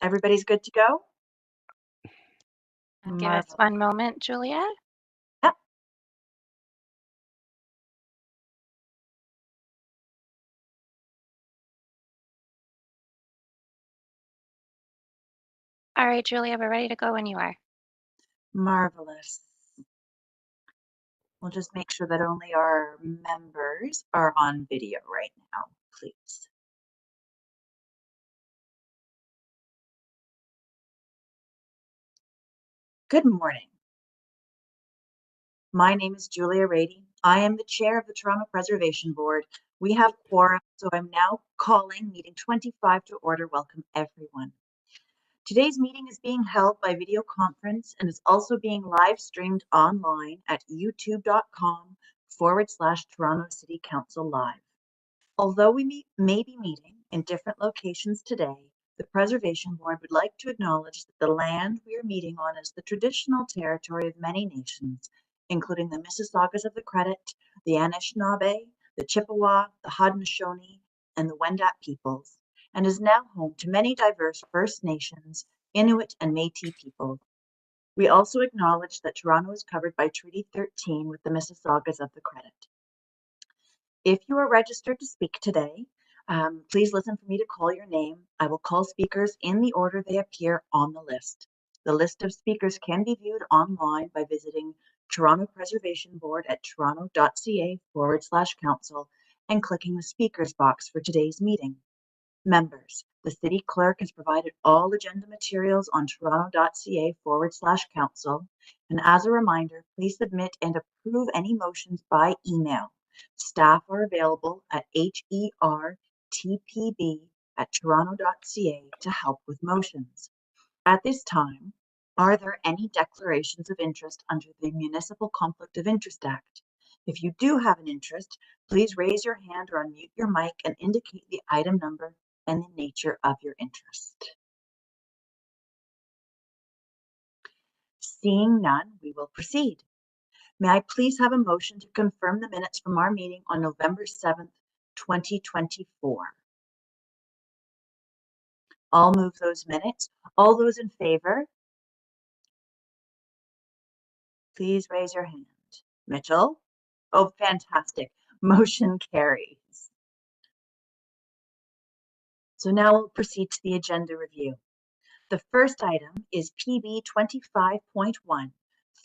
Everybody's good to go? Give us one moment, Julia. Yep. All right, Julia, we're ready to go when you are. Marvelous. We'll just make sure that only our members are on video right now, please. Good morning. My name is Julia Rady. I am the chair of the Toronto Preservation Board. We have quorum, so I'm now calling meeting 25 to order. Welcome, everyone. Today's meeting is being held by video conference and is also being live streamed online at youtube.com/Toronto City Council Live. Although we may be meeting in different locations today, the Preservation Board would like to acknowledge that the land we are meeting on is the traditional territory of many nations, including the Mississaugas of the Credit, the Anishinaabe, the Chippewa, the Haudenosaunee, and the Wendat peoples, and is now home to many diverse First Nations, Inuit, and Métis peoples. We also acknowledge that Toronto is covered by Treaty 13 with the Mississaugas of the Credit. If you are registered to speak today, please listen for me to call your name. I will call speakers in the order they appear on the list. The list of speakers can be viewed online by visiting Toronto Preservation Board at toronto.ca/council and clicking the speakers box for today's meeting. Members, the City Clerk has provided all agenda materials on toronto.ca/council. And as a reminder, please submit and approve any motions by email. Staff are available at hertpb@toronto.ca to help with motions. At this time, are there any declarations of interest under the Municipal Conflict of Interest Act? If you do have an interest, please raise your hand or unmute your mic and indicate the item number and the nature of your interest. Seeing none, we will proceed. May I please have a motion to confirm the minutes from our meeting on November 7th, 2024? I'll move those minutes. All those in favor, please raise your hand. Mitchell? Oh, fantastic. Motion carries. So now we'll proceed to the agenda review. The first item is PB 25.1.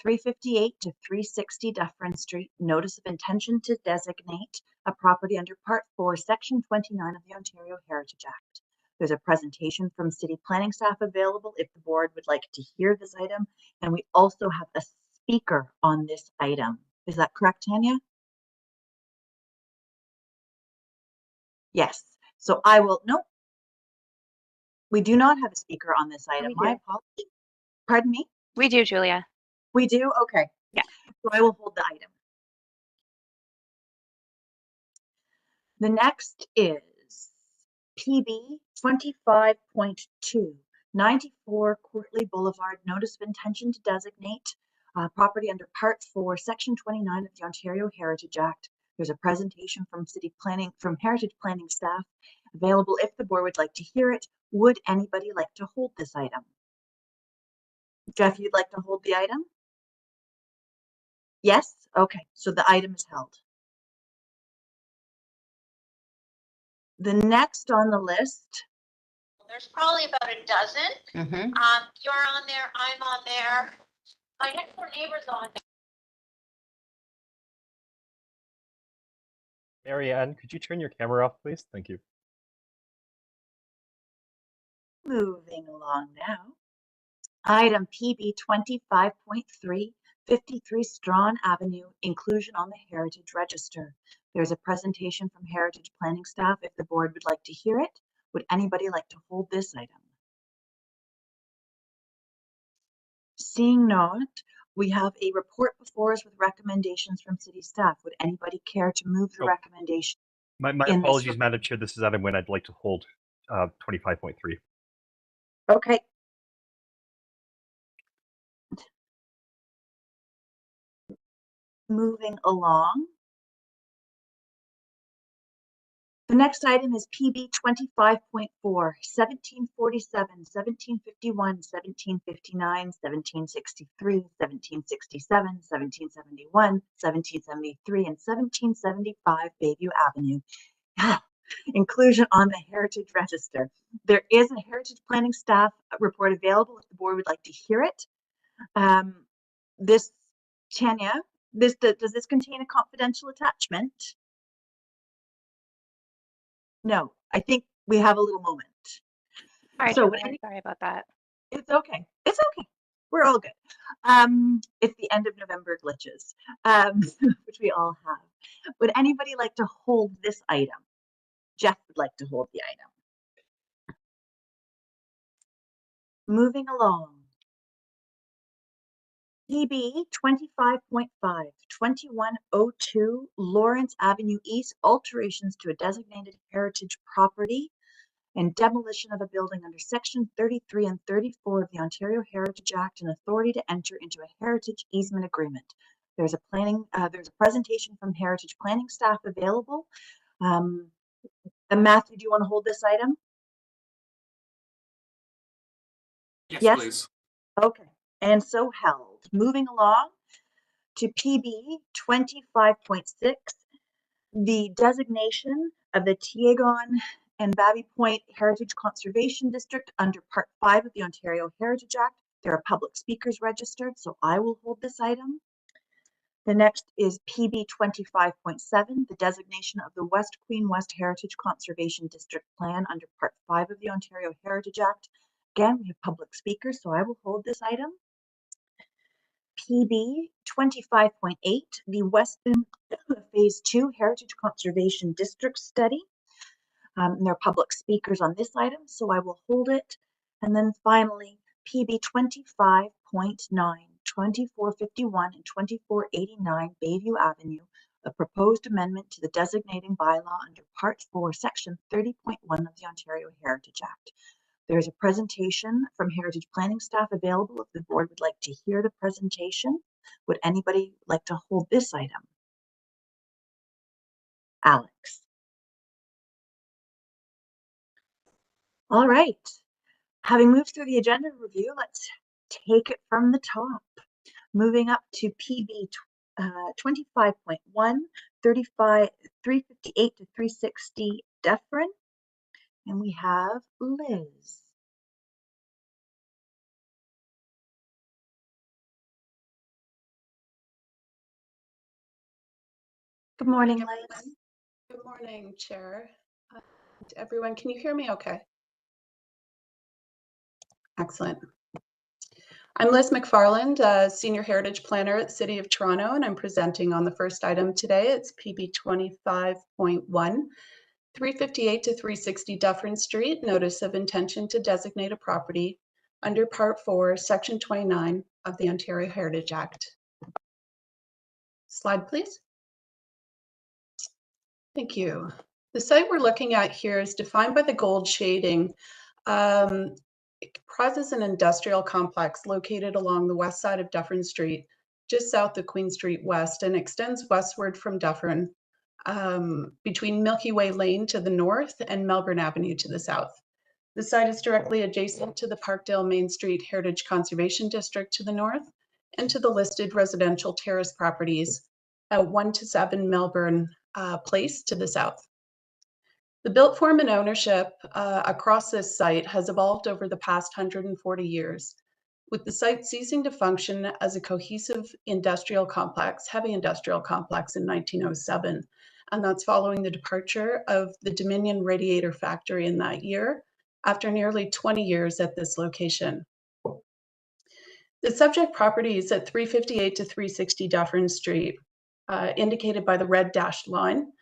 358 to 360 Dufferin Street, Notice of Intention to Designate a property under Part 4, Section 29 of the Ontario Heritage Act. There's a presentation from City Planning staff available if the board would like to hear this item, and we also have a speaker on this item. Is that correct, Tanya? Yes. So I will, nope. We do not have a speaker on this item. My apologies. Pardon me? We do, Julia. We do? Okay. Yeah. So I will hold the item. The next is PB 25.2, 94 Cortleigh Boulevard, Notice of Intention to Designate property under Part 4, Section 29 of the Ontario Heritage Act. There's a presentation from Heritage Planning staff available if the board would like to hear it. Would anybody like to hold this item? Jeff, you'd like to hold the item? Yes? Okay, so the item is held. The next on the list. There's probably about a dozen. You're on there, I'm on there. My next door neighbor's on there. Marianne, could you turn your camera off, please? Thank you. Moving along now. Item PB 25.3, 53 Strachan Avenue, inclusion on the Heritage Register. There's a presentation from Heritage Planning staff if the board would like to hear it. Would anybody like to hold this item? Seeing not, we have a report before us with recommendations from city staff. Would anybody care to move the recommendation? My apologies, Madam Chair. This is item when I'd like to hold 25.3. Okay. Moving along. The next item is PB 25.4, 1747, 1751, 1759, 1763, 1767, 1771, 1773, and 1775 Bayview Avenue. Inclusion on the Heritage Register. There is a Heritage Planning staff report available if the board would like to hear it. Tanya, does this contain a confidential attachment? No, I think we have a little moment. All right, So Julia, sorry about that. it's okay. It's okay. We're all good. It's the end of November glitches, which we all have. Would anybody like to hold this item? Jeff would like to hold the item. Moving along. PB 25.5, 2102 Lawrence Avenue East, alterations to a designated heritage property and demolition of a building under Section 33 and 34 of the Ontario Heritage Act and authority to enter into a heritage easement agreement. There's a presentation from Heritage Planning staff available. And Matthew, do you want to hold this item? Yes, please. Okay, and so held. Moving along to PB 25.6, the designation of the Teiaiagon-Baby Point Heritage Conservation District under Part 5 of the Ontario Heritage Act. There are public speakers registered, so I will hold this item. The next is PB 25.7, the designation of the West Queen West Heritage Conservation District Plan under Part 5 of the Ontario Heritage Act. Again, we have public speakers, so I will hold this item. PB 25.8, the Weston Phase 2 Heritage Conservation District Study. There are public speakers on this item, so I will hold it. And then finally, PB 25.9, 2451 and 2489 Bayview Avenue, a proposed amendment to the designating bylaw under Part 4, Section 30.1 of the Ontario Heritage Act. There's a presentation from Heritage Planning staff available if the board would like to hear the presentation. Would anybody like to hold this item? Alex. All right. Having moved through the agenda review, let's take it from the top. Moving up to PB 25.1, 358 to 360 Dufferin. And we have Liz. Good morning, Liz. Good morning, Chair. Everyone, can you hear me okay? Excellent. I'm Liz McFarland, Senior Heritage Planner at the City of Toronto, and I'm presenting on the first item today. It's PB 25.1, 358 to 360 Dufferin Street, Notice of Intention to Designate a Property under Part 4, Section 29 of the Ontario Heritage Act. Slide, please. Thank you. The site we're looking at here is defined by the gold shading. It comprises an industrial complex located along the west side of Dufferin Street, just south of Queen Street West, and extends westward from Dufferin between Milky Way Lane to the north and Melbourne Avenue to the south. The site is directly adjacent to the Parkdale Main Street Heritage Conservation District to the north and to the listed residential terrace properties at 1 to 7 Melbourne Place to the south. The built form and ownership across this site has evolved over the past 140 years, with the site ceasing to function as a cohesive industrial complex, heavy industrial complex in 1907. And that's following the departure of the Dominion Radiator Factory in that year, after nearly 20 years at this location. The subject property is at 358 to 360 Dufferin Street, indicated by the red dashed line,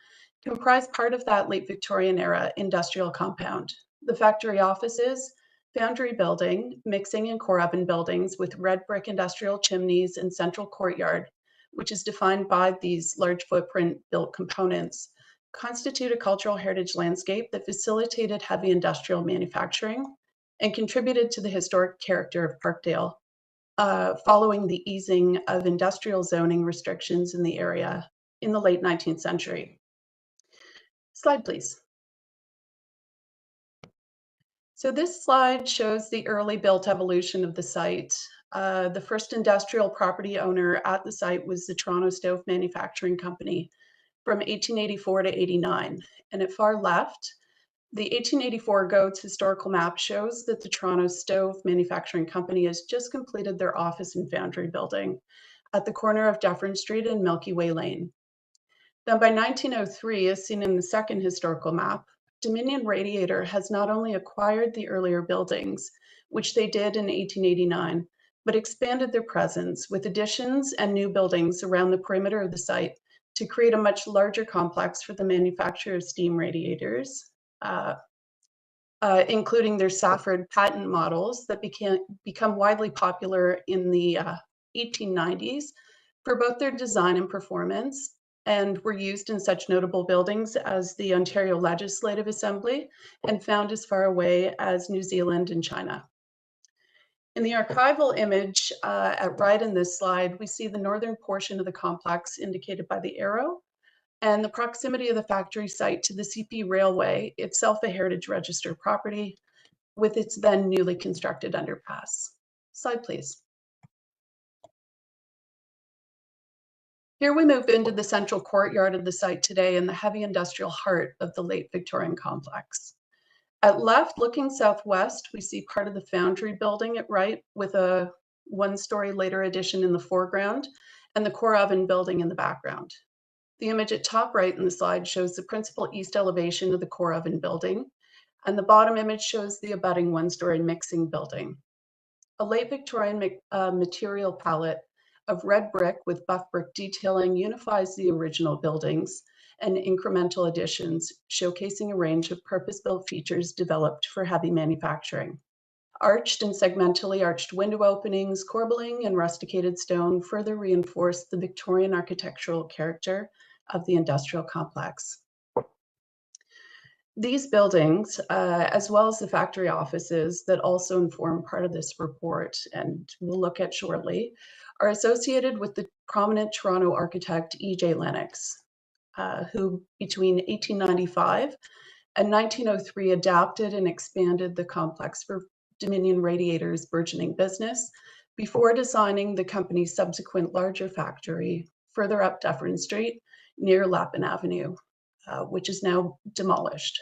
comprise part of that late Victorian era industrial compound. The factory offices, foundry building, mixing and core oven buildings with red brick industrial chimneys and central courtyard, which is defined by these large footprint built components, constitute a cultural heritage landscape that facilitated heavy industrial manufacturing and contributed to the historic character of Parkdale, following the easing of industrial zoning restrictions in the area in the late 19th century. Slide, please. So this slide shows the early built evolution of the site. The first industrial property owner at the site was the Toronto Stove Manufacturing Company from 1884 to 89. And at far left, the 1884 GOATS historical map shows that the Toronto Stove Manufacturing Company has just completed their office and foundry building at the corner of Dufferin Street and Milky Way Lane. Then by 1903, as seen in the second historical map, Dominion Radiator has not only acquired the earlier buildings, which they did in 1889, but expanded their presence with additions and new buildings around the perimeter of the site to create a much larger complex for the manufacture of steam radiators, including their Safford patent models that become widely popular in the 1890s for both their design and performance, and were used in such notable buildings as the Ontario Legislative Assembly and found as far away as New Zealand and China. In the archival image at right in this slide, we see the northern portion of the complex indicated by the arrow, and the proximity of the factory site to the CP Railway, itself a Heritage Register property, with its then newly constructed underpass. Slide, please. Here we move into the central courtyard of the site today in the heavy industrial heart of the late Victorian complex. At left, looking southwest, we see part of the foundry building at right with a one-story later addition in the foreground and the core oven building in the background. The image at top right in the slide shows the principal east elevation of the core oven building, and the bottom image shows the abutting one-story mixing building. A late Victorian material palette of red brick with buff brick detailing unifies the original buildings and incremental additions, showcasing a range of purpose-built features developed for heavy manufacturing. Arched and segmentally arched window openings, corbelling, and rusticated stone further reinforce the Victorian architectural character of the industrial complex. These buildings, as well as the factory offices that also inform part of this report and we'll look at shortly, are associated with the prominent Toronto architect E.J. Lennox, who between 1895 and 1903 adapted and expanded the complex for Dominion Radiator's burgeoning business before designing the company's subsequent larger factory further up Dufferin Street near Lapin Avenue, which is now demolished.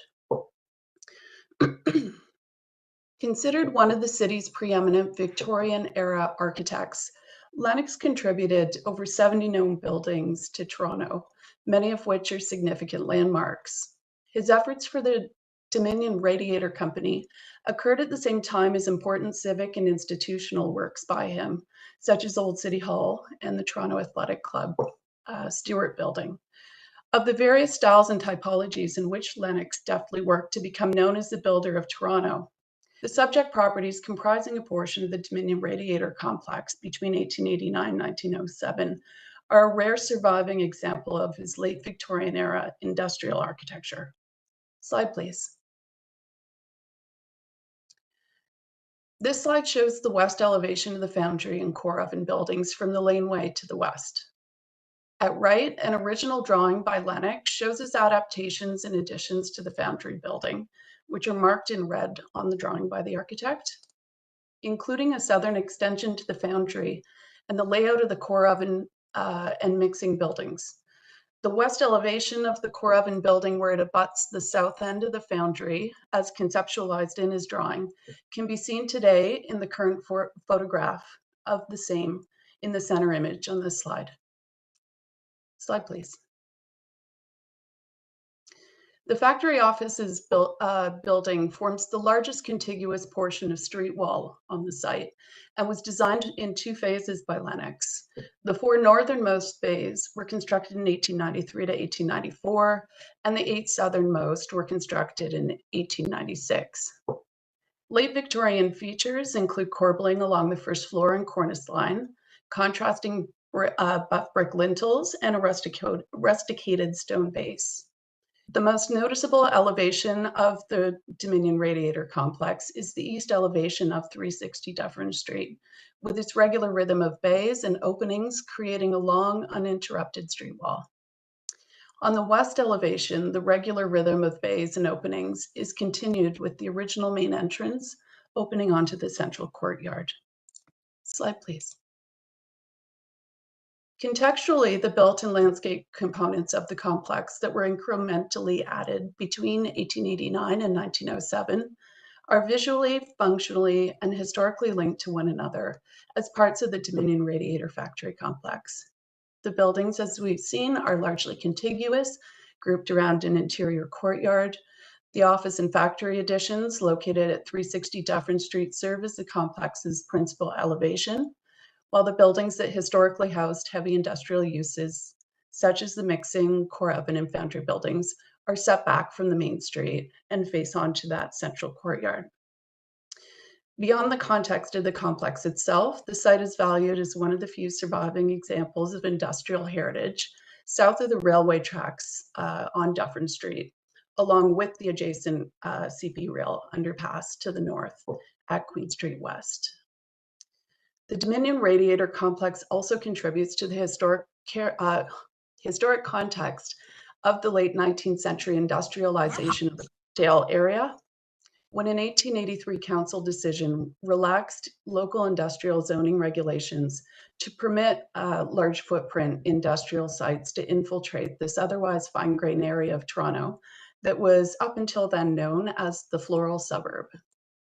Considered one of the city's preeminent Victorian-era architects, Lennox contributed over 70 known buildings to Toronto, many of which are significant landmarks. His efforts for the Dominion Radiator Company occurred at the same time as important civic and institutional works by him, such as Old City Hall and the Toronto Athletic Club, Stewart Building. Of the various styles and typologies in which Lennox deftly worked to become known as the builder of Toronto, the subject properties comprising a portion of the Dominion Radiator complex between 1889 and 1907 are a rare surviving example of his late Victorian era industrial architecture. Slide, please. This slide shows the west elevation of the foundry and core oven buildings from the laneway to the west. At right, an original drawing by Lennox shows his adaptations and additions to the foundry building, which are marked in red on the drawing by the architect, including a southern extension to the foundry and the layout of the core oven and mixing buildings. The west elevation of the core oven building, where it abuts the south end of the foundry, as conceptualized in his drawing, can be seen today in the current photograph of the same in the center image on this slide. Slide, please. The factory offices building forms the largest contiguous portion of street wall on the site and was designed in two phases by Lennox. The four northernmost bays were constructed in 1893 to 1894, and the 8 southernmost were constructed in 1896. Late Victorian features include corbelling along the first floor and cornice line, contrasting buff brick lintels, and a rusticated stone base. The most noticeable elevation of the Dominion Radiator complex is the east elevation of 360 Dufferin Street, with its regular rhythm of bays and openings creating a long, uninterrupted street wall. On the west elevation, the regular rhythm of bays and openings is continued with the original main entrance opening onto the central courtyard. Slide, please. Contextually, the built and landscape components of the complex that were incrementally added between 1889 and 1907 are visually, functionally, and historically linked to one another as parts of the Dominion Radiator Factory complex. The buildings, as we've seen, are largely contiguous, grouped around an interior courtyard. The office and factory additions located at 360 Dufferin Street serve as the complex's principal elevation, while the buildings that historically housed heavy industrial uses, such as the mixing, core oven, and foundry buildings, are set back from the main street and face onto that central courtyard. Beyond the context of the complex itself, the site is valued as one of the few surviving examples of industrial heritage south of the railway tracks on Dufferin Street, along with the adjacent CP rail underpass to the north at Queen Street West. The Dominion Radiator Complex also contributes to the historic context of the late 19th century industrialization of the Dale area, when an 1883 council decision relaxed local industrial zoning regulations to permit large footprint industrial sites to infiltrate this otherwise fine grained area of Toronto that was up until then known as the floral suburb.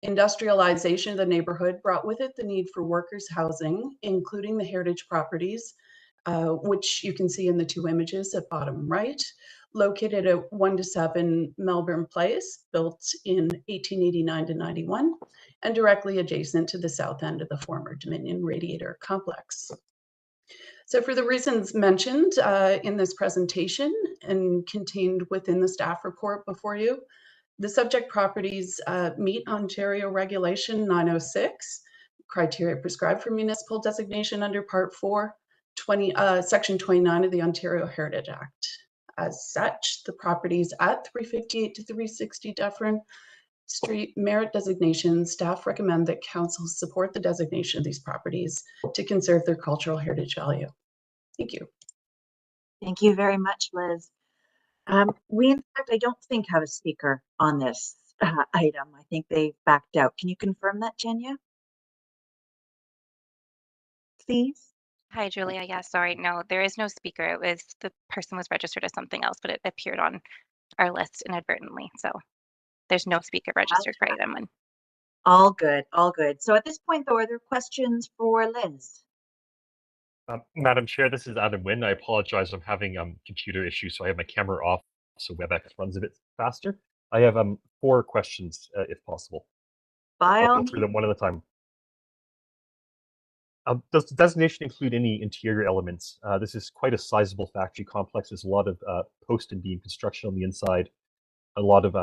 Industrialization of the neighborhood brought with it the need for workers' housing, including the heritage properties, which you can see in the two images at bottom right, located at 1-7 Melbourne Place, built in 1889 to 91, and directly adjacent to the south end of the former Dominion Radiator Complex. So for the reasons mentioned in this presentation and contained within the staff report before you, the subject properties meet Ontario Regulation 906, criteria prescribed for municipal designation under Part 4, Section 29 of the Ontario Heritage Act. As such, the properties at 358 to 360 Dufferin Street merit designation. Staff recommend that council support the designation of these properties to conserve their cultural heritage value. Thank you. Thank you very much, Liz. We, in fact, I don't think have a speaker on this item. I think they backed out. Can you confirm that, Jenya? Please. Hi, Julia. Yeah, sorry. No, there is no speaker. It was the person was registered as something else, but it appeared on our list inadvertently. So there's no speaker registered for item 1. All good, all good. So at this point, though, are there questions for Liz? Madam Chair, this is Adam Wynn. I apologize. I'm having computer issues, so I have my camera off, so WebEx runs a bit faster. I have 4 questions, if possible. I'll go through them one at a time. Does the designation include any interior elements? This is quite a sizable factory complex. There's a lot of post and beam construction on the inside, a lot of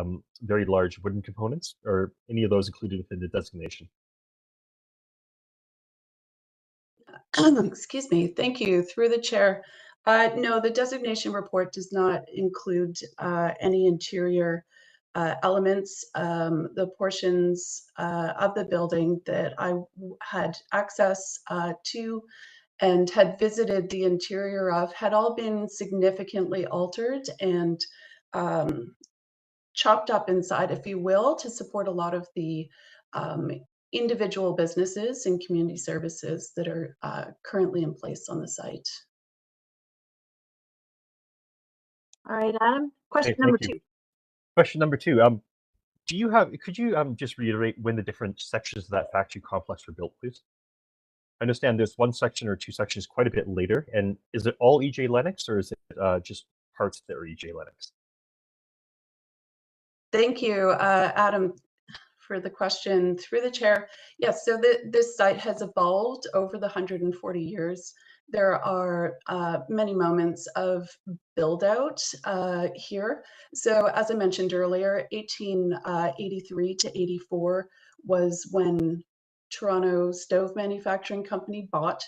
very large wooden components. Are any of those included within the designation? Excuse me. Thank you. Through the chair. No, the designation report does not include any interior elements. The portions of the building that I had access to and had visited the interior of had all been significantly altered and chopped up inside, if you will, to support a lot of the individual businesses and community services that are currently in place on the site. All right, Adam. Question number 2. Question number 2. Could you just reiterate when the different sections of that factory complex were built, please? I understand there's 1 section or 2 sections quite a bit later, and is it all E.J. Lennox, or is it just parts that are E.J. Lennox? Thank you, Adam, for the question. Through the chair. Yes, so this site has evolved over the 140 years. There are many moments of build out here. So as I mentioned earlier, 1883 to 84 was when Toronto Stove Manufacturing Company bought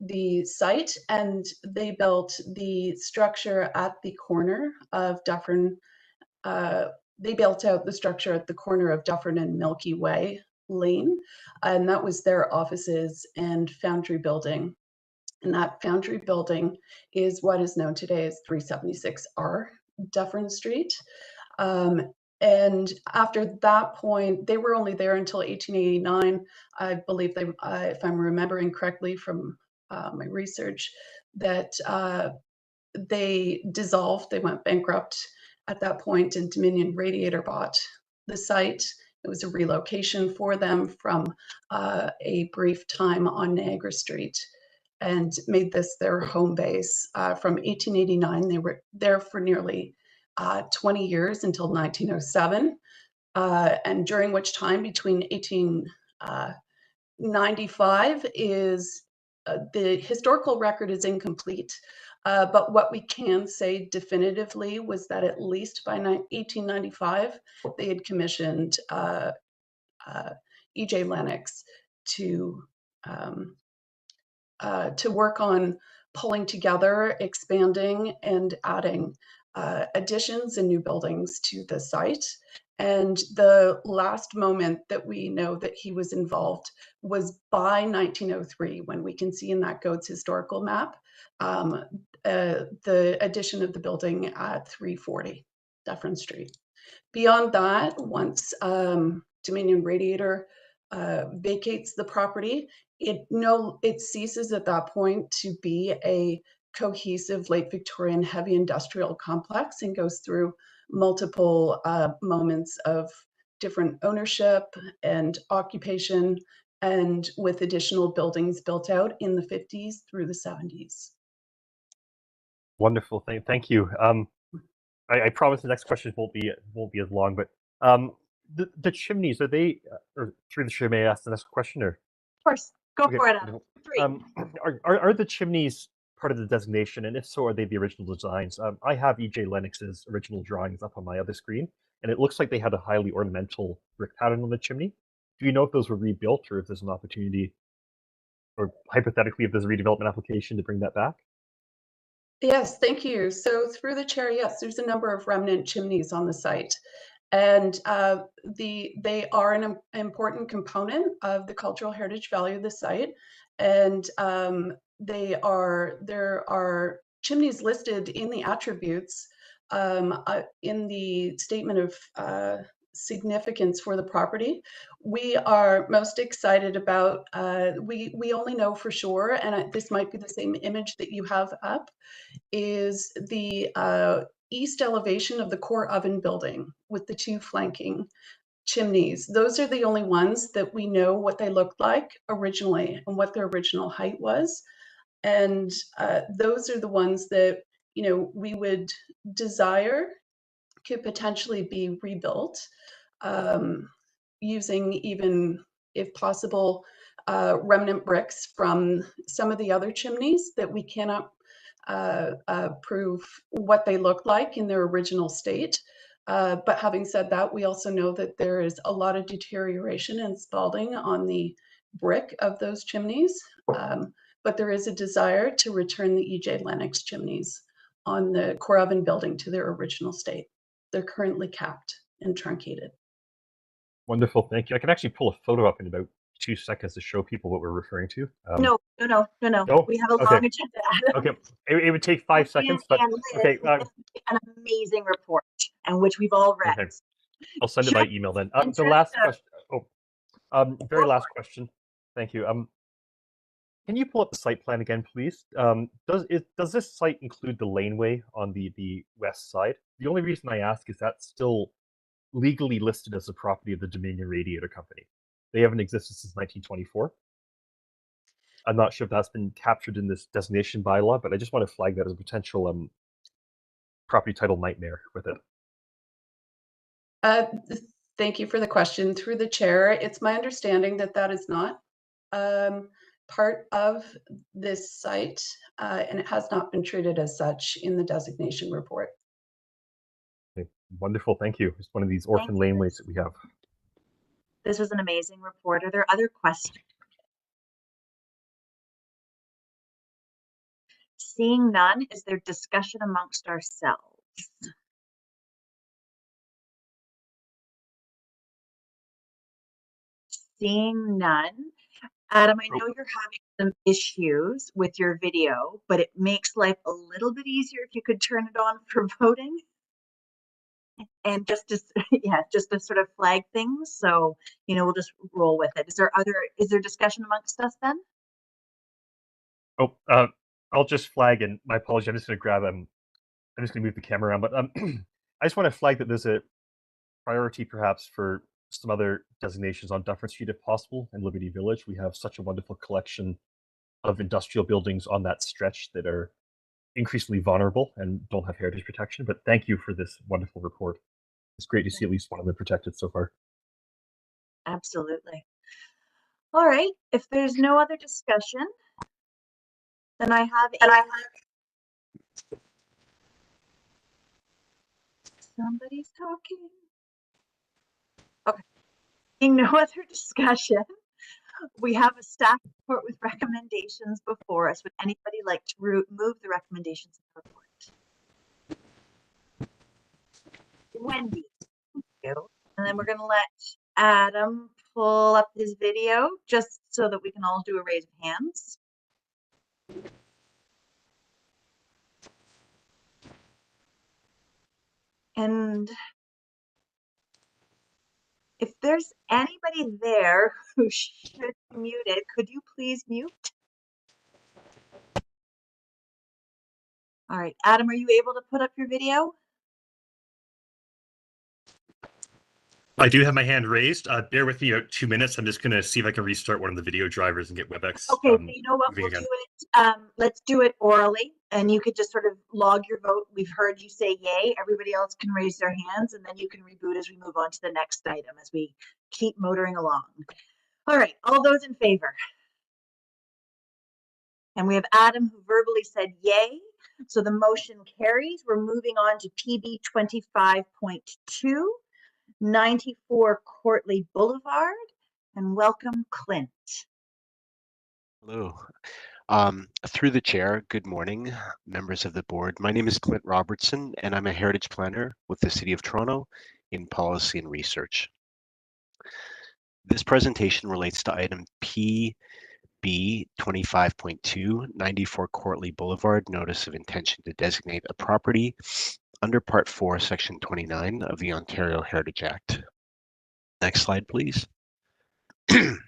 the site, and they built the structure at the corner of Dufferin. They built out the structure at the corner of Dufferin and Milky Way Lane, and that was their offices and foundry building. And that foundry building is what is known today as 376R Dufferin Street. And after that point, they were only there until 1889. I believe they, if I'm remembering correctly from my research, that they dissolved, they went bankrupt at that point, and Dominion Radiator bought the site. It was a relocation for them from a brief time on Niagara Street, and made this their home base. From 1889, they were there for nearly 20 years until 1907, and during which time, between 1895 is the historical record is incomplete, but what we can say definitively was that at least by 1895, they had commissioned E.J. Lennox to work on pulling together, expanding, and adding additions and new buildings to the site. And the last moment that we know that he was involved was by 1903, when we can see in that Goats historical map, the addition of the building at 340 Dufferin Street. Beyond that, once Dominion Radiator vacates the property, it ceases at that point to be a cohesive late Victorian heavy industrial complex and goes through multiple moments of different ownership and occupation, and with additional buildings built out in the 50s through the 70s. Wonderful, thank you. I promise the next question won't be as long, but the chimneys, are they, or through the chair, may I ask the next question, or? Of course, go Okay, for it. Adam. are the chimneys part of the designation, and if so, are they the original designs? I have E.J. Lennox's original drawings up on my other screen, and it looks like they had a highly ornamental brick pattern on the chimney. Do you know if those were rebuilt, or if there's an opportunity, or hypothetically, if there's a redevelopment application to bring that back? Yes, thank you. So through the chair, yes, there's a number of remnant chimneys on the site. And they are an important component of the cultural heritage value of the site. And there are chimneys listed in the attributes in the statement of significance for the property. We are most excited about, we only know for sure, and this might be the same image that you have up, is the east elevation of the core oven building with the two flanking chimneys. Those are the only ones that we know what they looked like originally and what their original height was. And those are the ones that, you know, we would desire could potentially be rebuilt using, even if possible, remnant bricks from some of the other chimneys that we cannot prove what they look like in their original state. But having said that, we also know that there is a lot of deterioration and spalding on the brick of those chimneys. But there is a desire to return the E.J. Lennox chimneys on the core oven building to their original state. They're currently capped and truncated. Wonderful, thank you. I can actually pull a photo up in about 2 seconds to show people what we're referring to. No. No? We have a Okay. long agenda. Okay, it would take 5 seconds, but And Liz okay. has an amazing report, and which we've all read. Okay. I'll send it by email then. The Interesting. last question. Very last question. Thank you. Can you pull up the site plan again, please? Does this site include the laneway on the west side? The only reason I ask is that's still legally listed as the property of the Dominion Radiator Company. They haven't existed since 1924. I'm not sure if that's been captured in this designation bylaw, but I just want to flag that as a potential property title nightmare with it. Thank you for the question. Through the chair, it's my understanding that that is not part of this site, and it has not been treated as such in the designation report. Okay. Wonderful, thank you. It's one of these orphan laneways that we have. This was an amazing report. Are there other questions? Seeing none, is there discussion amongst ourselves? Seeing none. Adam, I know you're having some issues with your video, but it makes life a little bit easier if you could turn it on for voting. And just to, yeah, just to sort of flag things. So, we'll just roll with it. Is there discussion amongst us then? Oh, I'll just flag, and my apologies, I'm just going to grab, I'm just going to move the camera around, but I just want to flag that there's a priority perhaps for some other designations on Dufferin Street if possible, and Liberty Village. We have such a wonderful collection of industrial buildings on that stretch that are increasingly vulnerable and don't have heritage protection. But thank you for this wonderful report. It's great to see at least one of them protected so far. Absolutely. All right. If there's no other discussion, then I have somebody's talking. Okay. Being no other discussion, we have a staff report with recommendations before us. Would anybody like to move the recommendations of the report? Wendy, thank you. And then we're going to let Adam pull up his video just so that we can all do a raise of hands. And if there's anybody there who should be muted, could you please mute? All right, Adam, are you able to put up your video? I do have my hand raised. Bear with me about 2 minutes. I'm just going to see if I can restart one of the video drivers and get WebEx. Okay, so you know what, we'll do it. Let's do it orally, and you could just sort of log your vote. We've heard you say yay. Everybody else can raise their hands, and then you can reboot as we move on to the next item as we keep motoring along. All right, all those in favor? And we have Adam who verbally said yay. So the motion carries. We're moving on to PB 25.2. 94 Cortleigh Boulevard, and welcome Clint. Hello. Through the chair, good morning, members of the board. My name is Clint Robertson, and I'm a heritage planner with the City of Toronto in policy and research. This presentation relates to item PB 25.2, 94 Cortleigh Boulevard, Notice of Intention to Designate a Property under Part 4, Section 29 of the Ontario Heritage Act. Next slide, please. The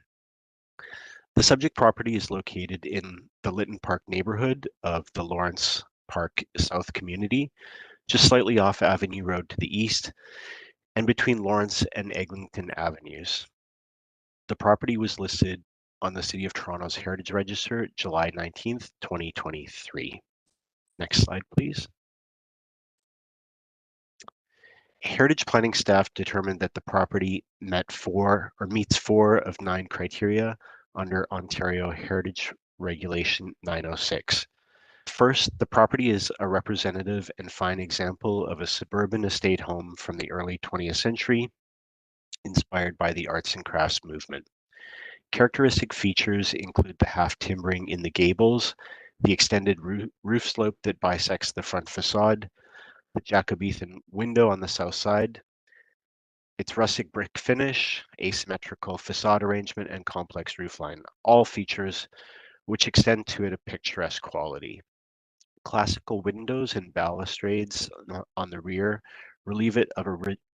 subject property is located in the Lytton Park neighborhood of the Lawrence Park South community, just slightly off Avenue Road to the east and between Lawrence and Eglinton Avenues. The property was listed on the City of Toronto's Heritage Register July 19th, 2023. Next slide, please. Heritage planning staff determined that the property meets 4 of 9 criteria under Ontario Heritage Regulation 906. First, the property is a representative and fine example of a suburban estate home from the early 20th century, inspired by the arts and crafts movement. Characteristic features include the half timbering in the gables, the extended roof slope that bisects the front facade, the Jacobean window on the south side, its rustic brick finish, asymmetrical facade arrangement, and complex roofline, all features which extend to it a picturesque quality. Classical windows and balustrades on the rear relieve it of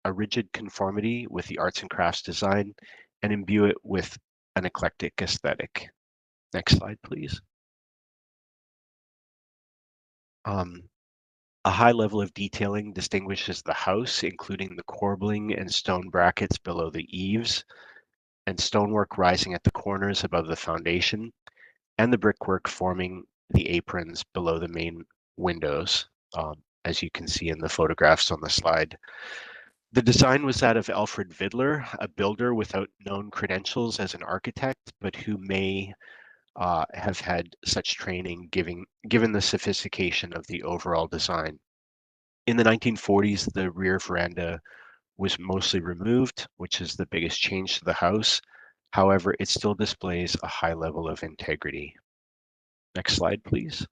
a rigid conformity with the arts and crafts design and imbue it with an eclectic aesthetic. Next slide, please. A high level of detailing distinguishes the house, including the corbelling and stone brackets below the eaves, and stonework rising at the corners above the foundation, and the brickwork forming the aprons below the main windows, as you can see in the photographs on the slide. The design was that of Alfred Vidler, a builder without known credentials as an architect, but who may have had such training given the sophistication of the overall design. In the 1940s, the rear veranda was mostly removed, which is the biggest change to the house. However, it still displays a high level of integrity. Next slide, please.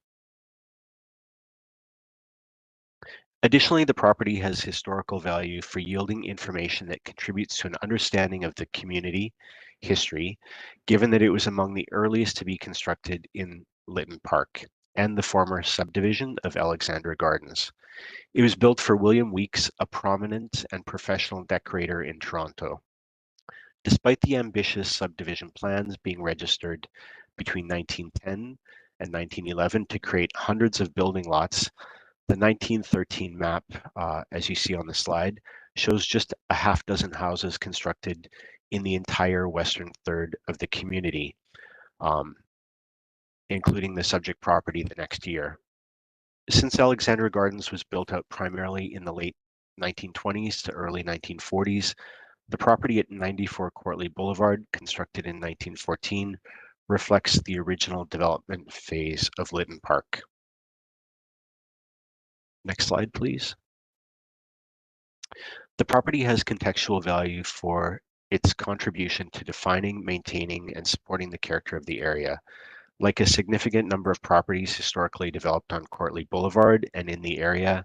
Additionally, the property has historical value for yielding information that contributes to an understanding of the community history, given that it was among the earliest to be constructed in Lytton Park and the former subdivision of Alexandra Gardens. It was built for William Weeks, a prominent and professional decorator in Toronto. Despite the ambitious subdivision plans being registered between 1910 and 1911 to create hundreds of building lots, the 1913 map, as you see on the slide, shows just a half dozen houses constructed in the entire western third of the community, including the subject property the next year. Since Alexandra Gardens was built out primarily in the late 1920s to early 1940s, the property at 94 Cortleigh Boulevard, constructed in 1914, reflects the original development phase of Lytton Park. Next slide, please. The property has contextual value for its contribution to defining, maintaining, and supporting the character of the area. Like a significant number of properties historically developed on Cortleigh Boulevard and in the area,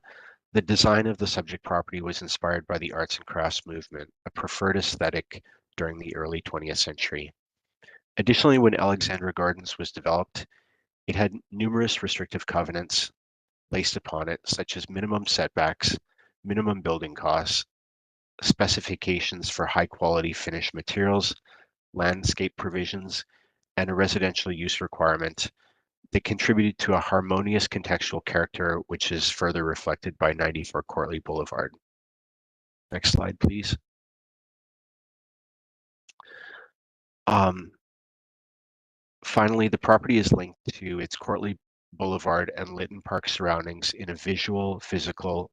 the design of the subject property was inspired by the arts and crafts movement, a preferred aesthetic during the early 20th century. Additionally, when Alexandra Gardens was developed, it had numerous restrictive covenants placed upon it, such as minimum setbacks, minimum building costs, specifications for high quality finished materials, landscape provisions, and a residential use requirement that contributed to a harmonious contextual character, which is further reflected by 94 Cortleigh Boulevard. Next slide, please. Finally, the property is linked to its Cortleigh Boulevard and Lytton Park surroundings in a visual, physical,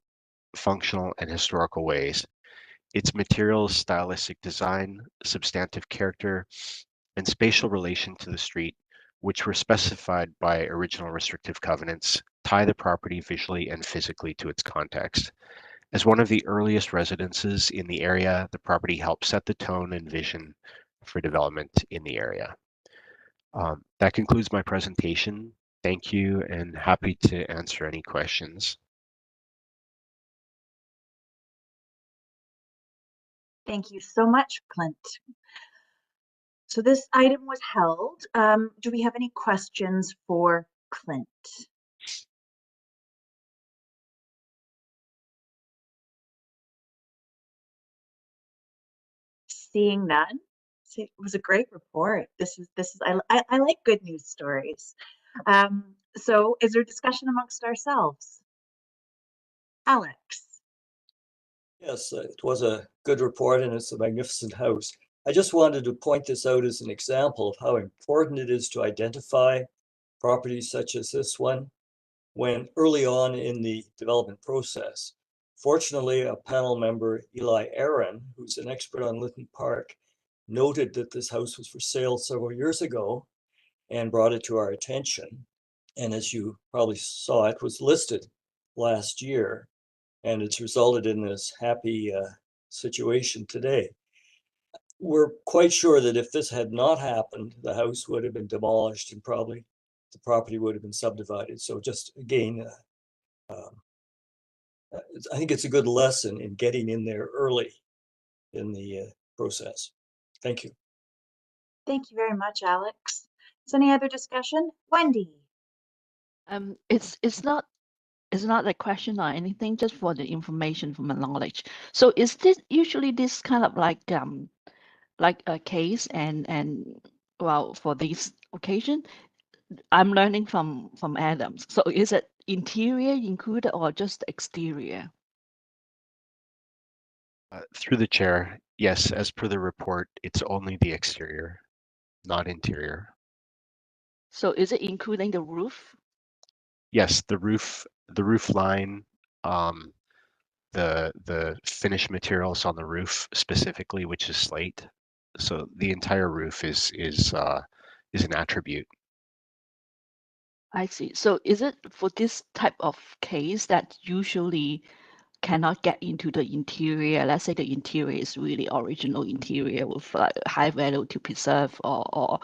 functional, and historical ways. Its materials, stylistic design, substantive character, and spatial relation to the street, which were specified by original restrictive covenants, tie the property visually and physically to its context. As one of the earliest residences in the area, the property helped set the tone and vision for development in the area. That concludes my presentation. Thank you, and happy to answer any questions. Thank you so much, Clint. So this item was held. Do we have any questions for Clint? Seeing none. It was a great report. I like good news stories. So is there discussion amongst ourselves? Alex. Yes, it was a good report and it's a magnificent house. I just wanted to point this out as an example of how important it is to identify properties such as this one when early on in the development process. Fortunately, a panel member, Eli Aaron, who's an expert on Lytton Park, noted that this house was for sale several years ago and brought it to our attention. And as you probably saw, it was listed last year, and it's resulted in this happy situation today. We're quite sure that if this had not happened, the house would have been demolished and probably the property would have been subdivided. So just again, I think it's a good lesson in getting in there early in the process. Thank you. Thank you very much, Alex. Is any other discussion? Wendy. It's not a question or anything, just for the information, for my knowledge. So is this usually this kind of like a case and well, for this occasion, I'm learning from Adams. So is it interior included or just exterior? Through the chair, yes, as per the report, it's only the exterior, not interior. So is it including the roof? Yes, the roof line, the finished materials on the roof specifically, which is slate. So the entire roof is an attribute. I see. So is it for this type of case that usually cannot get into the interior? Let's say the interior is really original interior with high value to preserve or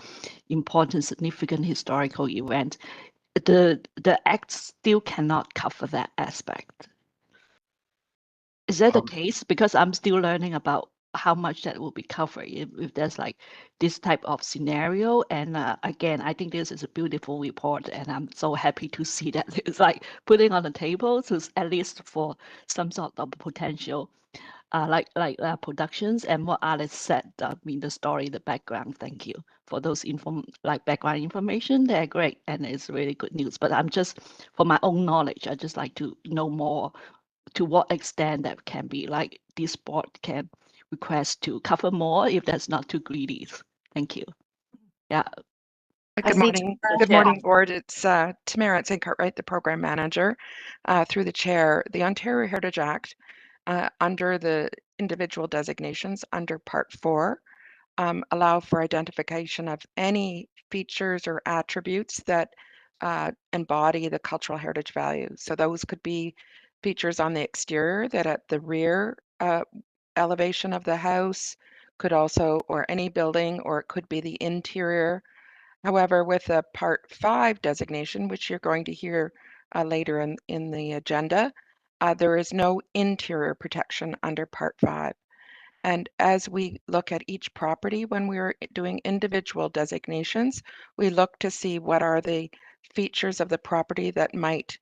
important significant historical event. The act still cannot cover that aspect. Is that the case? Because I'm still learning about how much that will be covered if there's like this type of scenario. And again, I think this is a beautiful report, and I'm so happy to see that it's like putting on the table to at least for some sort of potential productions. And what Alice said, I mean, the story, the background. Thank you for those background information. They're great, and it's really good news. But I'm just, for my own knowledge, I just like to know more to what extent that can be like this board can request to cover more if that's not too greedy. Thank you. Yeah. Good morning. Good morning, board. It's Tamara Cartwright, the program manager. Through the chair, the Ontario Heritage Act, under the individual designations under Part 4, allow for identification of any features or attributes that embody the cultural heritage value. So those could be features on the exterior that at the rear elevation of the house, could also, or any building, or it could be the interior. However, with a Part 5 designation, which you're going to hear later in the agenda, there is no interior protection under Part 5. And as we look at each property, when we're doing individual designations, we look to see what are the features of the property that might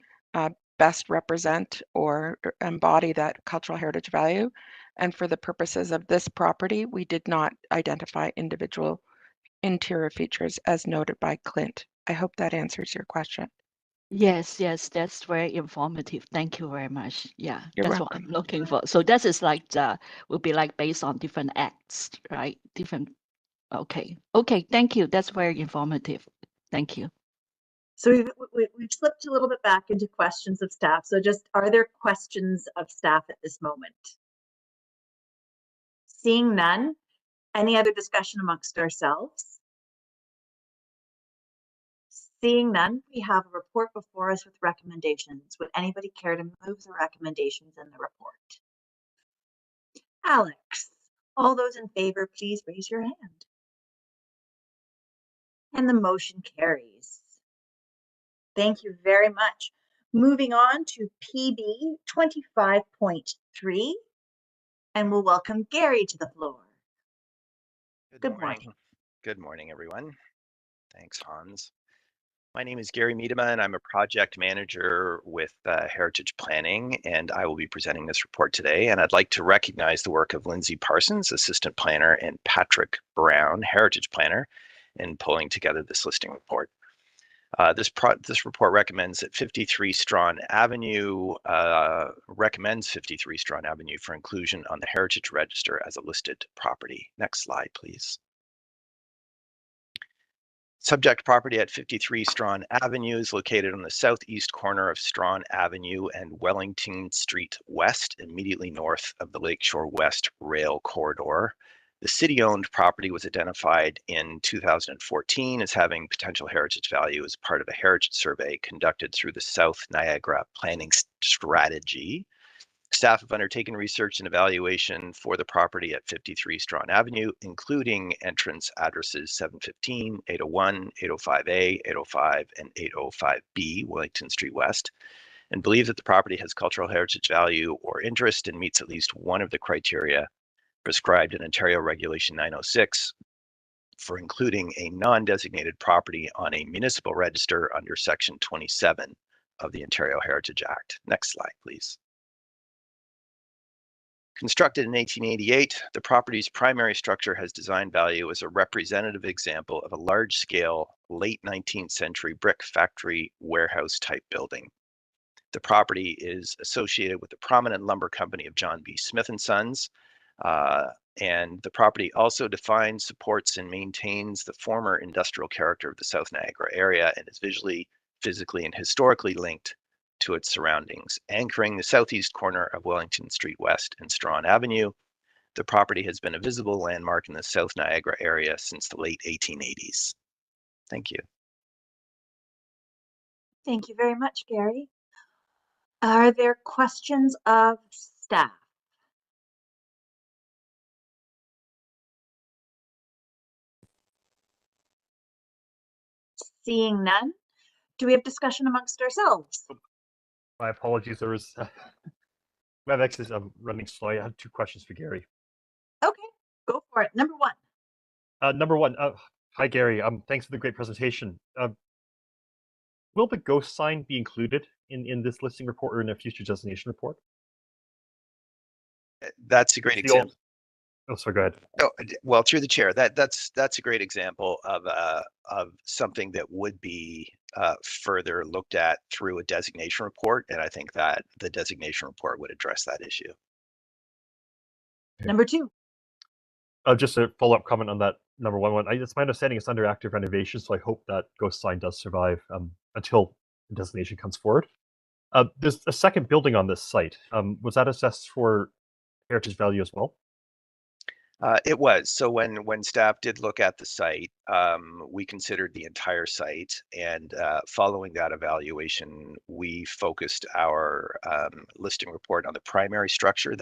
best represent or embody that cultural heritage value. And for the purposes of this property, we did not identify individual interior features as noted by Clint. I hope that answers your question. Yes, that's very informative. Thank you very much. Yeah, You're that's welcome. what I'm looking for. So that is like will be like based on different acts, right? Different. Okay. Thank you. That's very informative. Thank you. So we've slipped a little bit back into questions of staff. So just, are there questions of staff at this moment? Seeing none, any other discussion amongst ourselves? Seeing none, we have a report before us with recommendations. Would anybody care to move the recommendations in the report? Alex, all those in favor, please raise your hand. And the motion carries. Thank you very much. Moving on to PB 25.3, and we'll welcome Gary to the floor. Good morning. Good morning, everyone. Thanks, Hans. My name is Gary Miedema, and I'm a project manager with Heritage Planning, and I will be presenting this report today. And I'd like to recognize the work of Lindsay Parsons, Assistant Planner, and Patrick Brown, Heritage Planner, in pulling together this listing report. This report recommends that 53 Strachan Avenue, recommends 53 Strachan Avenue for inclusion on the Heritage Register as a listed property. Next slide, please. Subject property at 53 Strachan Avenue is located on the southeast corner of Strachan Avenue and Wellington Street West, immediately north of the Lakeshore West Rail Corridor. The city-owned property was identified in 2014 as having potential heritage value as part of a heritage survey conducted through the South Niagara Planning Strategy. Staff have undertaken research and evaluation for the property at 53 Strachan Avenue, including entrance addresses 715, 801, 805A, 805, and 805B, Wellington Street West, and believe that the property has cultural heritage value or interest and meets at least one of the criteria prescribed in Ontario Regulation 906 for including a non-designated property on a municipal register under Section 27 of the Ontario Heritage Act. Next slide, please. Constructed in 1888, the property's primary structure has design value as a representative example of a large-scale, late 19th century brick factory warehouse type building. The property is associated with the prominent lumber company of John B. Smith & Sons, and the property also defines, supports, and maintains the former industrial character of the South Niagara area and is visually, physically, and historically linked to its surroundings, anchoring the southeast corner of Wellington Street West and Strachan Avenue. The property has been a visible landmark in the South Niagara area since the late 1880s. Thank you. Thank you very much, Gary. Are there questions of staff? Seeing none, do we have discussion amongst ourselves? My apologies, there was Well, actually, I'm running slow. I had 2 questions for Gary. Okay, go for it. Number 1. Number 1, hi Gary. Thanks for the great presentation. Will the ghost sign be included in this listing report or in a future designation report? That's a great It's the old- example. Oh, sorry, go ahead. Oh, well, through the chair, that's a great example of something that would be further looked at through a designation report, and I think that the designation report would address that issue. Number 2. Just a follow-up comment on that number 1 one. It's my understanding it's under active renovation, so I hope that ghost sign does survive until the designation comes forward. There's a second building on this site. Was that assessed for heritage value as well? It was. So when staff did look at the site, we considered the entire site, and following that evaluation, we focused our listing report on the primary structure,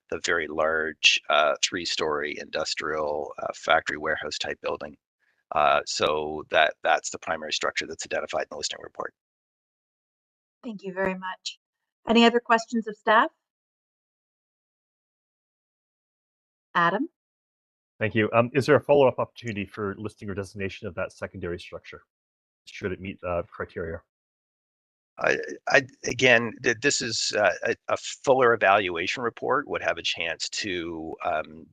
the very large 3-story industrial factory warehouse type building. So that's the primary structure that's identified in the listing report. Thank you very much. Any other questions of staff? Adam? Thank you. Is there a follow-up opportunity for listing or designation of that secondary structure? Should it meet criteria? Again, this is a fuller evaluation report would have a chance to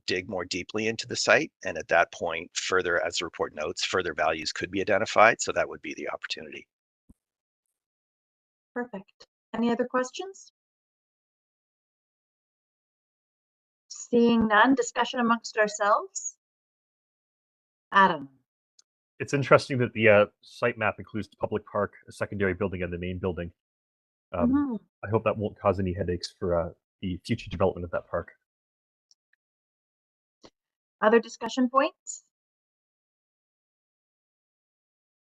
dig more deeply into the site. And at that point, further, as the report notes, further values could be identified. So that would be the opportunity. Perfect. Any other questions? Seeing none, discussion amongst ourselves? Adam? It's interesting that the site map includes the public park, a secondary building, and the main building. I hope that won't cause any headaches for the future development of that park. Other discussion points?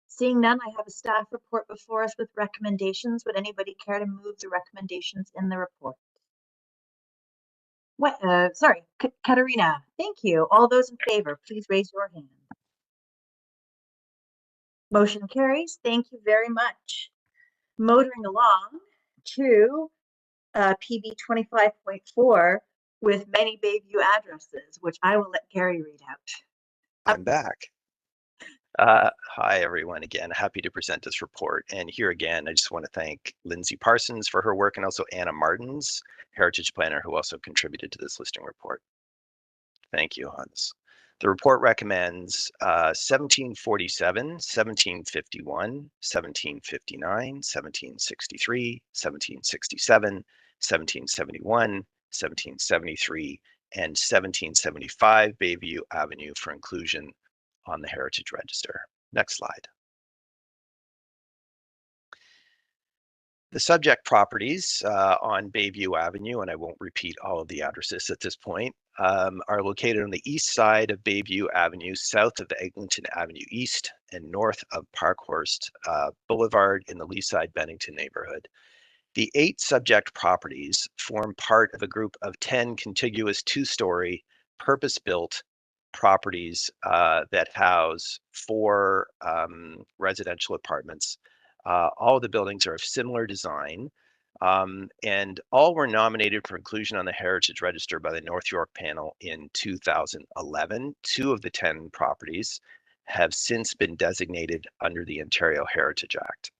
Seeing none, I have a staff report before us with recommendations. Would anybody care to move the recommendations in the report? What? Sorry, Katerina. Thank you. All those in favor, please raise your hand. Motion carries. Thank you very much. Motoring along to PB 25.4 with many Bayview addresses, which I will let Gary read out. I'm back. Hi, everyone. Again, happy to present this report. And here again, I just want to thank Lindsay Parsons for her work, and also Anna Martins, Heritage Planner, who also contributed to this listing report. Thank you, Hans. The report recommends 1747, 1751, 1759, 1763, 1767, 1771, 1773, and 1775 Bayview Avenue for inclusion on the Heritage Register. Next slide. The subject properties on Bayview Avenue, and I won't repeat all of the addresses at this point, are located on the east side of Bayview Avenue, south of the Eglinton Avenue East, and north of Parkhurst Boulevard in the Leaside Bennington neighborhood. The 8 subject properties form part of a group of 10 contiguous 2-story purpose-built properties that house 4 residential apartments. All of the buildings are of similar design, and all were nominated for inclusion on the Heritage Register by the North York panel in 2011. 2 of the 10 properties have since been designated under the Ontario Heritage Act.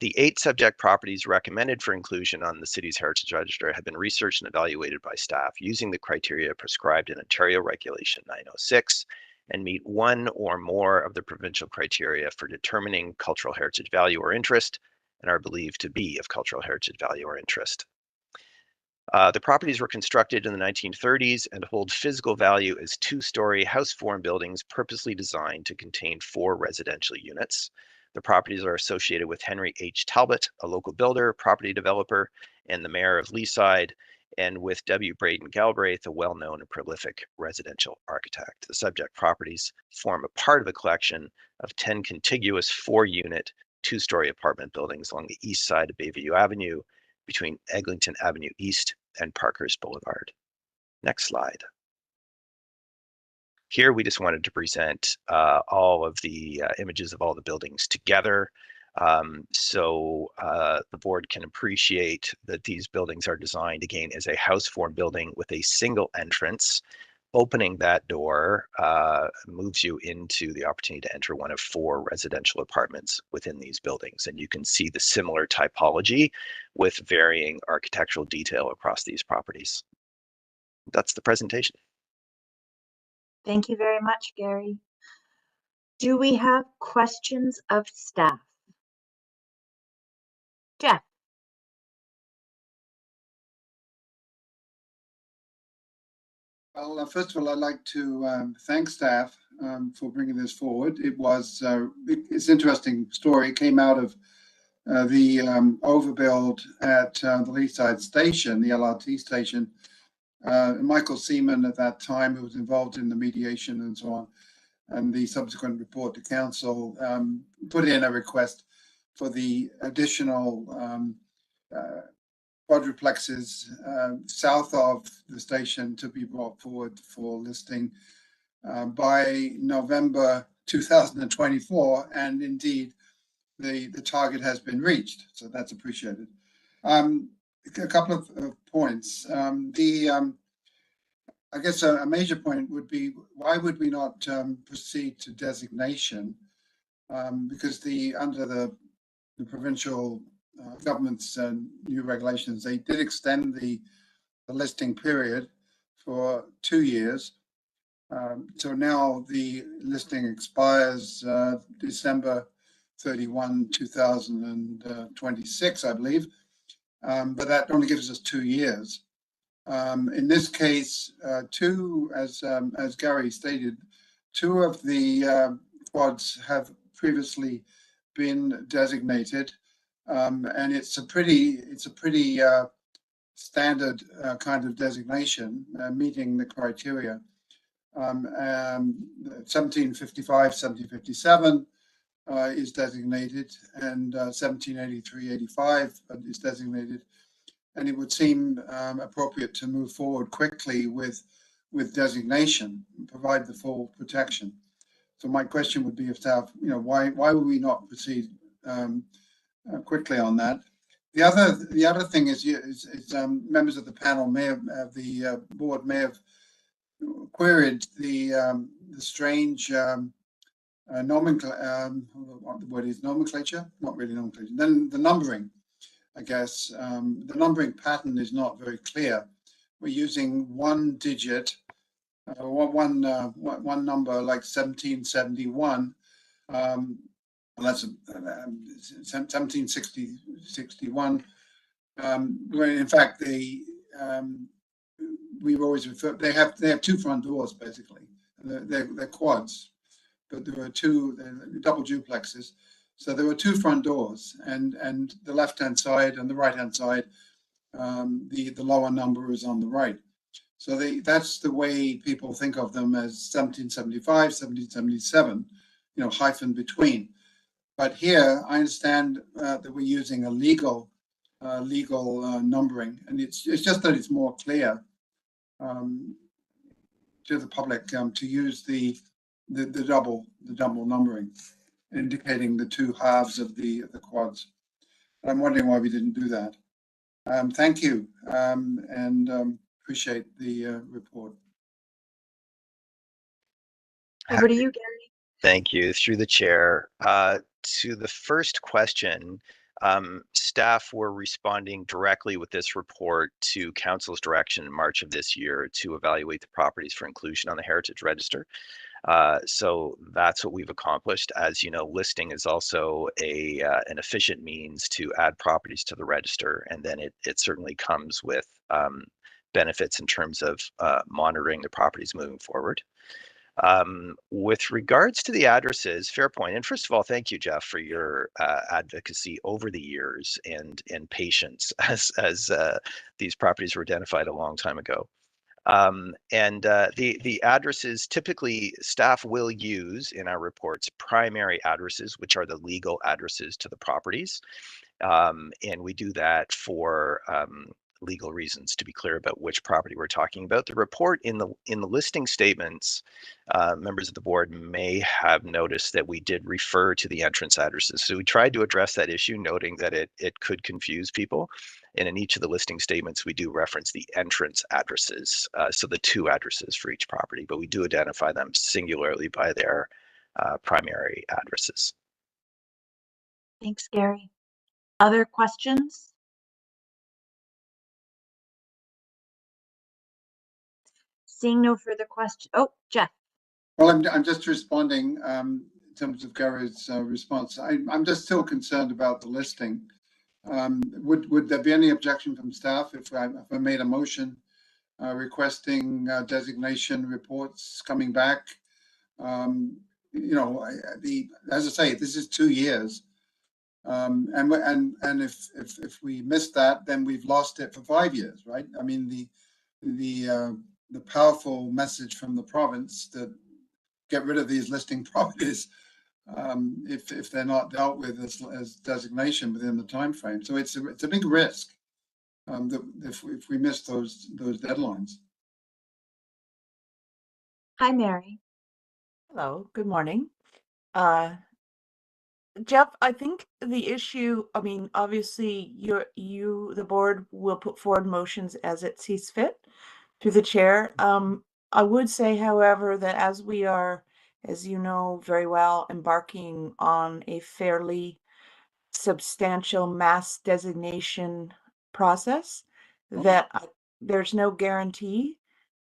The 8 subject properties recommended for inclusion on the city's Heritage Register have been researched and evaluated by staff using the criteria prescribed in Ontario Regulation 906 and meet one or more of the provincial criteria for determining cultural heritage value or interest and are believed to be of cultural heritage value or interest. The properties were constructed in the 1930s and hold physical value as 2-story house form buildings purposely designed to contain 4 residential units. The properties are associated with Henry H. Talbot, a local builder, property developer, and the mayor of Leaside, and with W. Braden Galbraith, a well-known and prolific residential architect. The subject properties form a part of a collection of 10 contiguous 4-unit, 2-story apartment buildings along the east side of Bayview Avenue between Eglinton Avenue East and Parkhurst Boulevard. Next slide. Here we just wanted to present all of the images of all the buildings together. So the board can appreciate that these buildings are designed again as a house form building with a single entrance. Opening that door moves you into the opportunity to enter one of 4 residential apartments within these buildings. And you can see the similar typology with varying architectural detail across these properties. That's the presentation. Thank you very much, Gary. Do we have questions of staff? Jeff? Well, first of all, I'd like to thank staff for bringing this forward. It was it's an interesting story. It came out of the overbuild at the Leaside station, the LRT station. Michael Seaman at that time, who was involved in the mediation and so on, and the subsequent report to council, put in a request for the additional quadruplexes south of the station to be brought forward for listing by November 2024, and indeed the target has been reached, so that's appreciated. A couple of points. I guess a major point would be, why would we not proceed to designation? Because under the provincial government's new regulations, they did extend the listing period for 2 years. So now the listing expires December 31, 2026, I believe. But that only gives us 2 years. In this case, as Gary stated, 2 of the quads have previously been designated. And it's a pretty standard kind of designation, meeting the criteria. 1755, 1757 is designated, and 1783-85 is designated. And it would seem appropriate to move forward quickly with designation and provide the full protection. So my question would be, if staff, why would we not proceed quickly on that? The other thing is members of the panel may have, the board may have queried the strange nomenclature, not really nomenclature. Then the numbering, I guess. The numbering pattern is not very clear. We're using one digit, one number like 1771. That's 1761. Where in fact we've always referred. They have 2 front doors basically. They're quads, but there are 2 double duplexes. So there were 2 front doors, and the left-hand side and the right-hand side, the lower number is on the right. So that's the way people think of them, as 1775, 1777, hyphen between. But here, I understand that we're using a legal numbering, and it's just that it's more clear to the public to use the double numbering, indicating the 2 halves of the quads. I'm wondering why we didn't do that. Thank you, and appreciate the report. Over to you, Gary. Thank you. Through the chair. To the first question, staff were responding directly with this report to Council's direction in March of this year to evaluate the properties for inclusion on the Heritage Register. So that's what we've accomplished. As you know, listing is also an efficient means to add properties to the register, and then it certainly comes with benefits in terms of monitoring the properties moving forward. With regards to the addresses, fair point. And first of all, thank you, Jeff, for your advocacy over the years and patience as these properties were identified a long time ago. The addresses, typically staff will use in our reports primary addresses, which are the legal addresses to the properties. And we do that for legal reasons to be clear about which property we're talking about. The report in the listing statements, members of the board may have noticed that we did refer to the entrance addresses. So we tried to address that issue, noting that it could confuse people. And in each of the listing statements, we do reference the entrance addresses, so the 2 addresses for each property, but we do identify them singularly by their primary addresses. Thanks, Gary. Other questions? Seeing no further questions. Oh, Jeff. Well, I'm just responding in terms of Gary's response. I'm just still concerned about the listing. Would there be any objection from staff if I made a motion requesting designation reports coming back? You know, as I say, this is 2 years, and if we miss that, then we've lost it for 5 years, right? I mean, the powerful message from the province that get rid of these listing properties if they're not dealt with as designation within the time frame. So it's a big risk that if we miss those deadlines. Hi, Mary. Hello, good morning. Jeff, I think the issue, I mean, obviously the board will put forward motions as it sees fit through the chair. I would say, however, that as we are, as you know very well, embarking on a fairly substantial mass designation process, that there's no guarantee.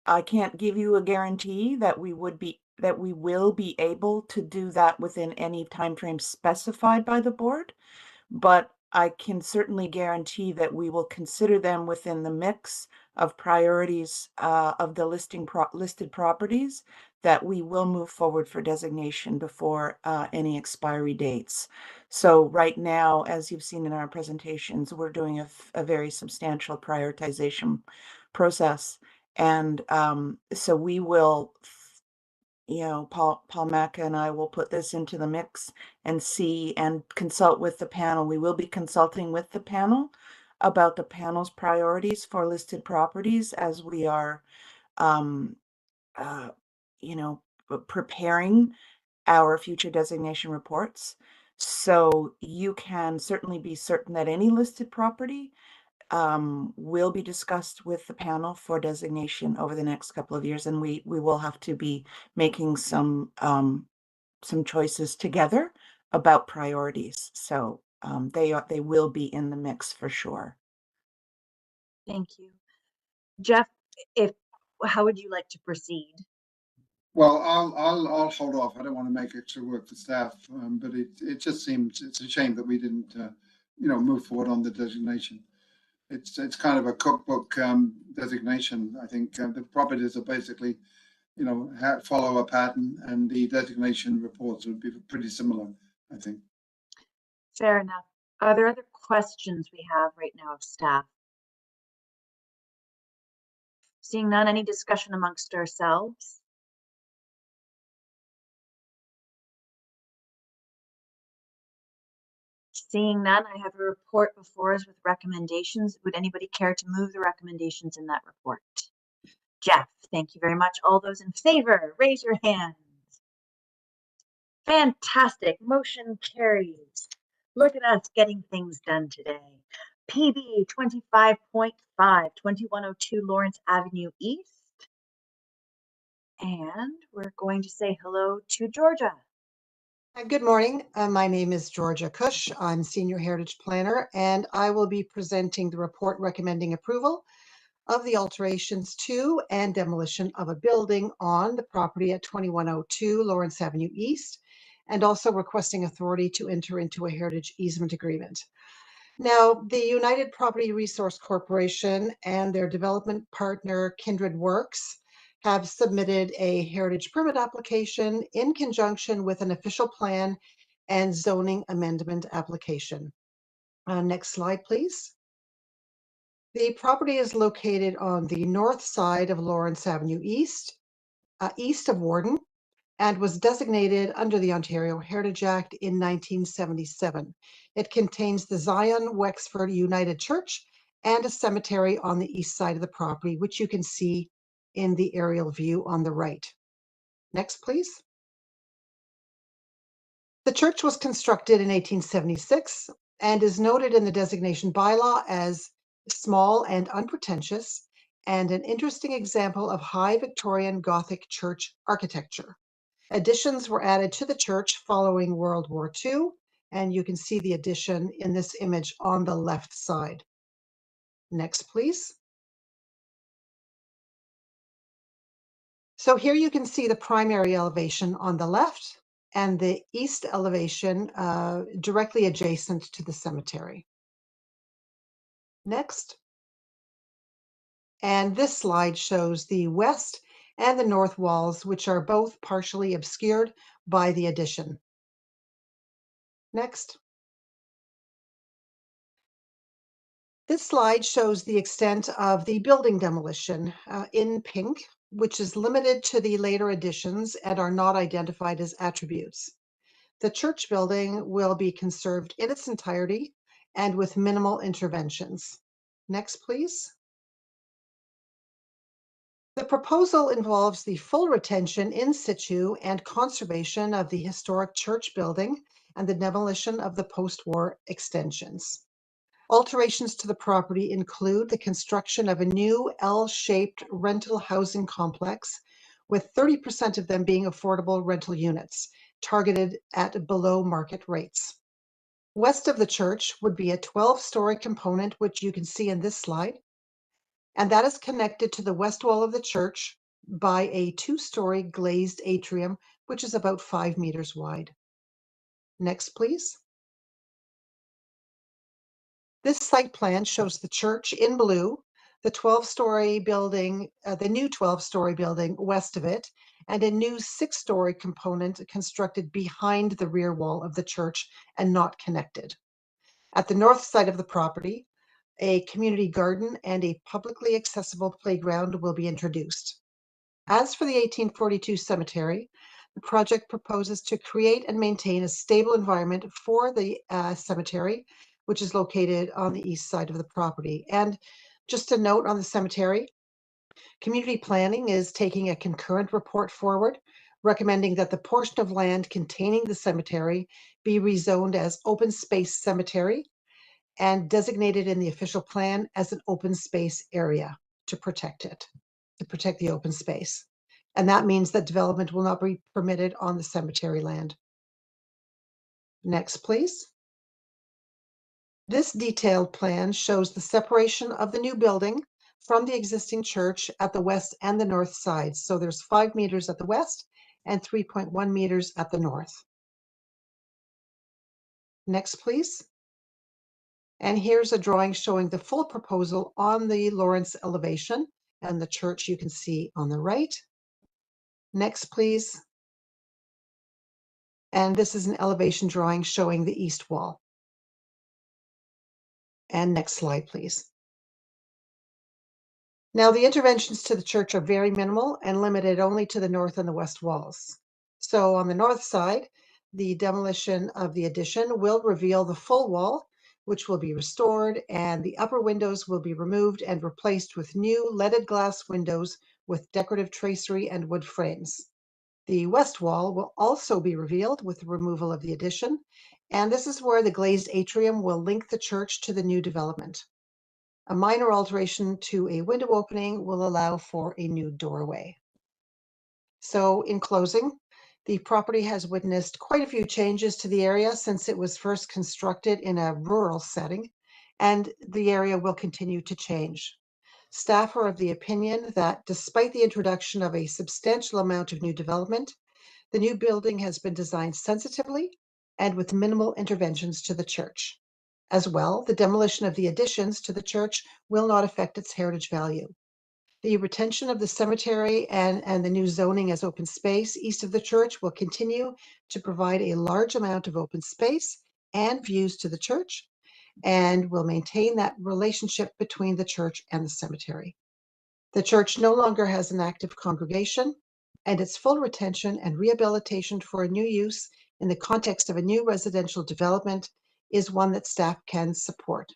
I can't give you a guarantee that we will be able to do that within any timeframe specified by the board, but I can certainly guarantee that we will consider them within the mix of priorities of the listed properties, that we will move forward for designation before any expiry dates. So right now, as you've seen in our presentations, we're doing a very substantial prioritization process. And so we will, you know, Paul Macca and I will put this into the mix and see and consult with the panel. We will be consulting with the panel about the panel's priorities for listed properties as we are, you know, preparing our future designation reports. So you can certainly be certain that any listed property will be discussed with the panel for designation over the next couple of years, and we will have to be making some choices together about priorities. So they will be in the mix for sure. Thank you. Jeff, how would you like to proceed? Well, I'll hold off. I don't want to make extra work for staff, but it just seems it's a shame that we didn't you know, move forward on the designation. It's kind of a cookbook designation. I think the properties are basically, you know, follow a pattern, and the designation reports would be pretty similar, I think. Fair enough. Are there other questions we have right now of staff? Seeing none, any discussion amongst ourselves? Seeing none, I have a report before us with recommendations. Would anybody care to move the recommendations in that report? Jeff, thank you very much. All those in favor, raise your hands. Fantastic. Motion carries. Look at us getting things done today. PB 25.5, 2102 Lawrence Avenue East. And we're going to say hello to Georgia. Good morning. My name is Georgia Cush. I'm Senior Heritage Planner, and I will be presenting the report recommending approval of the alterations to and demolition of a building on the property at 2102 Lawrence Avenue East, and also requesting authority to enter into a heritage easement agreement. Now, the United Property Resource Corporation and their development partner, Kindred Works, have submitted a heritage permit application in conjunction with an official plan and zoning amendment application. Next slide, please. The property is located on the north side of Lawrence Avenue East, east of Warden, and was designated under the Ontario Heritage Act in 1977. It contains the Zion Wexford United Church and a cemetery on the east side of the property, which you can see in the aerial view on the right. Next, please. The church was constructed in 1876 and is noted in the designation bylaw as small and unpretentious, and an interesting example of high Victorian Gothic church architecture. Additions were added to the church following World War II, and you can see the addition in this image on the left side. Next, please. So here you can see the primary elevation on the left and the east elevation directly adjacent to the cemetery. Next. And this slide shows the west and the north walls, which are both partially obscured by the addition. Next. This slide shows the extent of the building demolition in pink, which is limited to the later additions and are not identified as attributes. The church building will be conserved in its entirety and with minimal interventions. Next, please. The proposal involves the full retention in situ and conservation of the historic church building and the demolition of the post-war extensions. Alterations to the property include the construction of a new L-shaped rental housing complex, with 30% of them being affordable rental units, targeted at below market rates. West of the church would be a 12-story component, which you can see in this slide, and that is connected to the west wall of the church by a 2-story glazed atrium, which is about 5 meters wide. Next, please. This site plan shows the church in blue, the 12-story building, the new 12-story building west of it, and a new 6-story component constructed behind the rear wall of the church and not connected. At the north side of the property, a community garden and a publicly accessible playground will be introduced. As for the 1842 cemetery, the project proposes to create and maintain a stable environment for the cemetery, which is located on the east side of the property. And just a note on the cemetery, community planning is taking a concurrent report forward, recommending that the portion of land containing the cemetery be rezoned as open space cemetery and designated in the official plan as an open space area to protect it, to protect the open space. And that means that development will not be permitted on the cemetery land. Next, please. This detailed plan shows the separation of the new building from the existing church at the west and the north sides. So there's 5 meters at the west and 3.1 meters at the north. Next, please. And here's a drawing showing the full proposal on the Lawrence elevation and the church you can see on the right. Next, please. And this is an elevation drawing showing the east wall. And next slide, please. Now, the interventions to the church are very minimal and limited only to the north and the west walls. So on the north side, the demolition of the addition will reveal the full wall, which will be restored, and the upper windows will be removed and replaced with new leaded glass windows with decorative tracery and wood frames. The west wall will also be revealed with the removal of the addition, and this is where the glazed atrium will link the church to the new development. A minor alteration to a window opening will allow for a new doorway. So in closing, the property has witnessed quite a few changes to the area since it was first constructed in a rural setting, and the area will continue to change. Staff are of the opinion that despite the introduction of a substantial amount of new development, the new building has been designed sensitively and with minimal interventions to the church. As well, the demolition of the additions to the church will not affect its heritage value. The retention of the cemetery and the new zoning as open space east of the church will continue to provide a large amount of open space and views to the church, and will maintain that relationship between the church and the cemetery. The church no longer has an active congregation, and its full retention and rehabilitation for a new use in the context of a new residential development is one that staff can support.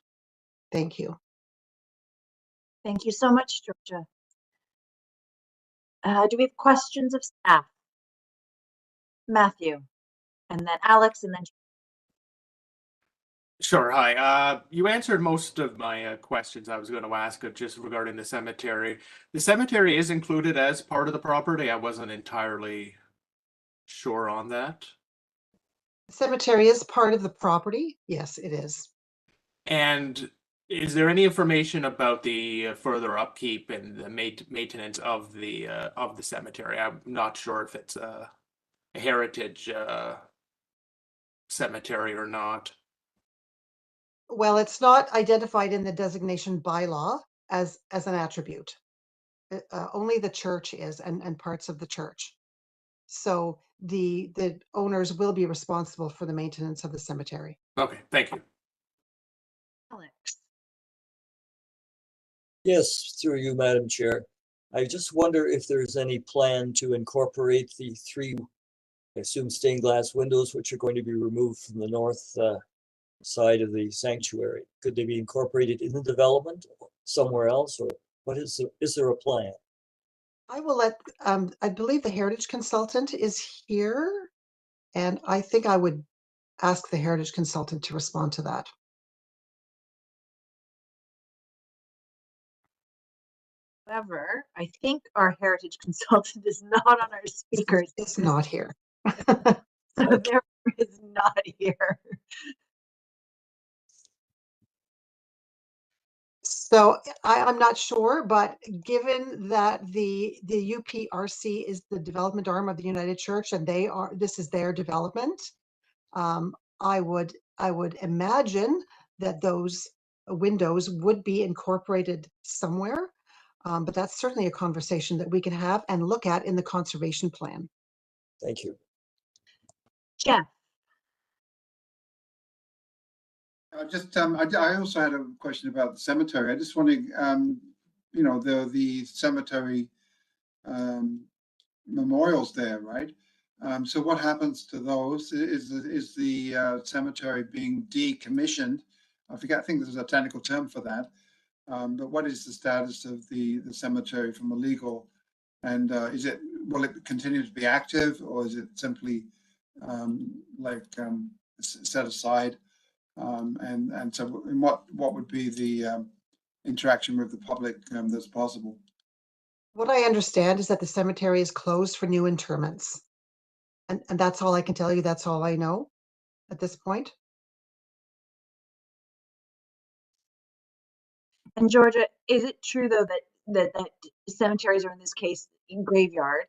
Thank you. Thank you so much, Georgia. Do we have questions of staff? Matthew, and then Alex, and then Sure. Hi. You answered most of my questions I was going to ask just regarding the cemetery. The cemetery is included as part of the property. I wasn't entirely sure on that. The cemetery is part of the property. Yes, it is. And is there any information about the further upkeep and the maintenance of the cemetery? I'm not sure if it's a heritage cemetery or not. Well, it's not identified in the designation bylaw as an attribute. Only the church is, and parts of the church. So the owners will be responsible for the maintenance of the cemetery. Okay, thank you. Alex. Yes, through you, Madam Chair. I just wonder if there's any plan to incorporate the 3, I assume, stained glass windows, which are going to be removed from the north side of the sanctuary. Could they be incorporated in the development somewhere else, or what is there a plan? I will let, I believe the heritage consultant is here, and I think I would ask the heritage consultant to respond to that. However, I think our heritage consultant is not on our speakers. It's not here. So there is not here. So I'm not sure, but given that the UPRC is the development arm of the United Church, and this is their development, I would imagine that those windows would be incorporated somewhere. But that's certainly a conversation that we can have and look at in the conservation plan. Thank you. Jeff. I also had a question about the cemetery. I just wondering, you know, the cemetery memorials there, right? So what happens to those? Is the cemetery being decommissioned? I think there's a technical term for that. But what is the status of the cemetery from a legal, and will it continue to be active, or is it simply set aside? And so what would be the interaction with the public that's possible? What I understand is that the cemetery is closed for new interments. And that's all I can tell you. That's all I know at this point. And Georgia, is it true though that cemeteries, or in this case, graveyard,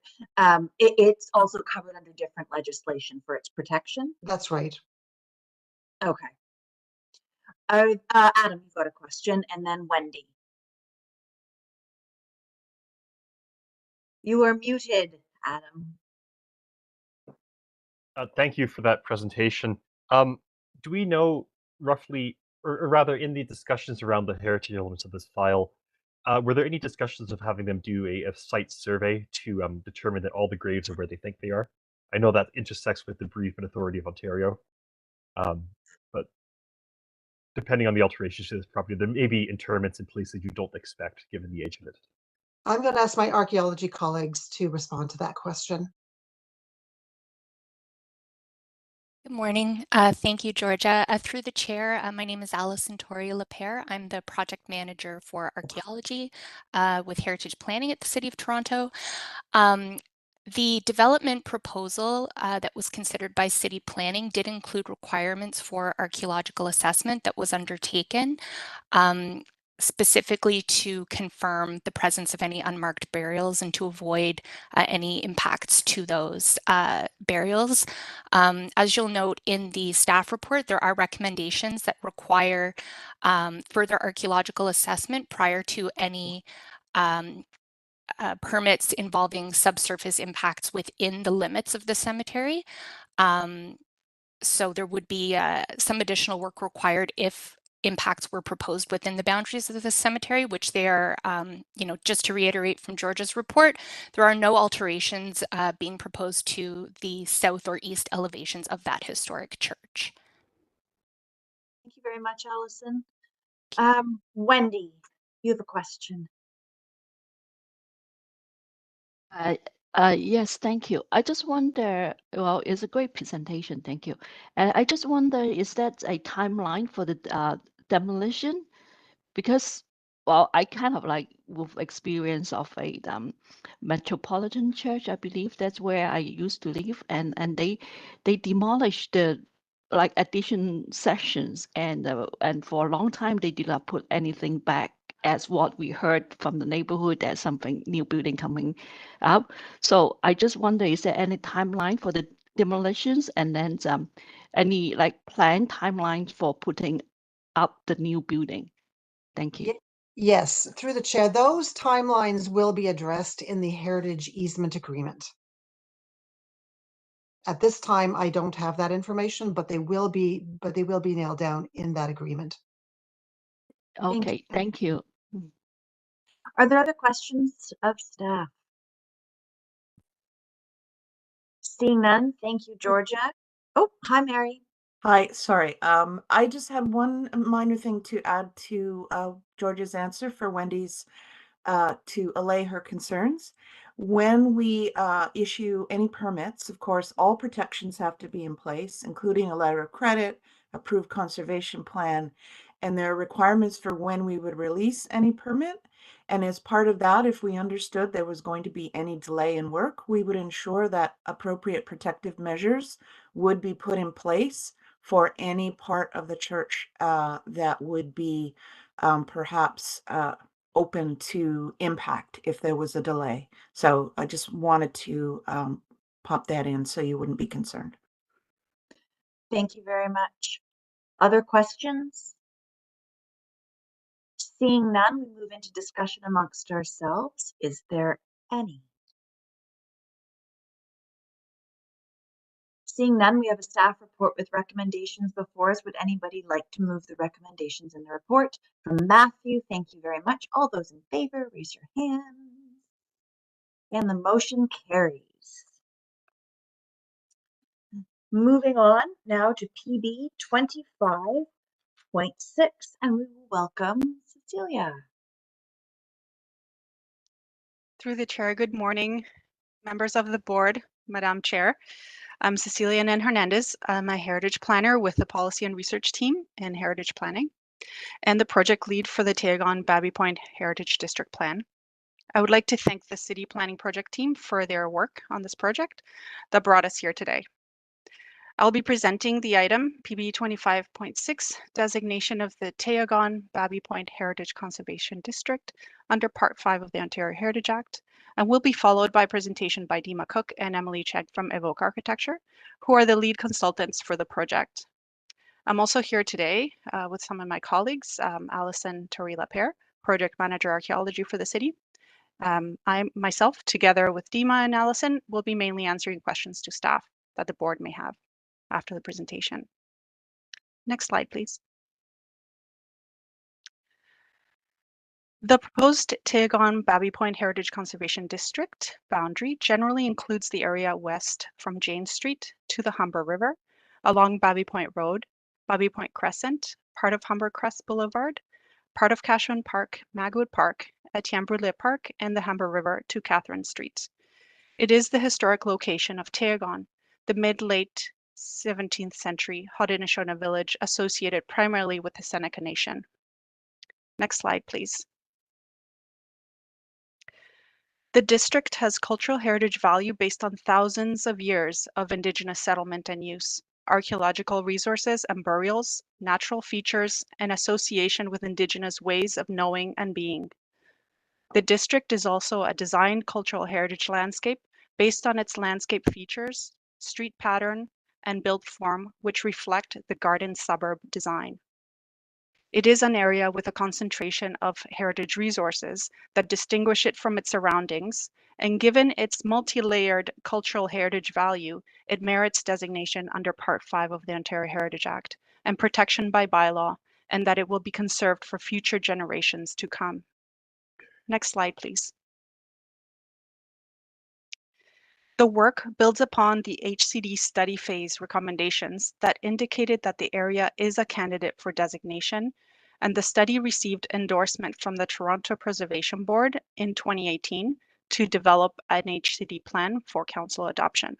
it's also covered under different legislation for its protection? That's right. Okay. Adam, you've got a question, and then Wendy. You are muted, Adam. Thank you for that presentation. Do we know roughly, or rather in the discussions around the heritage elements of this file, were there any discussions of having them do a site survey to determine that all the graves are where they think they are? I know that intersects with the Bereavement Authority of Ontario, but depending on the alterations to this property, there may be interments in places you don't expect given the age of it. I'm going to ask my archaeology colleagues to respond to that question. Good morning. Thank you, Georgia. Through the chair, my name is Alison Torrey-Lapierre. I'm the project manager for archaeology with Heritage Planning at the City of Toronto. The development proposal that was considered by City Planning did include requirements for archaeological assessment that was undertaken, specifically to confirm the presence of any unmarked burials and to avoid any impacts to those burials. As you'll note in the staff report, there are recommendations that require further archaeological assessment prior to any permits involving subsurface impacts within the limits of the cemetery. So there would be some additional work required if impacts were proposed within the boundaries of the cemetery, which they are, just to reiterate from Georgia's report, there are no alterations being proposed to the south or east elevations of that historic church. Thank you very much, Alison. Wendy. You have a question. Yes, thank you. I just wonder, well, it's a great presentation, thank you. And I just wonder, is that a timeline for the demolition? Because, well, I kind of like with experience of a metropolitan church, I believe that's where I used to live, and they demolished the like addition sections, and for a long time they did not put anything back, as what we heard from the neighborhood, there's something new building coming up. So I just wonder, is there any timeline for the demolitions, and then any like planned timelines for putting up the new building? Thank you. Yes, through the chair, those timelines will be addressed in the heritage easement agreement. At this time, I don't have that information, but they will be nailed down in that agreement. Okay, thank you. Are there other questions of staff? Seeing none, thank you, Georgia. Oh, hi, Mary. Hi, sorry. I just had one minor thing to add to Georgia's answer for Wendy's to allay her concerns. When we issue any permits, of course, all protections have to be in place, including a letter of credit, approved conservation plan, and there are requirements for when we would release any permit. And as part of that, if we understood there was going to be any delay in work, we would ensure that appropriate protective measures would be put in place for any part of the church that would be perhaps open to impact if there was a delay. So I just wanted to pop that in so you wouldn't be concerned. Thank you very much. Other questions? Seeing none, we move into discussion amongst ourselves. Is there any? Seeing none, we have a staff report with recommendations before us. Would anybody like to move the recommendations in the report? From Matthew, thank you very much. All those in favor, raise your hands. And the motion carries. Moving on now to PB 25.6, and we will welcome Cecilia. Through the chair, good morning, members of the board, Madam Chair. I'm Cecilia Nen Hernandez. I'm a heritage planner with the policy and research team in heritage planning and the project lead for the Teiaiagon-Baby Point Heritage District Plan. I would like to thank the city planning project team for their work on this project that brought us here today. I'll be presenting the item PB 25.6, designation of the Teiaiagon-Baby Point Heritage Conservation District under Part 5 of the Ontario Heritage Act, and will be followed by a presentation by Dima Cook and Emily Chegg from Evoke Architecture, who are the lead consultants for the project. I'm also here today with some of my colleagues, Alison Torrey-Lapierre, Project Manager Archaeology for the city. I myself, together with Dima and Alison, will be mainly answering questions to staff that the board may have after the presentation. Next slide, please. The proposed Teiaiagon-Baby Point Heritage Conservation District boundary generally includes the area west from Jane Street to the Humber River, along Baby Point Road, Baby Point Crescent, part of Humber Crest Boulevard, part of Cashman Park, Magwood Park, Etienne Brulé Park, and the Humber River to Catherine Street. It is the historic location of Teiaiagon, the mid-late 17th century Haudenosaunee village associated primarily with the Seneca Nation. Next slide, please. The district has cultural heritage value based on thousands of years of Indigenous settlement and use, archaeological resources and burials, natural features, and association with Indigenous ways of knowing and being. The district is also a designed cultural heritage landscape based on its landscape features, street pattern, and built form, which reflect the garden suburb design. It is an area with a concentration of heritage resources that distinguish it from its surroundings, and given its multi-layered cultural heritage value, it merits designation under Part 5 of the Ontario Heritage Act and protection by bylaw, and that it will be conserved for future generations to come. Next slide, please. The work builds upon the HCD study phase recommendations that indicated that the area is a candidate for designation, and the study received endorsement from the Toronto Preservation Board in 2018 to develop an HCD plan for council adoption.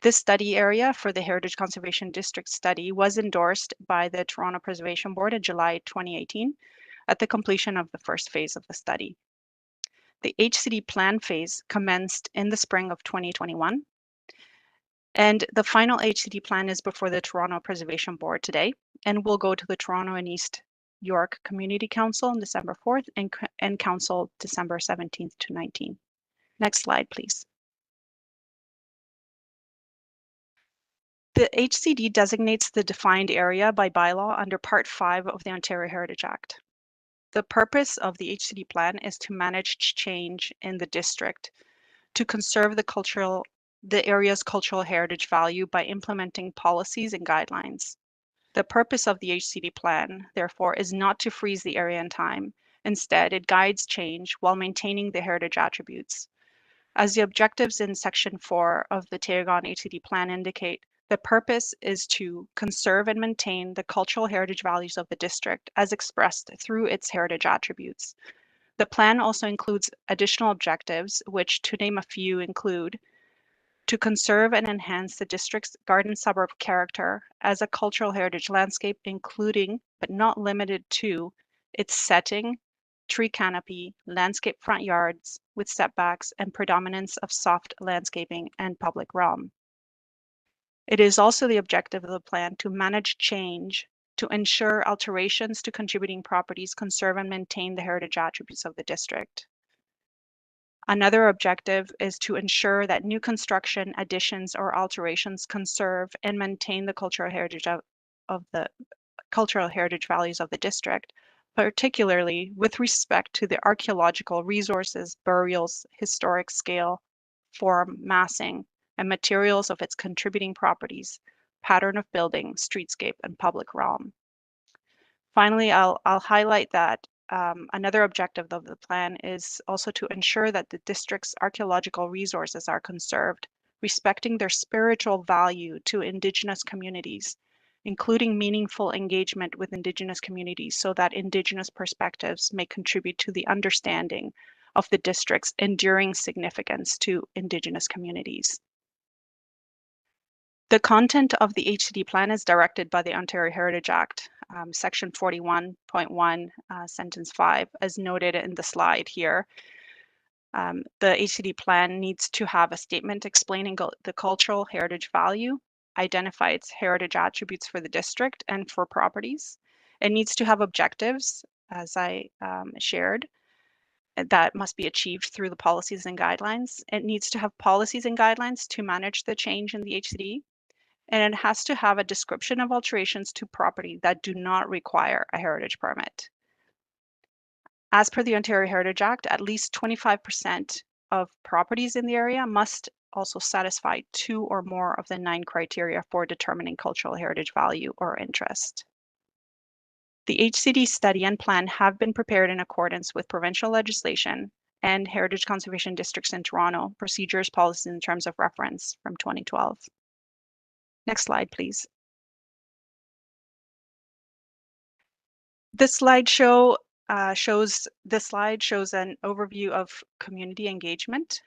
This study area for the Heritage Conservation District study was endorsed by the Toronto Preservation Board in July 2018 at the completion of the first phase of the study. The HCD plan phase commenced in the spring of 2021, and the final HCD plan is before the Toronto Preservation Board today and will go to the Toronto and East York Community Council on December 4th and Council December 17th to 19th. Next slide, please. The HCD designates the defined area by bylaw under Part 5 of the Ontario Heritage Act. The purpose of the HCD plan is to manage change in the district, to conserve the area's cultural heritage value by implementing policies and guidelines. The purpose of the HCD plan, therefore, is not to freeze the area in time. Instead, it guides change while maintaining the heritage attributes. As the objectives in Section 4 of the Teiaiagon HCD plan indicate, the purpose is to conserve and maintain the cultural heritage values of the district as expressed through its heritage attributes. The plan also includes additional objectives, which, to name a few, include to conserve and enhance the district's garden suburb character as a cultural heritage landscape, including, but not limited to, its setting, tree canopy, landscape front yards with setbacks and predominance of soft landscaping and public realm. It is also the objective of the plan to manage change to ensure alterations to contributing properties conserve and maintain the heritage attributes of the district. Another objective is to ensure that new construction, additions, or alterations conserve and maintain the cultural heritage of the cultural heritage values of the district, particularly with respect to the archaeological resources, burials, historic scale, form, massing, and materials of its contributing properties, pattern of building, streetscape, and public realm. Finally, I'll highlight that another objective of the plan is also to ensure that the district's archaeological resources are conserved, respecting their spiritual value to Indigenous communities, including meaningful engagement with Indigenous communities so that Indigenous perspectives may contribute to the understanding of the district's enduring significance to Indigenous communities. The content of the HCD plan is directed by the Ontario Heritage Act, Section 41.1, Sentence 5, as noted in the slide here. The HCD plan needs to have a statement explaining the cultural heritage value, identify its heritage attributes for the district and for properties. It needs to have objectives, as I shared, that must be achieved through the policies and guidelines. It needs to have policies and guidelines to manage the change in the HCD. And it has to have a description of alterations to property that do not require a heritage permit. As per the Ontario Heritage Act, at least 25% of properties in the area must also satisfy 2 or more of the 9 criteria for determining cultural heritage value or interest. The HCD study and plan have been prepared in accordance with provincial legislation and Heritage Conservation Districts in Toronto procedures, policies, and terms of reference from 2012. Next slide, please. This slide shows an overview of community engagement.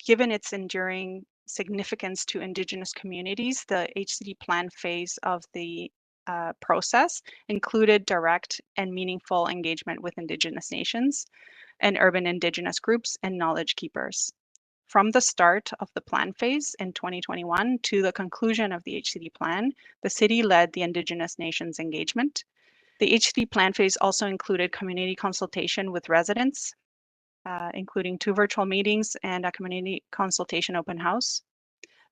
Given its enduring significance to Indigenous communities, the HCD plan phase of the process included direct and meaningful engagement with Indigenous nations and urban Indigenous groups and knowledge keepers. From the start of the plan phase in 2021 to the conclusion of the HCD plan, the city led the Indigenous nations engagement. The HCD plan phase also included community consultation with residents, including 2 virtual meetings and a community consultation open house.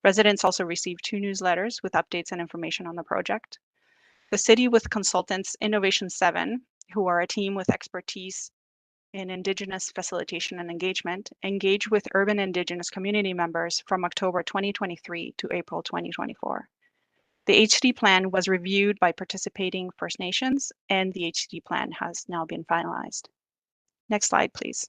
Residents also received 2 newsletters with updates and information on the project. The city, with consultants Innovation 7, who are a team with expertise in Indigenous facilitation and engagement, engage with urban Indigenous community members from October 2023 to April 2024. The HCD plan was reviewed by participating First Nations, and the HCD plan has now been finalized. Next slide, please.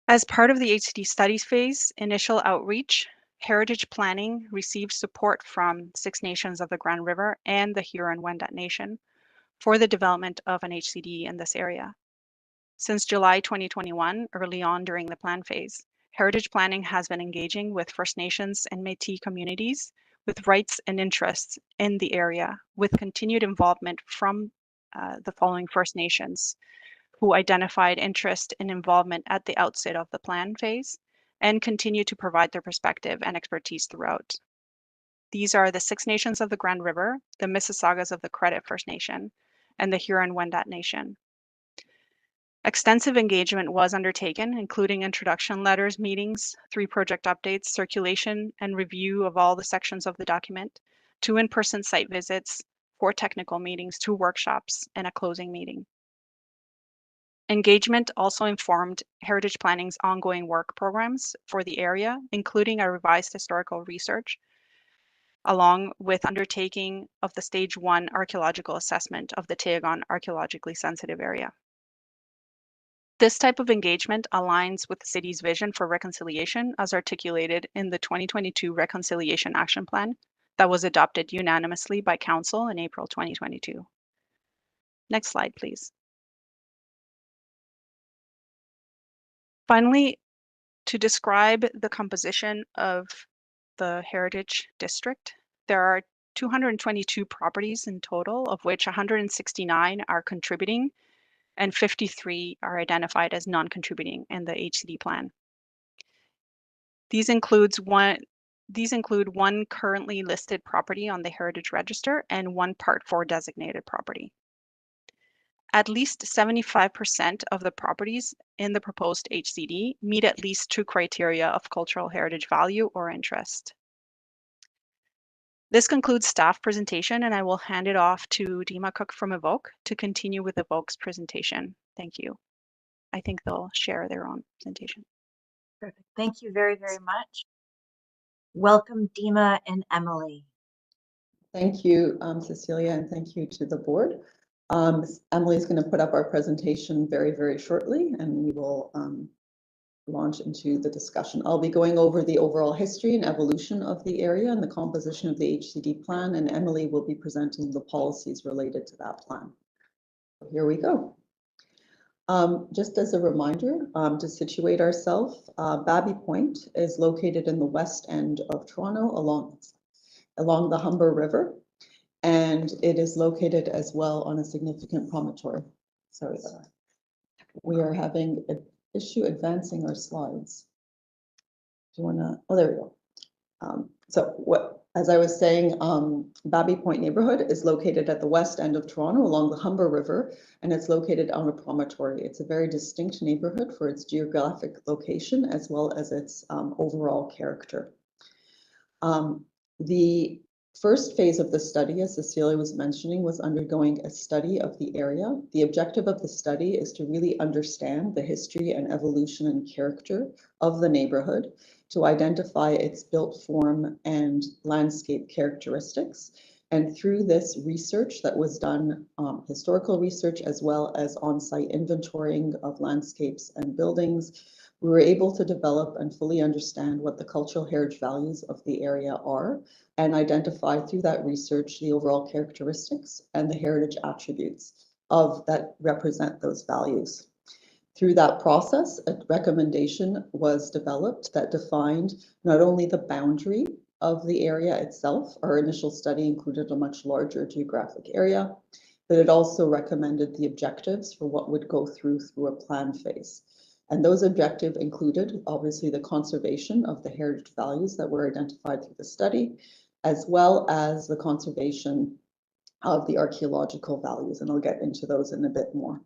As part of the HCD studies phase, initial outreach heritage planning received support from 6 nations of the Grand River and the Huron-Wendat Nation for the development of an HCD in this area. Since July 2021, early on during the plan phase, heritage planning has been engaging with First Nations and Métis communities with rights and interests in the area, with continued involvement from the following First Nations who identified interest and involvement at the outset of the plan phase and continue to provide their perspective and expertise throughout. These are the 6 nations of the Grand River, the Mississaugas of the Credit First Nation, and the Huron-Wendat Nation. Extensive engagement was undertaken, including introduction letters, meetings, 3 project updates, circulation and review of all the sections of the document, 2 in-person site visits, 4 technical meetings, 2 workshops, and a closing meeting. Engagement also informed heritage planning's ongoing work programs for the area, including a revised historical research, along with undertaking of the Stage 1 archaeological assessment of the Teiaiagon archaeologically sensitive area. This type of engagement aligns with the city's vision for reconciliation as articulated in the 2022 Reconciliation Action Plan that was adopted unanimously by Council in April 2022. Next slide, please. Finally, to describe the composition of the Heritage District, there are 222 properties in total, of which 169 are contributing and 53 are identified as non-contributing in the HCD plan. These include one currently listed property on the Heritage Register and 1 Part 4 designated property. At least 75% of the properties in the proposed HCD meet at least 2 criteria of cultural heritage value or interest. This concludes staff presentation, and I will hand it off to Dima Cook from Evoke to continue with Evoke's presentation. Thank you. I think they'll share their own presentation. Perfect. Thank you very, very much. Welcome, Dima and Emily. Thank you, Cecilia, and thank you to the board. Emily's going to put up our presentation very, very shortly, and we will launch into the discussion. I'll be going over the overall history and evolution of the area and the composition of the HCD plan, and Emily will be presenting the policies related to that plan. Here we go. Just as a reminder, to situate ourselves, Baby Point is located in the west end of Toronto along the Humber River, and it is located as well on a significant promontory. Sorry about that. We are having an issue advancing our slides. Do you want to? Oh, there we go. As I was saying, Baby Point neighborhood is located at the west end of Toronto along the Humber River, and it's located on a promontory. It's a very distinct neighborhood for its geographic location as well as its overall character. The first phase of the study, as Cecilia was mentioning, was undergoing a study of the area. The objective of the study is to really understand the history and evolution and character of the neighborhood, to identify its built form and landscape characteristics. And through this research that was done, historical research as well as on-site inventorying of landscapes and buildings, we were able to develop and fully understand what the cultural heritage values of the area are and identify through that research the overall characteristics and the heritage attributes that represent those values. Through that process, a recommendation was developed that defined not only the boundary of the area itself. Our initial study included a much larger geographic area, but it also recommended the objectives for what would go through a plan phase. And those objectives included, obviously, the conservation of the heritage values that were identified through the study, as well as the conservation of the archaeological values. And I'll get into those in a bit more.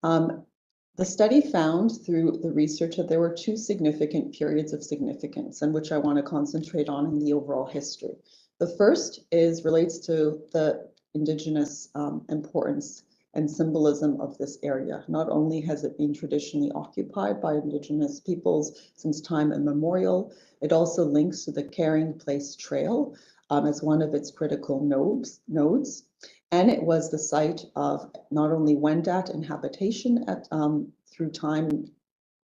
The study found through the research that there were 2 significant periods of significance, and which I want to concentrate on in the overall history. The first relates to the Indigenous importance and symbolism of this area. Not only has it been traditionally occupied by Indigenous peoples since time immemorial, it also links to the Carrying Place Trail as one of its critical nodes. And it was the site of not only Wendat and habitation through time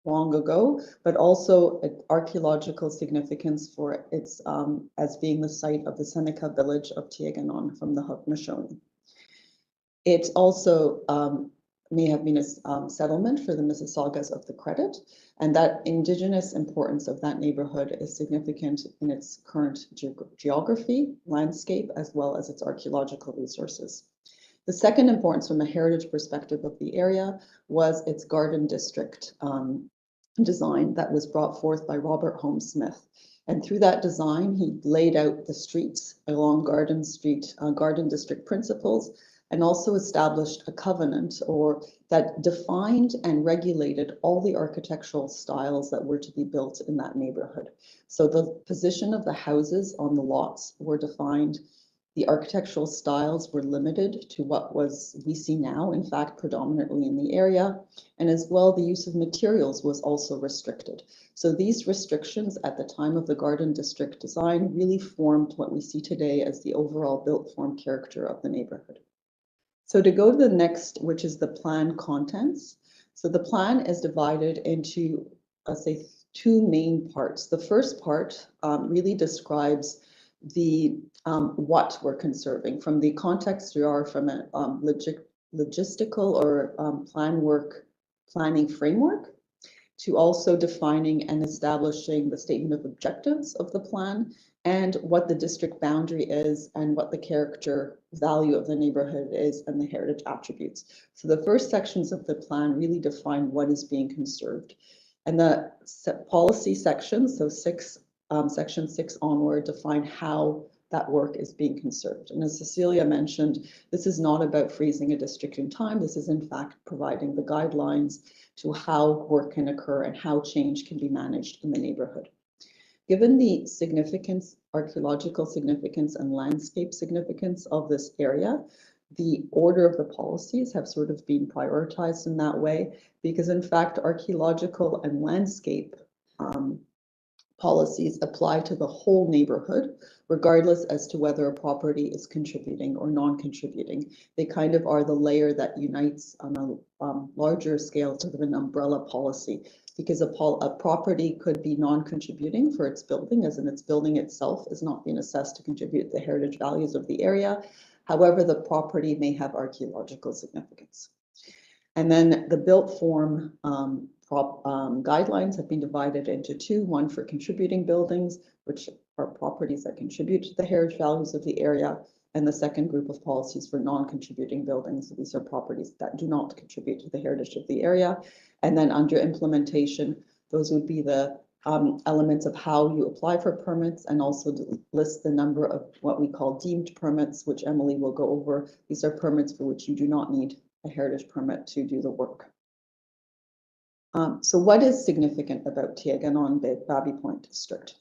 long ago, but also archaeological significance for its as being the site of the Seneca village of Teiaiagon from the Haudenosaunee. It also may have been a settlement for the Mississaugas of the Credit, and that Indigenous importance of that neighborhood is significant in its current geography, landscape, as well as its archaeological resources. The second importance from a heritage perspective of the area was its garden district design that was brought forth by Robert Holmes Smith. And through that design, he laid out the streets along Garden Street, garden district principles, and also established a covenant that defined and regulated all the architectural styles that were to be built in that neighborhood. So the position of the houses on the lots were defined. The architectural styles were limited to what we see now, in fact, predominantly in the area. And as well, the use of materials was also restricted. So these restrictions at the time of the garden district design really formed what we see today as the overall built form character of the neighborhood. So to go to the next, which is the plan contents. So the plan is divided into, let's say, two main parts. The first part really describes the what we're conserving from the context we are from a logistical or planning framework to also defining and establishing the statement of objectives of the plan and what the district boundary is and what the character value of the neighborhood is and the heritage attributes. So the first sections of the plan really define what is being conserved. And the policy sections, so section 6 onward, define how that work is being conserved. And as Cecilia mentioned, this is not about freezing a district in time. This is in fact providing the guidelines to how work can occur and how change can be managed in the neighborhood. Given the significance, archaeological significance and landscape significance of this area, the order of the policies have sort of been prioritized in that way, because in fact, archaeological and landscape policies apply to the whole neighborhood, regardless as to whether a property is contributing or non-contributing. They kind of are the layer that unites on a larger scale, sort of an umbrella policy, because a property could be non-contributing for its building, as in its building itself is not being assessed to contribute the heritage values of the area. However, the property may have archaeological significance. And then the built form guidelines have been divided into two, one for contributing buildings, which are properties that contribute to the heritage values of the area, and the second group of policies for non-contributing buildings. These are properties that do not contribute to the heritage of the area. And then under implementation, those would be the elements of how you apply for permits, and also list the number of what we call deemed permits, which Emily will go over. These are permits for which you do not need a heritage permit to do the work. So what is significant about Teiaiagon-Baby Point District?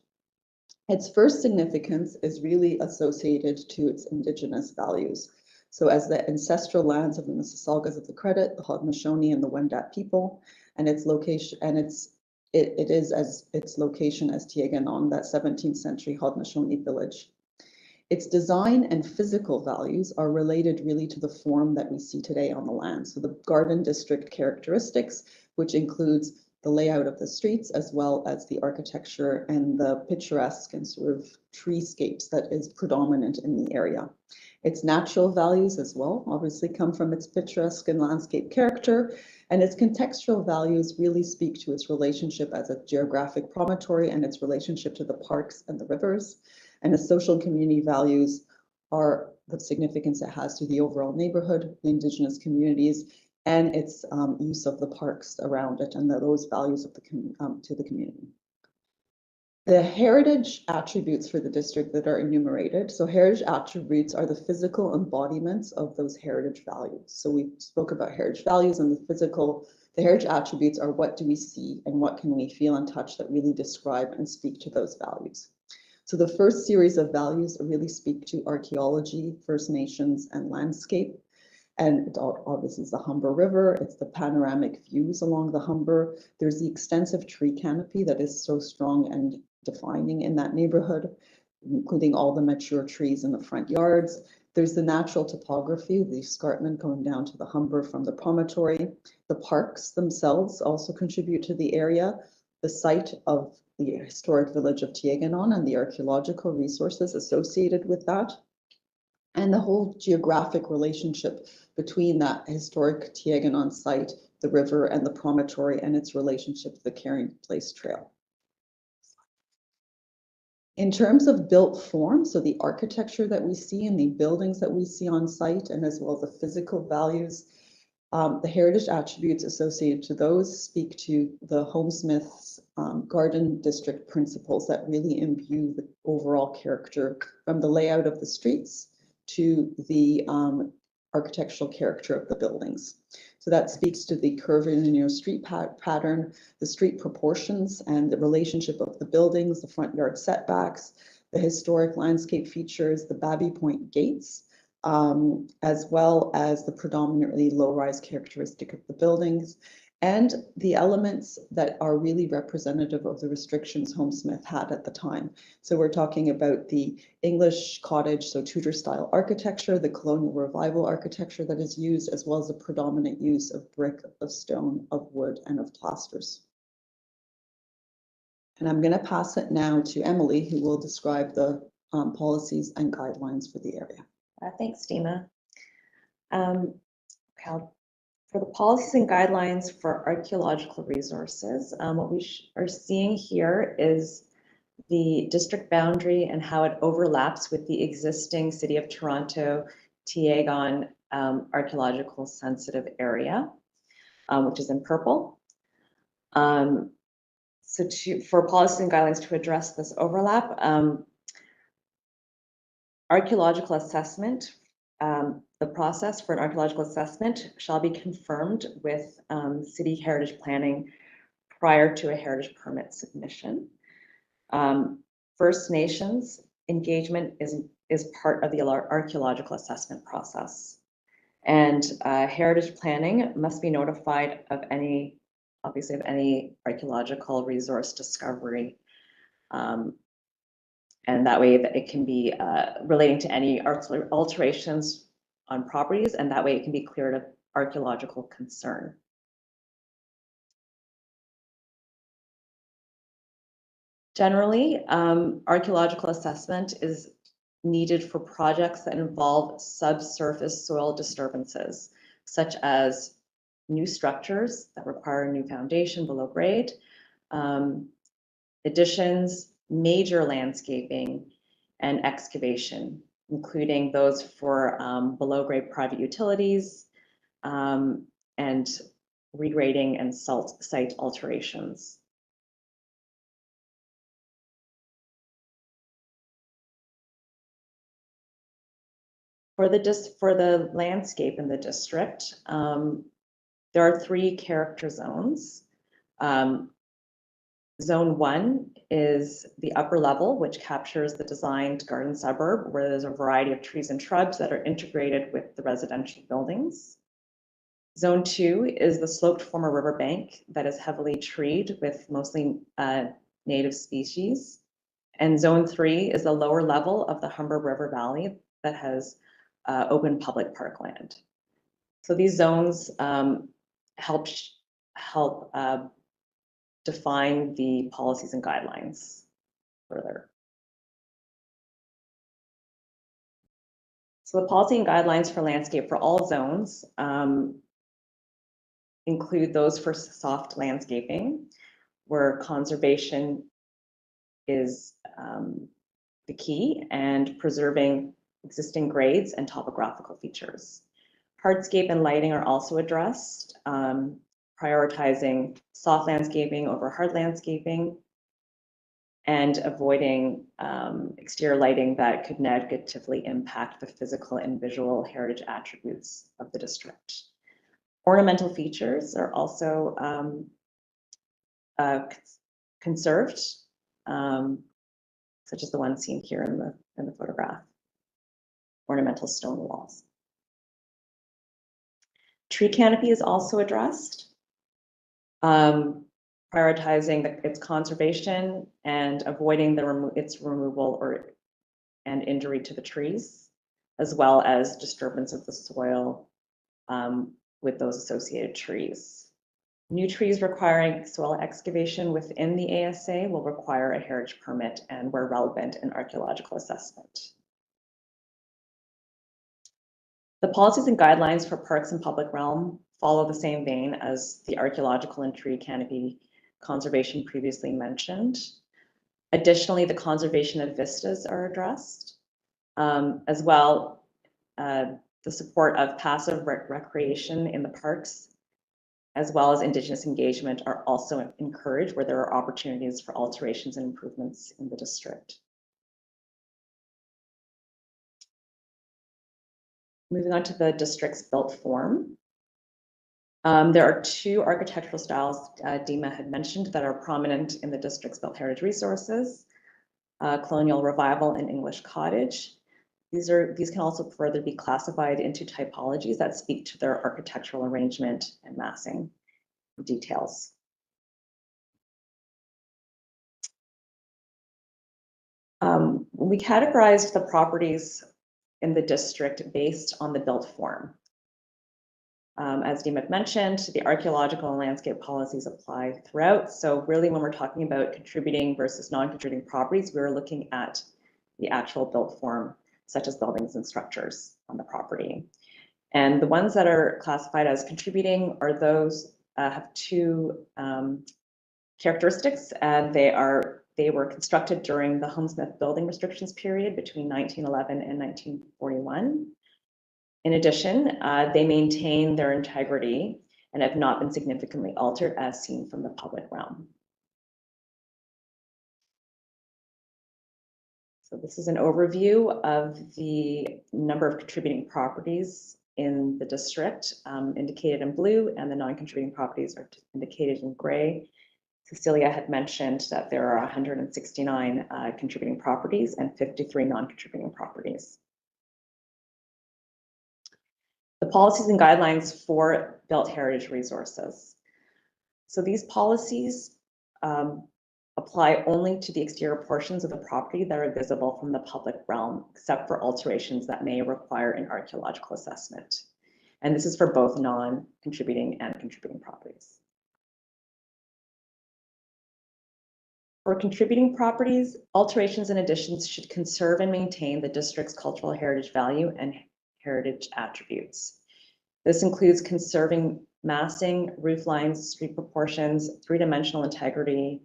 Its first significance is really associated to its Indigenous values. So as the ancestral lands of the Mississaugas of the Credit, the Haudenosaunee and the Wendat people, and its location, and it is as its location as Teiaiagon, that 17th century Haudenosaunee village. Its design and physical values are related really to the form that we see today on the land. So the garden district characteristics, which includes the layout of the streets, as well as the architecture and the picturesque and sort of treescapes that is predominant in the area. Its natural values as well obviously come from its picturesque and landscape character, and its contextual values really speak to its relationship as a geographic promontory and its relationship to the parks and the rivers. And the social and community values are the significance it has to the overall neighborhood, the Indigenous communities, and its use of the parks around it, and those values of to the community. The heritage attributes for the district that are enumerated. So heritage attributes are the physical embodiments of those heritage values. So we spoke about heritage values, and the heritage attributes are what do we see and what can we feel and touch that really describe and speak to those values. So the first series of values really speak to archaeology, First Nations, and landscape. And it obviously is the Humber River. It's the panoramic views along the Humber. There's the extensive tree canopy that is so strong and defining in that neighborhood. including all the mature trees in the front yards. There's the natural topography, the escarpment going down to the Humber from the promontory. The parks themselves also contribute to the area. The site of the historic village of Teiaiagon and the archaeological resources associated with that, and the whole geographic relationship between that historic Teiaiagon site, the river, and the promontory, and its relationship to the Carrying Place Trail. In terms of built form, so the architecture that we see and the buildings that we see on site, and as well as the physical values, the heritage attributes associated to those speak to the Homesmith's Garden District principles that really imbue the overall character, from the layout of the streets to the architectural character of the buildings. So that speaks to the curvilinear street pattern, the street proportions, and the relationship of the buildings, the front yard setbacks, the historic landscape features, the Baby Point gates, as well as the predominantly low-rise characteristic of the buildings, and the elements that are really representative of the restrictions Homesmith had at the time. So we're talking about the English cottage, so Tudor style architecture, the colonial revival architecture that is used, as well as the predominant use of brick, of stone, of wood, and of plasters. And I'm going to pass it now to Emily, who will describe the policies and guidelines for the area. Thanks, Dima. For the policies and guidelines for archaeological resources, what we are seeing here is the district boundary and how it overlaps with the existing City of Toronto Teiaiagon archaeological sensitive area, which is in purple. For policies and guidelines to address this overlap, archaeological assessment, the process for an archaeological assessment shall be confirmed with city heritage planning prior to a heritage permit submission. First Nations engagement is part of the archaeological assessment process. And heritage planning must be notified of any archaeological resource discovery. And that way that it can be relating to any alterations on properties, and that way it can be cleared of archaeological concern. Generally, archaeological assessment is needed for projects that involve subsurface soil disturbances, such as new structures that require a new foundation below grade, additions, major landscaping, and excavation, including those for below grade private utilities and regrading and site alterations. For the landscape in the district, there are 3 character zones. Zone 1 is the upper level, which captures the designed garden suburb, where there's a variety of trees and shrubs that are integrated with the residential buildings. Zone 2 is the sloped former riverbank that is heavily treed with mostly native species. And Zone 3 is the lower level of the Humber River Valley that has open public parkland. So these zones help define the policies and guidelines further. So the policy and guidelines for landscape for all zones include those for soft landscaping, where conservation is the key, and preserving existing grades and topographical features. Hardscape and lighting are also addressed, prioritizing soft landscaping over hard landscaping, and avoiding exterior lighting that could negatively impact the physical and visual heritage attributes of the district. Ornamental features are also conserved, such as the one seen here in the photograph. Ornamental stone walls. Tree canopy is also addressed, prioritizing its conservation and avoiding its removal or and injury to the trees, as well as disturbance of the soil with those associated trees. New trees requiring soil excavation within the ASA will require a heritage permit and, where relevant, an archaeological assessment. The policies and guidelines for parks and public realm follow the same vein as the archaeological and tree canopy conservation previously mentioned. Additionally, the conservation of vistas are addressed, as well the support of passive recreation in the parks, as well as Indigenous engagement, are also encouraged where there are opportunities for alterations and improvements in the district. Moving on to the district's built form. There are two architectural styles Dima had mentioned that are prominent in the district's built heritage resources, colonial revival and English cottage. These can also further be classified into typologies that speak to their architectural arrangement and massing details. We categorized the properties in the district based on the built form. As Dima mentioned, the archaeological and landscape policies apply throughout. So really, when we're talking about contributing versus non-contributing properties, we're looking at the actual built form, such as buildings and structures on the property. And the ones that are classified as contributing are those have two characteristics, and they were constructed during the Homesmith building restrictions period between 1911 and 1941. In addition, they maintain their integrity and have not been significantly altered as seen from the public realm. So this is an overview of the number of contributing properties in the district, indicated in blue, and the non-contributing properties are indicated in gray. Cecilia had mentioned that there are 169 contributing properties and 53 non-contributing properties. The policies and guidelines for built heritage resources. So these policies apply only to the exterior portions of the property that are visible from the public realm, except for alterations that may require an archaeological assessment. And this is for both non-contributing and contributing properties. For contributing properties, alterations and additions should conserve and maintain the district's cultural heritage value and heritage attributes. This includes conserving massing, roof lines, street proportions, three-dimensional integrity,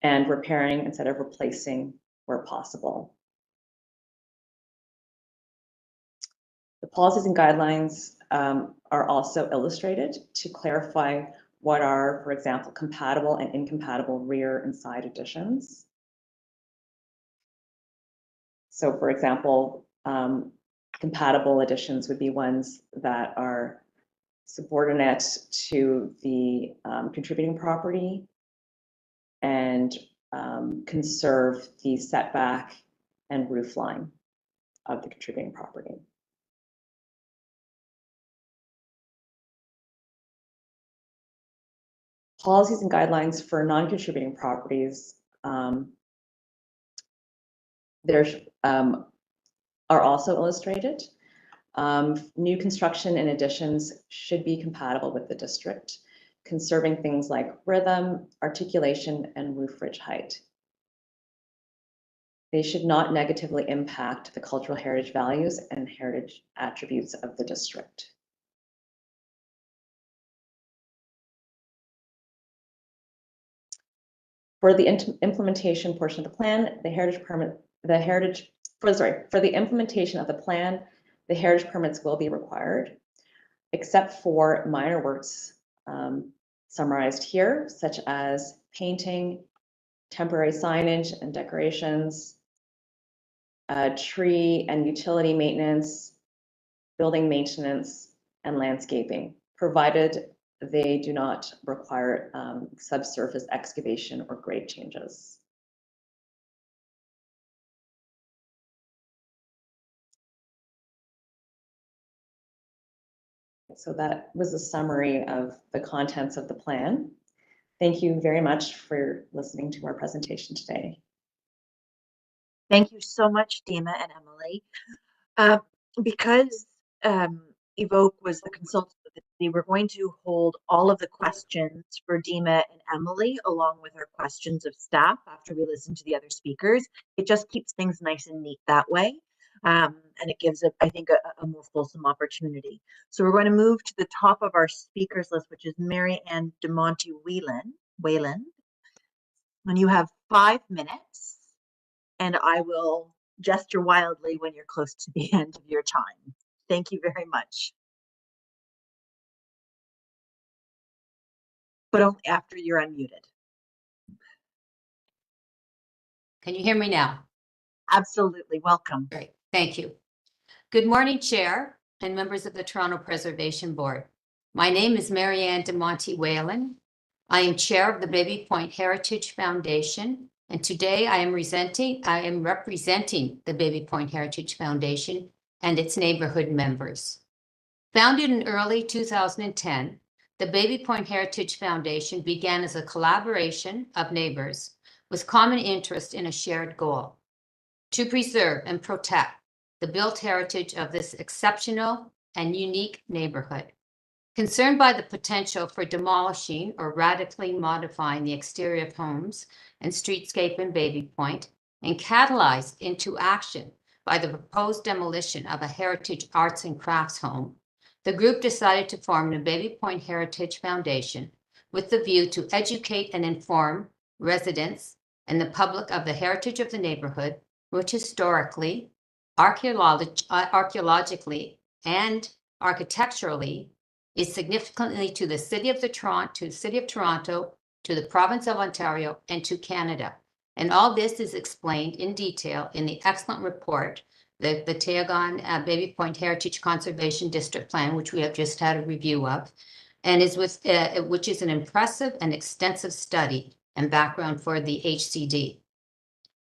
and repairing instead of replacing where possible. The policies and guidelines are also illustrated to clarify what are, for example, compatible and incompatible rear and side additions. So, for example, compatible additions would be ones that are subordinate to the contributing property and conserve the setback and roof line of the contributing property. Policies and guidelines for non-contributing properties are also illustrated. New construction and additions should be compatible with the district, conserving things like rhythm, articulation, and roof ridge height. They should not negatively impact the cultural heritage values and heritage attributes of the district. For the implementation portion of the plan, for the implementation of the plan, the heritage permits will be required, except for minor works summarized here, such as painting, temporary signage and decorations, tree and utility maintenance, building maintenance, and landscaping, provided they do not require subsurface excavation or grade changes. So that was a summary of the contents of the plan. Thank you very much for listening to our presentation today. Thank you so much, Dima and Emily. Because Evoke was the consultant with the city, we're going to hold all of the questions for Dima and Emily along with our questions of staff after we listen to the other speakers. It just keeps things nice and neat that way. And it gives, I think, a more fulsome opportunity. So we're going to move to the top of our speakers list, which is Mary Ann DeMonte Whalen. And you have 5 minutes, and I will gesture wildly when you're close to the end of your time. Thank you very much. But only after you're unmuted. Can you hear me now? Absolutely. Welcome. Great. Thank you. Good morning, Chair and members of the Toronto Preservation Board. My name is Mary Ann DeMonte Whalen. I am Chair of the Baby Point Heritage Foundation, and today I am representing the Baby Point Heritage Foundation and its neighborhood members. Founded in early 2010, the Baby Point Heritage Foundation began as a collaboration of neighbors with common interest in a shared goal: to preserve and protect the built heritage of this exceptional and unique neighborhood. Concerned by the potential for demolishing or radically modifying the exterior of homes and streetscape in Baby Point, and catalyzed into action by the proposed demolition of a heritage arts and crafts home, the group decided to form the Baby Point Heritage Foundation with the view to educate and inform residents and the public of the heritage of the neighborhood, which historically, archaeologically, and architecturally is significantly to the City of Toronto, to the Province of Ontario, and to Canada. And all this is explained in detail in the excellent report, the Teiaiagon-Baby Point Heritage Conservation District Plan, which we have just had a review of, and which is an impressive and extensive study and background for the HCD.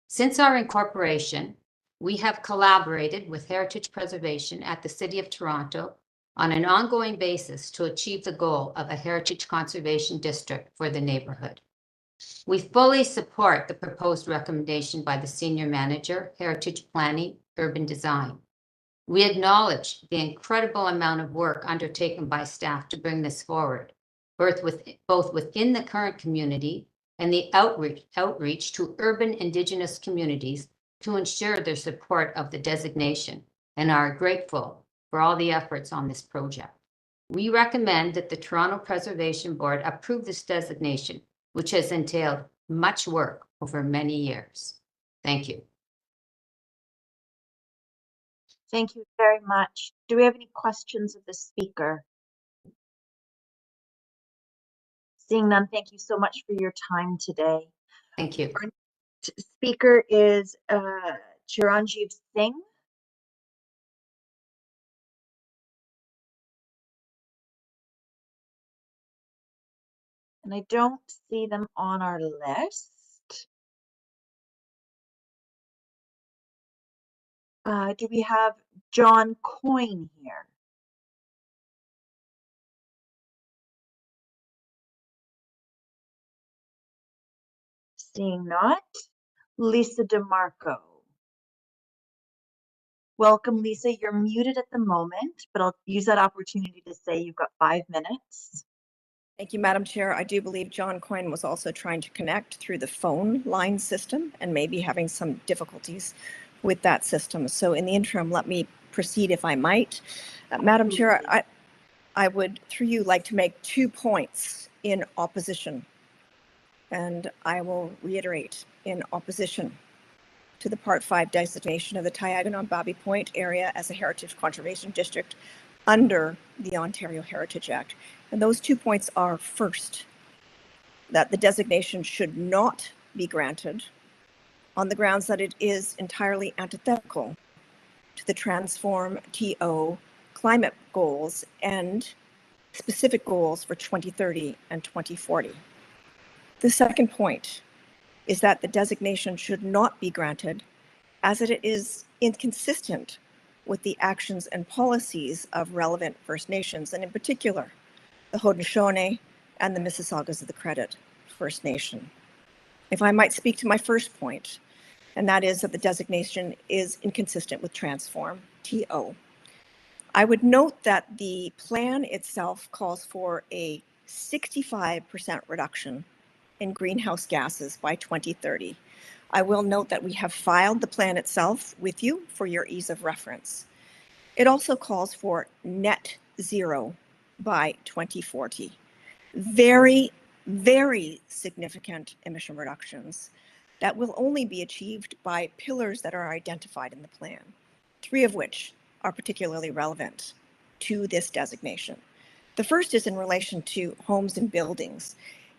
Since our incorporation, we have collaborated with Heritage Preservation at the City of Toronto on an ongoing basis to achieve the goal of a Heritage Conservation District for the neighborhood. We fully support the proposed recommendation by the Senior Manager, Heritage Planning, Urban Design. We acknowledge the incredible amount of work undertaken by staff to bring this forward, both within the current community and the outreach to urban Indigenous communities to ensure their support of the designation, and are grateful for all the efforts on this project. We recommend that the Toronto Preservation Board approve this designation, which has entailed much work over many years. Thank you. Thank you very much. Do we have any questions of the speaker? Seeing none, thank you so much for your time today. Thank you. Our next speaker is Chiranjeev Singh. And I don't see them on our list. Do we have John Coyne here? Seeing not. Lisa DeMarco. Welcome, Lisa. You're muted at the moment, but I'll use that opportunity to say you've got 5 minutes. Thank you, Madam Chair. I do believe John Coyne was also trying to connect through the phone line system and maybe having some difficulties with that system. So in the interim, let me proceed if I might. Madam Chair, I would, through you, like to make 2 points in opposition. And I will reiterate, in opposition to the Part 5 designation of the Teiaiagon-Baby Point area as a Heritage Conservation District under the Ontario Heritage Act. And those 2 points are, first, that the designation should not be granted on the grounds that it is entirely antithetical to the Transform TO climate goals and specific goals for 2030 and 2040. The second point is that the designation should not be granted as it is inconsistent with the actions and policies of relevant First Nations, and in particular, the Haudenosaunee and the Mississaugas of the Credit First Nation. If I might speak to my first point, and that is that the designation is inconsistent with Transform TO. I would note that the plan itself calls for a 65% reduction in greenhouse gases by 2030. I will note that we have filed the plan itself with you for your ease of reference. It also calls for net zero by 2040. Very, very significant emission reductions that will only be achieved by pillars that are identified in the plan, 3 of which are particularly relevant to this designation. The first is in relation to homes and buildings,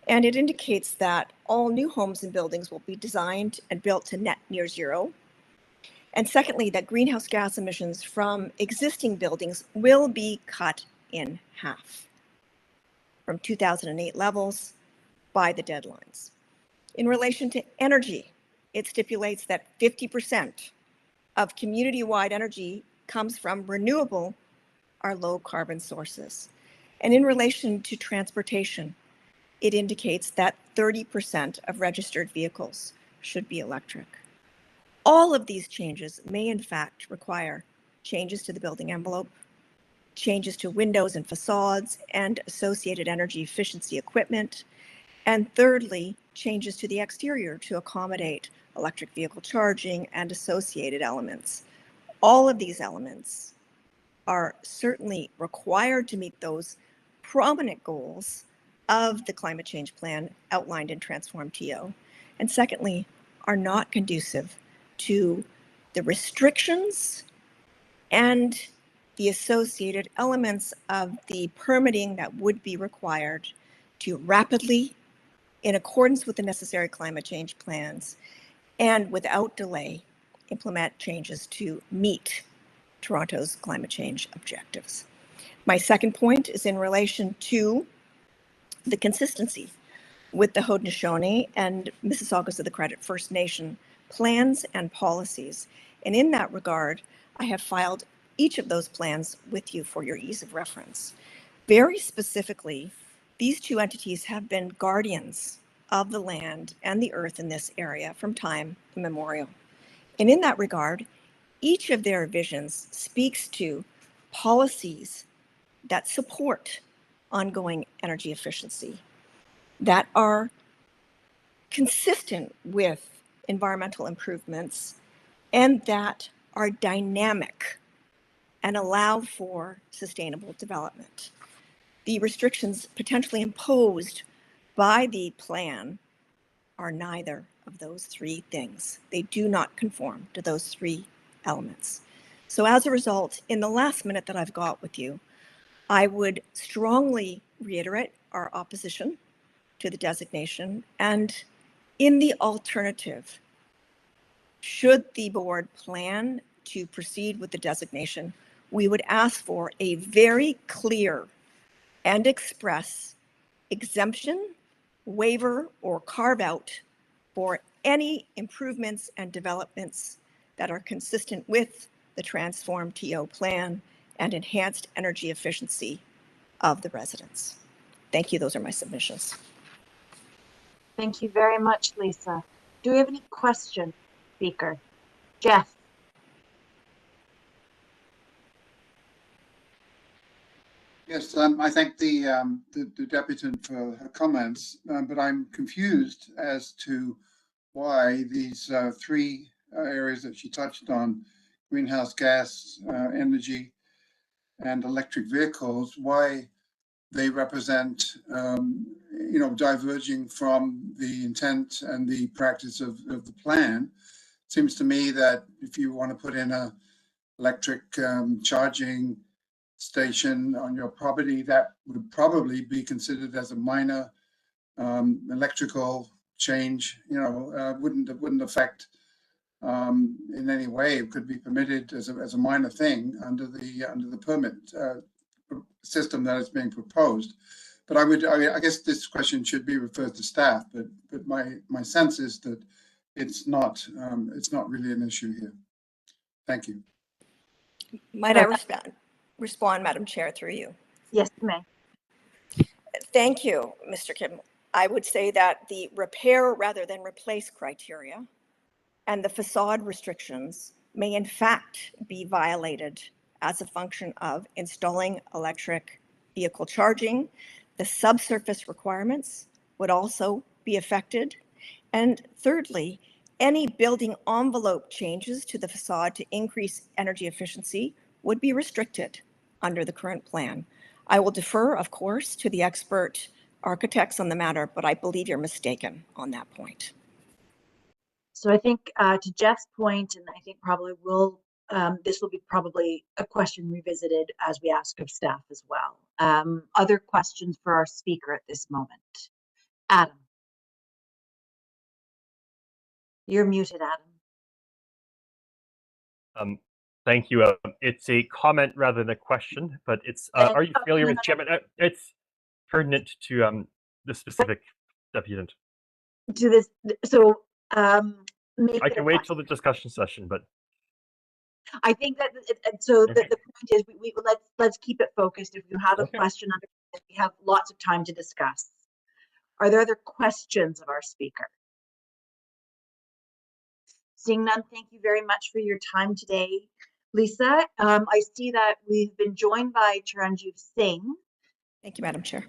and it indicates that all new homes and buildings will be designed and built to net near zero. And secondly, that greenhouse gas emissions from existing buildings will be cut in half from 2008 levels by the deadlines. In relation to energy, it stipulates that 50% of community-wide energy comes from renewable or low carbon sources. And in relation to transportation, it indicates that 30% of registered vehicles should be electric. All of these changes may in fact require changes to the building envelope, changes to windows and facades and associated energy efficiency equipment, and thirdly, changes to the exterior to accommodate electric vehicle charging and associated elements. All of these elements are certainly required to meet those prominent goals of the climate change plan outlined in Transform TO, and secondly, are not conducive to the restrictions and the associated elements of the permitting that would be required to rapidly, in accordance with the necessary climate change plans, and without delay, implement changes to meet Toronto's climate change objectives. My second point is in relation to the consistency with the Haudenosaunee and Mississaugas of the Credit First Nation plans and policies. And in that regard, I have filed each of those plans with you for your ease of reference. Very specifically, these 2 entities have been guardians of the land and the earth in this area from time immemorial. And in that regard, each of their visions speaks to policies that support ongoing energy efficiency, that are consistent with environmental improvements, and that are dynamic and allow for sustainable development. The restrictions potentially imposed by the plan are neither of those 3 things. They do not conform to those 3 elements. So as a result, in the last minute that I've got with you, I would strongly reiterate our opposition to the designation, and in the alternative, should the board plan to proceed with the designation, we would ask for a very clear and express exemption, waiver, or carve out for any improvements and developments that are consistent with the Transform TO plan and enhanced energy efficiency of the residents. Thank you. Those are my submissions. Thank you very much, Lisa. Do we have any questions, speaker? Jeff. Yes, I thank the deputant for her comments, but I'm confused as to why these 3 areas that she touched on, greenhouse gas, energy, and electric vehicles, why they represent, diverging from the intent and the practice of the plan. It seems to me that if you want to put in a electric charging station on your property, that would probably be considered as a minor electrical change. Wouldn't affect in any way. It could be permitted as a minor thing under the permit system that is being proposed. But I guess this question should be referred to staff. But my sense is that it's not really an issue here. Thank you. Might I respond, Madam Chair, through you? Yes, you may. Thank you, Mr. Kim. I would say that the repair rather than replace criteria and the facade restrictions may in fact be violated as a function of installing electric vehicle charging. The subsurface requirements would also be affected. And thirdly, any building envelope changes to the facade to increase energy efficiency would be restricted under the current plan. I will defer, of course, to the expert architects on the matter, but I believe you're mistaken on that point. So I think to Jeff's point, and I think probably this will be probably a question revisited as we ask of staff as well. Other questions for our speaker at this moment? Adam. You're muted, Adam. Thank you. It's a comment rather than a question, but it's, are you familiar with Gemini? It's pertinent to the specific deputant. To this, so I can wait till the discussion session, but I think that so the point is let's keep it focused. If you have a question, we have lots of time to discuss. Are there other questions of our speaker? Seeing none, thank you very much for your time today, Lisa. I see that we've been joined by Charanjeev Singh. Thank you, Madam Chair.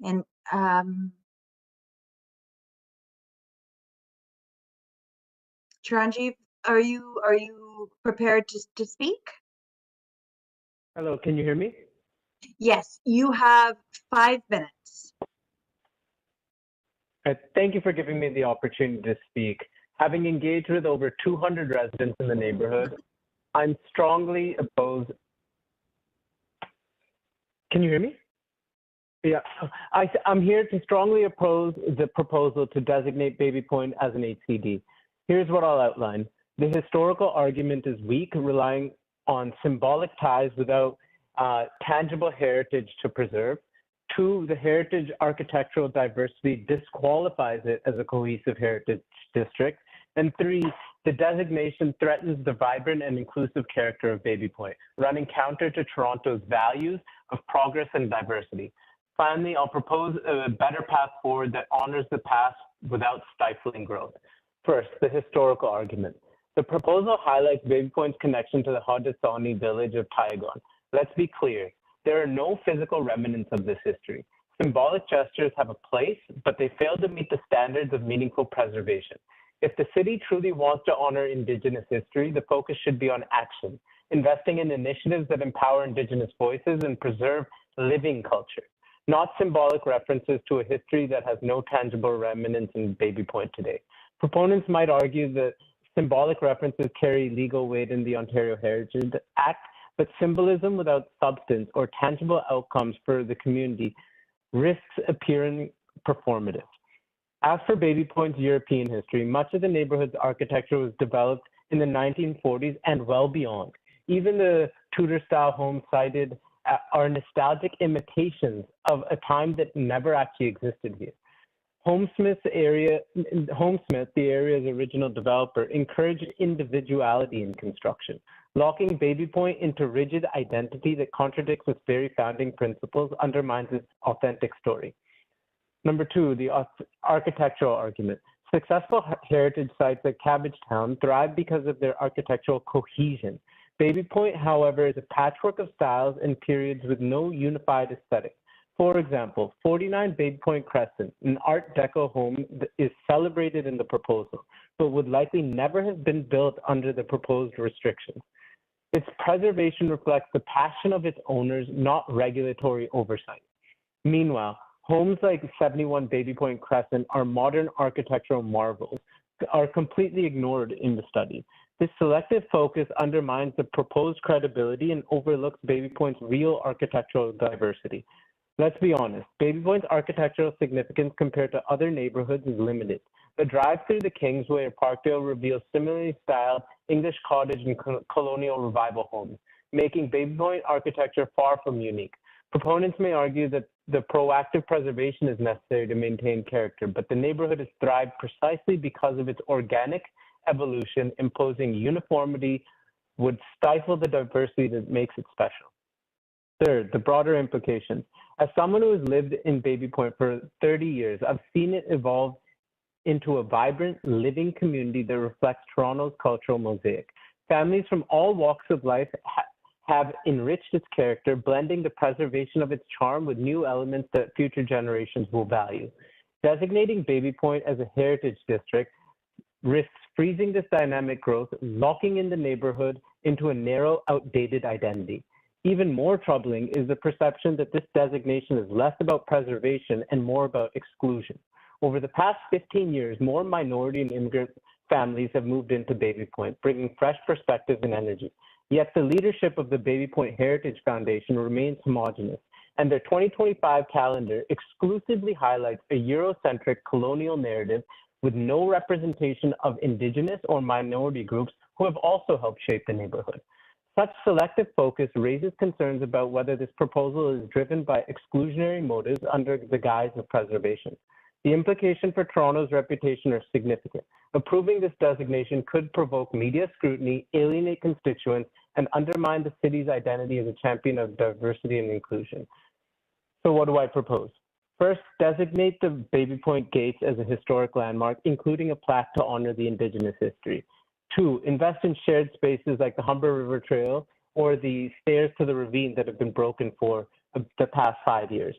And Charanjeev, are you prepared to speak? Hello, can you hear me? Yes, you have 5 minutes. Thank you for giving me the opportunity to speak. Having engaged with over 200 residents in the neighborhood, I'm strongly opposed. Can you hear me? Yeah, I'm here to strongly oppose the proposal to designate Baby Point as an HCD. Here's what I'll outline. The historical argument is weak, relying on symbolic ties without tangible heritage to preserve. 2, the heritage architectural diversity disqualifies it as a cohesive heritage district. And 3, the designation threatens the vibrant and inclusive character of Baby Point, running counter to Toronto's values of progress and diversity. Finally, I'll propose a better path forward that honors the past without stifling growth. First, the historical argument. The proposal highlights Baby Point's connection to the Haudenosaunee village of Teiaiagon. Let's be clear, there are no physical remnants of this history. Symbolic gestures have a place, but they fail to meet the standards of meaningful preservation. If the city truly wants to honor Indigenous history, the focus should be on action, investing in initiatives that empower Indigenous voices and preserve living culture, not symbolic references to a history that has no tangible remnants in Baby Point today. Proponents might argue that symbolic references carry legal weight in the Ontario Heritage Act, but symbolism without substance or tangible outcomes for the community risks appearing performative. As for Baby Point's European history, much of the neighborhood's architecture was developed in the 1940s and well beyond. Even the Tudor-style homes cited are nostalgic imitations of a time that never actually existed here. Homesmith, the area's original developer, encouraged individuality in construction, locking Baby Point into rigid identity that contradicts its very founding principles, undermines its authentic story. Number 2, the architectural argument. Successful heritage sites like Cabbagetown thrive because of their architectural cohesion. Baby Point, however, is a patchwork of styles and periods with no unified aesthetic. For example, 49 Baby Point Crescent, an Art Deco home, is celebrated in the proposal, but would likely never have been built under the proposed restrictions. Its preservation reflects the passion of its owners, not regulatory oversight. Meanwhile, homes like 71 Baby Point Crescent are modern architectural marvels, are completely ignored in the study. This selective focus undermines the proposed credibility and overlooks Baby Point's real architectural diversity. Let's be honest, Baby Point's architectural significance compared to other neighborhoods is limited. The drive through the Kingsway or Parkdale reveals similarly styled English cottage and colonial revival homes, making Baby Point architecture far from unique. Proponents may argue that the proactive preservation is necessary to maintain character, but the neighborhood has thrived precisely because of its organic evolution. Imposing uniformity would stifle the diversity that makes it special. Third, the broader implications. As someone who has lived in Baby Point for 30 years, I've seen it evolve into a vibrant, living community that reflects Toronto's cultural mosaic. Families from all walks of life have enriched its character, blending the preservation of its charm with new elements that future generations will value. Designating Baby Point as a heritage district risks freezing this dynamic growth, locking in the neighborhood into a narrow, outdated identity. Even more troubling is the perception that this designation is less about preservation and more about exclusion. Over the past 15 years, more minority and immigrant families have moved into Baby Point, bringing fresh perspectives and energy. Yet the leadership of the Baby Point Heritage Foundation remains homogenous, and their 2025 calendar exclusively highlights a Eurocentric colonial narrative with no representation of Indigenous or minority groups who have also helped shape the neighborhood. Such selective focus raises concerns about whether this proposal is driven by exclusionary motives under the guise of preservation. The implications for Toronto's reputation are significant. Approving this designation could provoke media scrutiny, alienate constituents, and undermine the city's identity as a champion of diversity and inclusion. So what do I propose? First, designate the Baby Point Gates as a historic landmark, including a plaque to honor the Indigenous history. 2, invest in shared spaces like the Humber River Trail or the stairs to the ravine that have been broken for the past 5 years.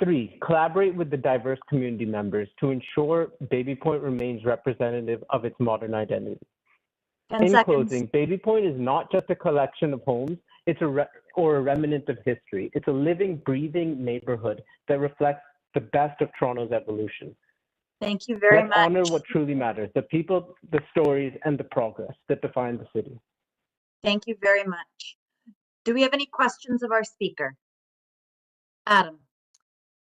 3, collaborate with the diverse community members to ensure Baby Point remains representative of its modern identity. In closing, Baby Point is not just a collection of homes, it's or a remnant of history. It's a living, breathing neighborhood that reflects the best of Toronto's evolution. Thank you very much. Let's honor what truly matters, the people, the stories, and the progress that define the city. Thank you very much. Do we have any questions of our speaker? Adam.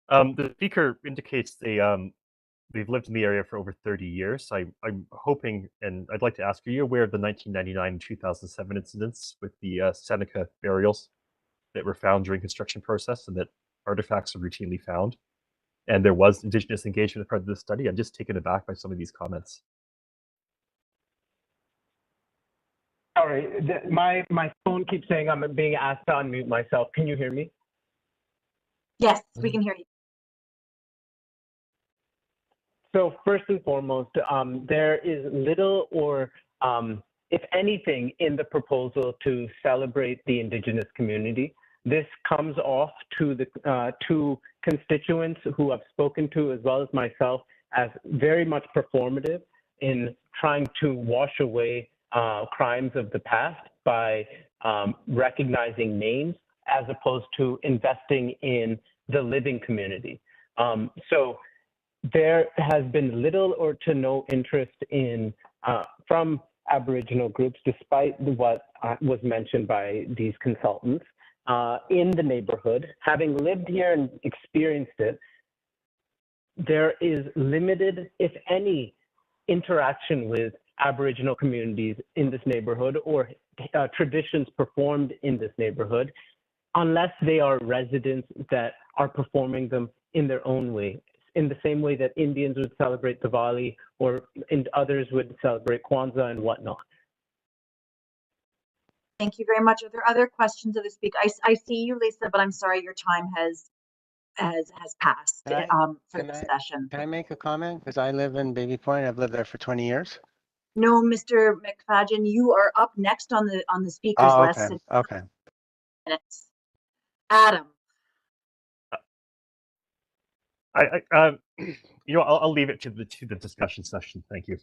The speaker indicates they've lived in the area for over 30 years. I'm hoping, and I'd like to ask, are you aware of the 1999 and 2007 incidents with the Seneca burials that were found during construction process and that artifacts are routinely found? And there was Indigenous engagement as part of this study. I'm just taken aback by some of these comments. Sorry, my phone keeps saying I'm being asked to unmute myself. Can you hear me? Yes, we can hear you. So first and foremost, there is little or, if anything, in the proposal to celebrate the Indigenous community. This comes off to the two constituents who I've spoken to, as well as myself, as very much performative in trying to wash away crimes of the past by recognizing names as opposed to investing in the living community. So there has been little or to no interest in from Aboriginal groups, despite what was mentioned by these consultants, in the neighborhood. Having lived here and experienced it, there is limited, if any, interaction with Aboriginal communities in this neighborhood or traditions performed in this neighborhood, unless they are residents that are performing them in their own way, in the same way that Indians would celebrate Diwali or others would celebrate Kwanzaa and whatnot. Thank you very much. Are there other questions of the speaker? I see you, Lisa, but I'm sorry your time has passed for the session. Can I make a comment? Because I live in Baby Point. I've lived there for 20 years. No, Mr. McFadden, you are up next on the speakers Oh, list. okay. Okay. Minutes. Adam. You know, I'll leave it to the discussion session. Thank you.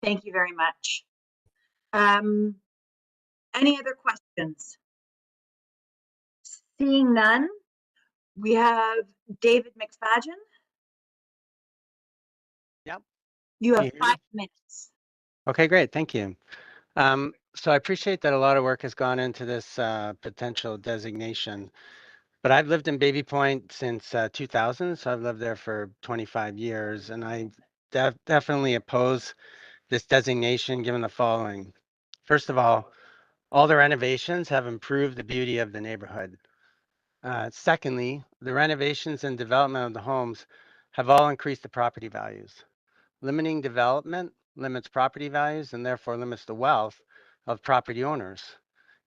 Thank you very much. Any other questions? Seeing none, we have David McFadden. Yep. You have 5 minutes. Okay, great. Thank you. So I appreciate that a lot of work has gone into this potential designation, but I've lived in Baby Point since 2000, so I've lived there for 25 years, and I definitely oppose this designation given the following. First of all the renovations have improved the beauty of the neighborhood. Secondly, the renovations and development of the homes have all increased the property values. Limiting development limits property values and therefore limits the wealth of property owners,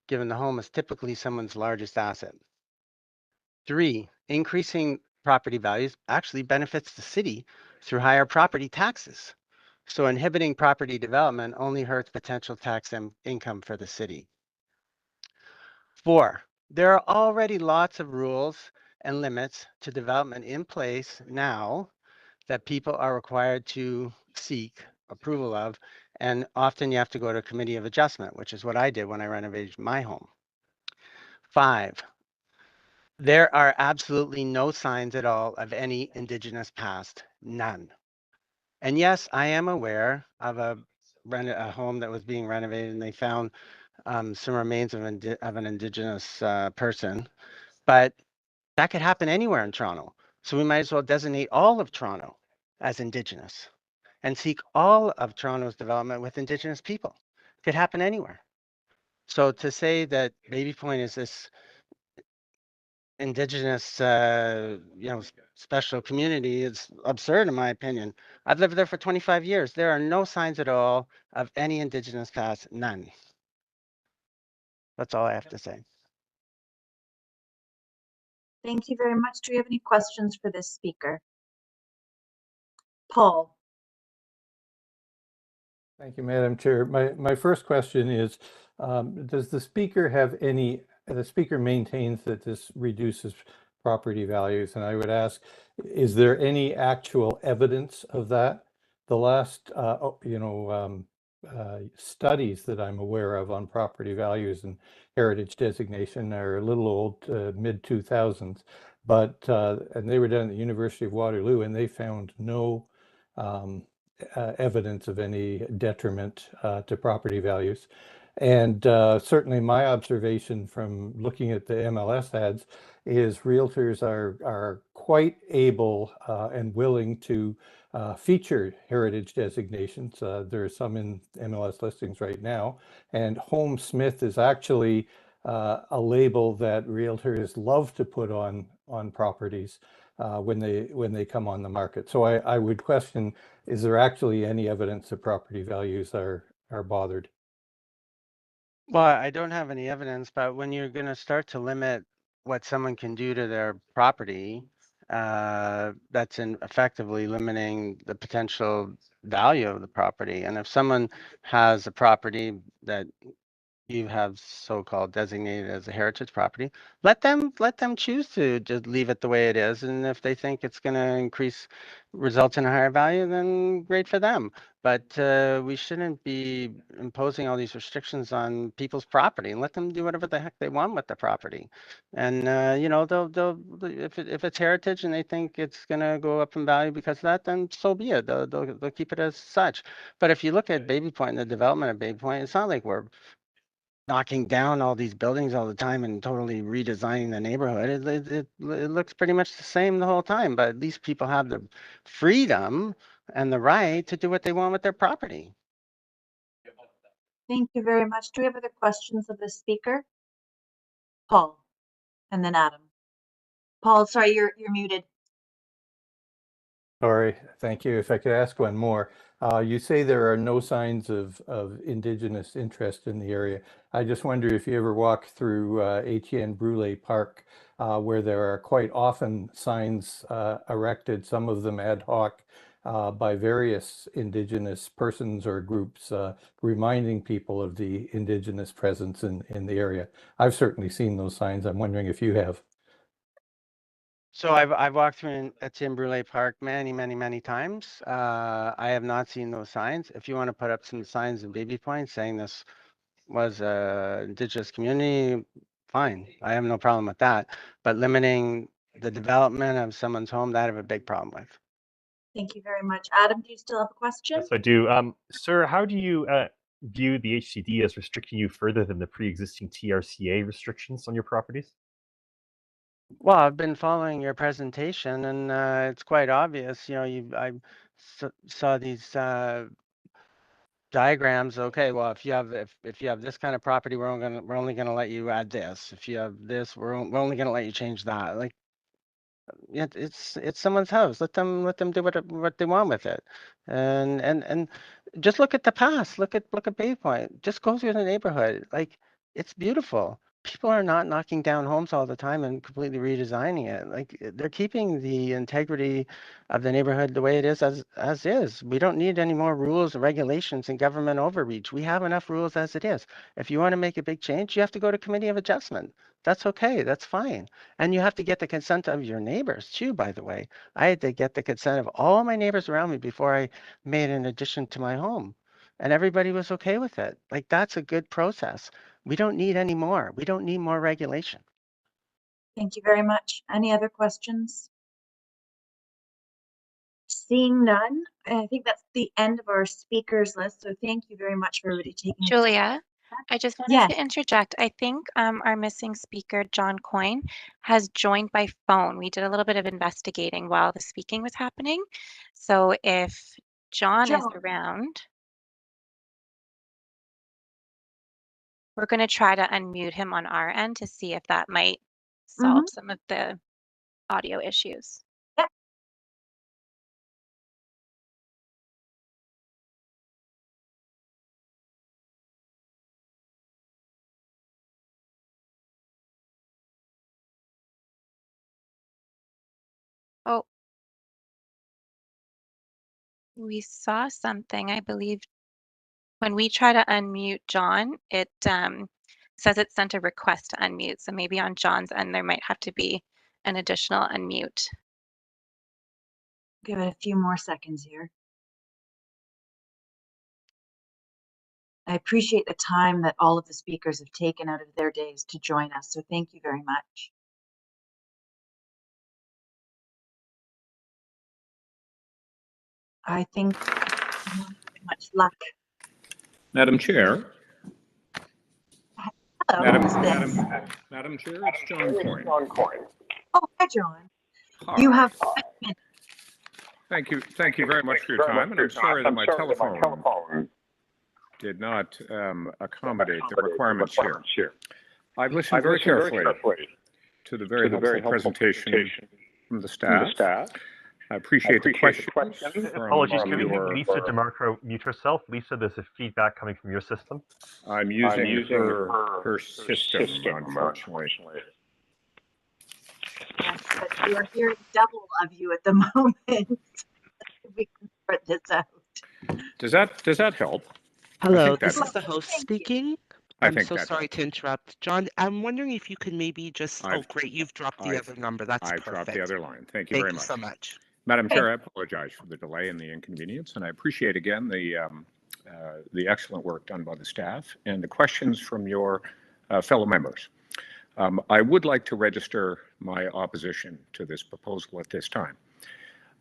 given the home is typically someone's largest asset. 3, increasing property values actually benefits the city through higher property taxes. So inhibiting property development only hurts potential tax income for the city. 4, there are already lots of rules and limits to development in place now that people are required to seek approval of, and often you have to go to a committee of adjustment, which is what I did when I renovated my home. 5, there are absolutely no signs at all of any Indigenous past, none. And yes, I am aware of a home that was being renovated and they found some remains of an Indigenous person, but that could happen anywhere in Toronto. So we might as well designate all of Toronto as Indigenous and seek all of Toronto's development with Indigenous people. It could happen anywhere. So to say that Baby Point is this Indigenous, special community is absurd in my opinion. I've lived there for 25 years. There are no signs at all of any Indigenous past, none. That's all I have to say. Thank you very much. Do we have any questions for this speaker? Paul. Thank you, Madam Chair. My first question is, does the speaker have any, the speaker maintains that this reduces property values, and I would ask, is there any actual evidence of that? The last, studies that I'm aware of on property values and heritage designation are a little old, mid-2000s, but, and they were done at the University of Waterloo, and they found no evidence of any detriment to property values. And certainly my observation from looking at the MLS ads is realtors are quite able and willing to feature heritage designations. There are some in MLS listings right now, and Home Smith is actually a label that realtors love to put on properties when they come on the market. So I would question, is there actually any evidence that property values are bothered? Well, I don't have any evidence, but when you're going to start to limit what someone can do to their property, that's effectively limiting the potential value of the property. And if someone has a property that you have so-called designated as a heritage property, let them choose to just leave it the way it is. And if they think it's going to result in a higher value, then great for them. But we shouldn't be imposing all these restrictions on people's property, and let them do whatever the heck they want with the property. And they'll if it's heritage and they think it's going to go up in value because of that, then so be it. They'll keep it as such. But if you look at Baby Point and the development of Baby Point, it's not like we're knocking down all these buildings all the time and totally redesigning the neighborhood. It looks pretty much the same the whole time, but at least people have the freedom and the right to do what they want with their property. Thank you very much. Do we have other questions of this speaker? Paul, and then Adam. Paul, sorry, you're muted. Sorry, thank you. If I could ask one more. You say there are no signs of Indigenous interest in the area. I just wonder if you ever walk through Etienne Brule Park, where there are quite often signs erected, some of them ad hoc, by various Indigenous persons or groups, reminding people of the Indigenous presence in the area. I've certainly seen those signs. I'm wondering if you have. So I've walked through Etienne Brule Park many times. I have not seen those signs. If you want to put up some signs in Baby Point saying this was a Indigenous community, fine. I have no problem with that. But limiting the development of someone's home, that I have a big problem with. Thank you very much. Adam, do you still have a question? Yes, I do. Sir, how do you view the HCD as restricting you further than the pre-existing TRCA restrictions on your properties? Well, I've been following your presentation, and it's quite obvious. I saw these diagrams. Okay, well, if you have this kind of property, we're only gonna let you add this. If you have this, we're only gonna let you change that. Like, it's someone's house. Let them do what they want with it, and just look at the past. Look at Bay Point. Just go through the neighborhood. Like, it's beautiful. people are not knocking down homes all the time and completely redesigning it. Like they're keeping the integrity of the neighborhood the way it is as is. We don't need any more rules and regulations and government overreach. We have enough rules as it is. If you want to make a big change, you have to go to committee of adjustment. That's okay. That's fine. And you have to get the consent of your neighbors too, by the way. I had to get the consent of all my neighbors around me before I made an addition to my home. And everybody was okay with it. Like that's a good process. We don't need any more. We don't need more regulation. Thank you very much. Any other questions? Seeing none, I think that's the end of our speakers list. So thank you very much for everybody taking. Julia, I just wanted Yes. to interject. I think our missing speaker, John Coyne, has joined by phone. We did a little bit of investigating while the speaking was happening. So if John is around, we're going to try to unmute him on our end to see if that might solve some of the audio issues. Yep. Oh, we saw something, I believe. When we try to unmute John, it says it sent a request to unmute. So maybe on John's end, there might have to be an additional unmute. Give it a few more seconds here. I appreciate the time that all of the speakers have taken out of their days to join us. So thank you very much. I think much luck. Madam Chair. Hello. Madam Chair, it's John Coyne. Oh, hi, John. Hi. You have. Thank you very much for your time, and I'm sorry that my telephone did not accommodate the requirements here. I've listened very carefully to the very helpful presentation from the staff. I appreciate the questions. Apologies, can we have Lisa DeMarco mute herself? Lisa, there's a feedback coming from your system. I'm using her system, unfortunately. Yes, but we're hearing double of you at the moment. We can sort this out. Does that help? Hello, this is the host speaking. I I'm think so that's sorry to interrupt. John, I'm wondering if you could maybe just, oh great, you've dropped the other number. That's perfect. I've dropped the other line. Thank you very much. Thank you so much. Madam Chair, I apologize for the delay and the inconvenience, and I appreciate again the excellent work done by the staff and the questions from your fellow members. I would like to register my opposition to this proposal at this time.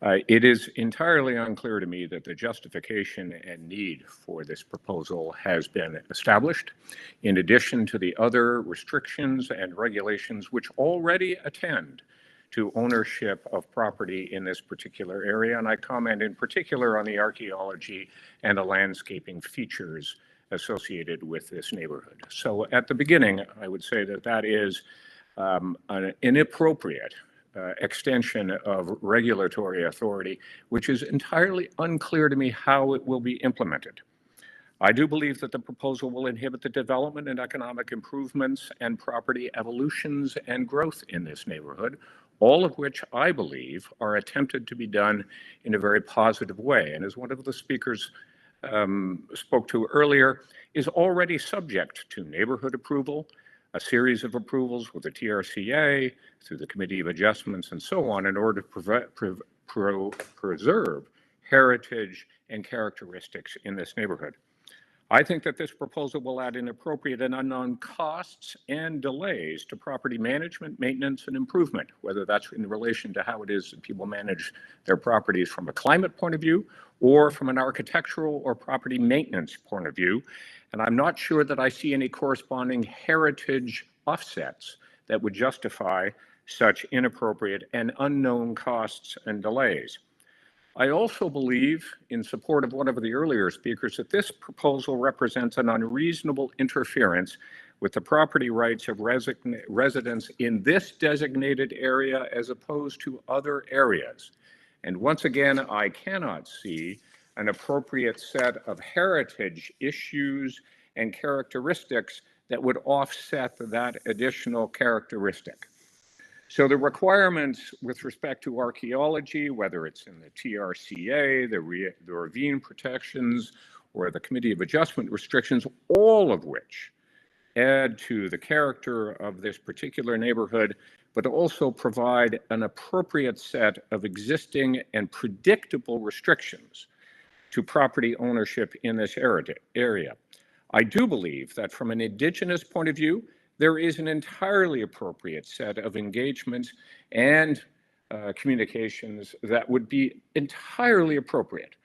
It is entirely unclear to me that the justification and need for this proposal has been established, in addition to the other restrictions and regulations which already attend to ownership of property in this particular area. And I comment in particular on the archaeology and the landscaping features associated with this neighborhood. So at the beginning, I would say that that is an inappropriate extension of regulatory authority, which is entirely unclear to me how it will be implemented. I do believe that the proposal will inhibit the development and economic improvements and property evolutions and growth in this neighborhood, all of which I believe are attempted to be done in a very positive way. And as one of the speakers spoke to earlier, is already subject to neighborhood approval, a series of approvals with the TRCA, through the Committee of Adjustments and so on, in order to preserve heritage and characteristics in this neighborhood. I think that this proposal will add inappropriate and unknown costs and delays to property management, maintenance, and improvement, whether that's in relation to how it is that people manage their properties from a climate point of view or from an architectural or property maintenance point of view. And I'm not sure that I see any corresponding heritage offsets that would justify such inappropriate and unknown costs and delays. I also believe, in support of one of the earlier speakers, that this proposal represents an unreasonable interference with the property rights of residents in this designated area as opposed to other areas. And once again, I cannot see an appropriate set of heritage issues and characteristics that would offset that additional characteristic. So the requirements with respect to archaeology, whether it's in the TRCA, the ravine protections, or the Committee of Adjustment restrictions, all of which add to the character of this particular neighborhood, but also provide an appropriate set of existing and predictable restrictions to property ownership in this area. I do believe that from an Indigenous point of view, there is an entirely appropriate set of engagements and communications that would be entirely appropriate,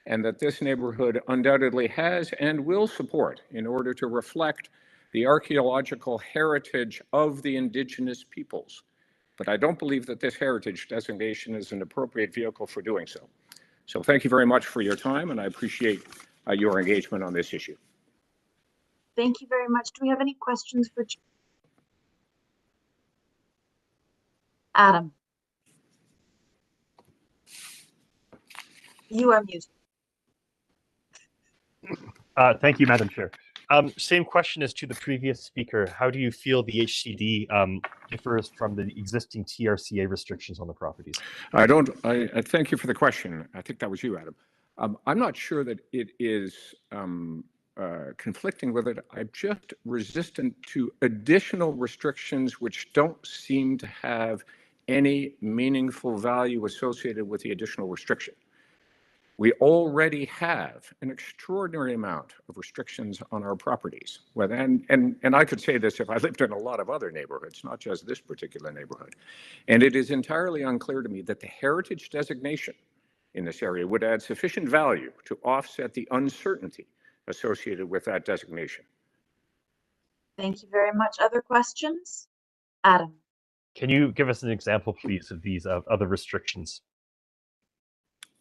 and that this neighborhood undoubtedly has and will support in order to reflect the archaeological heritage of the Indigenous peoples. But I don't believe that this heritage designation is an appropriate vehicle for doing so. So thank you very much for your time, and I appreciate your engagement on this issue. Thank you very much. Do we have any questions for Adam? You are muted. Thank you, Madam Chair. Same question as to the previous speaker. How do you feel the HCD differs from the existing TRCA restrictions on the properties? I thank you for the question. I think that was you, Adam. I'm not sure that it is conflicting with it. I'm just resistant to additional restrictions which don't seem to have any meaningful value associated with the additional restriction. We already have an extraordinary amount of restrictions on our properties. And I could say this if I lived in a lot of other neighborhoods, not just this particular neighborhood. And it is entirely unclear to me that the heritage designation in this area would add sufficient value to offset the uncertainty associated with that designation. Thank you very much. Other questions? Adam. Can you give us an example, please, of these other restrictions?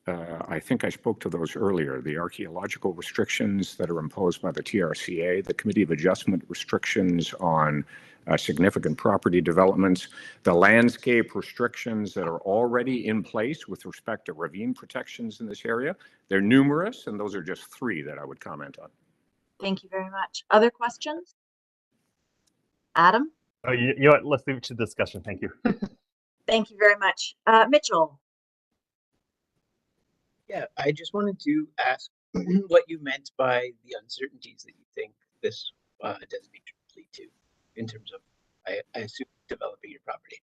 I think I spoke to those earlier. The archaeological restrictions that are imposed by the TRCA, the Committee of Adjustment restrictions on significant property developments, the landscape restrictions that are already in place with respect to ravine protections in this area. They're numerous, and those are just three that I would comment on. Thank you very much. Other questions? Adam? Oh, you know what? Let's leave it to discussion. Thank you. Thank you very much. Mitchell. Yeah, I just wanted to ask what you meant by the uncertainties that you think this designation will lead to in terms of, I assume, developing your property.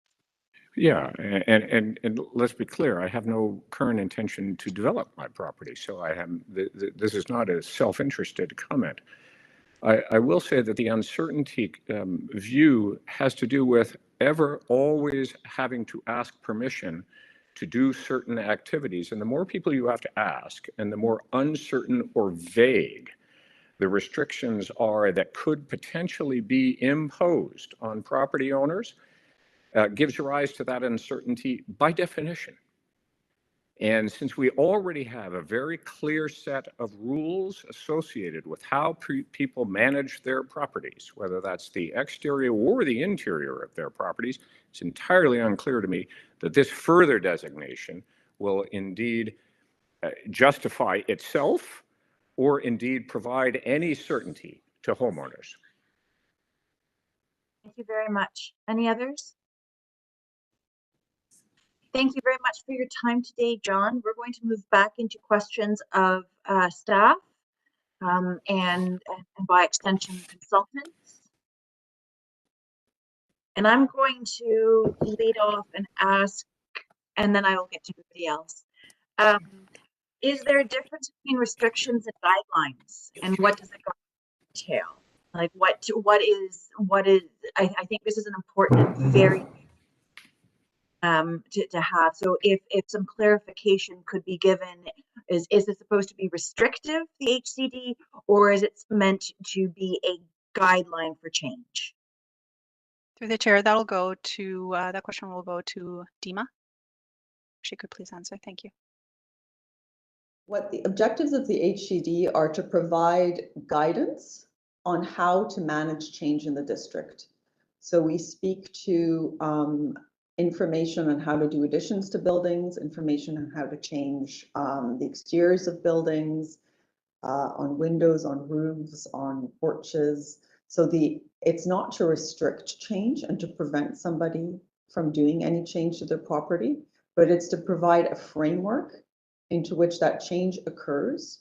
Yeah, and let's be clear, I have no current intention to develop my property, so this is not a self-interested comment. I will say that the uncertainty view has to do with always having to ask permission to do certain activities. And the more people you have to ask, and the more uncertain or vague the restrictions are that could potentially be imposed on property owners, gives rise to that uncertainty by definition. And since we already have a very clear set of rules associated with how people manage their properties, whether that's the exterior or the interior of their properties, it's entirely unclear to me that this further designation will indeed justify itself or indeed provide any certainty to homeowners. Thank you very much. Any others? Thank you very much for your time today, John. We're going to move back into questions of staff and by extension consultants. And I'm going to lead off and ask, and then I will get to everybody else. Is there a difference between restrictions and guidelines, and what does it entail? Like what is, I think this is an important, very to have. So if some clarification could be given, is this supposed to be restrictive, the HCD, or is it meant to be a guideline for change? Through the chair, that'll go to, that question will go to Dima. If she could please answer. Thank you. What the objectives of the HCD are to provide guidance on how to manage change in the district. So we speak to information on how to do additions to buildings, information on how to change the exteriors of buildings, on windows, on roofs, on porches. So it's not to restrict change and to prevent somebody from doing any change to their property, but it's to provide a framework into which that change occurs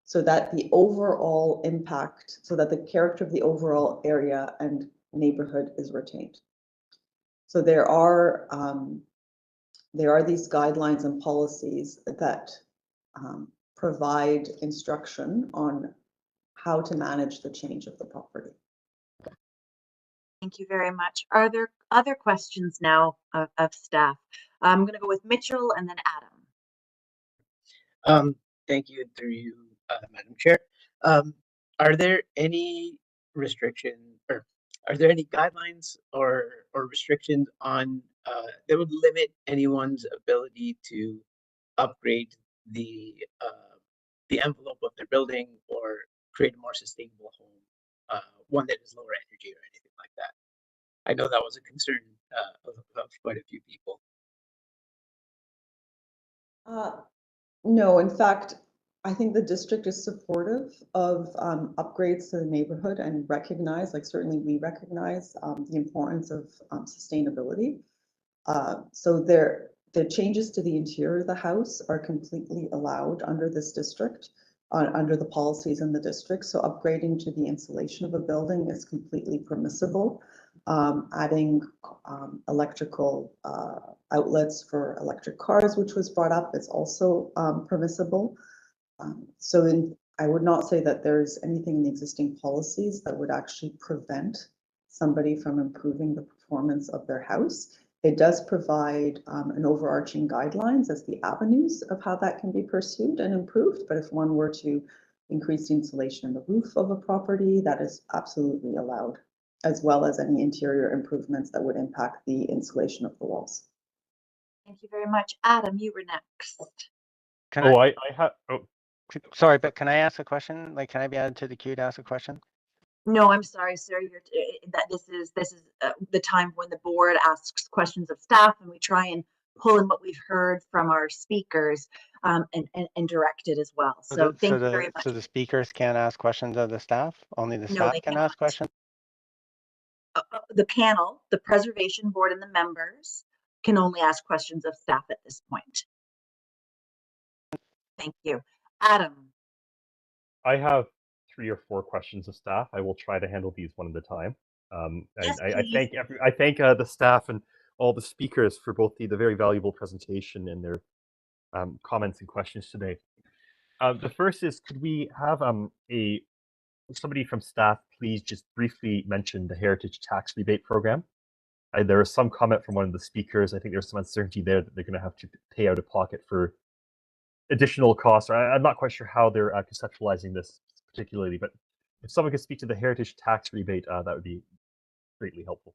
so that the overall impact, so that the character of the overall area and neighborhood is retained. So there are these guidelines and policies that provide instruction on how to manage the change of the property. Thank you very much. Are there other questions now of staff? I'm going to go with Mitchell and then Adam. Thank you, through you, Madam Chair. Are there any restrictions, or are there any guidelines or restrictions on that would limit anyone's ability to upgrade the envelope of their building or create a more sustainable home, one that is lower energy or anything like that? I know that was a concern of quite a few people. No, in fact, I think the district is supportive of upgrades to the neighborhood and recognize, like certainly we recognize the importance of sustainability. So the changes to the interior of the house are completely allowed under this district, under the policies in the district. So upgrading to the insulation of a building is completely permissible. Adding electrical outlets for electric cars, which was brought up, is also permissible. I would not say that there's anything in the existing policies that would actually prevent somebody from improving the performance of their house. It does provide an overarching guidelines as the avenues of how that can be pursued and improved. But if one were to increase the insulation in the roof of a property, that is absolutely allowed, as well as any interior improvements that would impact the insulation of the walls. Thank you very much. Adam, you were next. I have. Oh, sorry, but can I ask a question? Like, can I be added to the queue to ask a question? No, I'm sorry, sir. That this is the time when the board asks questions of staff, and we try and pull in what we've heard from our speakers and direct it as well. So thank you very much. So the speakers can't ask questions of the staff? Only the No, staff they can cannot. ask questions? The panel, the preservation board, and the members can only ask questions of staff at this point. Thank you. Adam. I have 3 or 4 questions of staff. I will try to handle these one at a time. Yes, I thank the staff and all the speakers for both the very valuable presentation and their comments and questions today. The first is, could we have somebody from staff please just briefly mention the heritage tax rebate program? There was some comment from one of the speakers. I think there's some uncertainty there that they're going to have to pay out of pocket for additional costs. I'm not quite sure how they're conceptualizing this particularly, but if someone could speak to the heritage tax rebate, that would be greatly helpful.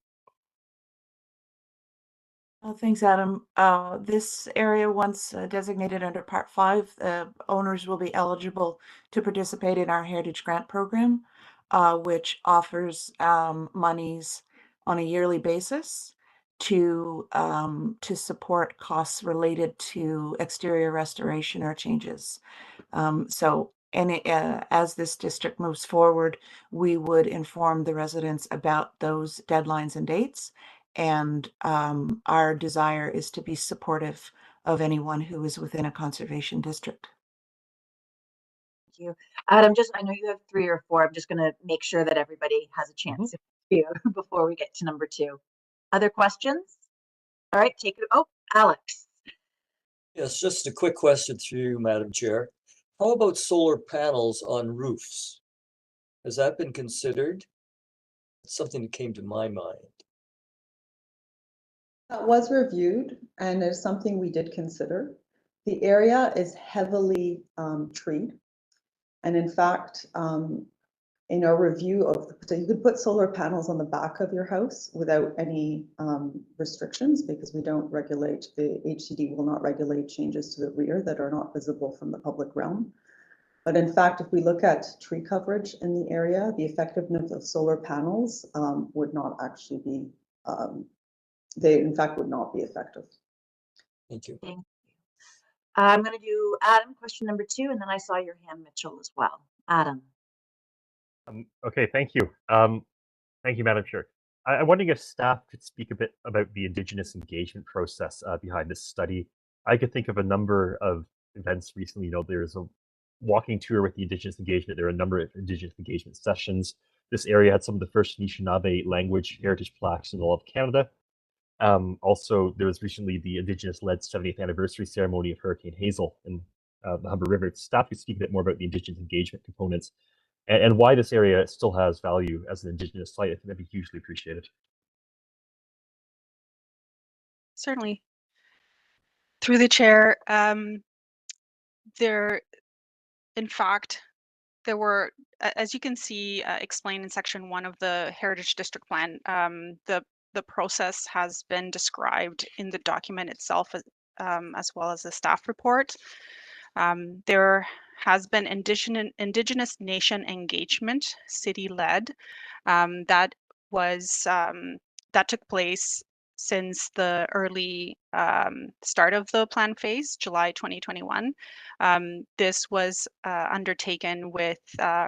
Thanks, Adam. This area, once designated under Part 5, owners will be eligible to participate in our Heritage Grant Program, which offers monies on a yearly basis to support costs related to exterior restoration or changes. As this district moves forward, we would inform the residents about those deadlines and dates. And our desire is to be supportive of anyone who is within a conservation district. Thank you. Adam, I know you have 3 or 4. I'm just going to make sure that everybody has a chance to before we get to number 2. Other questions? All right, take it. Oh, Alex. Yes, just a quick question through you, Madam Chair. How about solar panels on roofs? Has that been considered? It's something that came to my mind. That was reviewed and is something we did consider. The area is heavily treed. And in fact, in our review so you could put solar panels on the back of your house without any restrictions, because we don't regulate, the HCD will not regulate changes to the rear that are not visible from the public realm. But in fact, if we look at tree coverage in the area, the effectiveness of solar panels would not actually be, they in fact would not be effective. Thank you. I'm going to do Adam, question number 2, and then I saw your hand, Mitchell, as well. Adam. Okay, thank you. Thank you, Madam Chair. I'm wondering if staff could speak a bit about the Indigenous engagement process behind this study. I could think of a number of events recently. There's a walking tour with the Indigenous engagement. There are a number of Indigenous engagement sessions. This area had some of the first Anishinaabe language heritage plaques in all of Canada. Also, there was recently the Indigenous-led 70th anniversary ceremony of Hurricane Hazel in the Humber River. Staff could speak a bit more about the Indigenous engagement components and why this area still has value as an Indigenous site. I think that'd be hugely appreciated. Certainly. Through the chair, in fact, there were, as you can see, explained in section 1 of the Heritage District Plan, the process has been described in the document itself as well as the staff report. There has been Indigenous Nation engagement, city-led, that took place since the early start of the plan phase, July 2021. This was undertaken with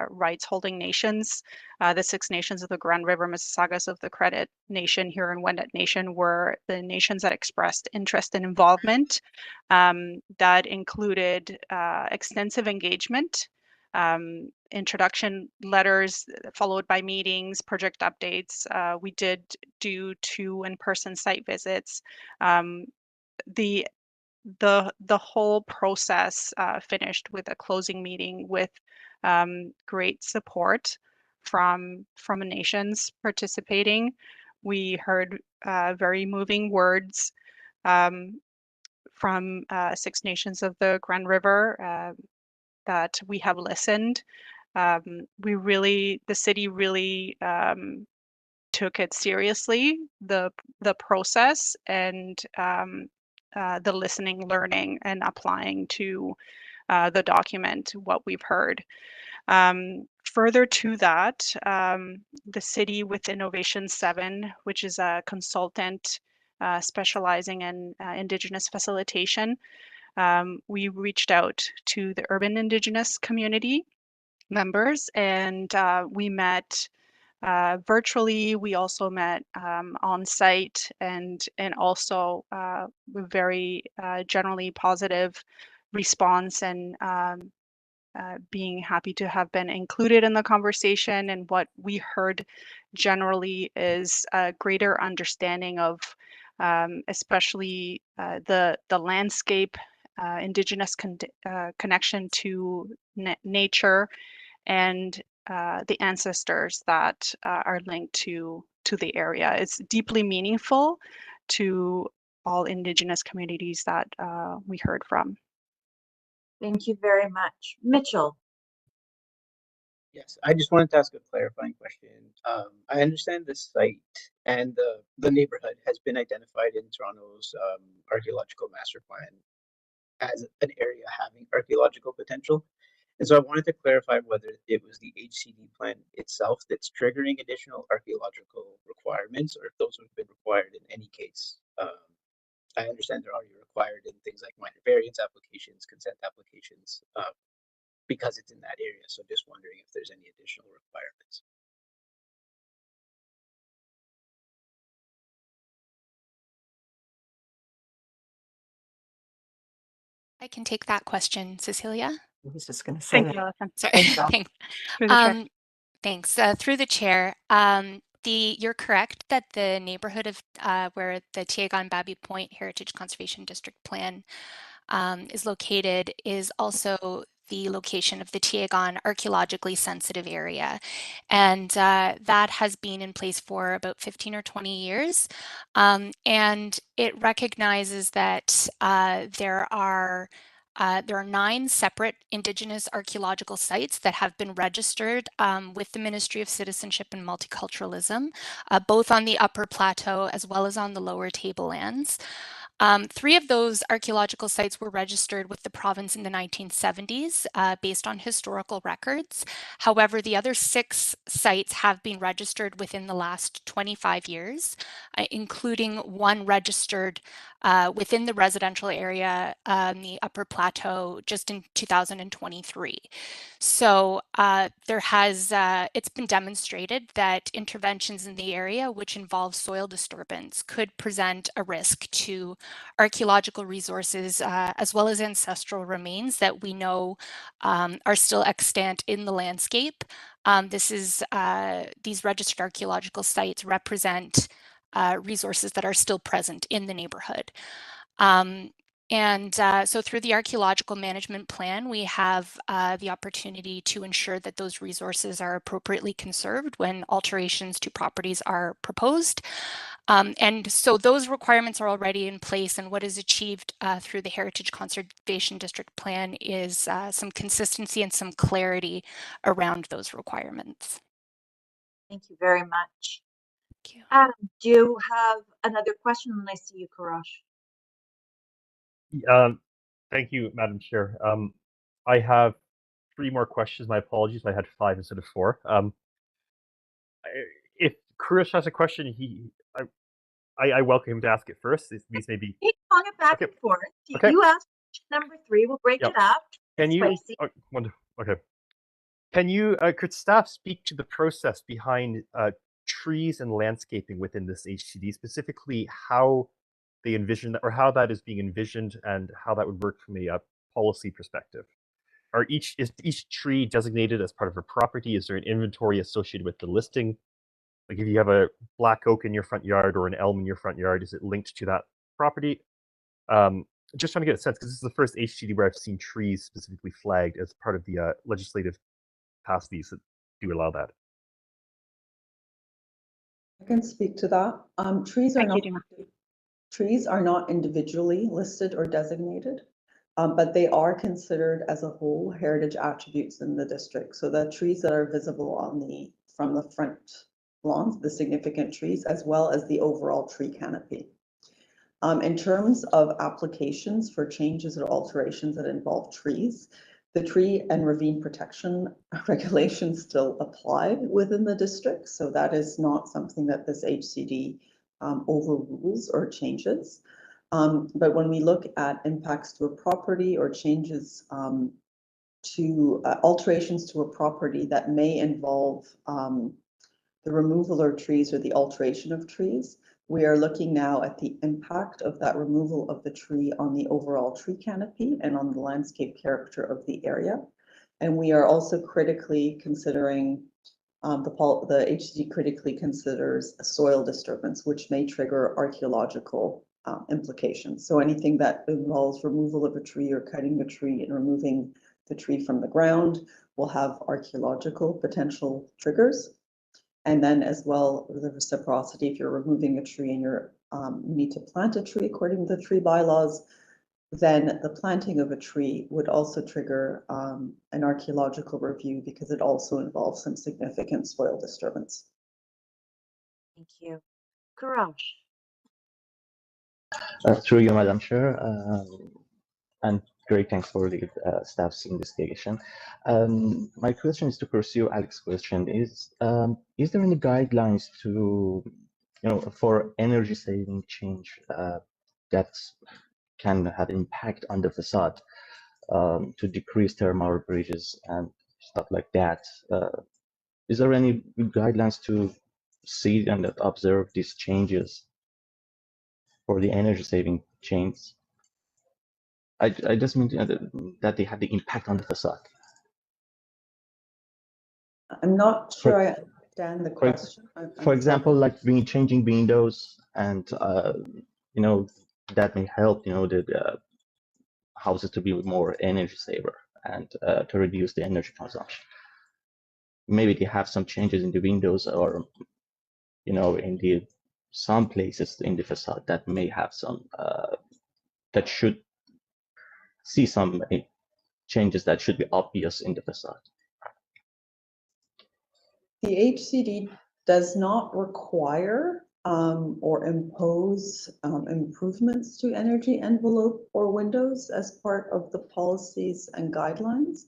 rights holding nations. The 6 nations of the Grand River Mississaugas of the Credit Nation, Huron-Wendat Nation were the nations that expressed interest and involvement. That included extensive engagement, introduction letters followed by meetings, project updates. We did do 2 in-person site visits. The whole process finished with a closing meeting with great support from nations participating. We heard very moving words from 6 nations of the Grand River that we have listened. The city really took it seriously, the process and the listening, learning, and applying to the document what we've heard. Further to that, the city with Innovation 7, which is a consultant specializing in Indigenous facilitation, we reached out to the urban Indigenous community members, and we met virtually. We also met on site, and also very generally positive response, and being happy to have been included in the conversation. And what we heard generally is a greater understanding of especially the landscape, Indigenous connection to nature, and the ancestors that are linked to the area. It's deeply meaningful to all Indigenous communities that we heard from. Thank you very much. Mitchell. Yes, I just wanted to ask a clarifying question. I understand this site and the neighborhood has been identified in Toronto's archaeological master plan as an area having archaeological potential. And so I wanted to clarify whether it was the HCD plan itself that's triggering additional archaeological requirements, or if those would have been required in any case. I understand they're already required in things like minor variance applications, consent applications, because it's in that area. So just wondering if there's any additional requirements. I can take that question, Cecilia. I was just going to say Thank you, that. Alison. Sorry. Thanks. Through the chair. Thanks. Through the chair. You're correct that the neighborhood of where the Teiaiagon-Baby Point Heritage Conservation District Plan is located is also the location of the Teiaiagon archaeologically sensitive area. And that has been in place for about 15 or 20 years. And it recognizes that there are 9 separate Indigenous archaeological sites that have been registered with the Ministry of Citizenship and Multiculturalism, both on the Upper Plateau as well as on the Lower Tablelands. 3 of those archaeological sites were registered with the province in the 1970s based on historical records. However, the other 6 sites have been registered within the last 25 years, including one registered within the residential area, the Upper Plateau, just in 2023. So it's been demonstrated that interventions in the area which involve soil disturbance could present a risk to archaeological resources as well as ancestral remains that we know are still extant in the landscape. These registered archaeological sites represent resources that are still present in the neighborhood. So through the archaeological management plan, we have the opportunity to ensure that those resources are appropriately conserved when alterations to properties are proposed. And so those requirements are already in place, and what is achieved through the Heritage Conservation District Plan is some consistency and some clarity around those requirements. Thank you very much. Thank you. Adam, do you have another question? And I see you, Karash. Thank you, Madam Chair. I have 3 more questions. My apologies, I had 5 instead of 4. If Karash has a question, I welcome him to ask it first. These may be. You can it back and forth. You ask number 3, we'll break it up. Can you? Spicy. Wonderful. Okay. Can you? Could staff speak to the process behind trees and landscaping within this HCD, specifically how they envision that, or how that is being envisioned, and how that would work from a policy perspective? Is each tree designated as part of a property? Is there an inventory associated with the listing? Like if you have a black oak in your front yard or an elm in your front yard, is it linked to that property? Just trying to get a sense, because this is the first HCD where I've seen trees specifically flagged as part of the legislative capacities that do allow that. I can speak to that. Trees are not individually listed or designated, but they are considered as a whole heritage attributes in the district. So the trees that are visible from the front lawns, the significant trees, as well as the overall tree canopy. In terms of applications for changes or alterations that involve trees, the tree and ravine protection regulations still apply within the district. So that is not something that this HCD overrules or changes. But when we look at impacts to a property or changes to alterations to a property that may involve the removal of trees or the alteration of trees, we are looking now at the impact of that removal of the tree on the overall tree canopy and on the landscape character of the area. And we are also critically considering, the HCD critically considers a soil disturbance, which may trigger archaeological implications. So anything that involves removal of a tree or cutting the tree and removing the tree from the ground will have archaeological potential triggers. And then as well, the reciprocity, if you're removing a tree and you need to plant a tree according to the tree bylaws, then the planting of a tree would also trigger an archaeological review because it also involves some significant soil disturbance. Thank you. Karash. Through you, Madam Chair, and great thanks for the staff's investigation. My question is to pursue Alex's question. Is there any guidelines to, for energy saving change that can have impact on the facade to decrease thermal bridges and stuff like that? Is there any guidelines to see and observe these changes for the energy saving change? I just mean that they have the impact on the facade. I'm not sure I understand the question. For example, like changing windows, and that may help the houses to be more energy saver and to reduce the energy consumption. Maybe they have some changes in the windows, or in some places in the facade that may have some that should see some changes that should be obvious in the facade. The HCD does not require or impose improvements to energy envelope or windows as part of the policies and guidelines.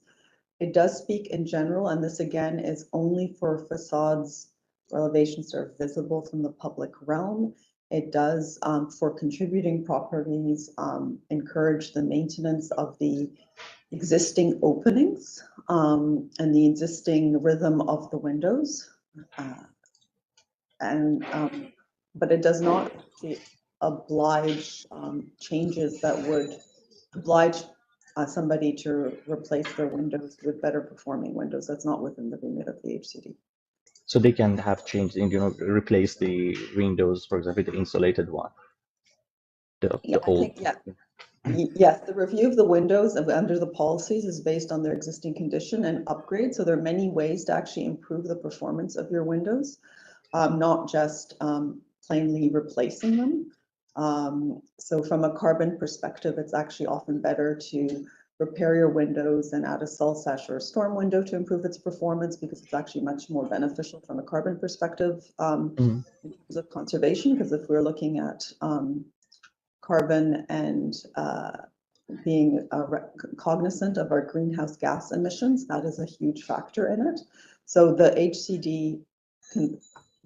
It does speak in general, and this again is only for facades or elevations that are visible from the public realm. It does, for contributing properties, encourage the maintenance of the existing openings and the existing rhythm of the windows. But it does not oblige changes that would oblige somebody to replace their windows with better performing windows. That's not within the remit of the HCD. So they can have changed, replace the windows, for example, the insulated one. The old. Yes, the review of the windows under the policies is based on their existing condition and upgrade. So there are many ways to actually improve the performance of your windows, not just plainly replacing them. So from a carbon perspective, it's actually often better to repair your windows and add a cell sash or a storm window to improve its performance, because it's actually much more beneficial from a carbon perspective in terms of conservation. Because if we're looking at carbon and being cognizant of our greenhouse gas emissions, that is a huge factor in it. So the HCD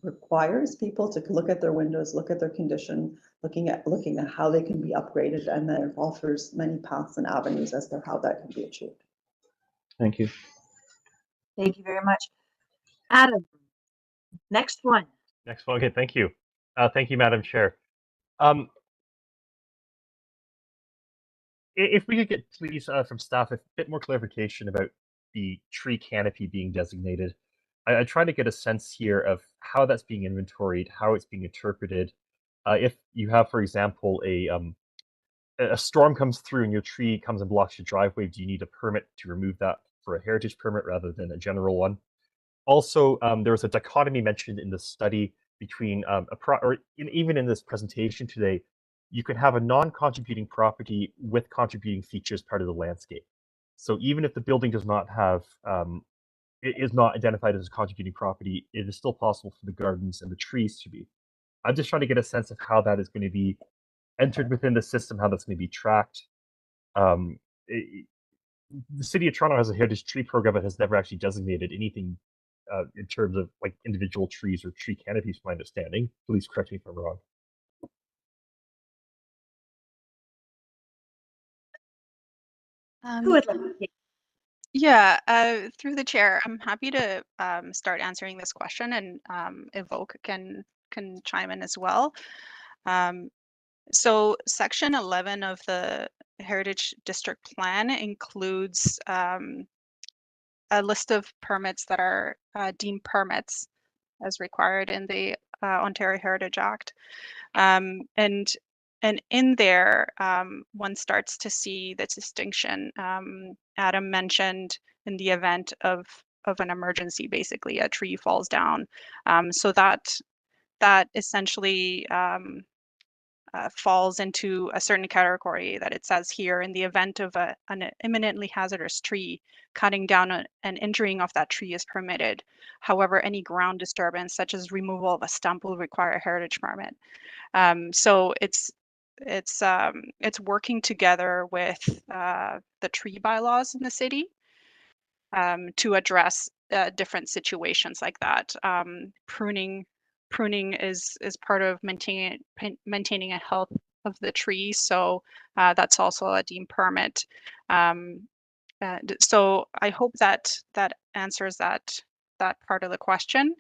requires people to look at their windows, look at their condition, looking at how they can be upgraded, and then it offers many paths and avenues as to how that can be achieved. Thank you. Thank you very much. Adam, next one. Next one. Okay, thank you. Thank you, Madam Chair. If we could get, please, from staff, a bit more clarification about the tree canopy being designated. I try to get a sense here of how that's being inventoried, how it's being interpreted. If you have, for example, a storm comes through and your tree comes and blocks your driveway, do you need a permit to remove that for a heritage permit rather than a general one? Also, there was a dichotomy mentioned in the study between even in this presentation today, you can have a non-contributing property with contributing features part of the landscape. So even if the building does not have, it is not identified as a contributing property, it is still possible for the gardens and the trees to be. I'm just trying to get a sense of how that is going to be entered within the system, how that's going to be tracked. The City of Toronto has a heritage tree program that has never actually designated anything in terms of like individual trees or tree canopies, from my understanding. Please correct me if I'm wrong. Who would like to take? Yeah, through the chair, I'm happy to start answering this question, and Evoke can chime in as well. So Section 11 of the Heritage District Plan includes a list of permits that are deemed permits as required in the Ontario Heritage Act. And in there, one starts to see the distinction. Adam mentioned in the event of an emergency, basically a tree falls down. So that essentially falls into a certain category that it says here: in the event of an imminently hazardous tree, cutting down and injuring of that tree is permitted. However, any ground disturbance, such as removal of a stump, will require a heritage permit. So it's working together with the tree bylaws in the city to address different situations like that. Pruning is part of maintaining a health of the tree, so that's also a deemed permit. So I hope that answers that part of the question.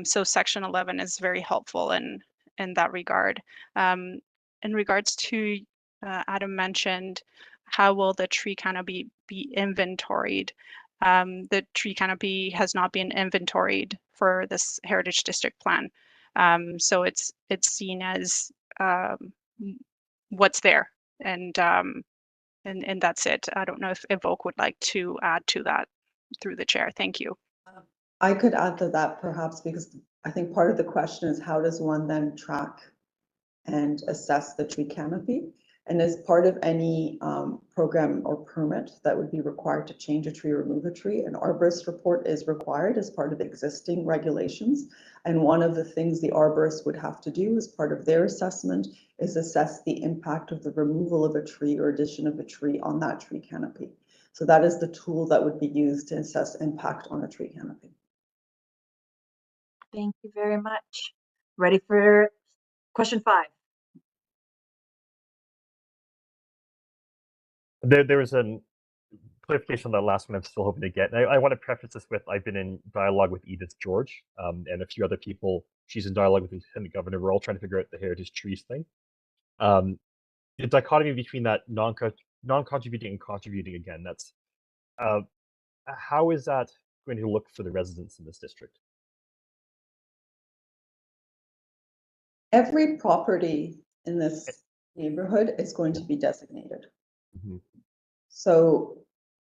So Section 11 is very helpful in that regard. In regards to Adam mentioned, how will the tree canopy be inventoried? The tree canopy has not been inventoried for this Heritage District Plan. So it's seen as what's there, and that's it. I don't know if Evoke would like to add to that through the chair. Thank you. I could add to that perhaps, because I think part of the question is how does one then track and assess the tree canopy? And as part of any program or permit that would be required to change a tree or remove a tree, an arborist report is required as part of existing regulations. And one of the things the arborist would have to do as part of their assessment is assess the impact of the removal of a tree or addition of a tree on that tree canopy. So that is the tool that would be used to assess impact on a tree canopy. Thank you very much. Ready for Question 5. There was a clarification on that last one I'm still hoping to get. And I want to preface this with I've been in dialogue with Edith George and a few other people. She's in dialogue with the Lieutenant Governor. We're all trying to figure out the heritage trees thing. The dichotomy between that non-contributing and contributing, again, that's how is that going to look for the residents in this district? Every property in this neighborhood is going to be designated. Mm-hmm. So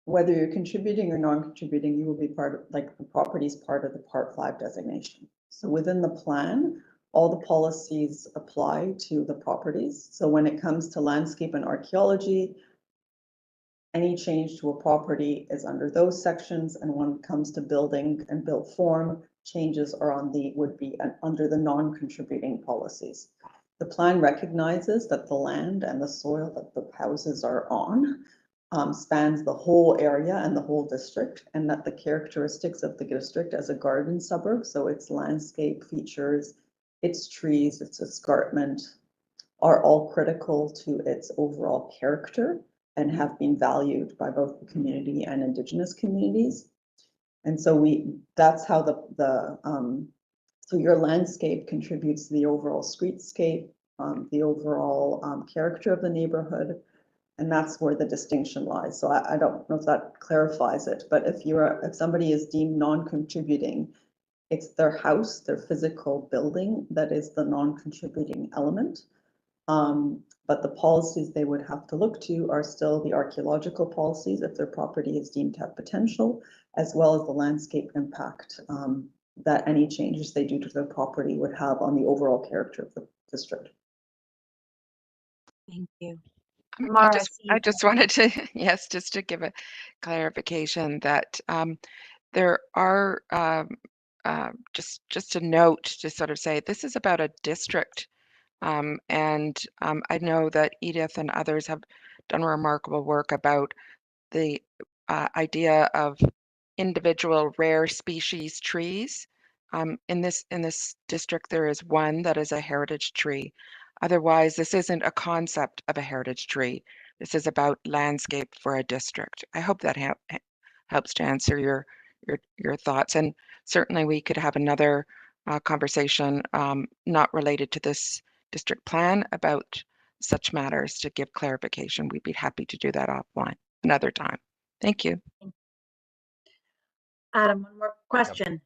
whether you're contributing or non-contributing, you will be part of, like, the property is part of the Part 5 designation. So within the plan, all the policies apply to the properties. So when it comes to landscape and archaeology, any change to a property is under those sections, and when it comes to building and built form, changes are on the would be under the non-contributing policies. The plan recognizes that the land and the soil that the houses are on spans the whole area and the whole district, and that the characteristics of the district as a garden suburb, so its landscape features, its trees, its escarpment, are all critical to its overall character and have been valued by both the community and Indigenous communities. And so that's how so your landscape contributes to the overall streetscape, the overall character of the neighborhood, and that's where the distinction lies. So I don't know if that clarifies it, but if somebody is deemed non-contributing, it's their house, their physical building that is the non-contributing element. But the policies they would have to look to are still the archaeological policies if their property is deemed to have potential, as well as the landscape impact that any changes they do to their property would have on the overall character of the district. Thank you. I just wanted to, yes, just to give a clarification that there are just a note to sort of say this is about a district. I know that Edith and others have done remarkable work about the idea of individual rare species trees. In this district, there is one that is a heritage tree. Otherwise, this isn't a concept of a heritage tree. This is about landscape for a district. I hope that helps to answer your thoughts. And certainly, we could have another conversation not related to this district plan about such matters to give clarification. We'd be happy to do that offline another time. Thank you. Adam, one more question.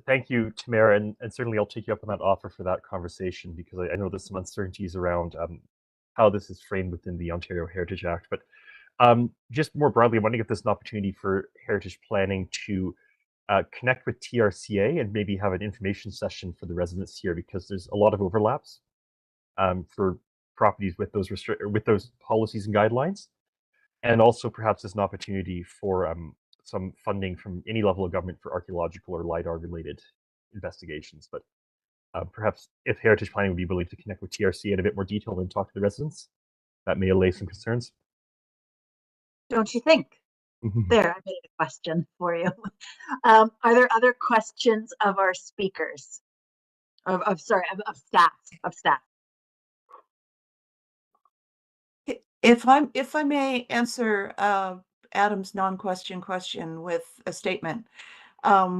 Thank you, Tamara, and certainly I'll take you up on that offer for that conversation because I know there's some uncertainties around how this is framed within the Ontario Heritage Act. But just more broadly, I want to give this an opportunity for heritage planning to connect with TRCA and maybe have an information session for the residents here because there's a lot of overlaps for properties with those policies and guidelines, and also perhaps as an opportunity for some funding from any level of government for archaeological or LIDAR related investigations. But perhaps if heritage planning would be willing to connect with TRC in a bit more detail and talk to the residents, that may allay some concerns. Don't you think? There, I made a question for you. Are there other questions of our speakers? Of staff. If I may answer Adam's non-question question with a statement,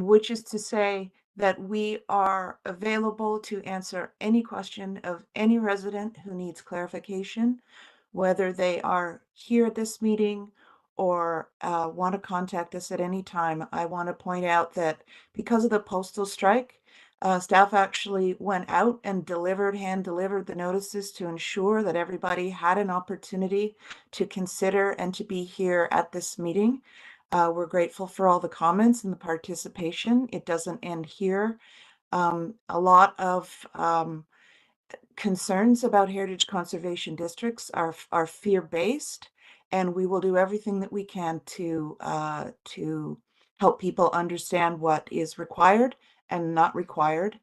which is to say that we are available to answer any question of any resident who needs clarification, whether they are here at this meeting or want to contact us at any time. I want to point out that because of the postal strike, staff actually went out and hand delivered the notices to ensure that everybody had an opportunity to consider and to be here at this meeting. We're grateful for all the comments and the participation. It doesn't end here. A lot of concerns about heritage conservation districts are fear-based, and we will do everything that we can to help people understand what is required and not required.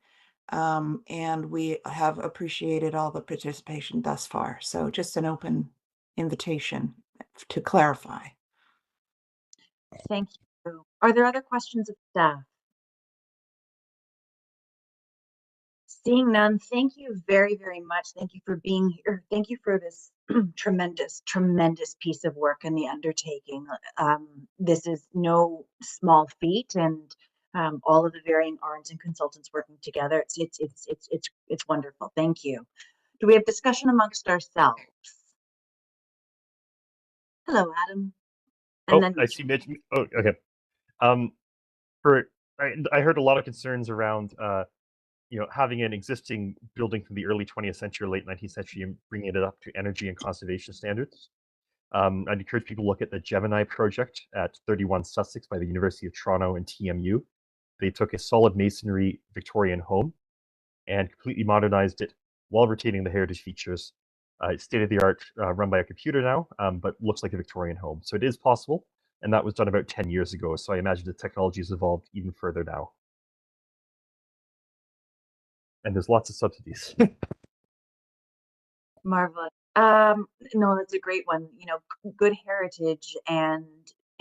And we have appreciated all the participation thus far. So just an open invitation to clarify. Thank you. Are there other questions of staff? Seeing none, thank you very, very much. Thank you for being here. Thank you for this tremendous, tremendous piece of work and the undertaking. This is no small feat, and all of the varying arms and consultants working together. It's wonderful. Thank you. Do we have discussion amongst ourselves? Hello, Adam. And then I see Mitch. Oh, okay. I heard a lot of concerns around having an existing building from the early 20th century or late 19th century and bringing it up to energy and conservation standards. I'd encourage people to look at the Gemini project at 31 Sussex by the University of Toronto and TMU. They took a solid masonry Victorian home and completely modernized it while retaining the heritage features. It's state-of-the-art, run by a computer now, but looks like a Victorian home. So it is possible, and that was done about 10 years ago. So I imagine the technology has evolved even further now. And there's lots of subsidies. Marvelous. No, that's a great one. You know, good heritage and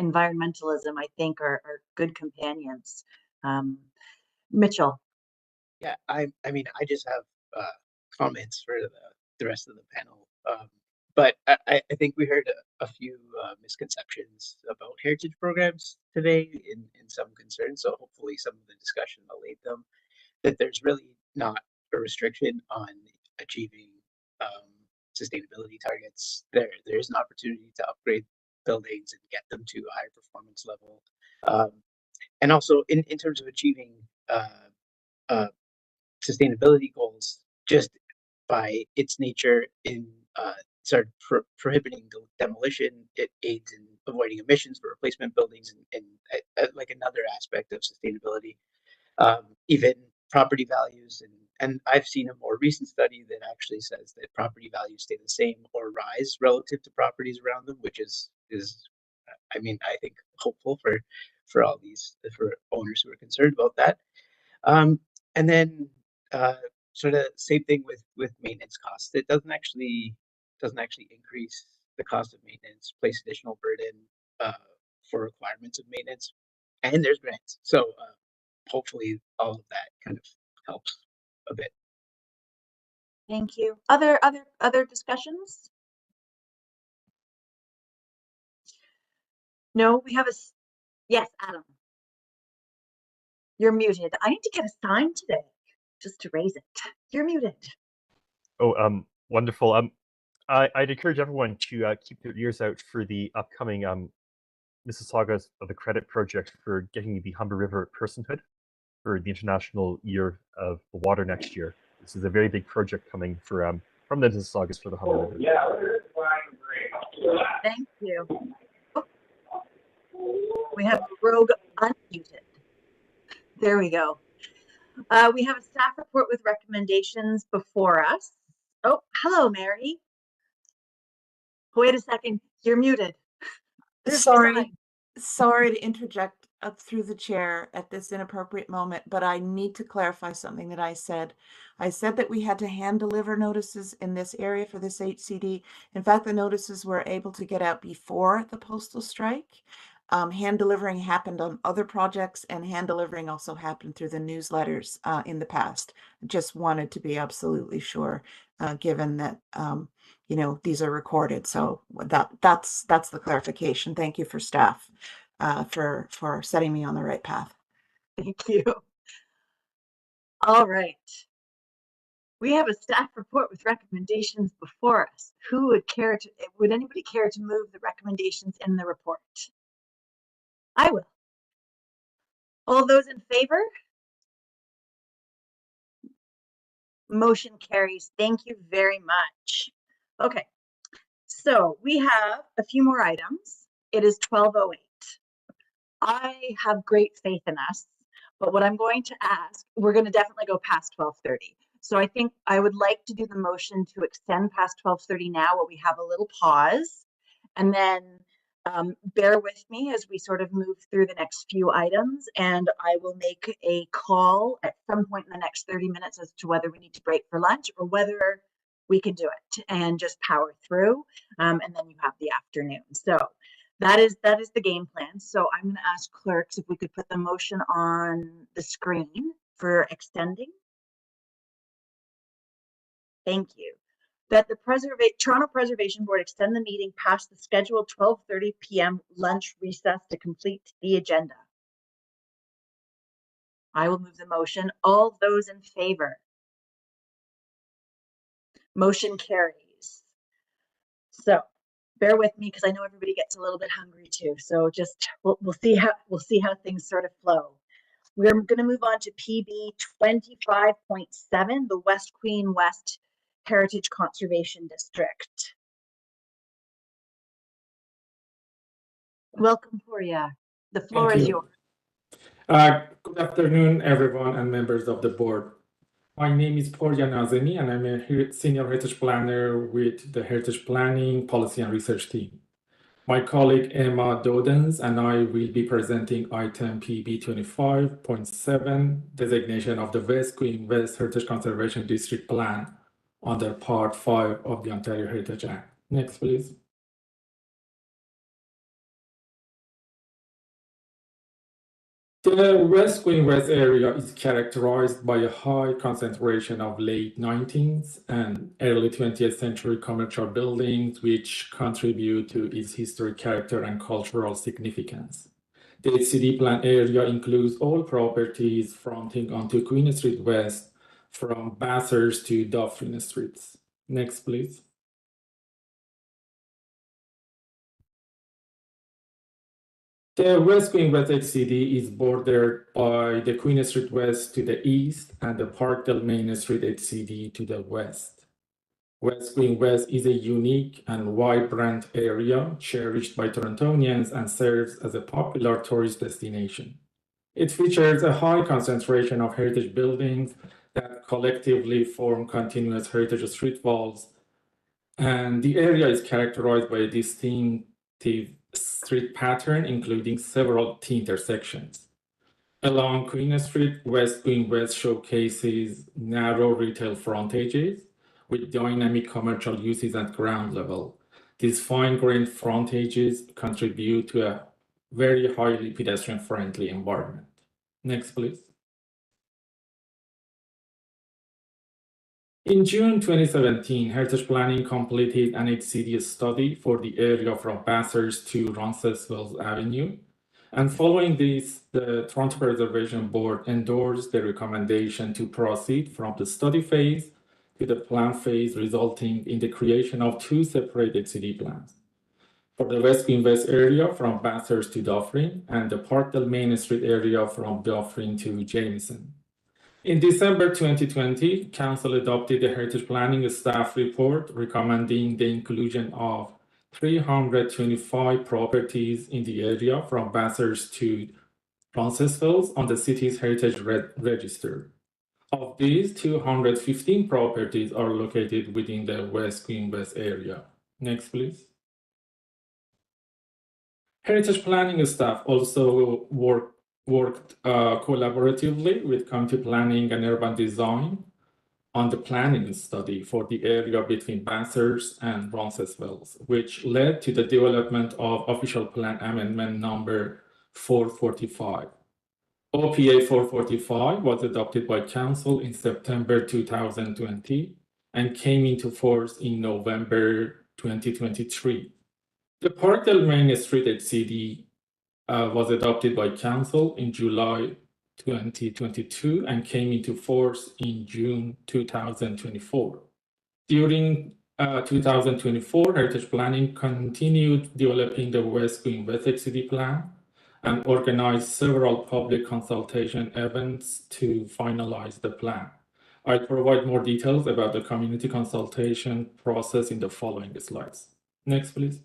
environmentalism, I think, are good companions. Mitchell. Yeah, I mean, I just have comments for the rest of the panel. But I think we heard a few misconceptions about heritage programs today in some concerns. So hopefully some of the discussion allayed them, that there's really not a restriction on achieving sustainability targets. There is an opportunity to upgrade buildings and get them to a higher performance level. And also in terms of achieving sustainability goals, just by its nature in prohibiting demolition, it aids in avoiding emissions for replacement buildings and like another aspect of sustainability. Even property values, and I've seen a more recent study that actually says that property values stay the same or rise relative to properties around them, which is I mean, I think hopeful for all these, for owners who are concerned about that. And then sort of same thing with maintenance costs. It doesn't actually increase the cost of maintenance, place additional burden for requirements of maintenance, and there's grants. So hopefully all of that kind of helps a bit. Thank you. Other discussions? No, we have yes, Adam. You're muted. I need to get a sign today just to raise it. You're muted. Oh, wonderful. I'd encourage everyone to keep their ears out for the upcoming Mississaugas of the Credit project for getting the Humber River personhood for the International Year of the Water next year. This is a very big project coming for from the Mississaugas for the Humber River. Thank you. Oh. We have Rogue unmuted. There we go. We have a staff report with recommendations before us. Oh, hello, Mary. Wait a second. You're muted. Sorry to interject through the chair at this inappropriate moment, but I need to clarify something that I said. I said that we had to hand deliver notices in this area for this HCD. In fact, the notices were able to get out before the postal strike. Hand delivering happened on other projects, and hand delivering also happened through the newsletters in the past. Just wanted to be absolutely sure, given that you know, these are recorded. So that's the clarification. Thank you for staff for setting me on the right path. Thank you. All right. We have a staff report with recommendations before us. Would anybody care to move the recommendations in the report? I will. All those in favor? Motion carries. Thank you very much. Okay, so we have a few more items. It is 12:08. I have great faith in us, but what I'm going to ask, we're going to definitely go past 12:30. So I think I would like to do the motion to extend past 12:30 now, where we have a little pause, and then bear with me as we sort of move through the next few items, and I will make a call at some point in the next 30 minutes as to whether we need to break for lunch or whether we can do it and just power through, and then you have the afternoon. So that is the game plan. So I'm going to ask clerks if we could put the motion on the screen for extending. Thank you. That the Toronto Preservation Board extend the meeting past the scheduled 12:30 p.m. lunch recess to complete the agenda. I will move the motion. All those in favor? Motion carries. So bear with me because I know everybody gets a little bit hungry too. So just we'll see how things sort of flow. We're going to move on to PB 25.7, the West Queen West Heritage Conservation District. Welcome, Poria. The floor is yours. Good afternoon, everyone and members of the board. My name is Poria Nazemi, and I'm a senior heritage planner with the Heritage Planning, Policy and Research team. My colleague Emma Dodens and I will be presenting item PB 25.7, designation of the West Queen West Heritage Conservation District Plan under Part 5 of the Ontario Heritage Act. Next, please. The West Queen West area is characterized by a high concentration of late 19th and early 20th century commercial buildings, which contribute to its historic character and cultural significance. The HCD plan area includes all properties fronting onto Queen Street West from Bathurst to Dufferin Streets. Next, please. The West Queen West HCD is bordered by the Queen Street West to the east and the Parkdale Main Street HCD to the west. West Queen West is a unique and vibrant area cherished by Torontonians and serves as a popular tourist destination. It features a high concentration of heritage buildings that collectively form continuous heritage street walls, and the area is characterized by a distinctive street pattern, including several T-intersections. Along Queen Street, West Queen West showcases narrow retail frontages with dynamic commercial uses at ground level. These fine-grained frontages contribute to a very highly pedestrian-friendly environment. Next, please. In June 2017, Heritage Planning completed an HCD study for the area from Bathurst to Roncesvalles Avenue. And following this, the Toronto Preservation Board endorsed the recommendation to proceed from the study phase to the plan phase, resulting in the creation of two separate HCD plans. For the West Queen West area from Bathurst to Dufferin and the Parkdale Main Street area from Dufferin to Jameson. In December 2020, Council adopted the Heritage Planning Staff Report recommending the inclusion of 325 properties in the area from Bathurst to Roncesvalles on the city's Heritage Register. Of these, 215 properties are located within the West Queen West area. Next, please. Heritage Planning staff also worked collaboratively with County Planning and Urban Design on the planning study for the area between Bathurst and Roncesvalles, which led to the development of Official Plan Amendment number 445. OPA 445 was adopted by Council in September 2020 and came into force in November 2023. The Parkdale Main Street HCD was adopted by Council in July 2022 and came into force in June 2024. During 2024, Heritage Planning continued developing the West Queen West HCD plan and organized several public consultation events to finalize the plan. I'll provide more details about the community consultation process in the following slides. Next, please.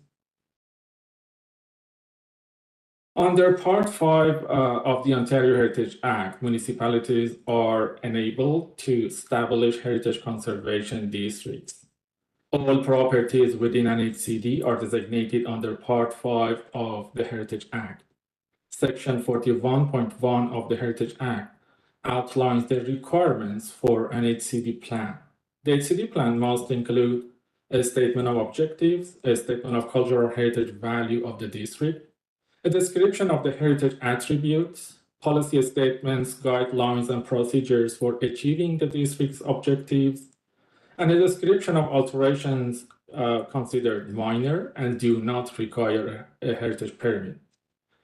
Under Part 5 of the Ontario Heritage Act, municipalities are enabled to establish heritage conservation districts. All properties within an HCD are designated under Part 5 of the Heritage Act. Section 41.1 of the Heritage Act outlines the requirements for an HCD plan. The HCD plan must include a statement of objectives, a statement of cultural heritage value of the district, a description of the heritage attributes, policy statements, guidelines, and procedures for achieving the district's objectives, and a description of alterations considered minor and do not require a heritage permit.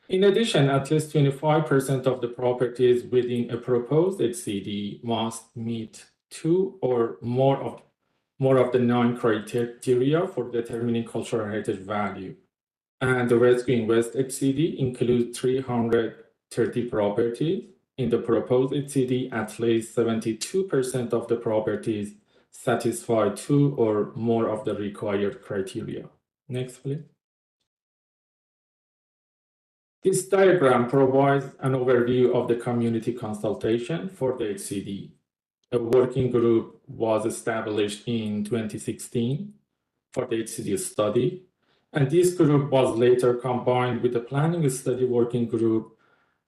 In addition, at least 25% of the properties within a proposed HCD must meet 2 or more of the 9 criteria for determining cultural heritage value. And the Weston West HCD includes 330 properties. In the proposed HCD, at least 72% of the properties satisfy 2 or more of the required criteria. Next, please. This diagram provides an overview of the community consultation for the HCD. A working group was established in 2016 for the HCD study, and this group was later combined with the planning study working group,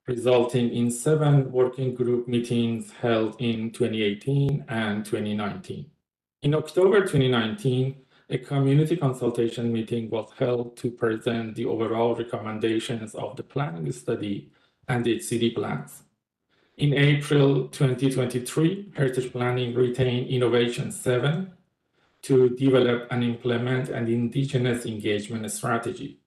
resulting in 7 working group meetings held in 2018 and 2019. In October 2019, a community consultation meeting was held to present the overall recommendations of the planning study and the HCD plans. In April 2023, Heritage Planning retained Innovation 7 to develop and implement an Indigenous engagement strategy.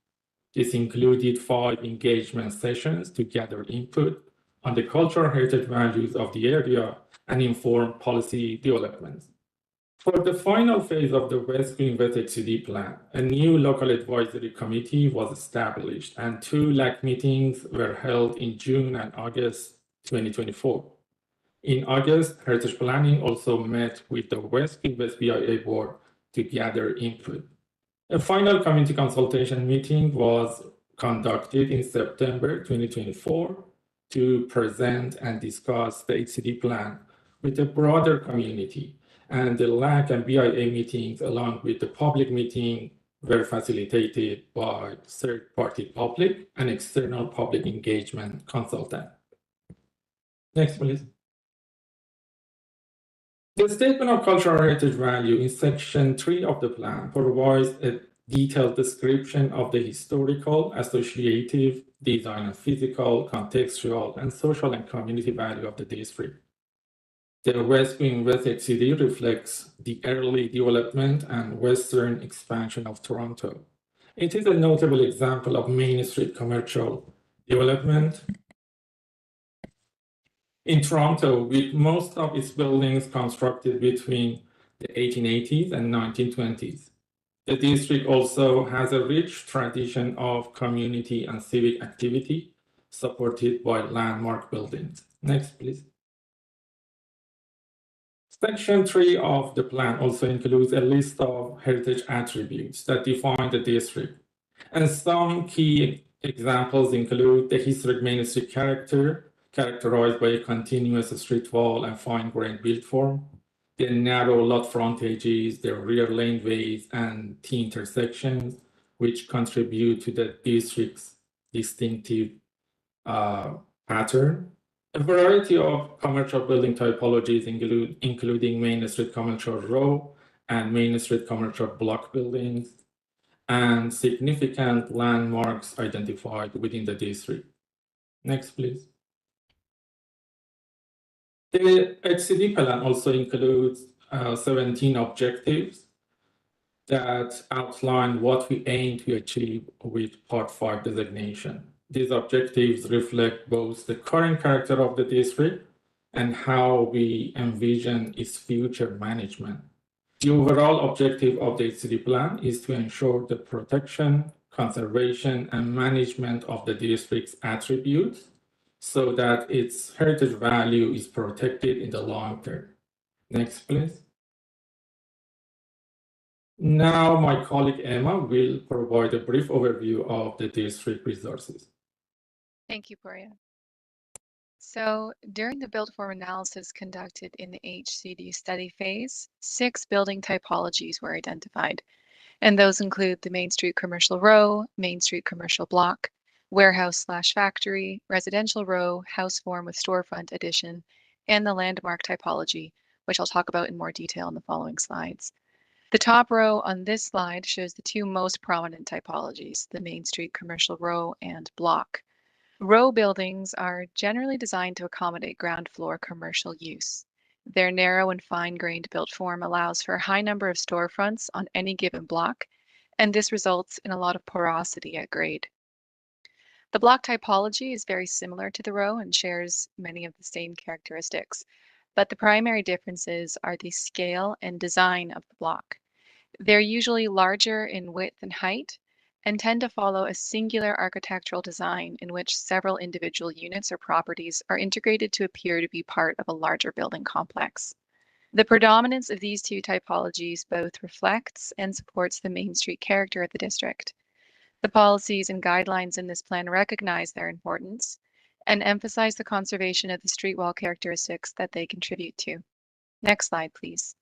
This included 5 engagement sessions to gather input on the cultural heritage values of the area and inform policy developments. For the final phase of the Weston West HCD plan, a new local advisory committee was established and 2 LAC meetings were held in June and August 2024. In August, Heritage Planning also met with the Weston West BIA board to gather input. A final community consultation meeting was conducted in September 2024 to present and discuss the HCD plan with a broader community, and the LAC and BIA meetings along with the public meeting were facilitated by third-party public and external public engagement consultant. Next, please. The Statement of Cultural Heritage Value in Section 3 of the plan provides a detailed description of the historical, associative, design and physical, contextual, and social and community value of the district. The Weston West HCD reflects the early development and western expansion of Toronto. It is a notable example of Main Street commercial development in Toronto, with most of its buildings constructed between the 1880s and 1920s. The district also has a rich tradition of community and civic activity supported by landmark buildings. Next, please. Section 3 of the plan also includes a list of heritage attributes that define the district. And some key examples include the historic Main Street character, characterized by a continuous street wall and fine-grained build form, the narrow lot frontages, the rear laneways, and T intersections, which contribute to the district's distinctive pattern. A variety of commercial building typologies including Main Street Commercial Row and Main Street Commercial Block buildings, and significant landmarks identified within the district. Next, please. The HCD plan also includes 17 objectives that outline what we aim to achieve with Part 5 designation. These objectives reflect both the current character of the district and how we envision its future management. The overall objective of the HCD plan is to ensure the protection, conservation, and management of the district's attributes so that its heritage value is protected in the long term. Next, please. Now, my colleague Emma will provide a brief overview of the district resources. Thank you, Poria. So during the build form analysis conducted in the HCD study phase, 6 building typologies were identified, and those include the Main Street Commercial Row, Main Street Commercial Block, warehouse/factory, residential row, house form with storefront addition, and the landmark typology, which I'll talk about in more detail in the following slides. The top row on this slide shows the 2 most prominent typologies, the Main Street Commercial Row and Block. Row buildings are generally designed to accommodate ground floor commercial use. Their narrow and fine-grained built form allows for a high number of storefronts on any given block, and this results in a lot of porosity at grade. The block typology is very similar to the row and shares many of the same characteristics, but the primary differences are the scale and design of the block. They're usually larger in width and height and tend to follow a singular architectural design in which several individual units or properties are integrated to appear to be part of a larger building complex. The predominance of these two typologies both reflects and supports the Main Street character of the district. The policies and guidelines in this plan recognize their importance and emphasize the conservation of the street wall characteristics that they contribute to. Next slide, please.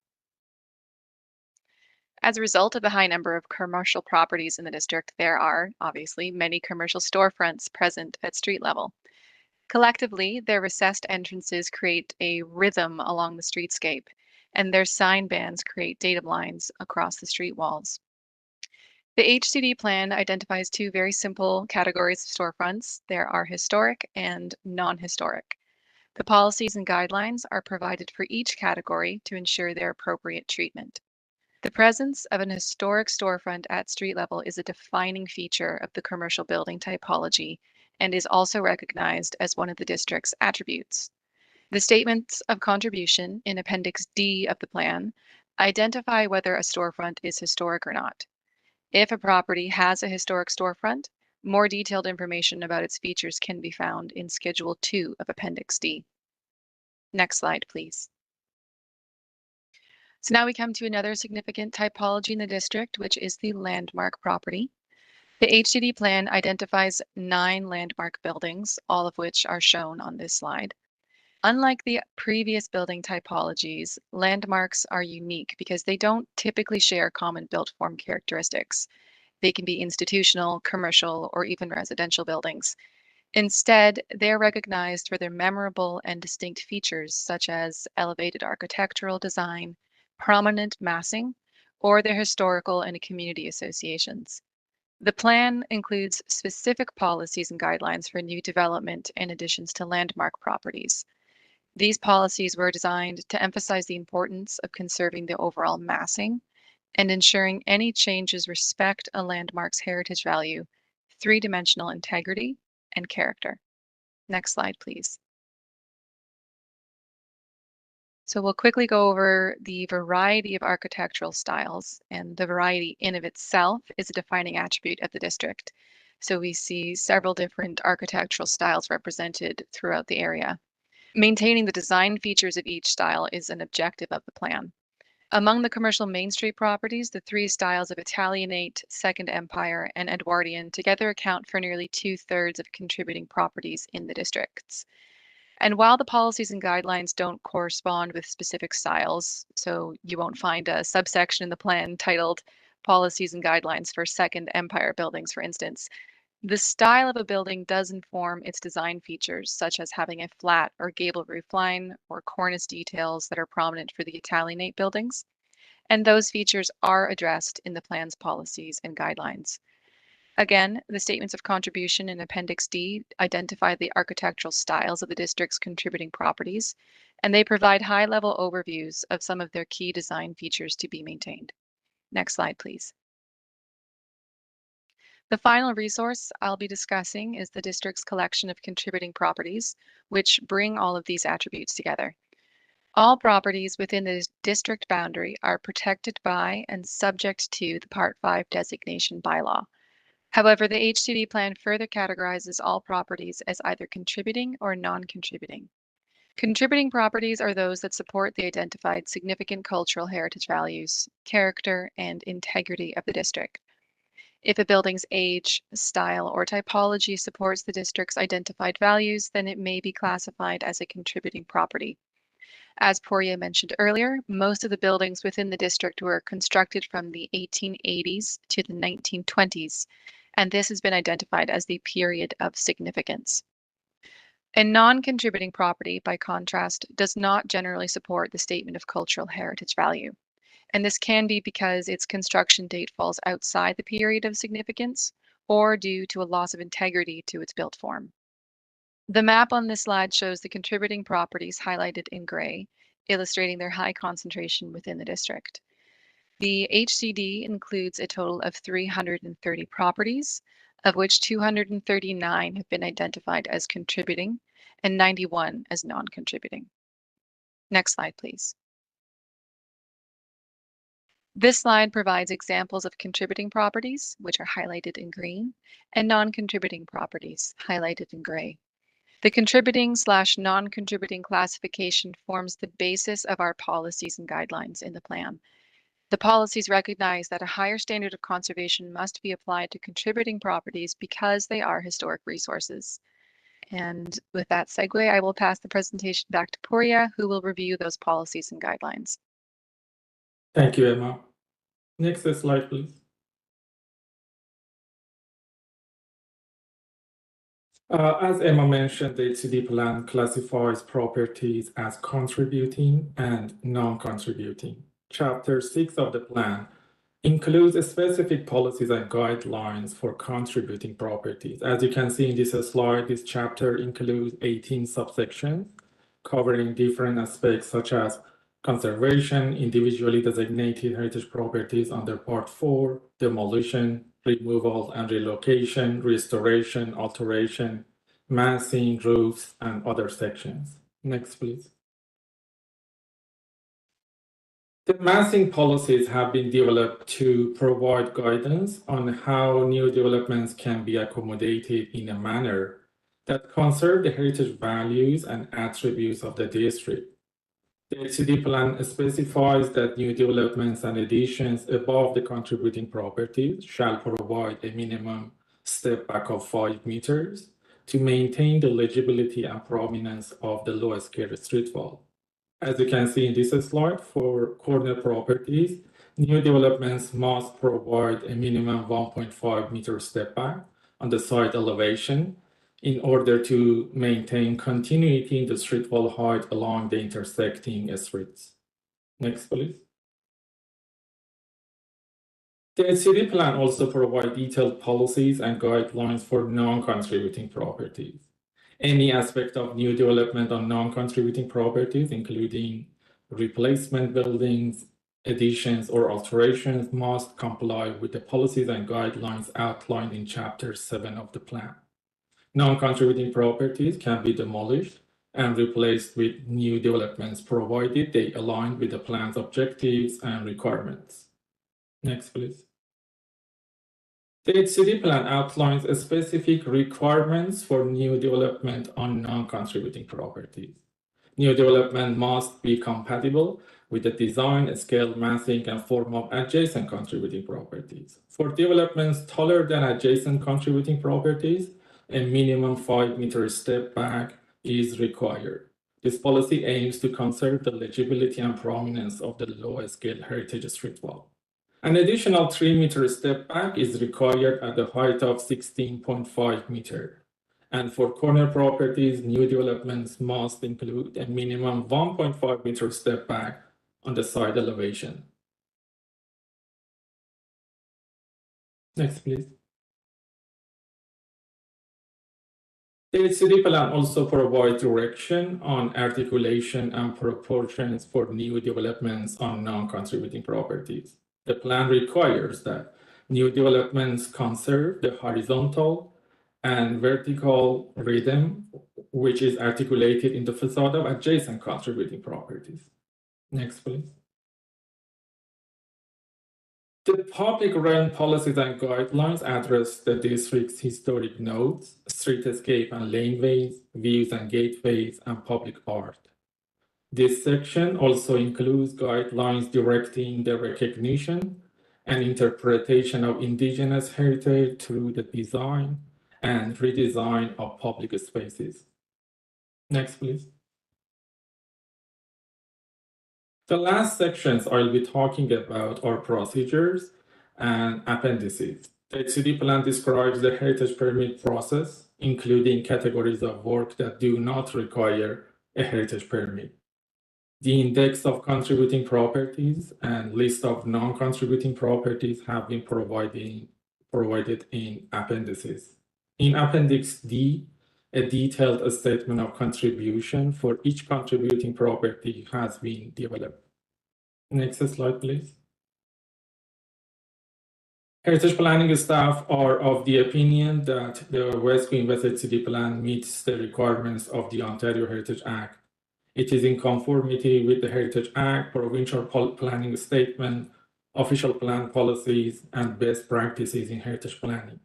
As a result of the high number of commercial properties in the district, there are obviously many commercial storefronts present at street level. Collectively, their recessed entrances create a rhythm along the streetscape, and their sign bands create datum lines across the street walls. The HCD plan identifies two very simple categories of storefronts. There are historic and non-historic. The policies and guidelines are provided for each category to ensure their appropriate treatment. The presence of an historic storefront at street level is a defining feature of the commercial building typology and is also recognized as one of the district's attributes. The statements of contribution in Appendix D of the plan identify whether a storefront is historic or not. If a property has a historic storefront, more detailed information about its features can be found in Schedule 2 of Appendix D. Next slide, please. So now we come to another significant typology in the district, which is the landmark property. The HCD plan identifies 9 landmark buildings, all of which are shown on this slide. Unlike the previous building typologies, landmarks are unique because they don't typically share common built form characteristics. They can be institutional, commercial, or even residential buildings. Instead, they're recognized for their memorable and distinct features such as elevated architectural design, prominent massing, or their historical and community associations. The plan includes specific policies and guidelines for new development and additions to landmark properties. These policies were designed to emphasize the importance of conserving the overall massing and ensuring any changes respect a landmark's heritage value, three-dimensional integrity, and character. Next slide, please. So we'll quickly go over the variety of architectural styles, and the variety in of itself is a defining attribute of the district. So we see several different architectural styles represented throughout the area. Maintaining the design features of each style is an objective of the plan. Among the commercial Main Street properties, the 3 styles of Italianate, Second Empire, and Edwardian together account for nearly 2/3 of contributing properties in the districts. And while the policies and guidelines don't correspond with specific styles, so you won't find a subsection in the plan titled Policies and Guidelines for Second Empire buildings, for instance, the style of a building does inform its design features, such as having a flat or gable roofline or cornice details that are prominent for the Italianate buildings. And those features are addressed in the plan's policies and guidelines. Again, the statements of contribution in Appendix D identify the architectural styles of the district's contributing properties, and they provide high-level overviews of some of their key design features to be maintained. Next slide, please. The final resource I'll be discussing is the district's collection of contributing properties, which bring all of these attributes together. All properties within the district boundary are protected by and subject to the Part 5 designation bylaw. However, the HCD plan further categorizes all properties as either contributing or non-contributing. Contributing properties are those that support the identified significant cultural heritage values, character, and integrity of the district. If a building's age, style, or typology supports the district's identified values, then it may be classified as a contributing property. As Poria mentioned earlier, most of the buildings within the district were constructed from the 1880s to the 1920s, and this has been identified as the period of significance. A non-contributing property, by contrast, does not generally support the statement of cultural heritage value. And this can be because its construction date falls outside the period of significance or due to a loss of integrity to its built form. The map on this slide shows the contributing properties highlighted in gray, illustrating their high concentration within the district. The HCD includes a total of 330 properties, of which 239 have been identified as contributing and 91 as non-contributing. Next slide, please. This slide provides examples of contributing properties, which are highlighted in green, and non-contributing properties, highlighted in gray. The contributing/non-contributing classification forms the basis of our policies and guidelines in the plan. The policies recognize that a higher standard of conservation must be applied to contributing properties because they are historic resources. And with that segue, I will pass the presentation back to Poria, who will review those policies and guidelines. Thank you, Emma. Next slide, please. As Emma mentioned, the HCD plan classifies properties as contributing and non-contributing. Chapter 6 of the plan includes specific policies and guidelines for contributing properties. As you can see in this slide, this chapter includes 18 subsections covering different aspects such as conservation, individually designated heritage properties under Part 4, demolition, removal and relocation, restoration, alteration, massing, roofs, and other sections. Next, please. The massing policies have been developed to provide guidance on how new developments can be accommodated in a manner that conserve the heritage values and attributes of the district. The HCD plan specifies that new developments and additions above the contributing properties shall provide a minimum step back of 5 meters to maintain the legibility and prominence of the low-scale street wall. As you can see in this slide, for corner properties, new developments must provide a minimum 1.5 meter step back on the side elevation in order to maintain continuity in the street wall height along the intersecting streets. Next, please. The HCD plan also provides detailed policies and guidelines for non-contributing properties. Any aspect of new development on non-contributing properties, including replacement buildings, additions, or alterations, must comply with the policies and guidelines outlined in Chapter 7 of the plan. Non-contributing properties can be demolished and replaced with new developments, provided they align with the plan's objectives and requirements. Next, please. The HCD plan outlines specific requirements for new development on non-contributing properties. New development must be compatible with the design, scale, massing, and form of adjacent contributing properties. For developments taller than adjacent contributing properties, a minimum 5 meter step back is required. This policy aims to conserve the legibility and prominence of the low-scale heritage street wall. An additional 3 meter step back is required at the height of 16.5 meter. And for corner properties, new developments must include a minimum 1.5 meter step back on the side elevation. Next, please. The HCD plan also provides direction on articulation and proportions for new developments on non-contributing properties. The plan requires that new developments conserve the horizontal and vertical rhythm, which is articulated in the facade of adjacent contributing properties. Next, please. The public realm policies and guidelines address the district's historic nodes, streetscape and laneways, views and gateways, and public art. This section also includes guidelines directing the recognition and interpretation of indigenous heritage through the design and redesign of public spaces. Next, please. The last sections I'll be talking about are procedures and appendices. The HCD plan describes the heritage permit process, including categories of work that do not require a heritage permit. The index of contributing properties and list of non-contributing properties have been provided in appendices. In Appendix D, a detailed statement of contribution for each contributing property has been developed. Next slide, please. Heritage planning staff are of the opinion that the West Queen West City Plan meets the requirements of the Ontario Heritage Act. It is in conformity with the Heritage Act, provincial planning statement, official plan policies, and best practices in heritage planning.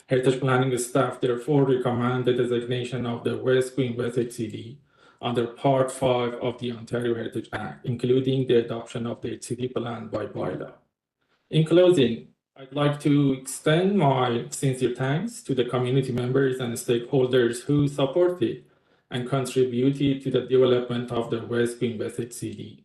Heritage planning staff therefore recommend the designation of the West Queen West HCD under Part 5 of the Ontario Heritage Act, including the adoption of the HCD plan by bylaw. In closing, I'd like to extend my sincere thanks to the community members and stakeholders who supported and contributed to the development of the West Queen West HCD.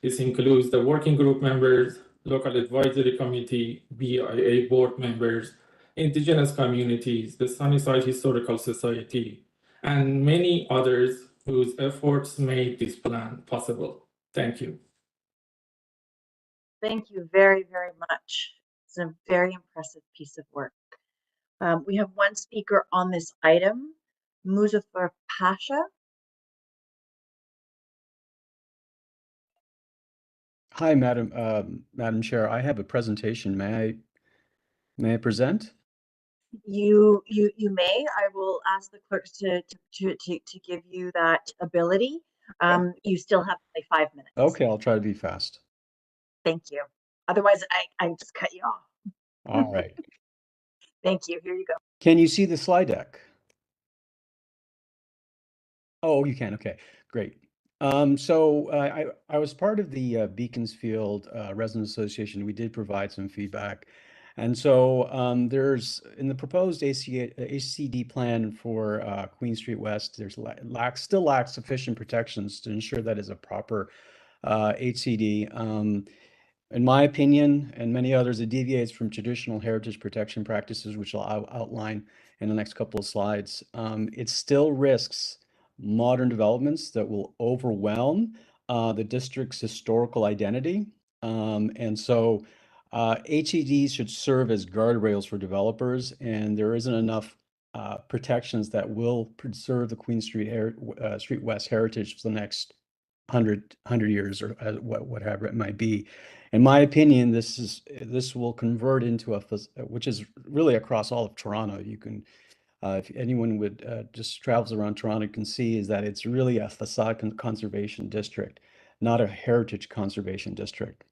This includes the working group members, local advisory committee, BIA board members, Indigenous communities, the Sunnyside Historical Society, and many others whose efforts made this plan possible. Thank you. Thank you very, very much. It's a very impressive piece of work. We have one speaker on this item, Muzaffar Pasha. Hi, Madam Chair. I have a presentation. May I present? You may. I will ask the clerks to give you that ability. You still have like 5 minutes. Okay, I'll try to be fast. Thank you. Otherwise, I just cut you off. All right. Thank you. Here you go. Can you see the slide deck? Oh, you can. Okay, great. So I was part of the Beaconsfield Resident Association. We did provide some feedback. And so there's in the proposed HCD plan for Queen Street West, there's still lacks sufficient protections to ensure that is a proper HCD. In my opinion, and many others, it deviates from traditional heritage protection practices, which I'll outline in the next couple of slides. It still risks modern developments that will overwhelm the district's historical identity. And so HCDs should serve as guardrails for developers, and there isn't enough protections that will preserve the Queen Street West heritage for the next 100 years or whatever it might be. In my opinion, this will convert into which is really across all of Toronto. You can, if anyone would just travels around Toronto, can see is that it's really a facade conservation district, not a heritage conservation district.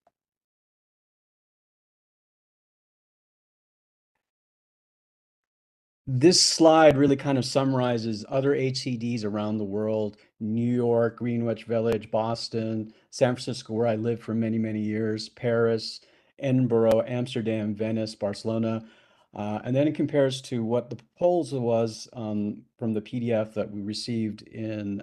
This slide really kind of summarizes other HCDs around the world: New York, Greenwich Village, Boston, San Francisco, where I lived for many, many years, Paris, Edinburgh, Amsterdam, Venice, Barcelona. And then it compares to what the proposal was from the PDF that we received in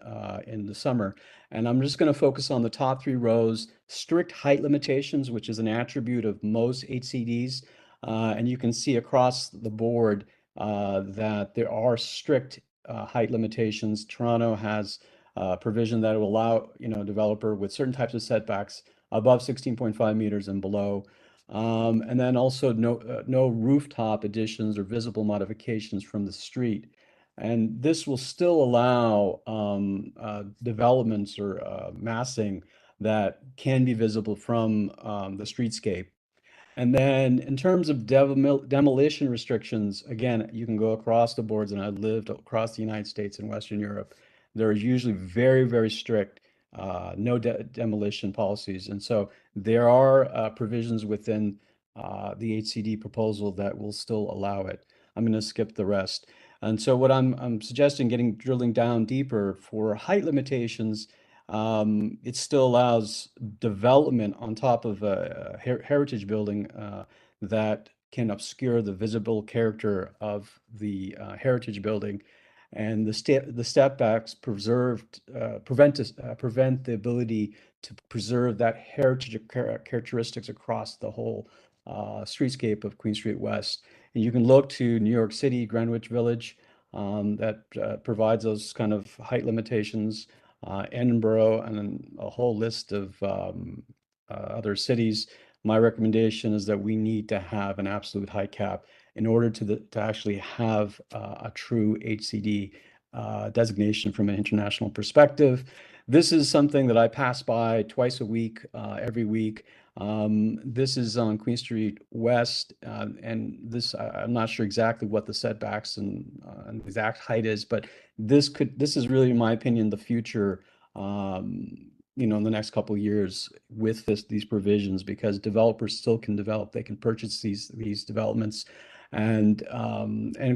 the summer. And I'm just going to focus on the top 3 rows: strict height limitations, which is an attribute of most HCDs. And you can see across the board that there are strict height limitations. Toronto has provision that will allow a developer with certain types of setbacks above 16.5 meters and below. And then also no rooftop additions or visible modifications from the street. And this will still allow developments or massing that can be visible from the streetscape. And then in terms of demolition restrictions, again, you can go across the boards, and I've lived across the United States and Western Europe. There are usually very, very strict no demolition policies. And so there are provisions within the HCD proposal that will still allow it. I'm going to skip the rest. And so what I'm suggesting, drilling down deeper for height limitations, it still allows development on top of a heritage building that can obscure the visible character of the heritage building. And the stepbacks prevent the ability to preserve that heritage characteristics across the whole streetscape of Queen Street West. And you can look to New York City, Greenwich Village, that provides those kind of height limitations. Edinburgh, and then a whole list of other cities. My recommendation is that we need to have an absolute height cap in order to actually have a true HCD designation from an international perspective. This is something that I pass by twice a week, every week. This is on Queen Street West, and this I'm not sure exactly what the setbacks and exact height is, but this is really, in my opinion, the future. You know, in the next couple of years with these provisions, because developers still can develop, they can purchase these developments, and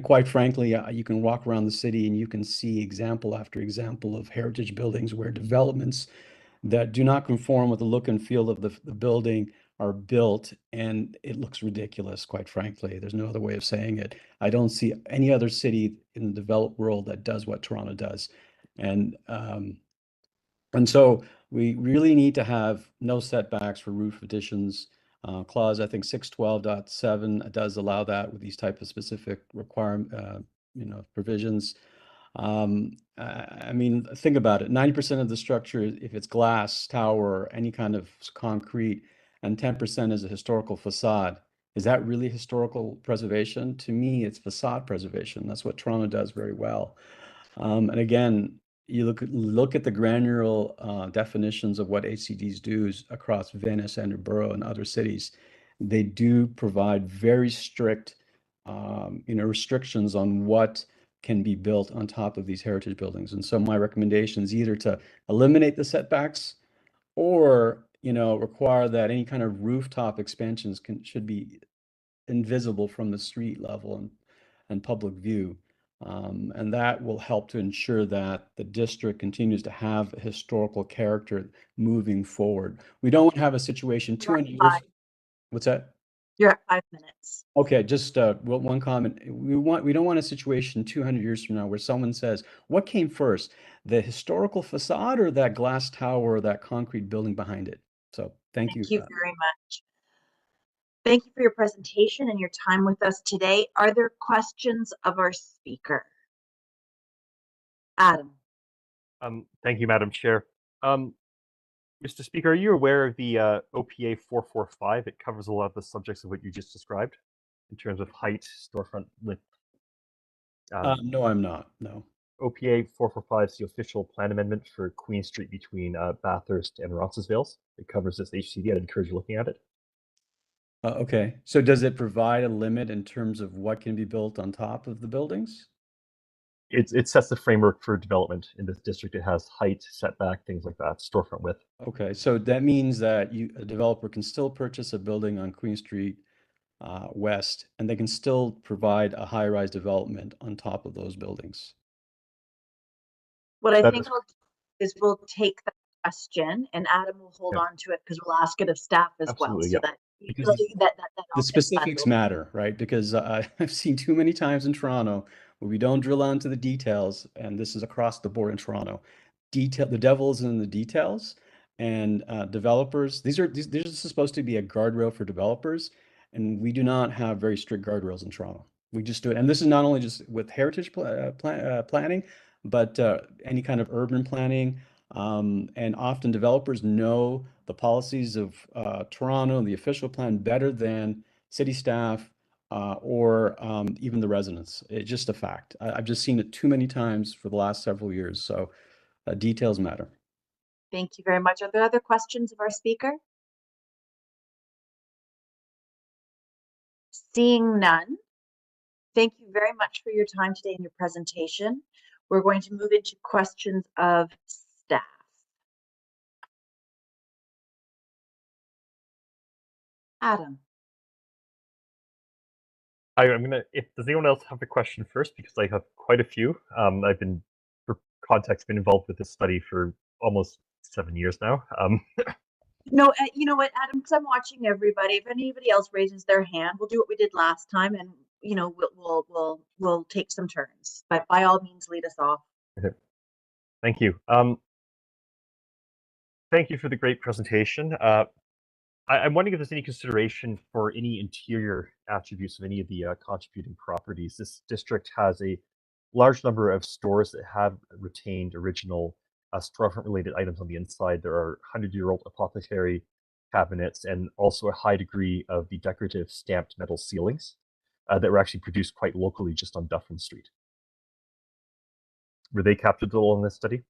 quite frankly, you can walk around the city and you can see example after example of heritage buildings where developments that do not conform with the look and feel of the building are built, and it looks ridiculous, quite frankly. There's no other way of saying it. I don't see any other city in the developed world that does what Toronto does. And so we really need to have no setbacks for roof additions. Clause, I think 612.7 does allow that with these type of specific provisions. I mean, think about it. 90% of the structure, if it's glass, tower, or any kind of concrete, and 10% is a historical facade. Is that really historical preservation? To me, it's facade preservation. That's what Toronto does very well. And again, you look at the granular definitions of what HCDs do across Venice, Edinburgh, and other cities. They do provide very strict, restrictions on what can be built on top of these heritage buildings. And so my recommendation is either to eliminate the setbacks, or require that any kind of rooftop expansions should be invisible from the street level and public view. And that will help to ensure that the district continues to have a historical character moving forward. We don't have a situation 200 years. What's that? You're at 5 minutes. Okay, just one comment. We don't want a situation 200 years from now where someone says, what came first, the historical facade or that glass tower or that concrete building behind it? So thank you. Thank you very much. Thank you for your presentation and your time with us today. Are there questions of our speaker? Adam. Thank you, Madam Chair. Mr. Speaker, are you aware of the OPA 445? It covers a lot of the subjects of what you just described in terms of height, storefront width. No, I'm not. No. OPA 445 is the official plan amendment for Queen Street between Bathurst and Roncesvalles. It covers this HCD. I'd encourage you looking at it. Okay. So does it provide a limit in terms of what can be built on top of the buildings? It sets the framework for development in this district. It has height, setback, things like that, storefront width. Okay, so that means that a developer can still purchase a building on Queen Street West, and they can still provide a high-rise development on top of those buildings. What I think I'll do is we'll take that question, and Adam will hold on to it because we'll ask it of staff as well. So that the specifics matter, right? Because I've seen too many times in Toronto where we don't drill down to the details, and this is across the board in Toronto. The devil is in the details, and developers, these are supposed to be a guardrail for developers, and we do not have very strict guardrails in Toronto. We just do it, and this is not only just with heritage planning, but any kind of urban planning. And often developers know the policies of Toronto and the official plan better than city staff or even the residents. It's just a fact. I've just seen it too many times for the last several years. So details matter. Thank you very much. Are there other questions of our speaker? Seeing none, thank you very much for your time today and your presentation. We're going to move into questions of staff. Adam. Does anyone else have a question first? Because I have quite a few. I've been, for context, been involved with this study for almost 7 years now. No, you know what, Adam, because I'm watching everybody. If anybody else raises their hand, we'll do what we did last time, and we'll take some turns. But by all means, lead us off. Okay. Thank you. Thank you for the great presentation. I'm wondering if there's any consideration for any interior attributes of any of the contributing properties. This district has a large number of stores that have retained original storefront-related items on the inside. There are 100-year-old apothecary cabinets and also a high degree of the decorative stamped metal ceilings that were actually produced quite locally just on Dufferin Street. Were they captured at all in this study?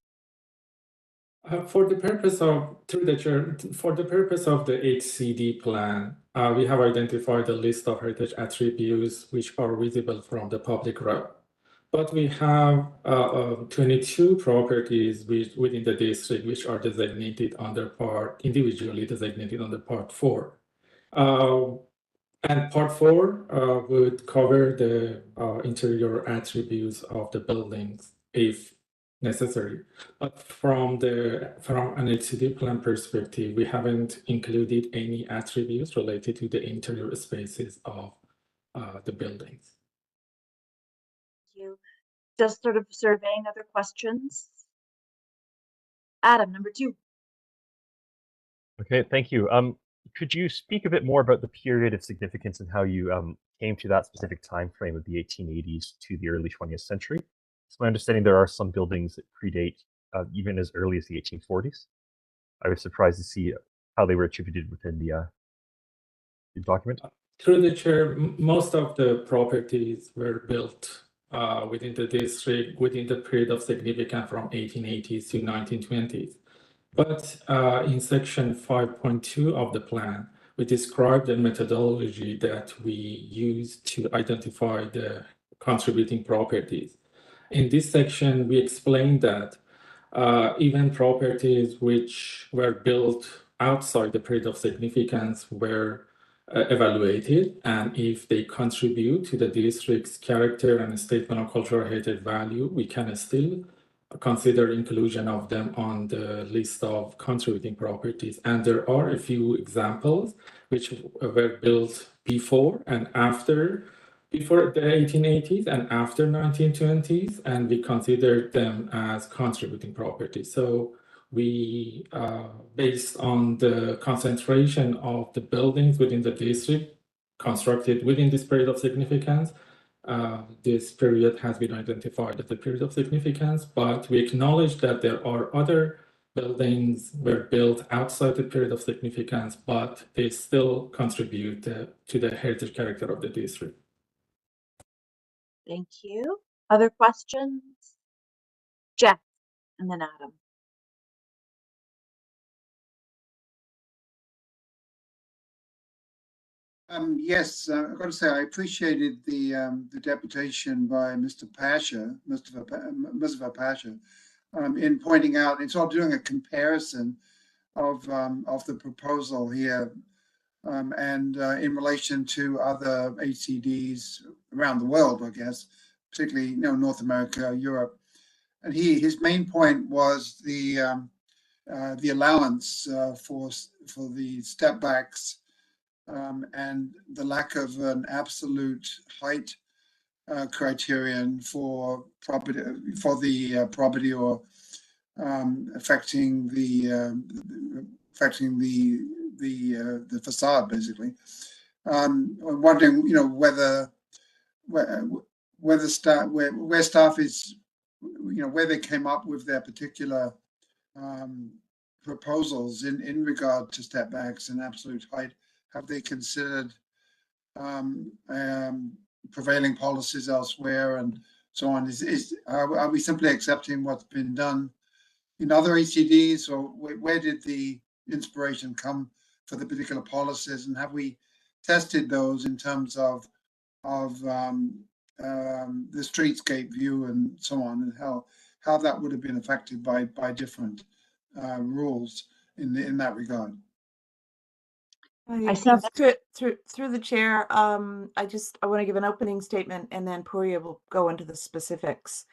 For the purpose of, through the chair, for the purpose of the HCD plan, we have identified a list of heritage attributes which are visible from the public road. But we have 22 properties within the district which are designated under individually designated under Part 4. And Part 4 would cover the interior attributes of the buildings if necessary. But from an HCD plan perspective, we haven't included any attributes related to the interior spaces of the buildings. Thank you. Just sort of surveying other questions. Adam, number 2. Okay, thank you. Could you speak a bit more about the period of significance and how you came to that specific time frame of the 1880s to the early 20th century? It's my understanding there are some buildings that predate even as early as the 1840s. I was surprised to see how they were attributed within the document. Through the chair, most of the properties were built within the district within the period of significance from 1880s to 1920s. But in section 5.2 of the plan, we describe the methodology that we use to identify the contributing properties. In this section, we explain that even properties which were built outside the period of significance were evaluated, and if they contribute to the district's character and statement of cultural heritage value, we can still consider inclusion of them on the list of contributing properties. And there are a few examples which were built before and after, before the 1880s and after 1920s, and we consider them as contributing properties. So we, based on the concentration of the buildings within the district constructed within this period of significance, this period has been identified as the period of significance, but we acknowledge that there are other buildings were built outside the period of significance, but they still contribute to the heritage character of the district. Thank you. Other questions? Jeff, and then Adam. Yes, I've got to say I appreciated the deputation by Mr. Pasha, Mustafa Pasha, in pointing out it's all doing a comparison of the proposal here and in relation to other HCDs around the world, I guess, particularly North America, Europe, and his main point was the allowance for the step backs. And the lack of an absolute height criterion for the property or affecting the facade, basically. I'm wondering, where staff is, where they came up with their particular proposals in regard to step backs and absolute height. Have they considered prevailing policies elsewhere and so on? Are we simply accepting what's been done in other HCDs, or where did the inspiration come for the particular policies, and have we tested those in terms of the streetscape view and so on, and how that would have been affected by different rules in that regard? I see through the chair. I want to give an opening statement, and then Purya will go into the specifics.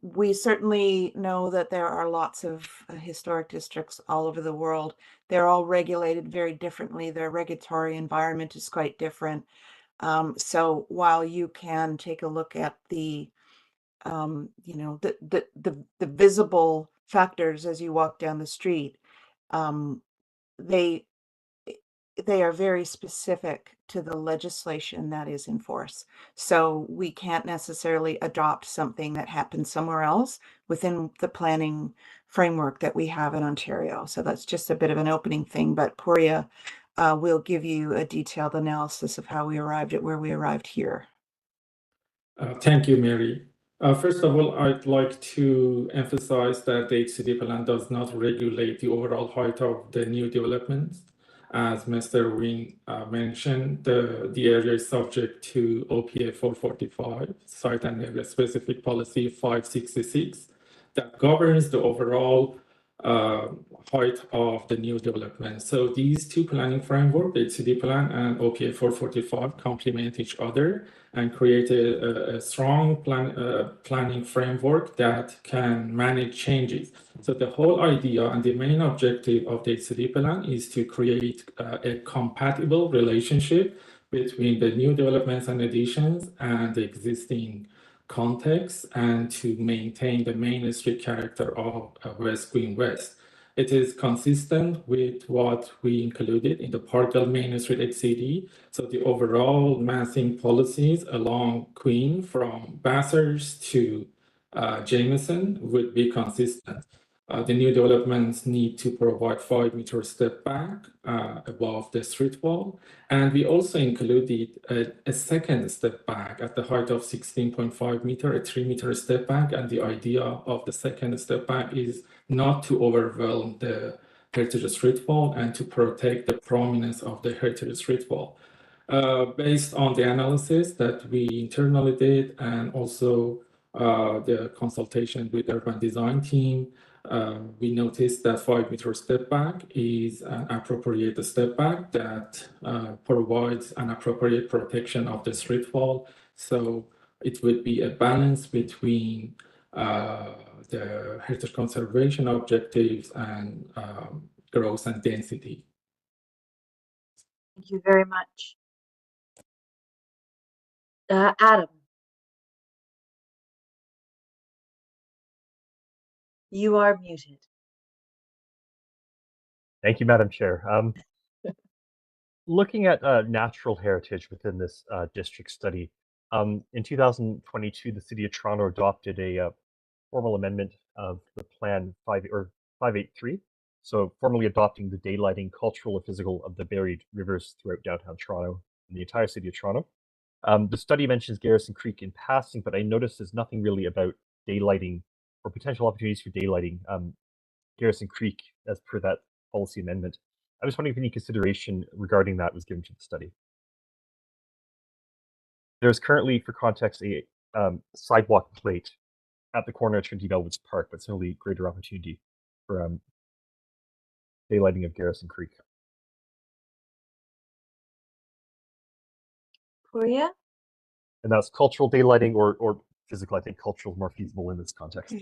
We certainly know that there are lots of historic districts all over the world. They're all regulated very differently. Their regulatory environment is quite different. So while you can take a look at the visible factors as you walk down the street, they are very specific to the legislation that is in force. So we can't necessarily adopt something that happens somewhere else within the planning framework that we have in Ontario. So that's just a bit of an opening thing, but Purya will give you a detailed analysis of how we arrived at where we arrived here. Thank you, Mary. First of all, I'd like to emphasize that the HCD plan does not regulate the overall height of the new developments. As Mr. Wynn mentioned, the area is subject to OPA 445, Site and Area Specific Policy 566, that governs the overall height of the new development. So these two planning frameworks, the HCD plan and OPA 445, complement each other and create a strong planning framework that can manage changes. So the whole idea and the main objective of the HCD plan is to create a compatible relationship between the new developments and additions and the existing context, and to maintain the main street character of West Queen West. It is consistent with what we included in the Parkdale Main Street HCD. So the overall massing policies along Queen from Bathurst to Jameson would be consistent. The new developments need to provide 5-meter step back above the street wall. And we also included a second step back at the height of 16.5 meter, a 3-meter step back. And the idea of the second step back is not to overwhelm the heritage street wall and to protect the prominence of the heritage street wall. Based on the analysis that we internally did and also the consultation with urban design team, we noticed that 5-meter step back is an appropriate step back that provides an appropriate protection of the street wall. So it would be a balance between the heritage conservation objectives and growth and density. Thank you very much. Adam. You are muted. Thank you, Madam Chair. Looking at natural heritage within this district study, in 2022, the City of Toronto adopted a formal amendment of the Plan 583, so formally adopting the daylighting, cultural or physical, of the buried rivers throughout downtown Toronto and the entire City of Toronto. The study mentions Garrison Creek in passing, but I noticed there's nothing really about daylighting or potential opportunities for daylighting Garrison Creek as per that policy amendment. I was wondering if any consideration regarding that was given to the study. There's currently, for context, a sidewalk plate at the corner of Trinity Bellwoods Park, but certainly greater opportunity for daylighting of Garrison Creek. Pooria? And that's cultural daylighting or physical. I think cultural is more feasible in this context.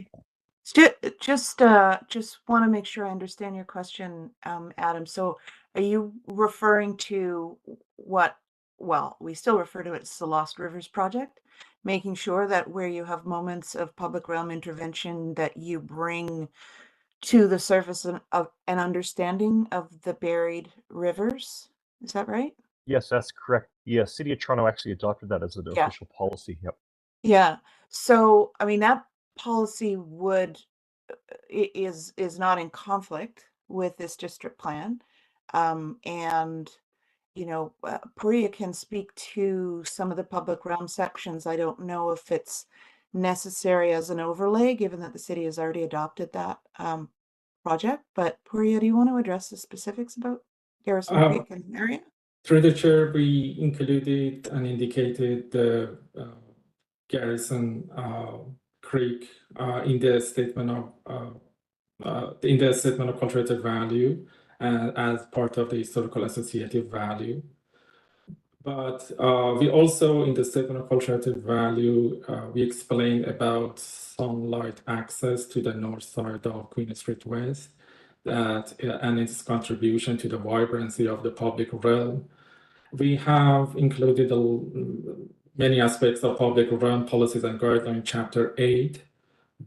Just want to make sure I understand your question, Adam. So are you referring to what, well, we still refer to it as the Lost Rivers Project, making sure that where you have moments of public realm intervention that you bring to the surface of an understanding of the buried rivers? Is that right? Yes, that's correct. The City of Toronto actually adopted that as an official policy. Yep. Yeah. So, I mean, that policy would is not in conflict with this district plan. And, you know, Pooria can speak to some of the public realm sections. I don't know if it's necessary as an overlay, given that the city has already adopted that project. But Pooria, do you want to address the specifics about Garrison Creek and the area? Through the chair, we included and indicated the Garrison Creek in the statement of cultural value as part of the historical associative value. But we also, in the statement of cultural value, we explained about sunlight access to the north side of Queen Street West, and its contribution to the vibrancy of the public realm. We have included many aspects of public realm policies and guidelines, Chapter 8.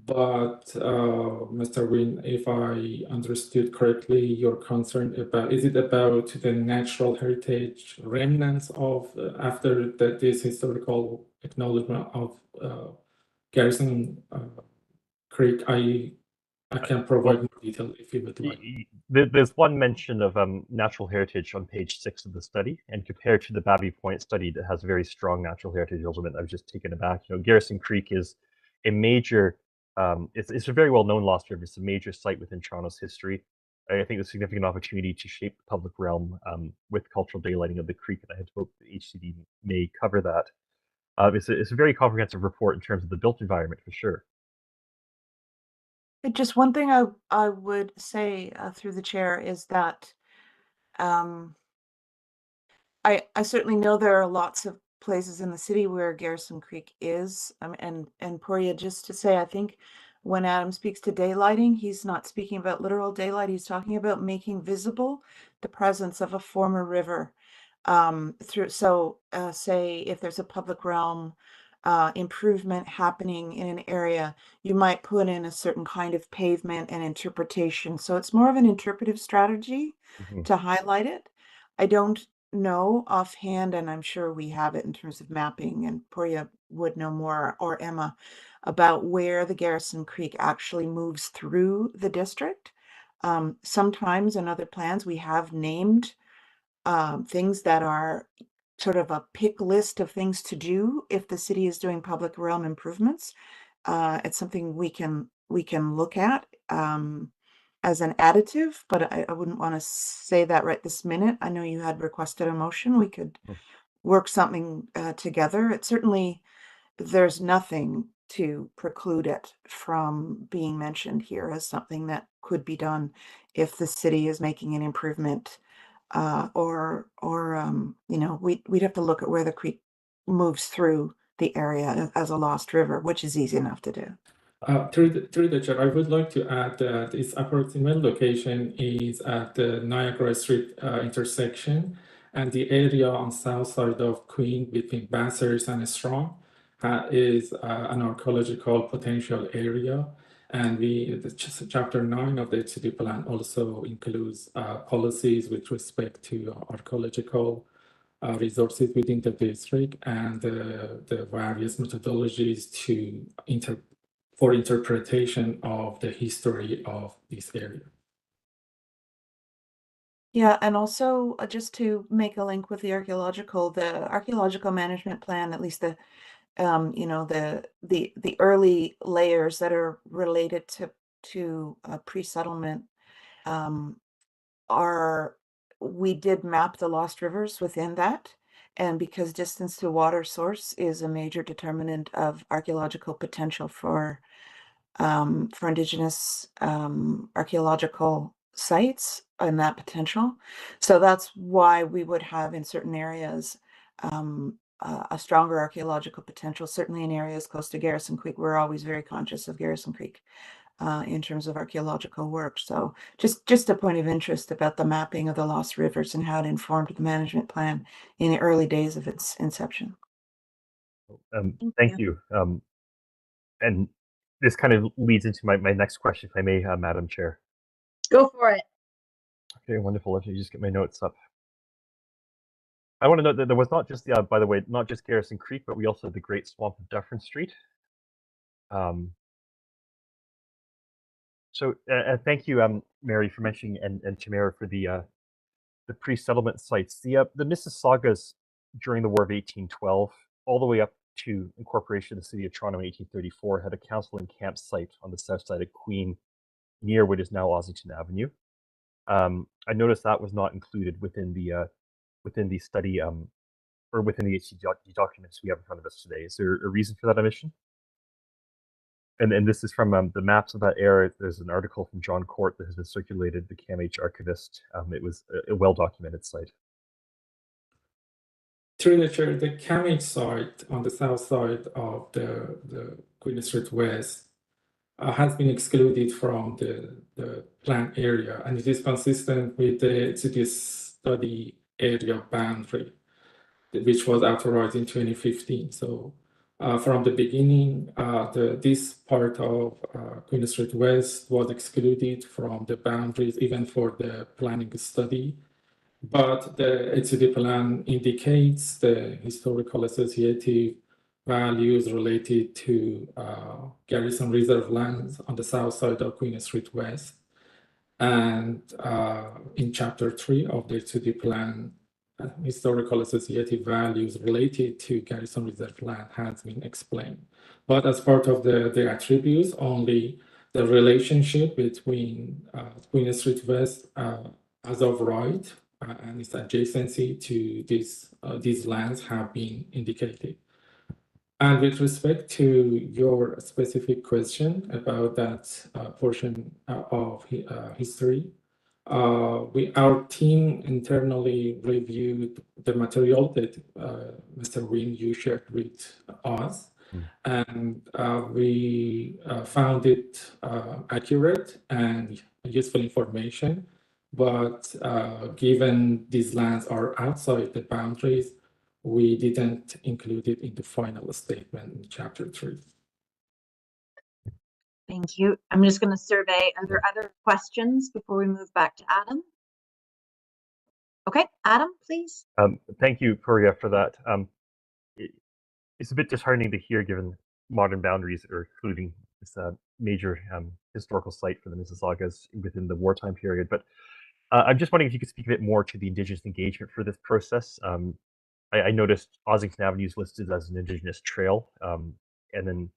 But Mr. Wynn, if I understood correctly, you're concerned about, is it about the natural heritage remnants of after this historical acknowledgement of Garrison Creek? I can provide more detail if you would like. There's one mention of natural heritage on page 6 of the study, and compared to the Bayview Point study that has a very strong natural heritage element, I was just taken aback. You know, Garrison Creek is a major, it's a very well-known lost river. It's a major site within Toronto's history. I think there's a significant opportunity to shape the public realm with cultural daylighting of the creek, and I had hoped the HCD may cover that. It's a very comprehensive report in terms of the built environment, for sure. Just one thing I would say through the chair is that I certainly know there are lots of places in the city where Garrison Creek is, and Poria, just to say, I think when Adam speaks to daylighting, he's not speaking about literal daylight. He's talking about making visible the presence of a former river. Say if there's a public realm improvement happening in an area, you might put in a certain kind of pavement and interpretation. So it's more of an interpretive strategy to highlight it. I don't know offhand, and I'm sure we have it in terms of mapping, and Poria would know more, or Emma, about where the Garrison Creek actually moves through the district. Sometimes in other plans, we have named things that are sort of a pick list of things to do if the city is doing public realm improvements. It's something we can look at as an additive, but I wouldn't want to say that right this minute. I know you had requested a motion. We could work something together. It certainly, there's nothing to preclude it from being mentioned here as something that could be done if the city is making an improvement, or we'd have to look at where the creek moves through the area as a lost river, which is easy enough to do. Through the chair, I would like to add that its approximate location is at the Niagara Street intersection, and the area on south side of Queen between Bathurst and Strachan is an archaeological potential area. And chapter 9 of the HCD plan also includes policies with respect to archaeological resources within the district and the various methodologies for interpretation of the history of this area. Yeah, and also just to make a link with the archaeological management plan, at least the early layers that are related to pre-settlement we did map the lost rivers within that, and because distance to water source is a major determinant of archaeological potential for Indigenous archaeological sites and that potential. So that's why we would have in certain areas a stronger archaeological potential. Certainly in areas close to Garrison Creek, we're always very conscious of Garrison Creek in terms of archaeological work. So just a point of interest about the mapping of the lost rivers and how it informed the management plan in the early days of its inception. Thank you. And this kind of leads into my next question, if I may, Madam Chair. Go for it. Okay, wonderful. Let me just get my notes up. I want to note that there was not just, by the way, not just Garrison Creek, but we also had the Great Swamp of Dufferin Street. Thank you, Mary, for mentioning, and Tamara for the pre-settlement sites. The Mississaugas during the War of 1812, all the way up to incorporation of the city of Toronto in 1834, had a council and camp site on the south side of Queen, near what is now Ossington Avenue. I noticed that was not included within the study or within the HCD documents we have in front of us today. Is there a reason for that omission? And this is from the maps of that era. There's an article from John Court that has been circulated, the CAMH archivist. It was a well-documented site. Through the chair, the CAMH site on the south side of the Queen Street West has been excluded from the plan area, and it is consistent with the city study area boundary, which was authorized in 2015. So from the beginning, this part of Queen Street West was excluded from the boundaries, even for the planning study. But the HCD plan indicates the historical associative values related to Garrison Reserve lands on the south side of Queen Street West. And in Chapter 3 of the HCD plan, historical associative values related to Garrison Reserve land has been explained. But as part of the attributes, only the relationship between Queen Street West as of right and its adjacency to these lands have been indicated. And with respect to your specific question about that portion of history, our team internally reviewed the material that Mr. Wynn, you shared with us, and we found it accurate and useful information. But given these lands are outside the boundaries, we didn't include it in the final statement in Chapter 3. Thank you. I'm just going to survey. Are there other questions before we move back to Adam? Okay, Adam, please. Thank you, Poria, for that. It's a bit disheartening to hear, given modern boundaries are including this major historical site for the Mississaugas within the wartime period. But I'm just wondering if you could speak a bit more to the Indigenous engagement for this process. I noticed Ossington Avenue is listed as an Indigenous trail, and then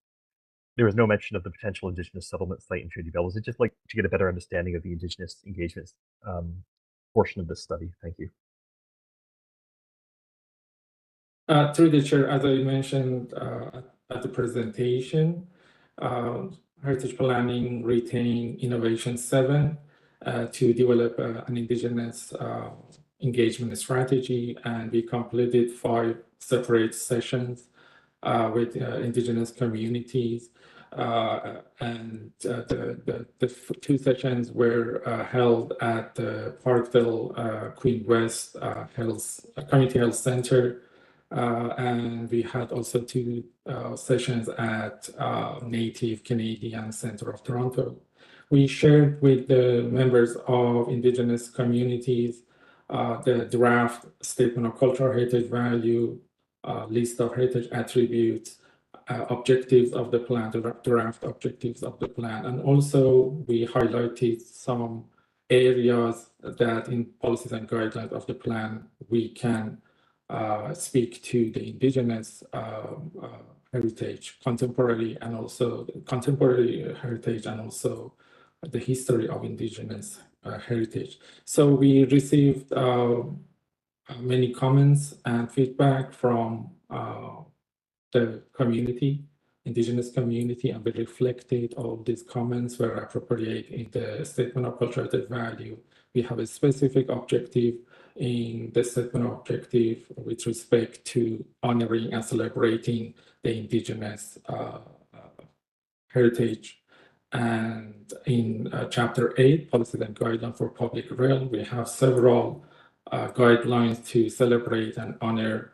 there was no mention of the potential Indigenous settlement site in Trinity Bell. Was it just like to get a better understanding of the Indigenous engagement portion of this study? Thank you. Through the chair, as I mentioned at the presentation, Heritage Planning retained Innovation 7 to develop an Indigenous engagement strategy, and we completed 5 separate sessions with Indigenous communities. And the 2 sessions were held at the Parkville Queen West Community Health Center. And we had also 2 sessions at Native Canadian Center of Toronto. We shared with the members of Indigenous communities the draft Statement of Cultural Heritage Value, list of heritage attributes, objectives of the plan, the draft objectives of the plan. And also we highlighted some areas that in policies and guidelines of the plan we can speak to the Indigenous heritage, contemporary heritage, and also the history of Indigenous heritage. So we received many comments and feedback from the community, Indigenous community, and we reflected all these comments were appropriate in the Statement of Cultural Heritage Value. We have a specific objective in the statement of objective with respect to honoring and celebrating the Indigenous heritage. And in Chapter 8, Policies and Guidelines for Public Realm, we have several guidelines to celebrate and honor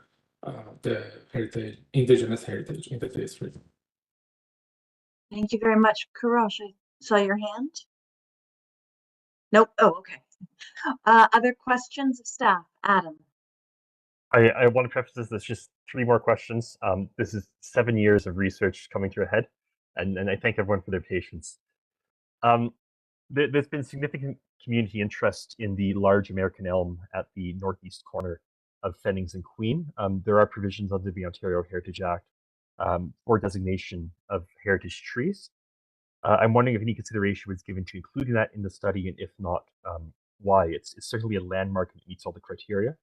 the heritage, Indigenous heritage in the district. Thank you very much. Kurosh, I saw your hand. Nope. Oh, okay. Other questions of staff? Adam. I want to preface this. There's just 3 more questions. This is 7 years of research coming to a head, and I thank everyone for their patience. There's been significant community interest in the large American elm at the northeast corner of Fennings and Queen. There are provisions under the Ontario Heritage Act for designation of heritage trees. I'm wondering if any consideration was given to including that in the study, and if not, why. It's certainly a landmark and meets all the criteria.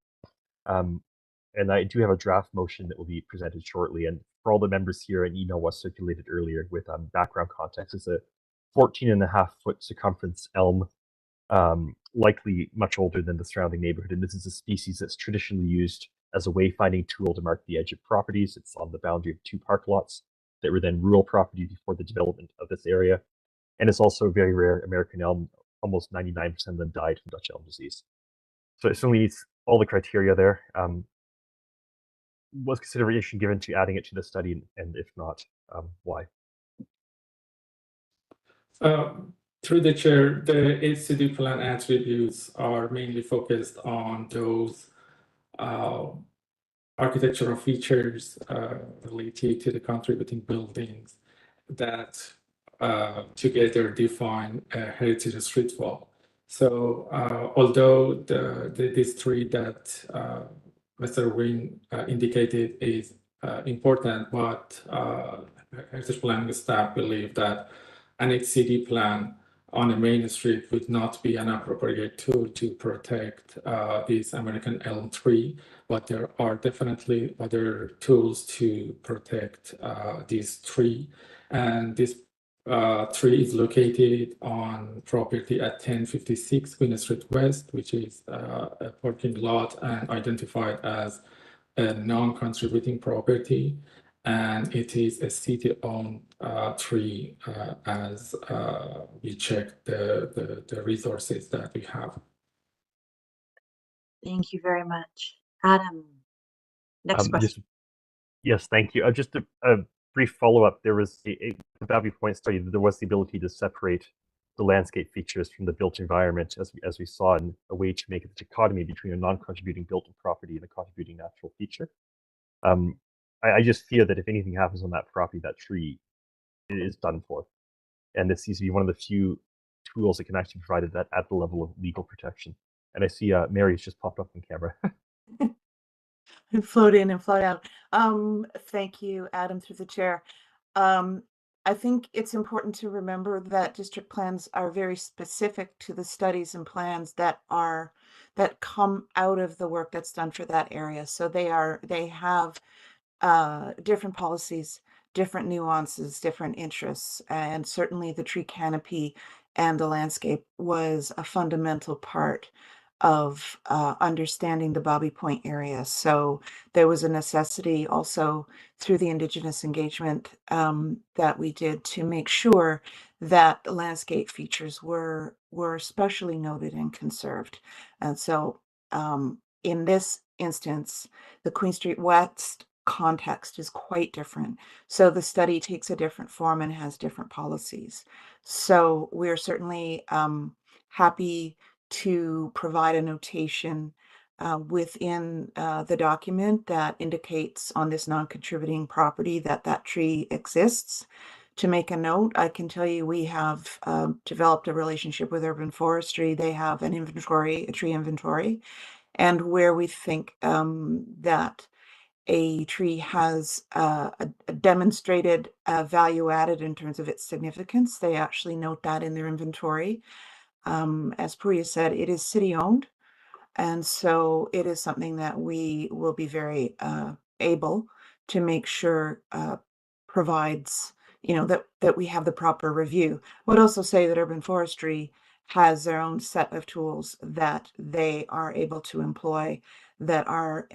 And I do have a draft motion that will be presented shortly. And for all the members here, an email was circulated earlier with background context. It's a 14.5-foot circumference elm, likely much older than the surrounding neighborhood. And this is a species that's traditionally used as a wayfinding tool to mark the edge of properties. It's on the boundary of 2 park lots that were then rural property before the development of this area. And it's also a very rare American elm. Almost 99% of them died from Dutch elm disease. So it certainly meets all the criteria there. Was consideration given to adding it to the study, and if not, why? Through the chair, the HCD plan attributes are mainly focused on those architectural features related to the contributing buildings that together define a heritage street wall. So although this tree that Mr. Wynn indicated is important, but heritage planning staff believe that an HCD plan on a main street would not be an appropriate tool to protect this American elm tree, but there are definitely other tools to protect this tree. And this tree is located on property at 1056 Queen Street West, which is a parking lot and identified as a non-contributing property. And it is a city-owned tree as we check the resources that we have. Thank you very much. Adam, next question. Yes, thank you. Just a brief follow-up. There was the Bayview Point study. There was the ability to separate the landscape features from the built environment, as we saw, in a way to make a dichotomy between a non-contributing built property and a contributing natural feature. I just fear that if anything happens on that property, that tree is done for. And this seems to be one of the few tools that can actually provide that at the level of legal protection. And I see Mary's just popped up on camera. Float in and float out. Thank you, Adam, through the chair. I think it's important to remember that district plans are very specific to the studies and plans that come out of the work that's done for that area. So they have different policies, different nuances, different interests, and certainly the tree canopy and the landscape was a fundamental part of understanding the Bobby Point area. So there was a necessity also through the Indigenous engagement that we did to make sure that the landscape features were especially noted and conserved. And so in this instance, the Queen Street West context is quite different. So the study takes a different form and has different policies. So we're certainly happy to provide a notation within the document that indicates on this non-contributing property that tree exists. To make a note, I can tell you we have developed a relationship with Urban Forestry. They have an inventory, a tree inventory, and where we think that a tree has a demonstrated value added in terms of its significance, they actually note that in their inventory. As Puriya said, it is city-owned, and so it is something that we will be very able to make sure provides, that we have the proper review. I would also say that Urban Forestry has their own set of tools that they are able to employ that are,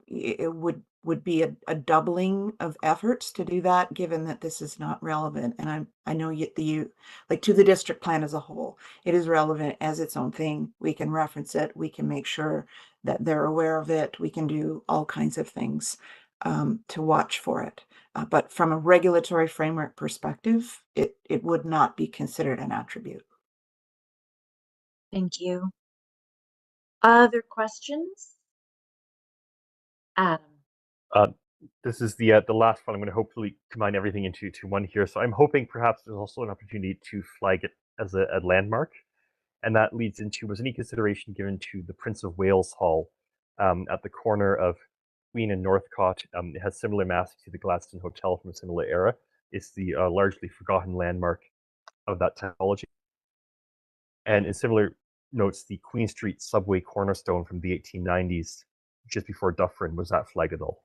it would be a doubling of efforts to do that, given that this is not relevant. And I know you like to the district plan as a whole, it is relevant as its own thing. We can reference it. We can make sure that they're aware of it. We can do all kinds of things to watch for it. But from a regulatory framework perspective, it would not be considered an attribute. Thank you. Other questions? Adam. This is the last one. I'm going to hopefully combine everything into one here. So I'm hoping perhaps there's also an opportunity to flag it as a landmark. And that leads into, was any consideration given to the Prince of Wales Hall at the corner of Queen and Northcote? It has similar mass to the Gladstone Hotel from a similar era. It's the largely forgotten landmark of that typology. And in similar notes, the Queen Street subway cornerstone from the 1890s, just before Dufferin, was that flagged at all?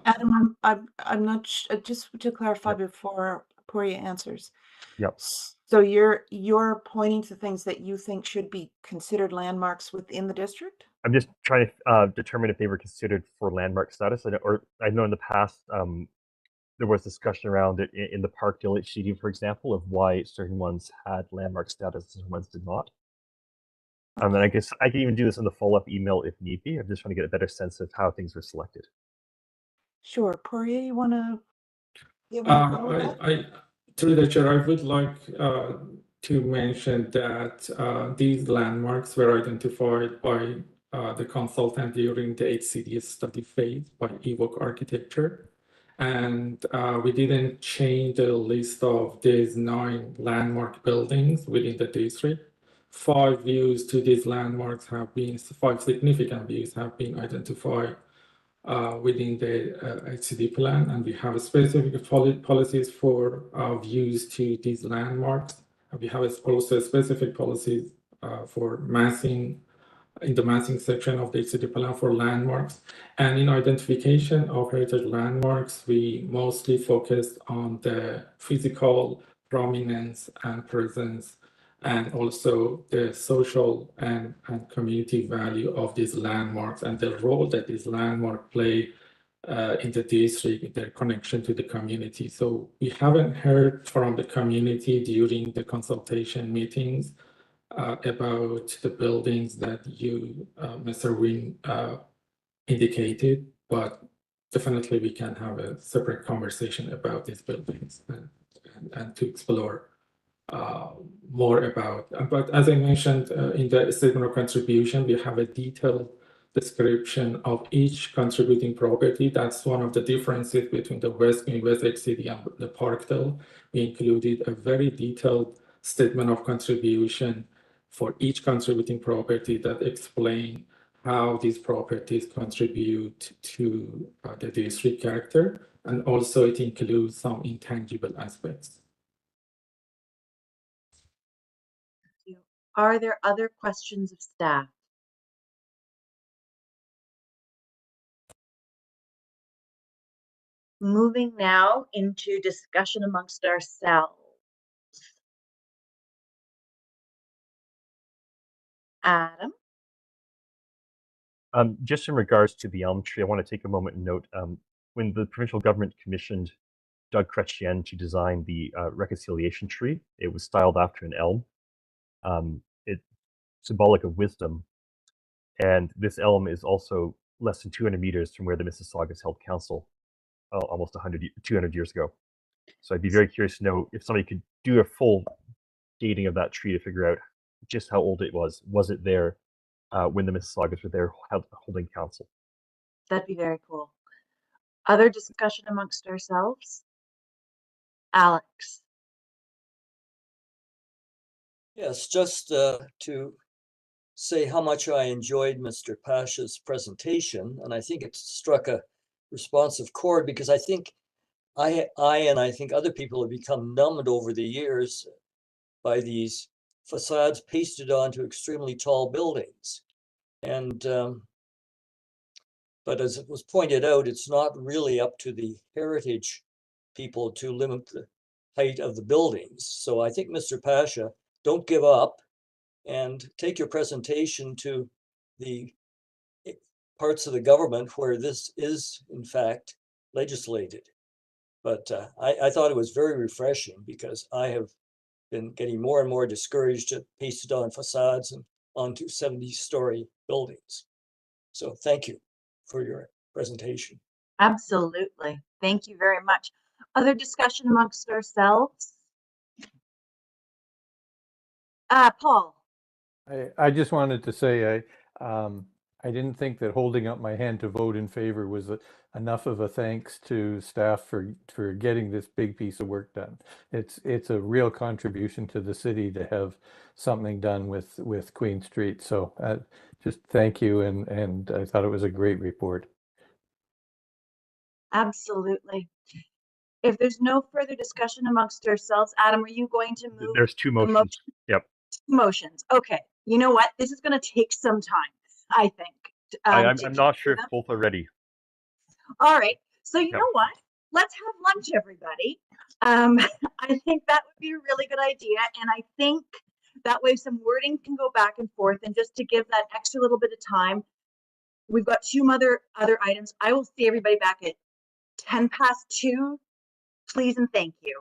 Adam, I'm not just to clarify before Puriya answers. Yep. So you're pointing to things that you think should be considered landmarks within the district? I'm just trying to determine if they were considered for landmark status. I know in the past there was discussion around it in the Parkdale HCD, for example, of why certain ones had landmark status and certain ones did not. And I guess I can even do this in the follow-up email if need be. I'm just trying to get a better sense of how things were selected. Sure. Puriya, you want to give through the chair, I would like to mention that these landmarks were identified by the consultant during the HCD study phase by Evoke Architecture. And we didn't change the list of these 9 landmark buildings within the district. 5 views to these landmarks have been, 5 significant views have been identified within the HCD plan, and we have specific policies for views to these landmarks. We have also specific policies for massing in the massing section of the HCD plan for landmarks. And in identification of heritage landmarks, we mostly focused on the physical prominence and presence, and also the social and community value of these landmarks and the role that these landmarks play in the district, their connection to the community. So we haven't heard from the community during the consultation meetings about the buildings that you, Mr. Wynn, indicated, but definitely we can have a separate conversation about these buildings and to explore more about. But as I mentioned in the statement of contribution, we have a detailed description of each contributing property. That's one of the differences between the West HCD and the Parkdale. We included a very detailed statement of contribution for each contributing property that explain how these properties contribute to the district character, and also it includes some intangible aspects. Are there other questions of staff? Moving now into discussion amongst ourselves. Adam? Just in regards to the elm tree, I want to take a moment and note when the provincial government commissioned Doug Chrétien to design the reconciliation tree, it was styled after an elm. It's symbolic of wisdom, and this elm is also less than 200 meters from where the Mississaugas held council almost 200 years ago. So I'd be very curious to know if somebody could do a full dating of that tree to figure out just how old it was. Was it there when the Mississaugas were there holding council? That'd be very cool. Other discussion amongst ourselves? Alex? Yes, just to say how much I enjoyed Mr. Pasha's presentation, and I think it struck a responsive chord because I think I and I think other people have become numbed over the years by these facades pasted onto extremely tall buildings. And but as it was pointed out, it's not really up to the heritage people to limit the height of the buildings. So I think, Mr. Pasha, don't give up and take your presentation to the parts of the government where this is, in fact, legislated. But I thought it was very refreshing because I have been getting more and more discouraged at pasted on facades and onto 70-story buildings. So thank you for your presentation. Absolutely. Thank you very much. Other discussion amongst ourselves? Paul? I just wanted to say I didn't think that holding up my hand to vote in favor was enough of a thanks to staff for getting this big piece of work done. It's a real contribution to the city to have something done with Queen Street. So just thank you, and I thought it was a great report. Absolutely. If there's no further discussion amongst ourselves, Adam, are you going to move? There's 2 motions. Yep. 2 motions. Okay. You know what? This is going to take some time, I think. I'm not sure if both are ready. All right. So you know what? Let's have lunch, everybody. I think that would be a really good idea. And I think that way some wording can go back and forth. And just to give that extra little bit of time, we've got 2 other items. I will see everybody back at 2:10. Please and thank you.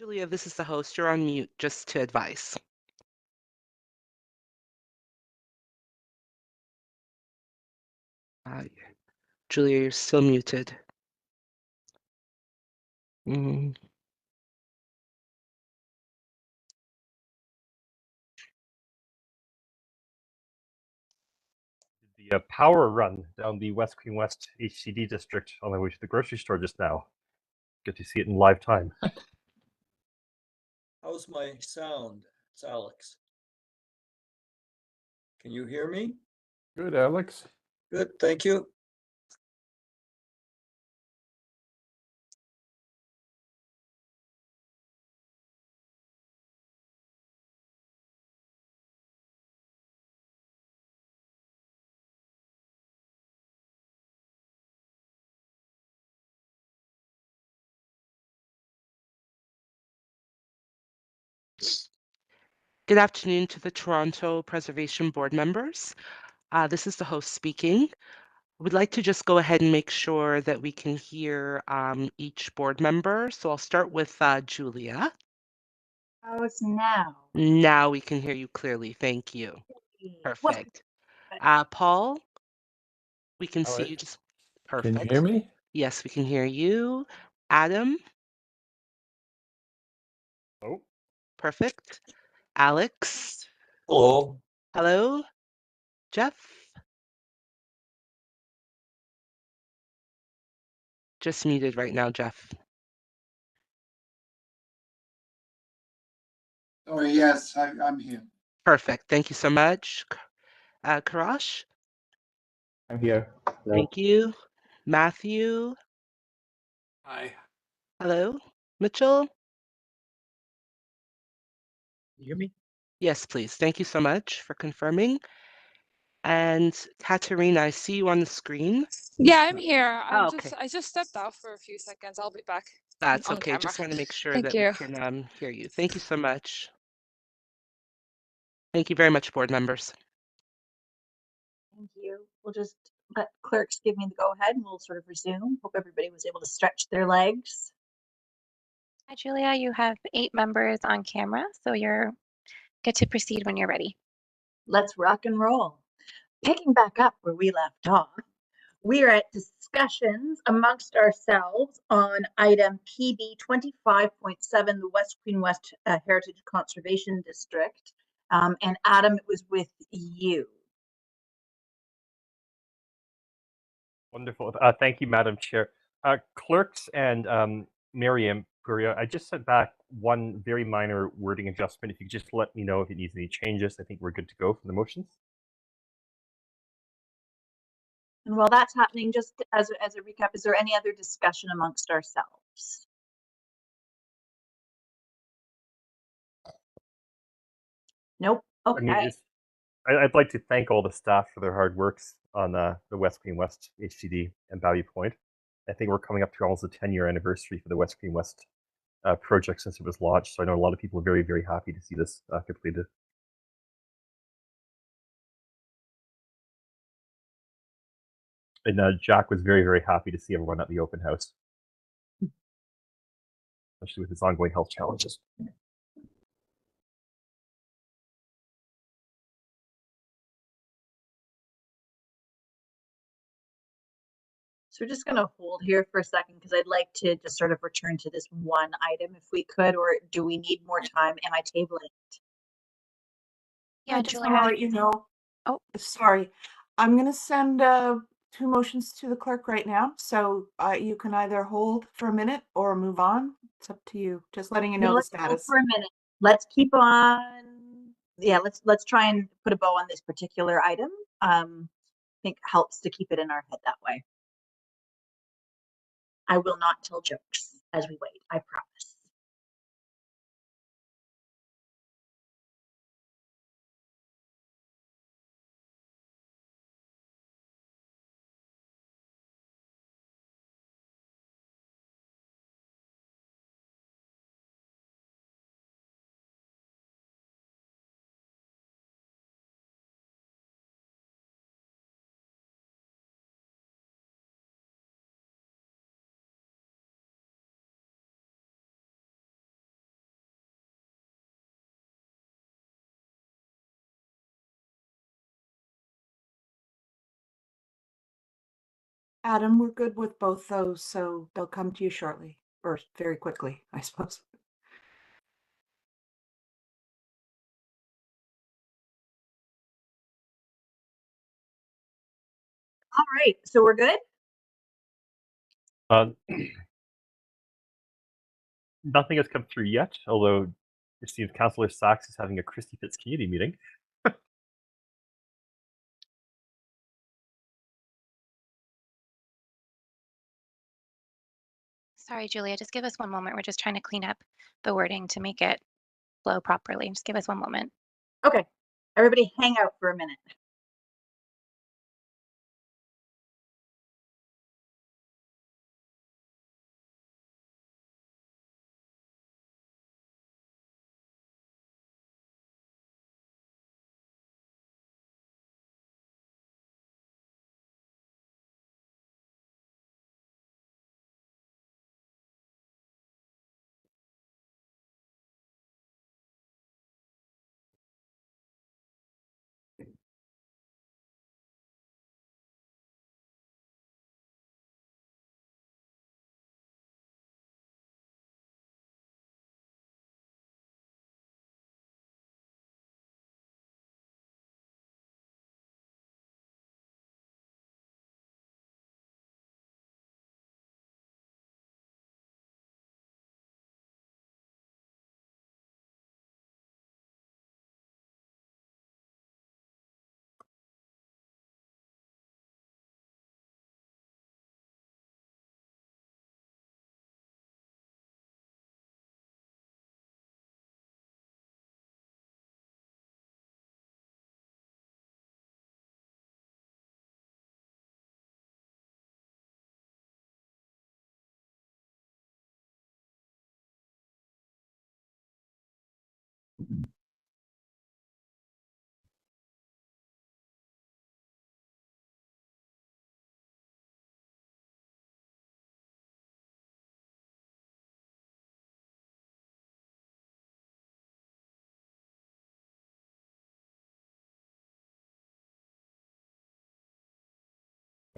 Julia, this is the host. You're on mute, just to advise. Julia, you're still muted. Mm. The power run down the West Queen West HCD district on my way to the grocery store just now. Get to see it in live time. How's my sound? It's Alex. Can you hear me? Good, Alex. Good, thank you. Good afternoon to the Toronto Preservation Board members. This is the host speaking. We'd like to just go ahead and make sure that we can hear each board member. So I'll start with Julia. How's now? Now we can hear you clearly. Thank you. Perfect. Paul, we can see you just perfect. Can you hear me? Yes, we can hear you. Adam. Oh. Perfect. Alex. Hello. Hello. Jeff. Just muted right now, Jeff. Oh, yes, I'm here. Perfect. Thank you so much. Karash. I'm here. Hello. Thank you. Matthew. Hi. Hello. Mitchell. You hear me? Yes, please. Thank you so much for confirming. And Katerina, I see you on the screen. Yeah, I'm here. Okay. I just stepped out for a few seconds. I'll be back That's on okay. camera. Just want to make sure Thank that we you. can hear you. Thank you so much. Thank you very much, board members. Thank you. We'll just let clerks give me the go ahead and we'll sort of resume. Hope everybody was able to stretch their legs. Hi, Julia. You have 8 members on camera, so you're good to proceed when you're ready. Let's rock and roll. Picking back up where we left off, we are at discussions amongst ourselves on item PB 25.7, the West Queen West Heritage Conservation District. And Adam, it was with you. Wonderful. Thank you, Madam Chair. Clerks and Miriam Puria, I just sent back one very minor wording adjustment. If you could just let me know if it needs any changes, I think we're good to go for the motions. And while that's happening, just as a recap, is there any other discussion amongst ourselves? Nope. Okay. I mean, I'd like to thank all the staff for their hard works on the West Queen West HCD and Bayview Point. I think we're coming up to almost the 10-year anniversary for the West Queen West project since it was launched. So I know a lot of people are very, very happy to see this completed. And Jack was very, very happy to see everyone at the open house, especially with his ongoing health challenges. So we're just going to hold here for a second because I'd like to just sort of return to this one item if we could, or do we need more time? Am I tabling it? Yeah, I just Julia. want to let you know. Oh, sorry. I'm going to send 2 motions to the clerk right now. So you can either hold for a minute or move on. It's up to you. Just letting you know the Let's hold status. for a minute. Let's keep on. Yeah, let's try and put a bow on this particular item. I think helps to keep it in our head that way. I will not tell jokes as we wait, I promise. Adam, we're good with both those, so they'll come to you shortly, or very quickly, I suppose. All right, so we're good? Nothing has come through yet, although it seems Councillor Sachs is having a Christie Fitz community meeting. Sorry, Julia, just give us one moment. We're just trying to clean up the wording to make it flow properly. Just give us one moment. Okay, everybody hang out for a minute.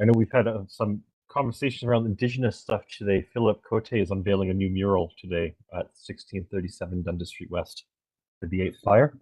I know we've had some conversations around Indigenous stuff today. Philip Cote is unveiling a new mural today at 1637 Dundas Street West for the 8th Fire.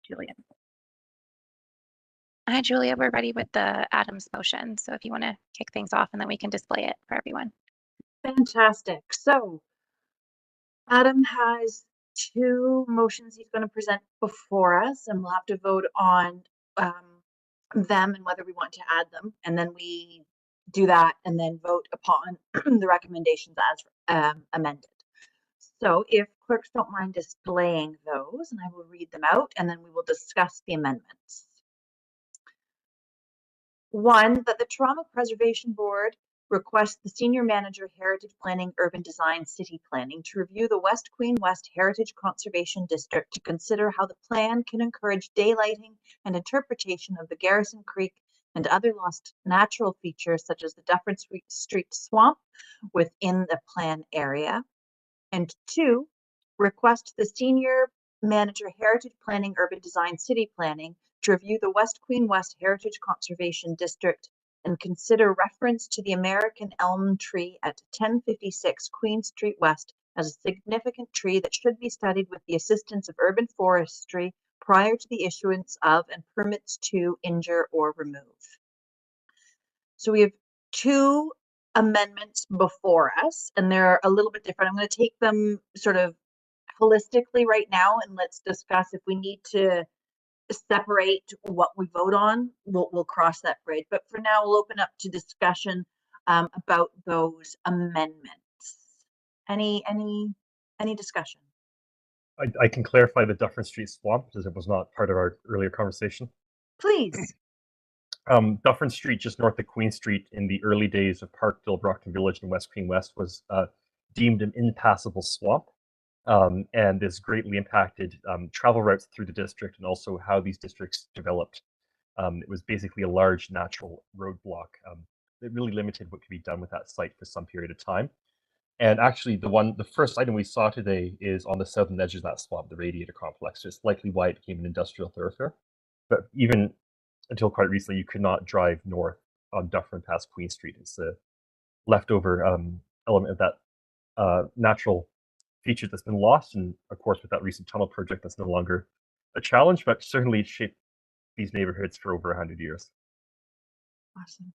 Julia. Hi, Julia. We're ready with the Adams motion. So if you want to kick things off and then we can display it for everyone. Fantastic. So Adam has two motions he's going to present before us, and we'll have to vote on them and whether we want to add them. And then we do that and then vote upon the recommendations as amended. So if clerks don't mind displaying those, and I will read them out, and then we will discuss the amendments. One, that the Toronto Preservation Board requests the Senior Manager, Heritage Planning, Urban Design, City Planning to review the West Queen West Heritage Conservation District to consider how the plan can encourage daylighting and interpretation of the Garrison Creek and other lost natural features such as the Dufferin Street Swamp within the plan area. And two, request the Senior Manager, Heritage Planning, Urban Design, City Planning to review the West Queen West Heritage Conservation District and consider reference to the American elm tree at 1056 Queen Street West as a significant tree that should be studied with the assistance of urban forestry prior to the issuance of and permits to injure or remove. So we have two amendments before us, and they're a little bit different. I'm going to take them sort of holistically right now, and let's discuss if we need to separate what we vote on. We'll cross that bridge. But for now, we'll open up to discussion about those amendments. Any discussion? I can clarify the Dufferin Street swamp because it was not part of our earlier conversation. Please. Dufferin Street, just north of Queen Street, in the early days of Parkville, Brockton Village, and West Queen West, was deemed an impassable swamp, and this greatly impacted travel routes through the district and also how these districts developed. It was basically a large natural roadblock that really limited what could be done with that site for some period of time. And actually, the first item we saw today is on the southern edge of that swamp, the radiator complex. It's likely why it became an industrial thoroughfare. But even until quite recently, you could not drive north on Dufferin past Queen Street. It's a leftover element of that natural feature that's been lost. And of course, with that recent tunnel project, that's no longer a challenge, but certainly shaped these neighborhoods for over 100 years. Awesome.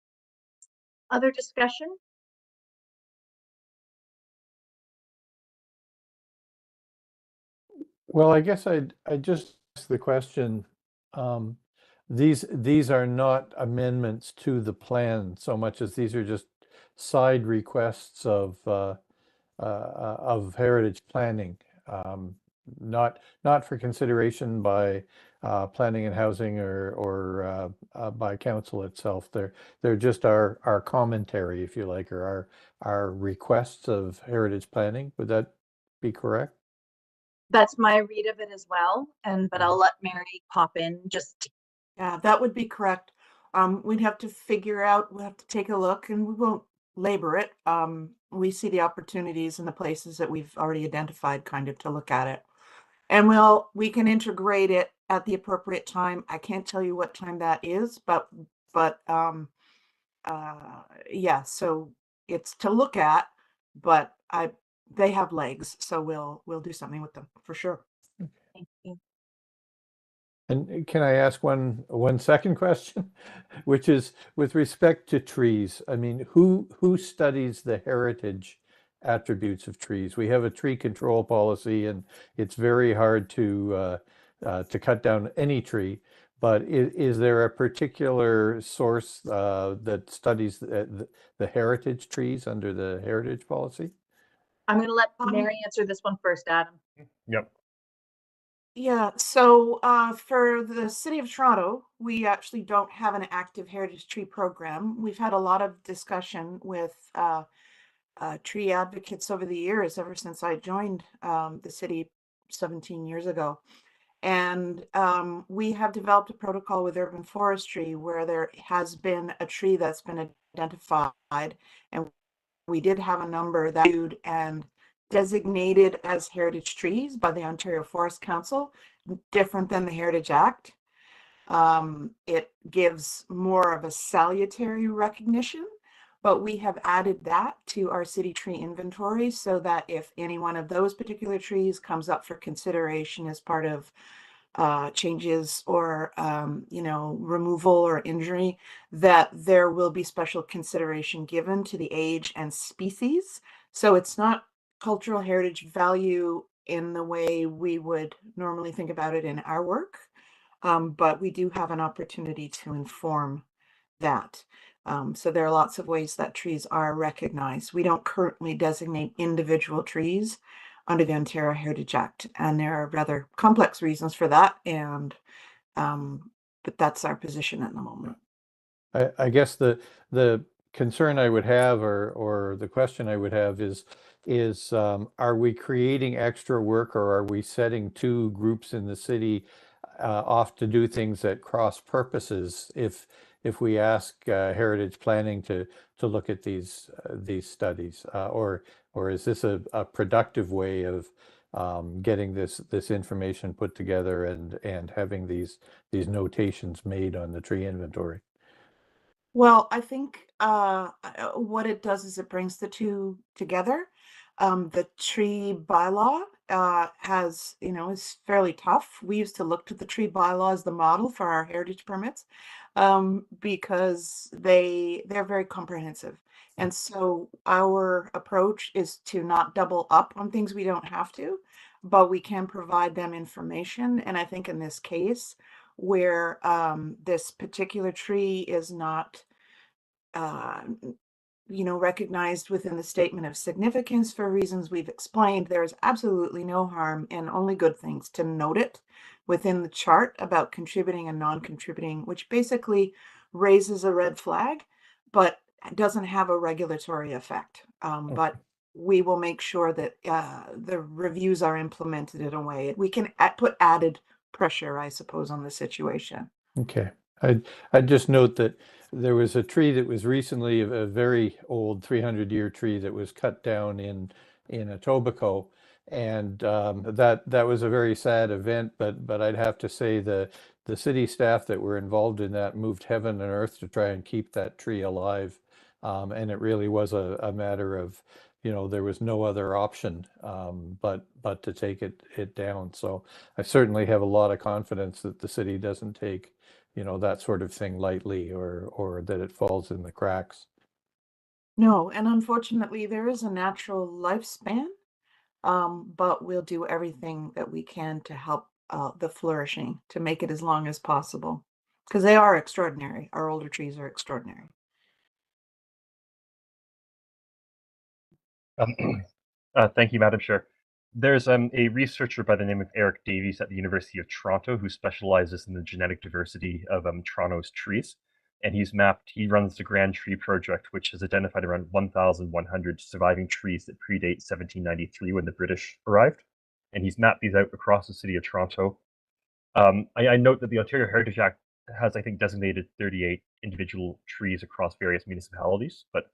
Other discussion? Well, I guess I'd just ask the question. These are not amendments to the plan so much as these are just side requests of heritage planning, not for consideration by planning and housing or by council itself. They're just our commentary, if you like, or our requests of heritage planning. Would that be correct? That's my read of it as well. But I'll let Mary pop in. Yeah, that would be correct. We'd have to figure out, we'll have to take a look, and we won't labor it. We see the opportunities in the places that we've already identified kind of to look at it. And we can integrate it at the appropriate time. I can't tell you what time that is, but yeah, so it's to look at, but they have legs, so we'll do something with them for sure. Thank you. And can I ask one second question, which is with respect to trees? I mean, who studies the heritage attributes of trees? We have a tree control policy, and it's very hard to cut down any tree. But is there a particular source that studies the heritage trees under the heritage policy? I'm going to let Mary answer this one first, Adam. Yep. Yeah, so for the City of Toronto, we actually don't have an active heritage tree program. We've had a lot of discussion with tree advocates over the years, ever since I joined the city 17 years ago. And we have developed a protocol with urban forestry where there has been a tree that's been identified, and we did have a number that viewed and designated as heritage trees by the Ontario Forest Council, different than the Heritage Act. It gives more of a salutary recognition, but we have added that to our city tree inventory so that if any one of those particular trees comes up for consideration as part of changes or removal or injury, that there will be special consideration given to the age and species. So it's not cultural heritage value in the way we would normally think about it in our work, but we do have an opportunity to inform that. So there are lots of ways that trees are recognized. We don't currently designate individual trees under the Ontario Heritage Act, and there are rather complex reasons for that, and but that's our position at the moment. I guess the concern I would have, or the question I would have is are we creating extra work, or are we setting two groups in the city off to do things at cross purposes if we ask heritage planning to look at these studies, or is this a productive way of getting this information put together and having these notations made on the tree inventory? Well, I think what it does is it brings the two together. The tree bylaw has, is fairly tough. We used to look to the tree bylaw as the model for our heritage permits because they're very comprehensive. And so our approach is to not double up on things we don't have to, but we can provide them information. And I think in this case, where this particular tree is not recognized within the statement of significance for reasons we've explained, there's absolutely no harm and only good things to note it within the chart about contributing and non-contributing, which basically raises a red flag, but doesn't have a regulatory effect. But we will make sure that the reviews are implemented in a way we can put added pressure, I suppose, on the situation. Okay. I'd just note that there was a tree that was recently a very old 300-year tree that was cut down in Etobicoke, and that was a very sad event. But I'd have to say the city staff that were involved in that moved heaven and earth to try and keep that tree alive, and it really was a matter of, there was no other option but to take it down. So I certainly have a lot of confidence that the city doesn't take that sort of thing lightly, or that it falls in the cracks. No, and unfortunately there is a natural lifespan, but we'll do everything that we can to help the flourishing, to make it as long as possible, because they are extraordinary. Our older trees are extraordinary. Thank you, Madam Chair. There's a researcher by the name of Eric Davies at the University of Toronto who specializes in the genetic diversity of Toronto's trees. And he runs the Grand Tree Project, which has identified around 1,100 surviving trees that predate 1793 when the British arrived. And he's mapped these out across the city of Toronto. I note that the Ontario Heritage Act has, I think, designated 38 individual trees across various municipalities, but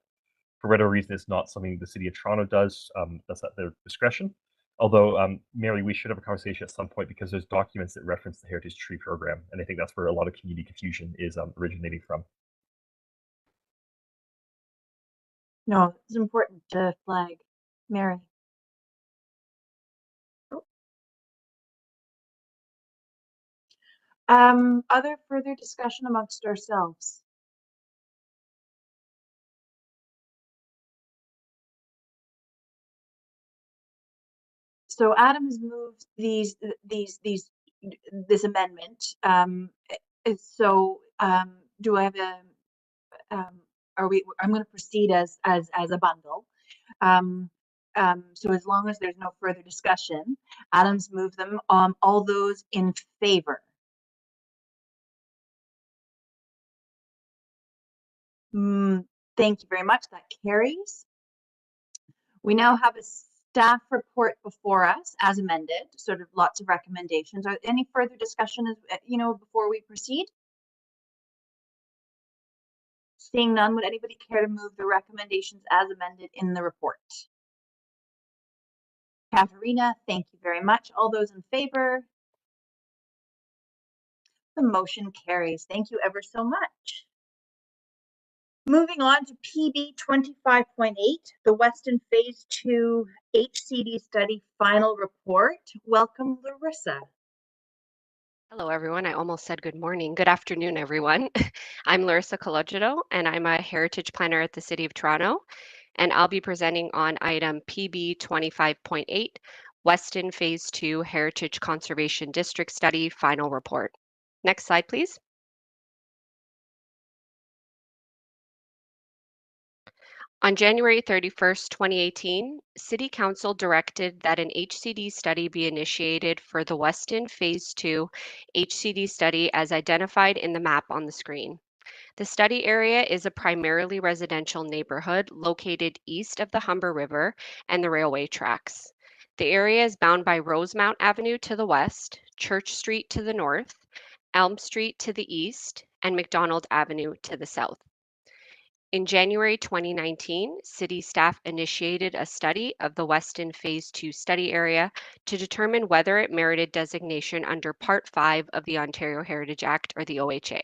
for whatever reason, it's not something the city of Toronto does. That's at their discretion. Although, Mary, we should have a conversation at some point because there's documents that reference the Heritage Tree Program, and I think that's where a lot of community confusion is originating from. No, it's important to flag. Mary. Other further discussion amongst ourselves? So Adam has moved this amendment. Do I have I'm going to proceed as a bundle. So as long as there's no further discussion, Adam's moved them. All those in favor? Thank you very much. That carries. We now have a staff report before us as amended, sort of lots of recommendations. Are any further discussion before we proceed? Seeing none, would anybody care to move the recommendations as amended in the report? Katharina, thank you very much. All those in favor? The motion carries. Thank you ever so much. Moving on to PB 25.8, the Weston Phase 2 HCD study final report. Welcome, Larissa. Hello, everyone. I almost said good morning. Good afternoon, everyone. I'm Larissa Cologito, and I'm a heritage planner at the City of Toronto, and I'll be presenting on item PB 25.8, Weston Phase 2 Heritage Conservation District Study Final Report. Next slide, please. On January 31st, 2018, City Council directed that an HCD study be initiated for the Weston Phase 2 HCD study as identified in the map on the screen. The study area is a primarily residential neighborhood located east of the Humber River and the railway tracks. The area is bound by Rosemount Avenue to the west, Church Street to the north, Elm Street to the east, and McDonald Avenue to the south. In January 2019, city staff initiated a study of the Weston Phase 2 study area to determine whether it merited designation under Part 5 of the Ontario Heritage Act, or the OHA.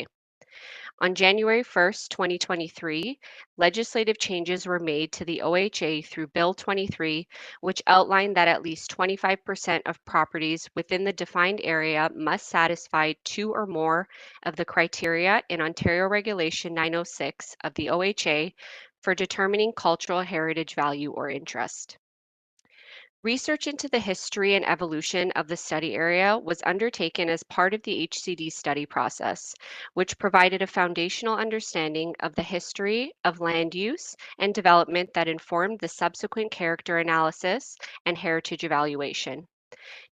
On January 1st, 2023, legislative changes were made to the OHA through Bill 23, which outlined that at least 25% of properties within the defined area must satisfy 2 or more of the criteria in Ontario Regulation 906 of the OHA for determining cultural heritage value or interest. Research into the history and evolution of the study area was undertaken as part of the HCD study process, which provided a foundational understanding of the history of land use and development that informed the subsequent character analysis and heritage evaluation.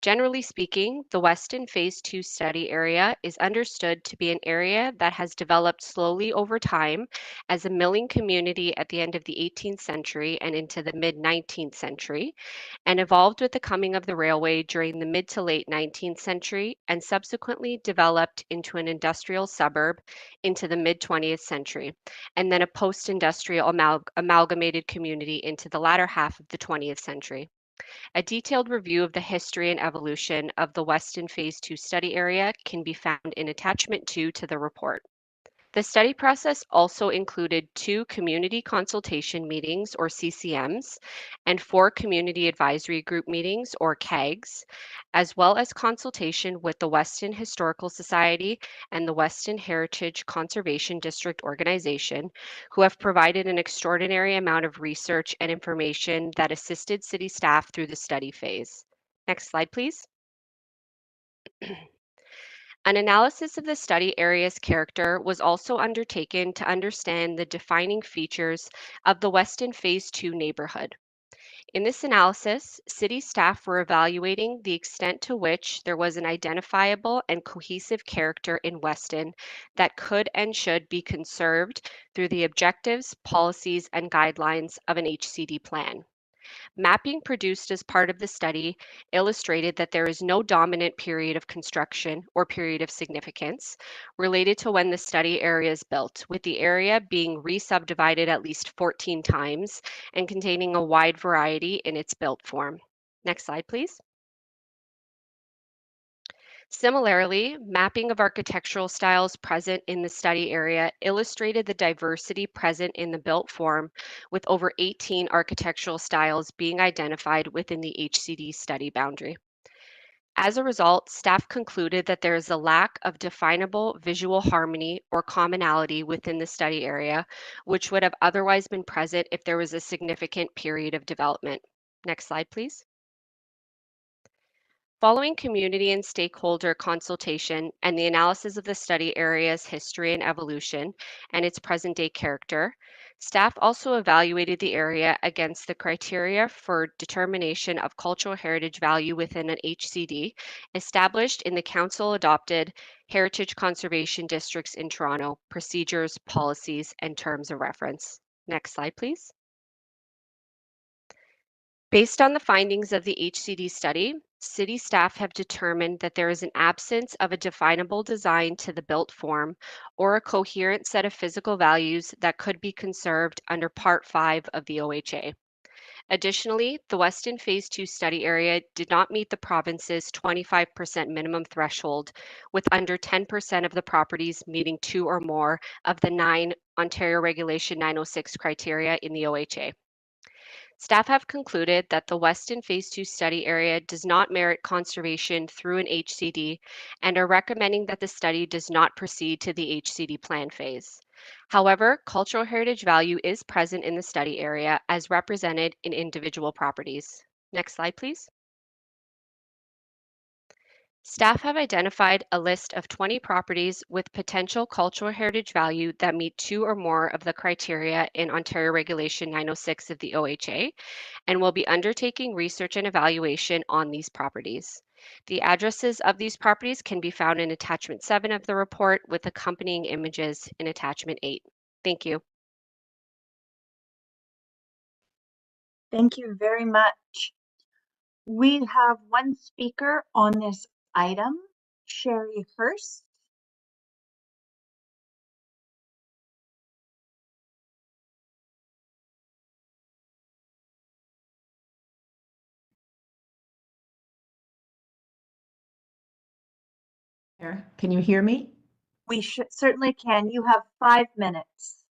Generally speaking, the Weston Phase 2 study area is understood to be an area that has developed slowly over time as a milling community at the end of the 18th century and into the mid-19th century, and evolved with the coming of the railway during the mid to late 19th century, and subsequently developed into an industrial suburb into the mid-20th century, and then a post-industrial amalgamated community into the latter half of the 20th century. A detailed review of the history and evolution of the Weston Phase 2 study area can be found in Attachment 2 to the report. The study process also included 2 community consultation meetings, or CCMs, and 4 community advisory group meetings, or CAGs, as well as consultation with the Weston Historical Society and the Weston Heritage Conservation District Organization, who have provided an extraordinary amount of research and information that assisted city staff through the study phase. Next slide, please. An analysis of the study area's character was also undertaken to understand the defining features of the Weston Phase 2 neighborhood. In this analysis, city staff were evaluating the extent to which there was an identifiable and cohesive character in Weston that could and should be conserved through the objectives, policies, and guidelines of an HCD plan. Mapping produced as part of the study illustrated that there is no dominant period of construction or period of significance related to when the study area is built, with the area being re-subdivided at least 14 times and containing a wide variety in its built form. Next slide, please. Similarly, mapping of architectural styles present in the study area illustrated the diversity present in the built form, with over 18 architectural styles being identified within the HCD study boundary. As a result, staff concluded that there is a lack of definable visual harmony or commonality within the study area, which would have otherwise been present if there was a significant period of development. Next slide, please. Following community and stakeholder consultation and the analysis of the study area's history and evolution and its present-day character, staff also evaluated the area against the criteria for determination of cultural heritage value within an HCD established in the council-adopted Heritage Conservation Districts in Toronto, procedures, policies, and terms of reference. Next slide, please. Based on the findings of the HCD study, city staff have determined that there is an absence of a definable design to the built form or a coherent set of physical values that could be conserved under Part 5 of the OHA. Additionally, the Weston Phase 2 study area did not meet the province's 25% minimum threshold, with under 10% of the properties meeting 2 or more of the 9 Ontario Regulation 906 criteria in the OHA. Staff have concluded that the Weston Phase 2 study area does not merit conservation through an HCD and are recommending that the study does not proceed to the HCD plan phase. However, cultural heritage value is present in the study area as represented in individual properties. Next slide, please. Staff have identified a list of 20 properties with potential cultural heritage value that meet 2 or more of the criteria in Ontario Regulation 906 of the OHA and will be undertaking research and evaluation on these properties. The addresses of these properties can be found in Attachment 7 of the report with accompanying images in Attachment 8. Thank you. Thank you very much. We have one speaker on this item, Sherry Hurst. Can you hear me? We certainly can. You have 5 minutes.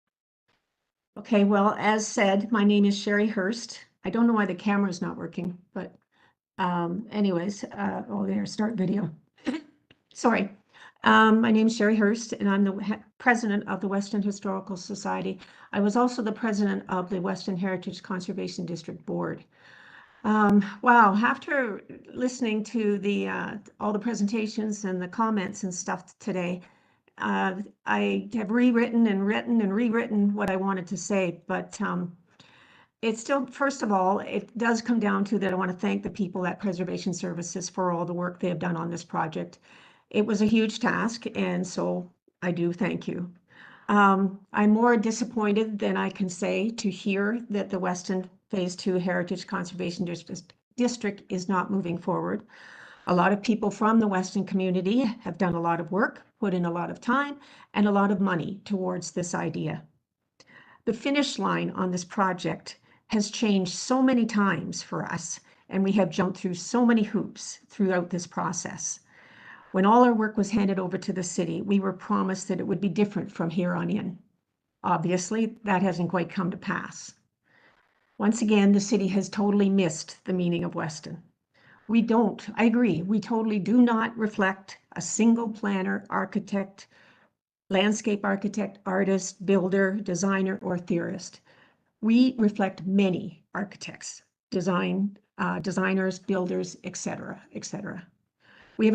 Okay, well, as said, my name is Sherry Hurst. I don't know why the camera is not working, but anyways, oh, there, start video. Sorry. My name is Sherry Hurst, and I'm the president of the Weston Historical Society. I was also the president of the Weston Heritage Conservation District Board. Wow, after listening to the all the presentations and the comments and stuff today, I have rewritten and written and rewritten what I wanted to say, but it's still, first of all, it does come down to that I want to thank the people at Preservation Services for all the work they have done on this project. It was a huge task, and so I do thank you. I'm more disappointed than I can say to hear that the Weston Phase 2 Heritage Conservation District is not moving forward. A lot of people from the Weston community have done a lot of work, put in a lot of time, and a lot of money towards this idea. The finish line on this project has changed so many times for us, and we have jumped through so many hoops throughout this process. When all our work was handed over to the city, we were promised that it would be different from here on in. Obviously, that hasn't quite come to pass. Once again, the city has totally missed the meaning of Weston. I agree, we totally do not reflect a single planner, architect, landscape architect, artist, builder, designer, or theorist. We reflect many architects, designers, builders, etc., etc. We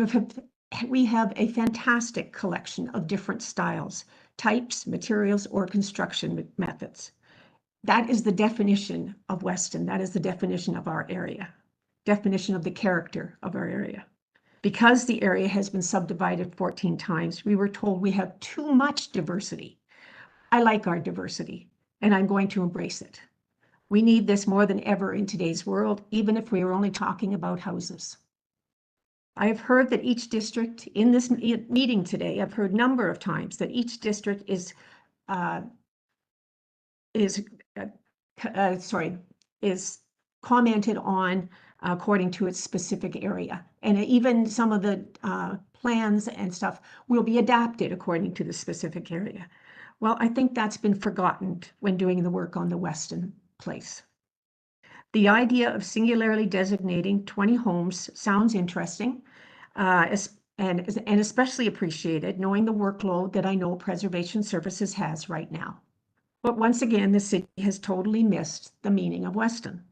have a fantastic collection of different styles, types, materials, or construction methods. That is the definition of Weston. That is the definition of our area, definition of the character of our area. Because the area has been subdivided 14 times, we were told we have too much diversity. I like our diversity, and I'm going to embrace it. We need this more than ever in today's world, even if we are only talking about houses. I have heard that each district in this meeting today, I've heard a number of times that each district is commented on according to its specific area. And even some of the plans and stuff will be adapted according to the specific area. Well, I think that's been forgotten when doing the work on the Weston place. The idea of singularly designating 20 homes sounds interesting and especially appreciated knowing the workload that I know Preservation Services has right now. But once again, the city has totally missed the meaning of Weston.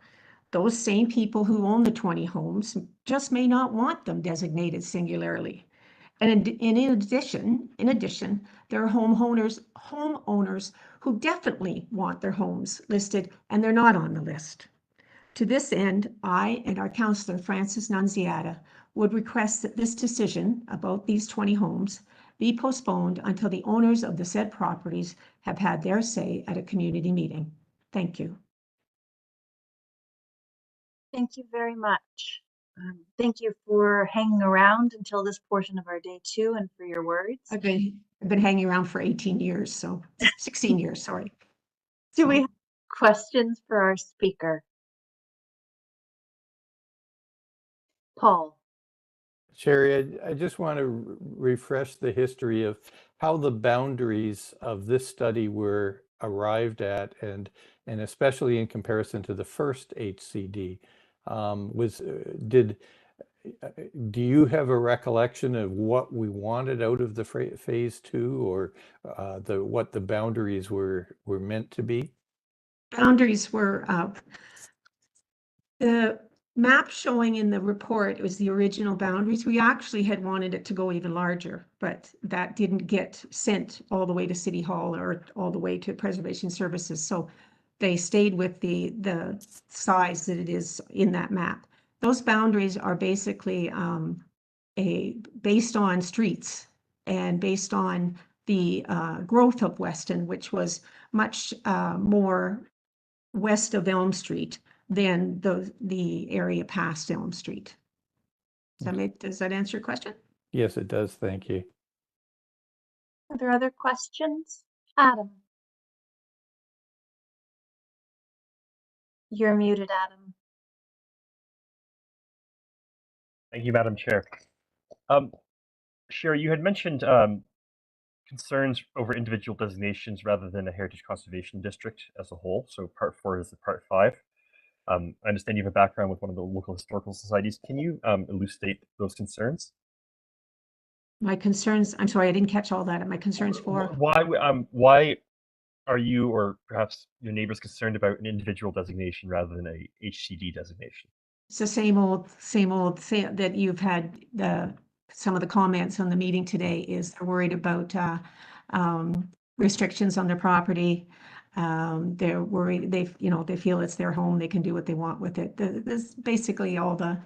Those same people who own the 20 homes just may not want them designated singularly. And in addition, there are homeowners who definitely want their homes listed and they're not on the list. To this end, I and our councillor, Francis Nunziata, would request that this decision about these 20 homes be postponed until the owners of the said properties have had their say at a community meeting. Thank you. Thank you very much. Thank you for hanging around until this portion of our day too, and for your words. I've been hanging around for 18 years, so 16 years, sorry. Do we have questions for our speaker? Paul. Sherry, I just want to refresh the history of how the boundaries of this study were arrived at, and especially in comparison to the first HCD. Do you have a recollection of what we wanted out of the phase 2, or what the boundaries were meant to be? Boundaries were the map showing in the report was the original boundaries. We actually had wanted it to go even larger, but that didn't get sent all the way to City Hall or all the way to Preservation Services. So they stayed with the size that it is in that map. Those boundaries are basically based on streets and based on the growth of Weston, which was much more west of Elm Street than the area past Elm Street. Does that answer your question? Yes, it does. Thank you. Are there other questions? Adam. You're muted, Adam. Thank you, Madam Chair. Sherry, you had mentioned concerns over individual designations rather than a heritage conservation district as a whole. So part 4 is the part 5. I understand you have a background with one of the local historical societies. Can you elucidate those concerns? My concerns, I'm sorry, I didn't catch all that. My concerns for? Why are you or perhaps your neighbors concerned about an individual designation rather than a HCD designation? It's the same old that you've had some of the comments on the meeting today is they're worried about restrictions on their property. They're worried, they feel it's their home, they can do what they want with it. This basically all the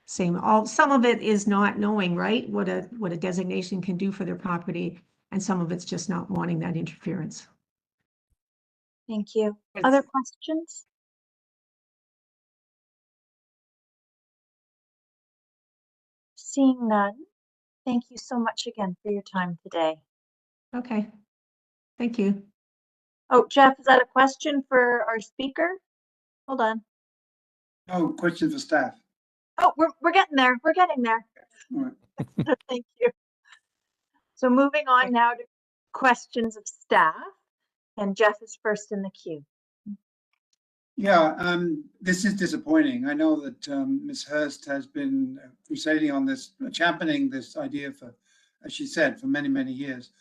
same. Some of it is not knowing, right, what a designation can do for their property, and some of it's just not wanting that interference. Thank you. Other questions? Seeing none, thank you so much again for your time today. Okay, thank you. Oh, Jeff, is that a question for our speaker? Hold on. No, question for staff. Oh, we're getting there. We're getting there. All right. Thank you. So moving on now to questions of staff, and Jeff is first in the queue. Yeah, this is disappointing. I know that Ms. Hurst has been crusading on this, championing this idea for, as she said, for many, many years.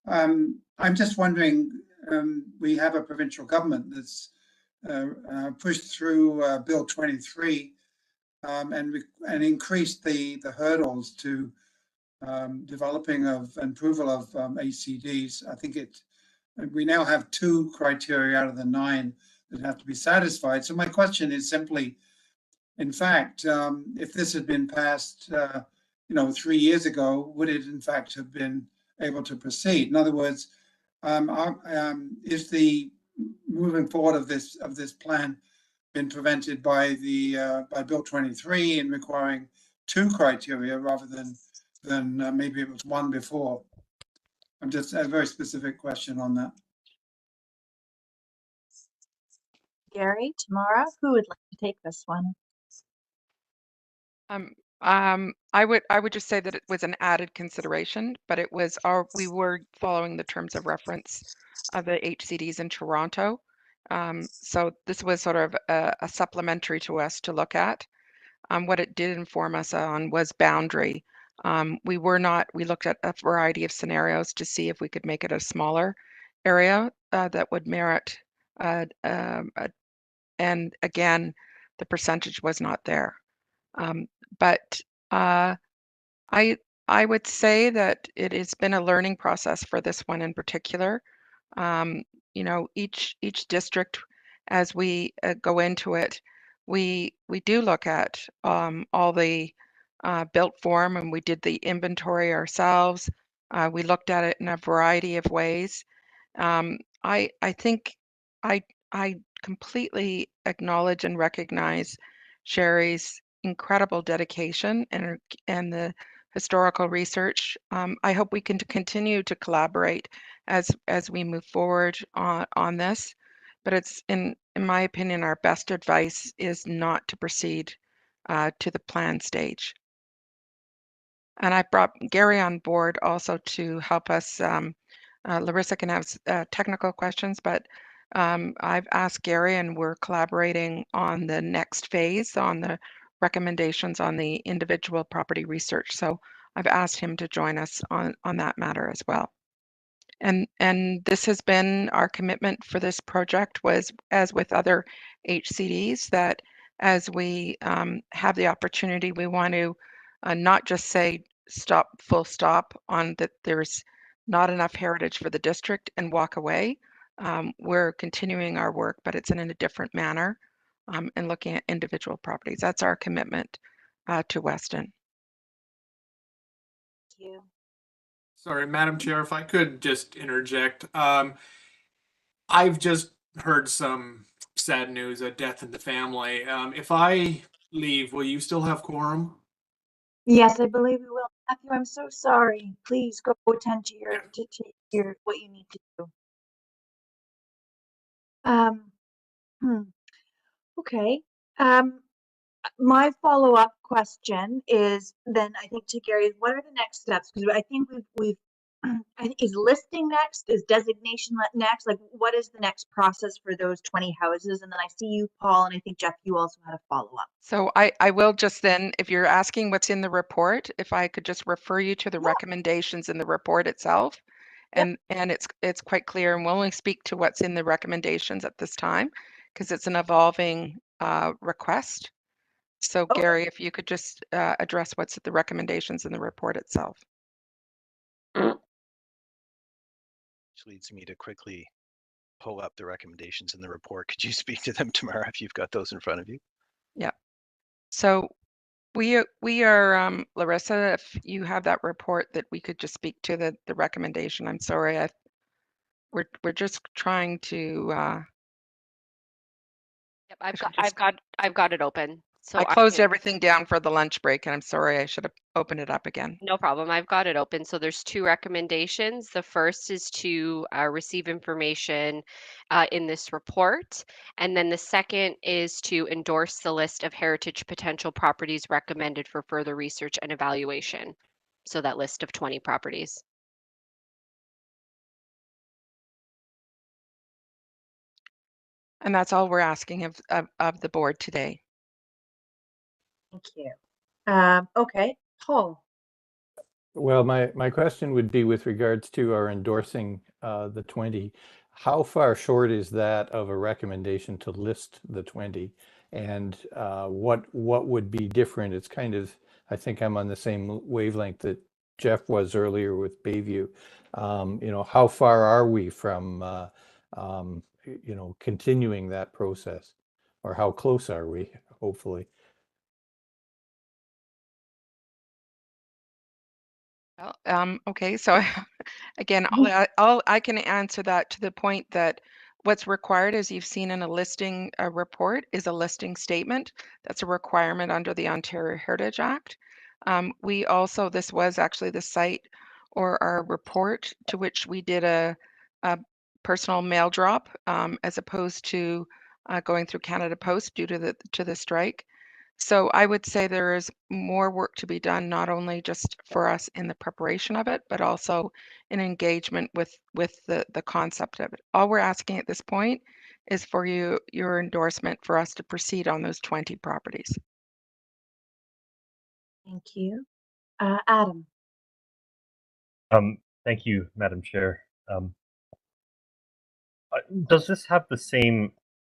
I'm just wondering, we have a provincial government that's pushed through Bill 23 and increased the hurdles to developing of approval of ACDs. I think we now have 2 criteria out of the 9 that have to be satisfied. So my question is simply, in fact, if this had been passed, 3 years ago, would it in fact have been able to proceed? In other words, is the moving forward of this plan been prevented by Bill 23 in requiring 2 criteria rather than maybe it was 1 before? I'm just a very specific question on that. Gary, Tamara, who would like to take this one? I would just say that it was an added consideration, but it was we were following the terms of reference of the HCDs in Toronto. So this was sort of a supplementary to us to look at. What it did inform us on was boundary. We looked at a variety of scenarios to see if we could make it a smaller area that would merit, and again, the percentage was not there. But I would say that it has been a learning process for this one in particular. Each district, as we go into it, we do look at all the built form, and we did the inventory ourselves. We looked at it in a variety of ways. I think I completely acknowledge and recognize Sherry's incredible dedication and the historical research. I hope we can continue to collaborate as we move forward on this. But it's in my opinion, our best advice is not to proceed to the plan stage. And I brought Gary on board also to help us. Larissa can have technical questions, but I've asked Gary, and we're collaborating on the next phase on the recommendations on the individual property research. So I've asked him to join us on that matter as well. And this has been our commitment for this project, was as with other HCDs, that as we have the opportunity, we want to not just say full stop on that there's not enough heritage for the district and walk away. We're continuing our work, but it's in a different manner, and looking at individual properties. That's our commitment to Weston. Thank you. Sorry, Madam Chair, if I could just interject. I've just heard some sad news, a death in the family. If I leave, will you still have quorum? Yes, I believe we will. Matthew, I'm so sorry. Please go attend to your what you need to do. Okay. My follow-up question is then I think to Gary, what are the next steps? Because I think we've is listing next? Is designation next? Like, what is the next process for those 20 houses? And then I see you, Paul, and I think Jeff, you also had a follow-up. So I will just then, if you're asking what's in the report, if I could just refer you to the recommendations in the report itself. And it's quite clear, and we'll only speak to what's in the recommendations at this time because it's an evolving request. So Gary, if you could just address what's the recommendations in the report itself. Which leads me to quickly pull up the recommendations in the report. Could you speak to them tomorrow if you've got those in front of you? Yeah. So we are Larissa, if you have that report that we could just speak to the recommendation. I'm sorry, we're just trying to Yep, I've got it open. So I closed everything down for the lunch break, and I'm sorry, I should have opened it up again. No problem. I've got it open. So there's two recommendations. The first is to receive information in this report. And then the second is to endorse the list of heritage potential properties recommended for further research and evaluation. So that list of 20 properties. And that's all we're asking of the board today. Thank you. Okay, Paul. Well, my question would be with regards to our endorsing the 20. How far short is that of a recommendation to list the 20? And what would be different? It's kind of, I think I'm on the same wavelength that Jeff was earlier with Bayview. You know, how far are we from, you know, continuing that process? Or how close are we, hopefully? Well, okay, so again, I can answer that to the point that what's required, as you've seen in a listing report, is a listing statement. That's a requirement under the Ontario Heritage Act. We also, this was actually the site or our report to which we did a personal mail drop as opposed to going through Canada Post due to the strike. So I would say there is more work to be done, not only just for us in the preparation of it, but also in engagement with the concept of it. All we're asking at this point is for your endorsement for us to proceed on those 20 properties. Thank you. Adam. Thank you, Madam Chair. Does this have the same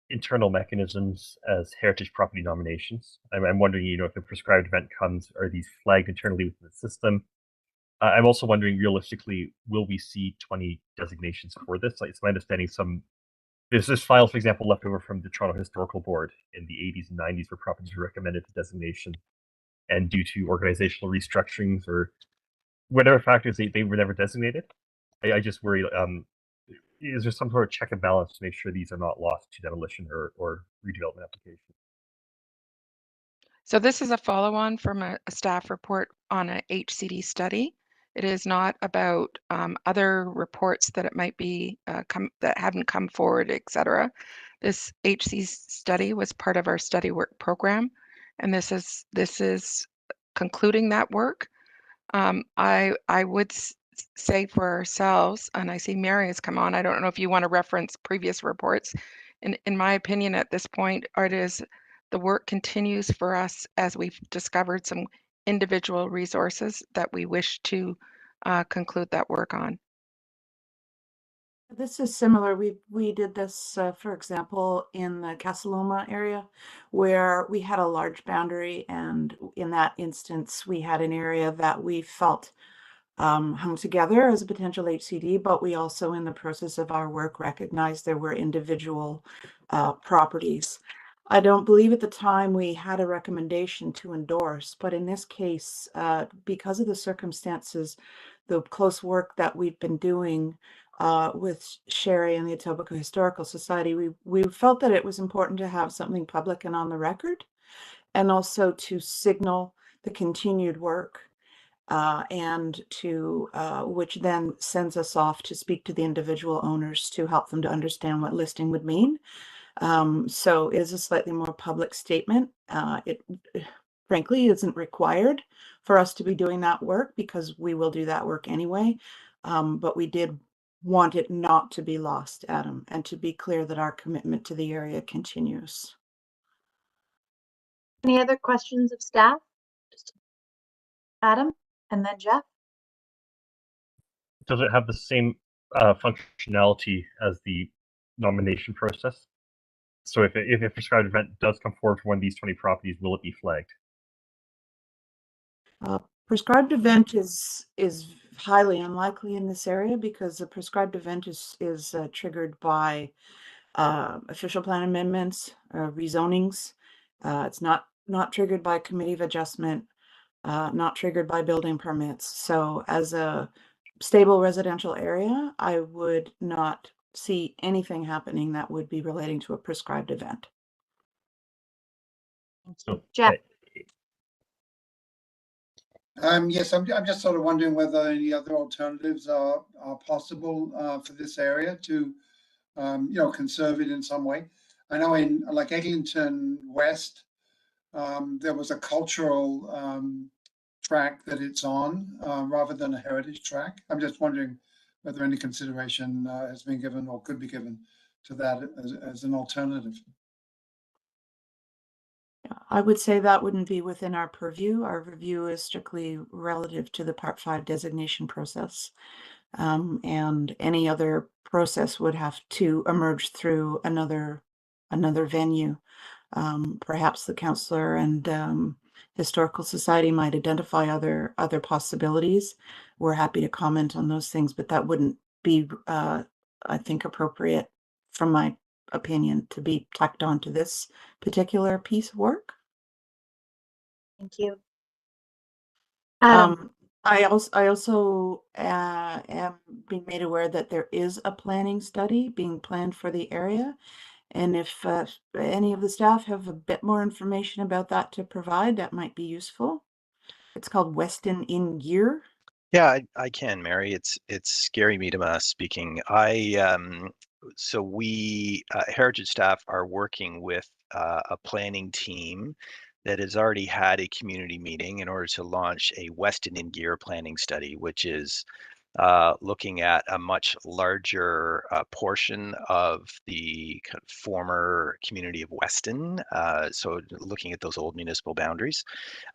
internal mechanisms as heritage property nominations? I'm wondering, you know, if a prescribed event comes, are these flagged internally within the system? I'm also wondering, realistically, will we see 20 designations for this? Like, it's my understanding there's this file, for example, left over from the Toronto Historical Board in the 80s and 90s where properties were recommended for designation. And due to organizational restructurings or whatever factors, they were never designated. I just worry, is there some sort of check and balance to make sure these are not lost to demolition or redevelopment application? So this is a follow-on from a staff report on a HCD study. It is not about other reports that it might be that haven't come forward, etc. This HC study was part of our study work program, and this is concluding that work. I would say for ourselves, and I see Mary has come on. I don't know if you want to reference previous reports. In my opinion, at this point, the work continues for us as we've discovered some individual resources that we wish to conclude that work on. This is similar. We did this, for example, in the Casa Loma area, where we had a large boundary, and in that instance, we had an area that we felt hung together as a potential HCD, but we also, in the process of our work, recognized there were individual properties. I don't believe at the time we had a recommendation to endorse, but in this case, because of the circumstances, the close work that we've been doing with Sherry and the Etobicoke Historical Society, we felt that it was important to have something public and on the record, and also to signal the continued work, and to which then sends us off to speak to the individual owners to help them to understand what listing would mean. So it is a slightly more public statement. It frankly isn't required for us to be doing that work because we will do that work anyway. But we did want it not to be lost, Adam, and to be clear that our commitment to the area continues. Any other questions of staff? Adam and then Jeff. Does it have the same functionality as the nomination process? So if a prescribed event does come forward for one of these 20 properties, will it be flagged? Prescribed event is highly unlikely in this area because the prescribed event is triggered by official plan amendments, rezonings. It's not triggered by committee of adjustment, not triggered by building permits. So as a stable residential area, I would not see anything happening that would be relating to a prescribed event. Jeff. Yes, I'm just sort of wondering whether any other alternatives are possible for this area to, conserve it in some way. I know in like Eglinton West, there was a cultural track that it's on rather than a heritage track. I'm just wondering whether any consideration has been given or could be given to that as an alternative. I would say that wouldn't be within our purview. Our review is strictly relative to the Part 5 designation process. And any other process would have to emerge through another venue. Perhaps the councillor and Historical Society might identify other possibilities. We're happy to comment on those things, but that wouldn't be, I think, appropriate from my opinion to be tacked onto this particular piece of work. Thank you. I also am being made aware that there is a planning study being planned for the area. And if any of the staff have a bit more information about that to provide, that might be useful. It's called Weston in Gear. Yeah, I can, Mary. It's Gary Miedema speaking. So we Heritage staff are working with a planning team that has already had a community meeting in order to launch a Weston in Gear planning study, which is looking at a much larger portion of the kind of former community of Weston. So looking at those old municipal boundaries.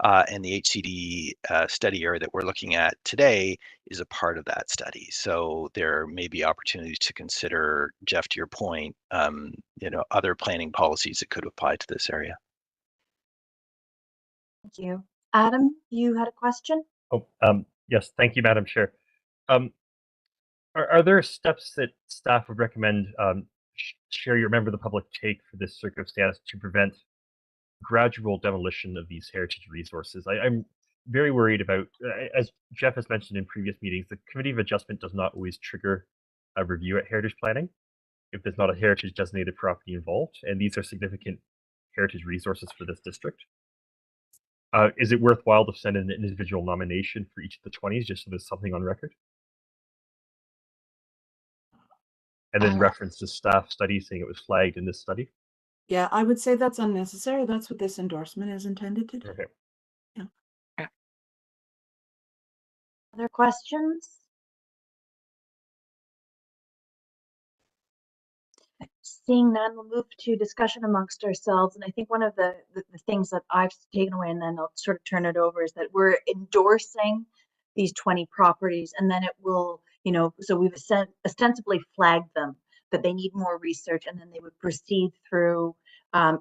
And the HCD study area that we're looking at today is a part of that study. So there may be opportunities to consider, Jeff, to your point, other planning policies that could apply to this area. Thank you. Adam, you had a question? Oh, yes, thank you, Madam Chair. Are there steps that staff would recommend share your member of the public take for this circumstance to prevent gradual demolition of these heritage resources? I'm very worried about, as Jeff has mentioned in previous meetings, the Committee of Adjustment does not always trigger a review at heritage planning if there's not a heritage designated property involved, and these are significant heritage resources for this district. Is it worthwhile to send in an individual nomination for each of the 20s just so there's something on record? And then reference the staff study saying it was flagged in this study? Yeah, I would say that's unnecessary. That's what this endorsement is intended to do. Okay. Yeah. Other questions? Seeing none, we'll move to discussion amongst ourselves. And I think one of the things that I've taken away, and then I'll sort of turn it over, is that we're endorsing these 20 properties, and then it will, so we've ostensibly flagged them, that they need more research, and then they would proceed through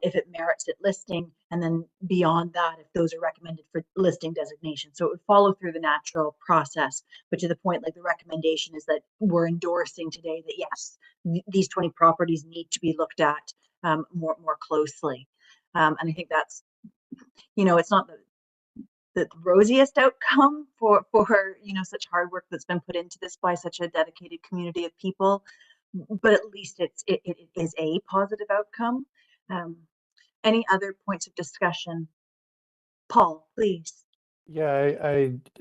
if it merits it listing, and then beyond that, if those are recommended for listing designation. So it would follow through the natural process, but to the point, like the recommendation is that we're endorsing today that yes, these 20 properties need to be looked at more closely. And I think that's, it's not the rosiest outcome for such hard work that's been put into this by such a dedicated community of people, but at least it is a positive outcome. Any other points of discussion? Paul, please. Yeah,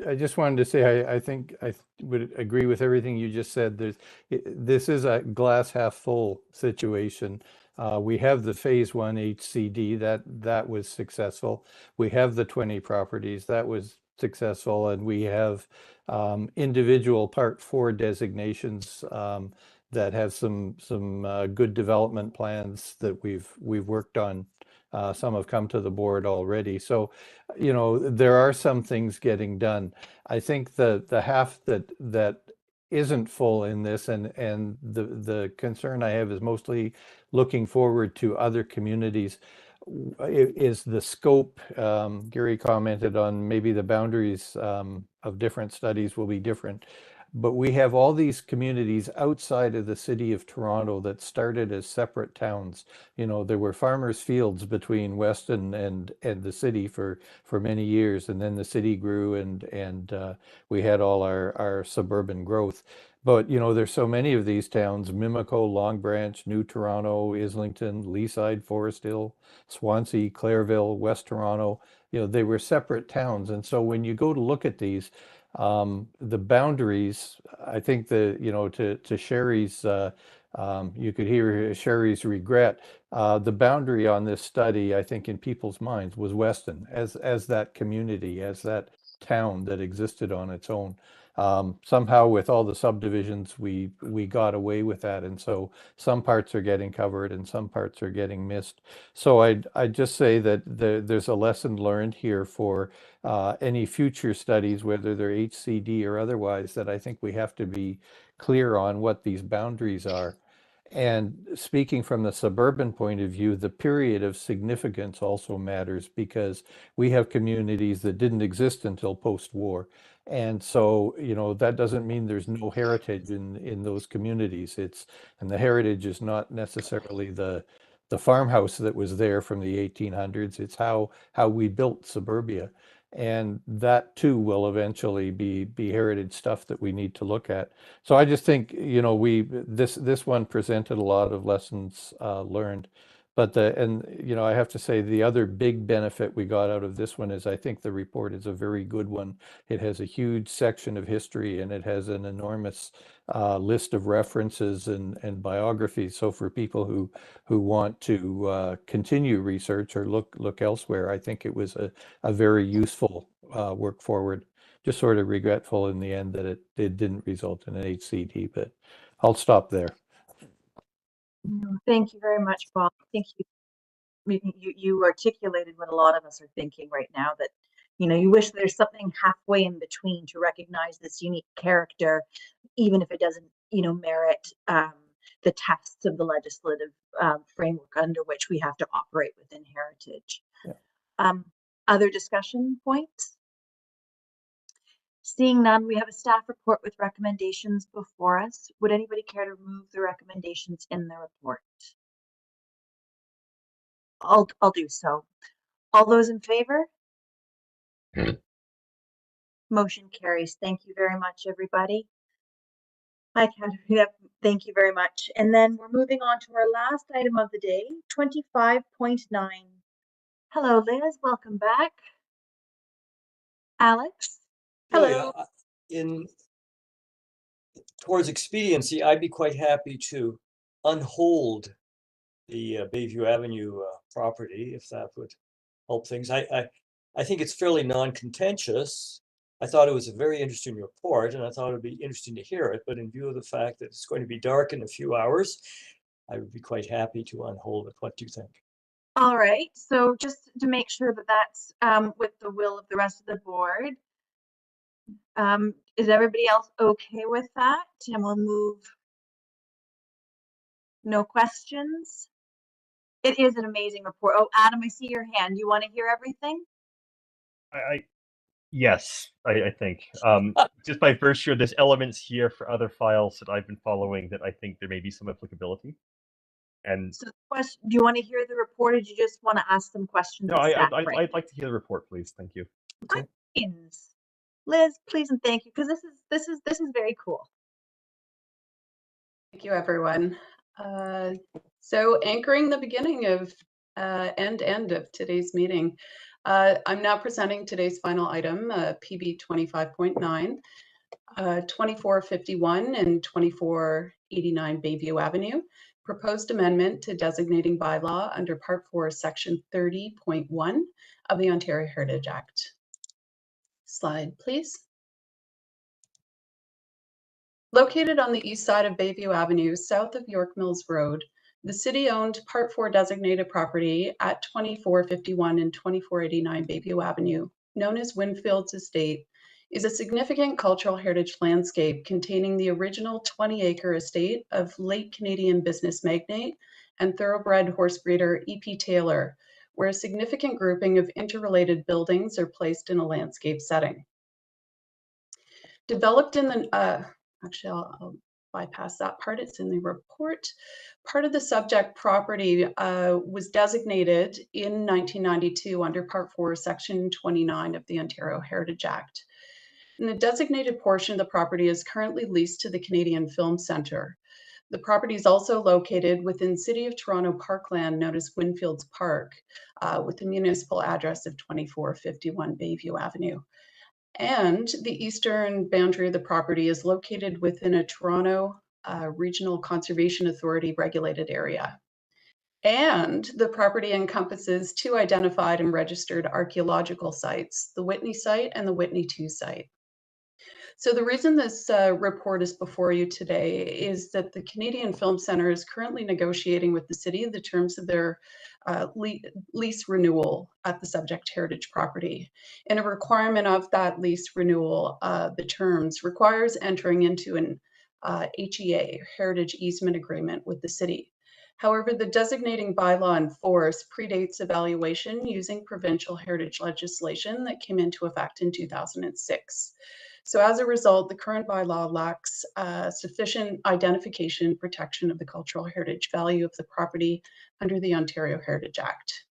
I just wanted to say I think I would agree with everything you just said. This is a glass half full situation. We have the phase 1 HCD that was successful. We have the 20 properties that was successful, and we have individual Part 4 designations that have some good development plans that we've worked on. Some have come to the board already. So, you know, there are some things getting done. I think the half that isn't full in this, and the concern I have is mostly looking forward to other communities, is the scope. Gary commented on maybe the boundaries of different studies will be different. But we have all these communities outside of the city of Toronto that started as separate towns. You know, there were farmers' fields between Weston and the city for many years, and then the city grew, and we had all our suburban growth. But you know, there's so many of these towns: Mimico, Long Branch, New Toronto, Islington, Leaside, Forest Hill, Swansea, Clairville, West Toronto. You know, they were separate towns, and so when you go to look at these, the boundaries, I think you know, to Sherry's, you could hear Sherry's regret. The boundary on this study, I think, in people's minds was Weston as that community, as that town that existed on its own. Somehow with all the subdivisions, we got away with that, and so some parts are getting covered and some parts are getting missed. So I'd just say that there's a lesson learned here for any future studies, whether they're HCD or otherwise, that I think we have to be clear on what these boundaries are. And speaking from the suburban point of view, the period of significance also matters, because we have communities that didn't exist until post-war. And so, you know, that doesn't mean there's no heritage in those communities. And the heritage is not necessarily the farmhouse that was there from the 1800s. It's how we built suburbia. And that too will eventually be heritage stuff that we need to look at. So I just think, you know, this one presented a lot of lessons learned. But you know, I have to say the other big benefit we got out of this one is I think the report is a very good one. It has a huge section of history, and it has an enormous list of references and biographies. So for people who want to continue research or look elsewhere, I think it was a very useful work forward. Just sort of regretful in the end that it didn't result in an HCD, but I'll stop there. Thank you very much, Bob. I think you articulated what a lot of us are thinking right now, that, you know, you wish there's something halfway in between to recognize this unique character, even if it doesn't, you know, merit the tests of the legislative framework under which we have to operate within heritage. Yeah. Other discussion points? Seeing none, we have a staff report with recommendations before us. Would anybody care to remove the recommendations in the report? I'll do so. All those in favor? Motion carries. Thank you very much, everybody. Hi, Katerina. Thank you very much. And then we're moving on to our last item of the day, 25.9. Hello, Liz. Welcome back. Alex? Hello. Towards expediency, I'd be quite happy to unhold the Bayview Avenue property, if that would help things. I think it's fairly non-contentious. I thought it was a very interesting report, and I thought it would be interesting to hear it. But in view of the fact that it's going to be dark in a few hours, I would be quite happy to unhold it. What do you think? All right. So just to make sure that that's with the will of the rest of the board, is everybody else okay with that? And we'll move. No questions? It is an amazing report. Oh, Adam, I see your hand. You want to hear everything? Yes, I think. Just by virtue of there's elements here for other files that I've been following that I think there may be some applicability. And so, do you want to hear the report, or do you just want to ask some questions? No, I'd like to hear the report, please. Thank you. Okay. Liz, please and thank you, because this is very cool. Thank you, everyone. So anchoring the beginning of end of today's meeting, I'm now presenting today's final item, PB 25.9, 2451 and 2489 Bayview Avenue, proposed amendment to designating bylaw under Part 4, Section 30.1 of the Ontario Heritage Act. Slide, please. Located on the east side of Bayview Avenue, south of York Mills Road, the city-owned Part 4 designated property at 2451 and 2489 Bayview Avenue, known as Winfield's Estate, is a significant cultural heritage landscape containing the original 20-acre estate of late Canadian business magnate and thoroughbred horse breeder E.P. Taylor, where a significant grouping of interrelated buildings are placed in a landscape setting. Developed in the, actually I'll bypass that part, it's in the report. Part of the subject property was designated in 1992 under Part 4, Section 29 of the Ontario Heritage Act. And the designated portion of the property is currently leased to the Canadian Film Centre. The property is also located within City of Toronto parkland known as Winfields Park, with a municipal address of 2451 Bayview Avenue. And the eastern boundary of the property is located within a Toronto Regional Conservation Authority regulated area. And the property encompasses two identified and registered archaeological sites, the Whitney site and the Whitney 2 site. So the reason this report is before you today is that the Canadian Film Centre is currently negotiating with the city the terms of their lease renewal at the subject heritage property. And a requirement of that lease renewal, the terms, requires entering into an HEA, Heritage Easement Agreement, with the city. However, the designating bylaw in force predates evaluation using provincial heritage legislation that came into effect in 2006. So as a result, the current bylaw lacks sufficient identification and protection of the cultural heritage value of the property under the Ontario Heritage Act.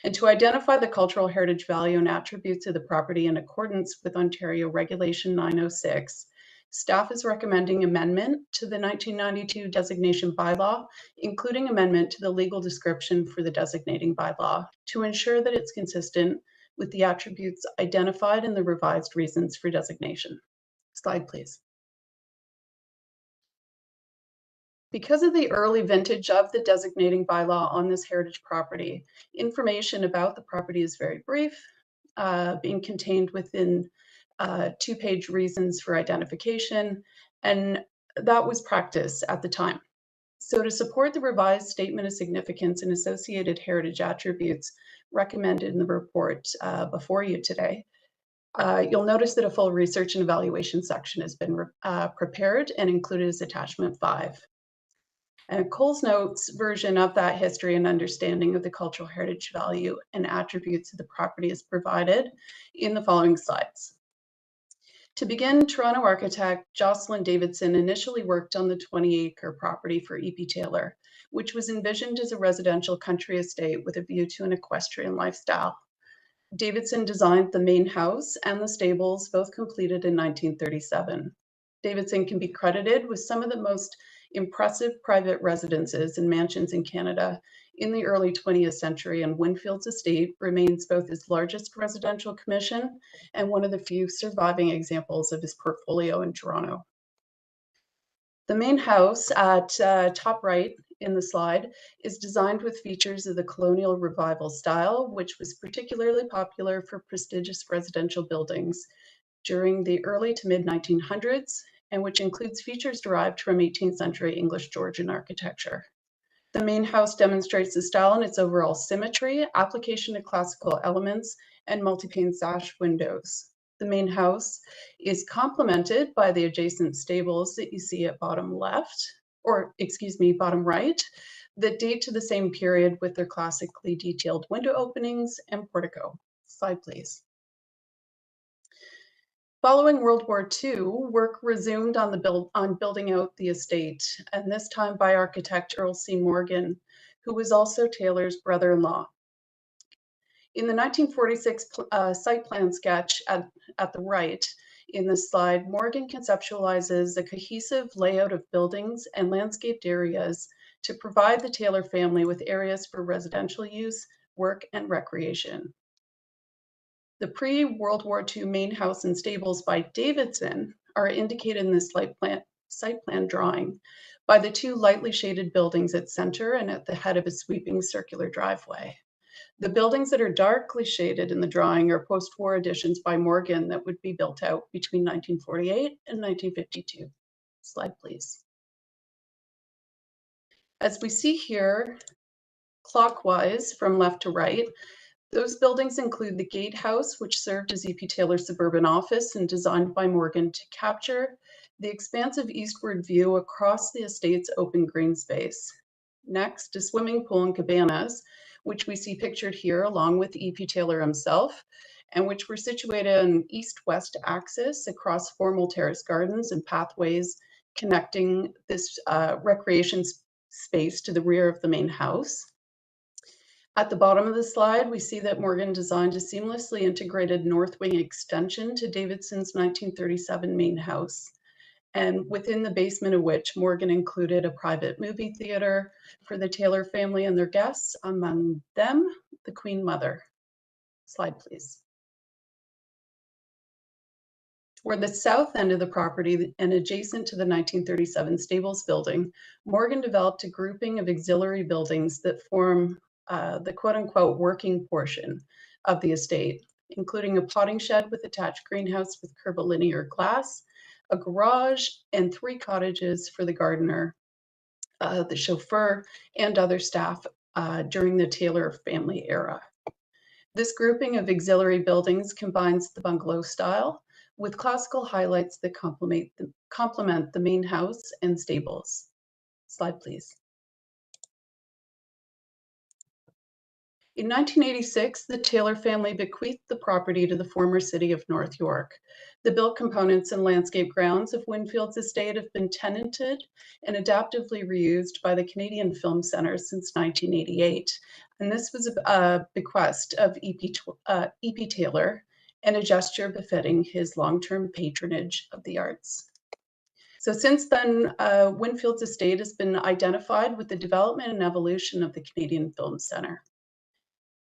And to identify the cultural heritage value and attributes of the property in accordance with Ontario Regulation 906, staff is recommending amendment to the 1992 designation bylaw, including amendment to the legal description for the designating bylaw to ensure that it's consistent with the attributes identified in the revised reasons for designation. Slide, please. Because of the early vintage of the designating bylaw on this heritage property, information about the property is very brief, being contained within two-page reasons for identification, and that was practice at the time. So to support the revised statement of significance and associated heritage attributes recommended in the report before you today, you'll notice that a full research and evaluation section has been prepared and included as attachment 5. And Cole's Notes version of that history and understanding of the cultural heritage value and attributes of the property is provided in the following slides. To begin, Toronto architect Jocelyn Davidson initially worked on the 20-acre property for E.P. Taylor, which was envisioned as a residential country estate with a view to an equestrian lifestyle. Davidson designed the main house and the stables, both completed in 1937. Davidson can be credited with some of the most impressive private residences and mansions in Canada in the early 20th century, and Winfield's Estate remains both his largest residential commission and one of the few surviving examples of his portfolio in Toronto. The main house at top right in the slide is designed with features of the colonial revival style, which was particularly popular for prestigious residential buildings during the early to mid 1900s, and which includes features derived from 18th century English Georgian architecture. The main house demonstrates the style in its overall symmetry, application of classical elements, and multi-pane sash windows. The main house is complemented by the adjacent stables that you see at bottom left, or excuse me, bottom right, that date to the same period with their classically detailed window openings and portico. Slide, please. Following World War II, work resumed on building out the estate, and this time by architect Earl C. Morgan, who was also Taylor's brother-in-law. In the 1946 site plan sketch at the right in this slide, Morgan conceptualizes a cohesive layout of buildings and landscaped areas to provide the Taylor family with areas for residential use, work, and recreation. The pre-World War II main house and stables by Davidson are indicated in this site plan drawing by the two lightly shaded buildings at center and at the head of a sweeping circular driveway. The buildings that are darkly shaded in the drawing are post-war additions by Morgan that would be built out between 1948 and 1952. Slide, please. As we see here, clockwise from left to right, those buildings include the gatehouse, which served as E.P. Taylor's suburban office and designed by Morgan to capture the expansive eastward view across the estate's open green space. Next, a swimming pool and cabanas, which we see pictured here along with E.P. Taylor himself, and which were situated on an east-west axis across formal terrace gardens and pathways connecting this recreation space to the rear of the main house. At the bottom of the slide, we see that Morgan designed a seamlessly integrated north wing extension to Davidson's 1937 main house, and within the basement of which Morgan included a private movie theater for the Taylor family and their guests, among them the Queen Mother. Slide, please. Toward the south end of the property and adjacent to the 1937 Stables building, Morgan developed a grouping of auxiliary buildings that form the quote-unquote working portion of the estate, including a potting shed with attached greenhouse with curvilinear glass, a garage, and 3 cottages for the gardener, the chauffeur, and other staff during the Taylor family era. This grouping of auxiliary buildings combines the bungalow style with classical highlights that complement the main house and stables. Slide, please. In 1986, the Taylor family bequeathed the property to the former city of North York. The built components and landscape grounds of Winfield's estate have been tenanted and adaptively reused by the Canadian Film Centre since 1988. And this was a bequest of E.P. Taylor and a gesture befitting his long-term patronage of the arts. So since then, Winfield's estate has been identified with the development and evolution of the Canadian Film Centre.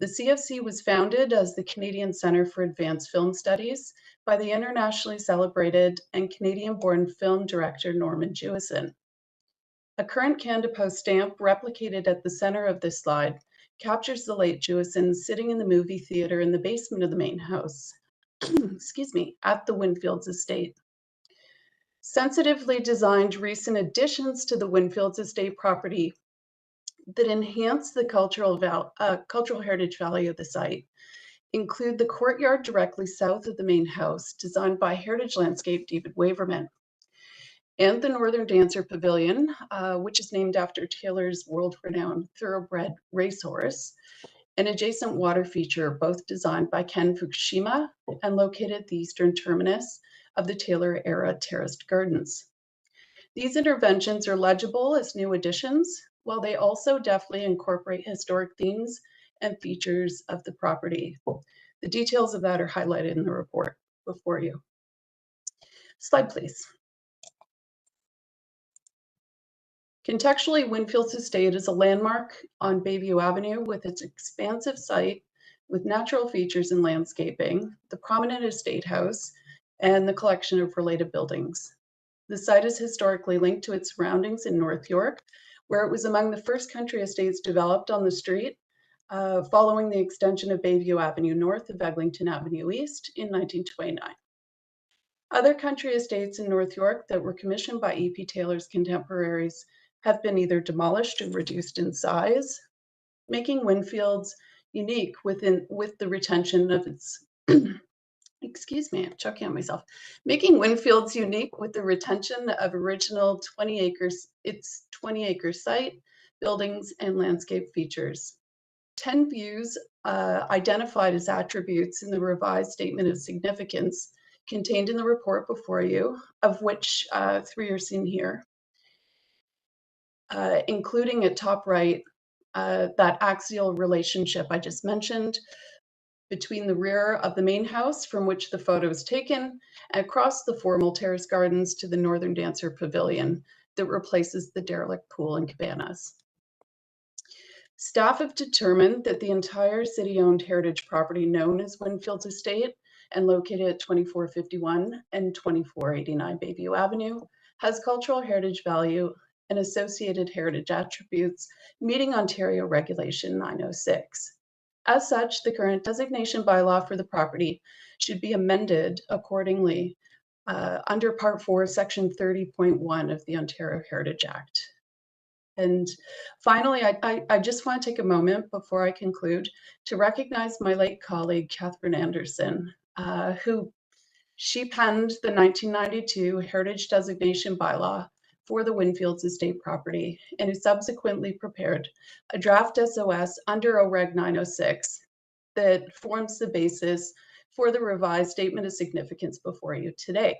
The CFC was founded as the Canadian Centre for Advanced Film Studies by the internationally celebrated and Canadian-born film director Norman Jewison. A current Canada Post stamp replicated at the center of this slide captures the late Jewison sitting in the movie theater in the basement of the main house, excuse me, at the Winfield's estate. Sensitively designed recent additions to the Winfield's estate property that enhance the cultural heritage value of the site include the courtyard directly south of the main house, designed by Heritage Landscape David Waverman, and the Northern Dancer Pavilion, which is named after Taylor's world-renowned thoroughbred racehorse, an adjacent water feature, both designed by Ken Fukushima and located at the eastern terminus of the Taylor-era terraced gardens. These interventions are legible as new additions, while they also deftly incorporate historic themes and features of the property. The details of that are highlighted in the report before you. Slide, please. Contextually, Winfield's estate is a landmark on Bayview Avenue with its expansive site with natural features and landscaping, the prominent estate house, and the collection of related buildings. The site is historically linked to its surroundings in North York, where it was among the first country estates developed on the street following the extension of Bayview Avenue North of Eglinton Avenue East in 1929. Other country estates in North York that were commissioned by E.P. Taylor's contemporaries have been either demolished or reduced in size, making Winfield's unique with the retention of its excuse me, I'm choking on myself. Making Winfield's unique with the retention of original 20 acre site, buildings, and landscape features. 10 views identified as attributes in the revised statement of significance contained in the report before you, of which 3 are seen here, including at top right, that axial relationship I just mentioned, between the rear of the main house from which the photo is taken and across the formal terrace gardens to the Northern Dancer Pavilion that replaces the derelict pool and cabanas. Staff have determined that the entire city-owned heritage property known as Winfield's Estate and located at 2451 and 2489 Bayview Avenue has cultural heritage value and associated heritage attributes, meeting Ontario Regulation 906. As such, the current designation bylaw for the property should be amended accordingly under Part 4, Section 30.1 of the Ontario Heritage Act. And finally, I just want to take a moment before I conclude to recognize my late colleague, Catherine Anderson, who she penned the 1992 Heritage Designation Bylaw for the Winfields Estate property, and who subsequently prepared a draft SOS under OREG 906 that forms the basis for the revised Statement of Significance before you today.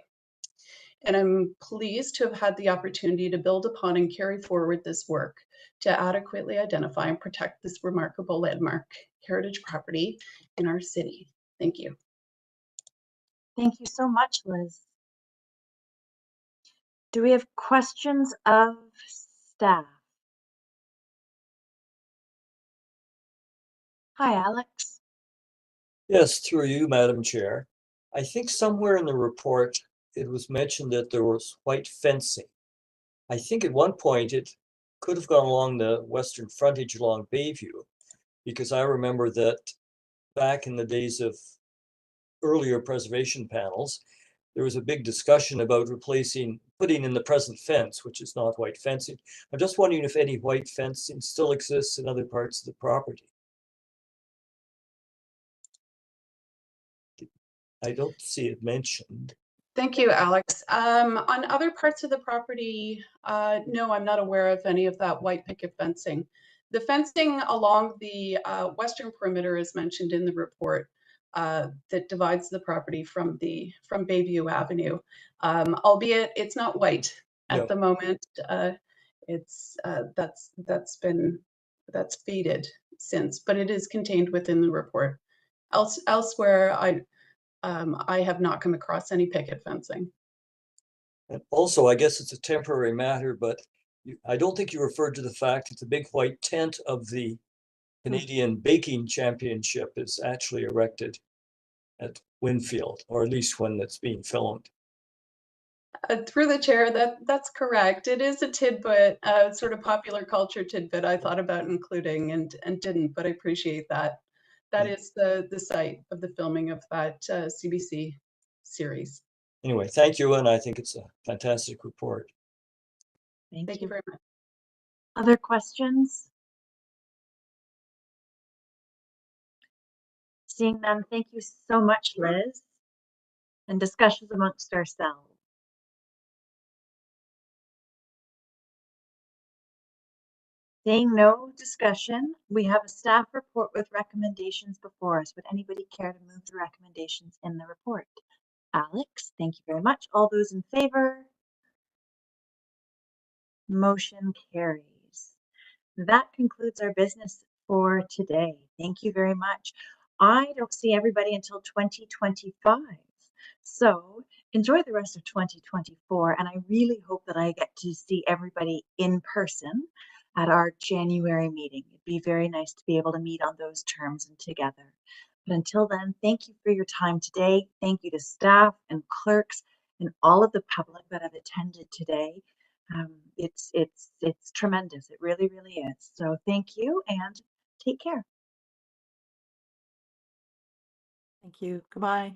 And I'm pleased to have had the opportunity to build upon and carry forward this work to adequately identify and protect this remarkable landmark heritage property in our city. Thank you. Thank you so much, Liz. Do we have questions of staff? Hi, Alex. Yes, through you, Madam Chair. I think somewhere in the report, it was mentioned that there was white fencing. I think at one point it could have gone along the western frontage along Bayview, because I remember that back in the days of earlier preservation panels, there was a big discussion about putting in the present fence, which is not white fencing. I'm just wondering if any white fencing still exists in other parts of the property. I don't see it mentioned. Thank you, Alex. On other parts of the property, no, I'm not aware of any of that white picket fencing. The fencing along the western perimeter is mentioned in the report that divides the property from Bayview Avenue, albeit it's not white at the moment. That's faded since, but it is contained within the report. Elsewhere, I have not come across any picket fencing. And also, I guess it's a temporary matter, but I don't think you referred to the fact that the big white tent of the Canadian Baking Championship is actually erected at Winfield, or at least when that's being filmed. Through the chair, that's correct. It is a tidbit, sort of popular culture tidbit I thought about including and didn't, but I appreciate that. That is the site of the filming of that CBC series. Anyway, thank you, and I think it's a fantastic report. Thank you very much. Other questions? Seeing none, thank you so much, Liz. And discussions amongst ourselves. Seeing no discussion, we have a staff report with recommendations before us. Would anybody care to move the recommendations in the report? Alex, thank you very much. All those in favor? Motion carries. That concludes our business for today. Thank you very much. I don't see everybody until 2025. So enjoy the rest of 2024. And I really hope that I get to see everybody in person at our January meeting. It'd be very nice to be able to meet on those terms and together. But until then, thank you for your time today. Thank you to staff and clerks and all of the public that have attended today. It's tremendous. It really, really is. So thank you and take care. Thank you. Goodbye.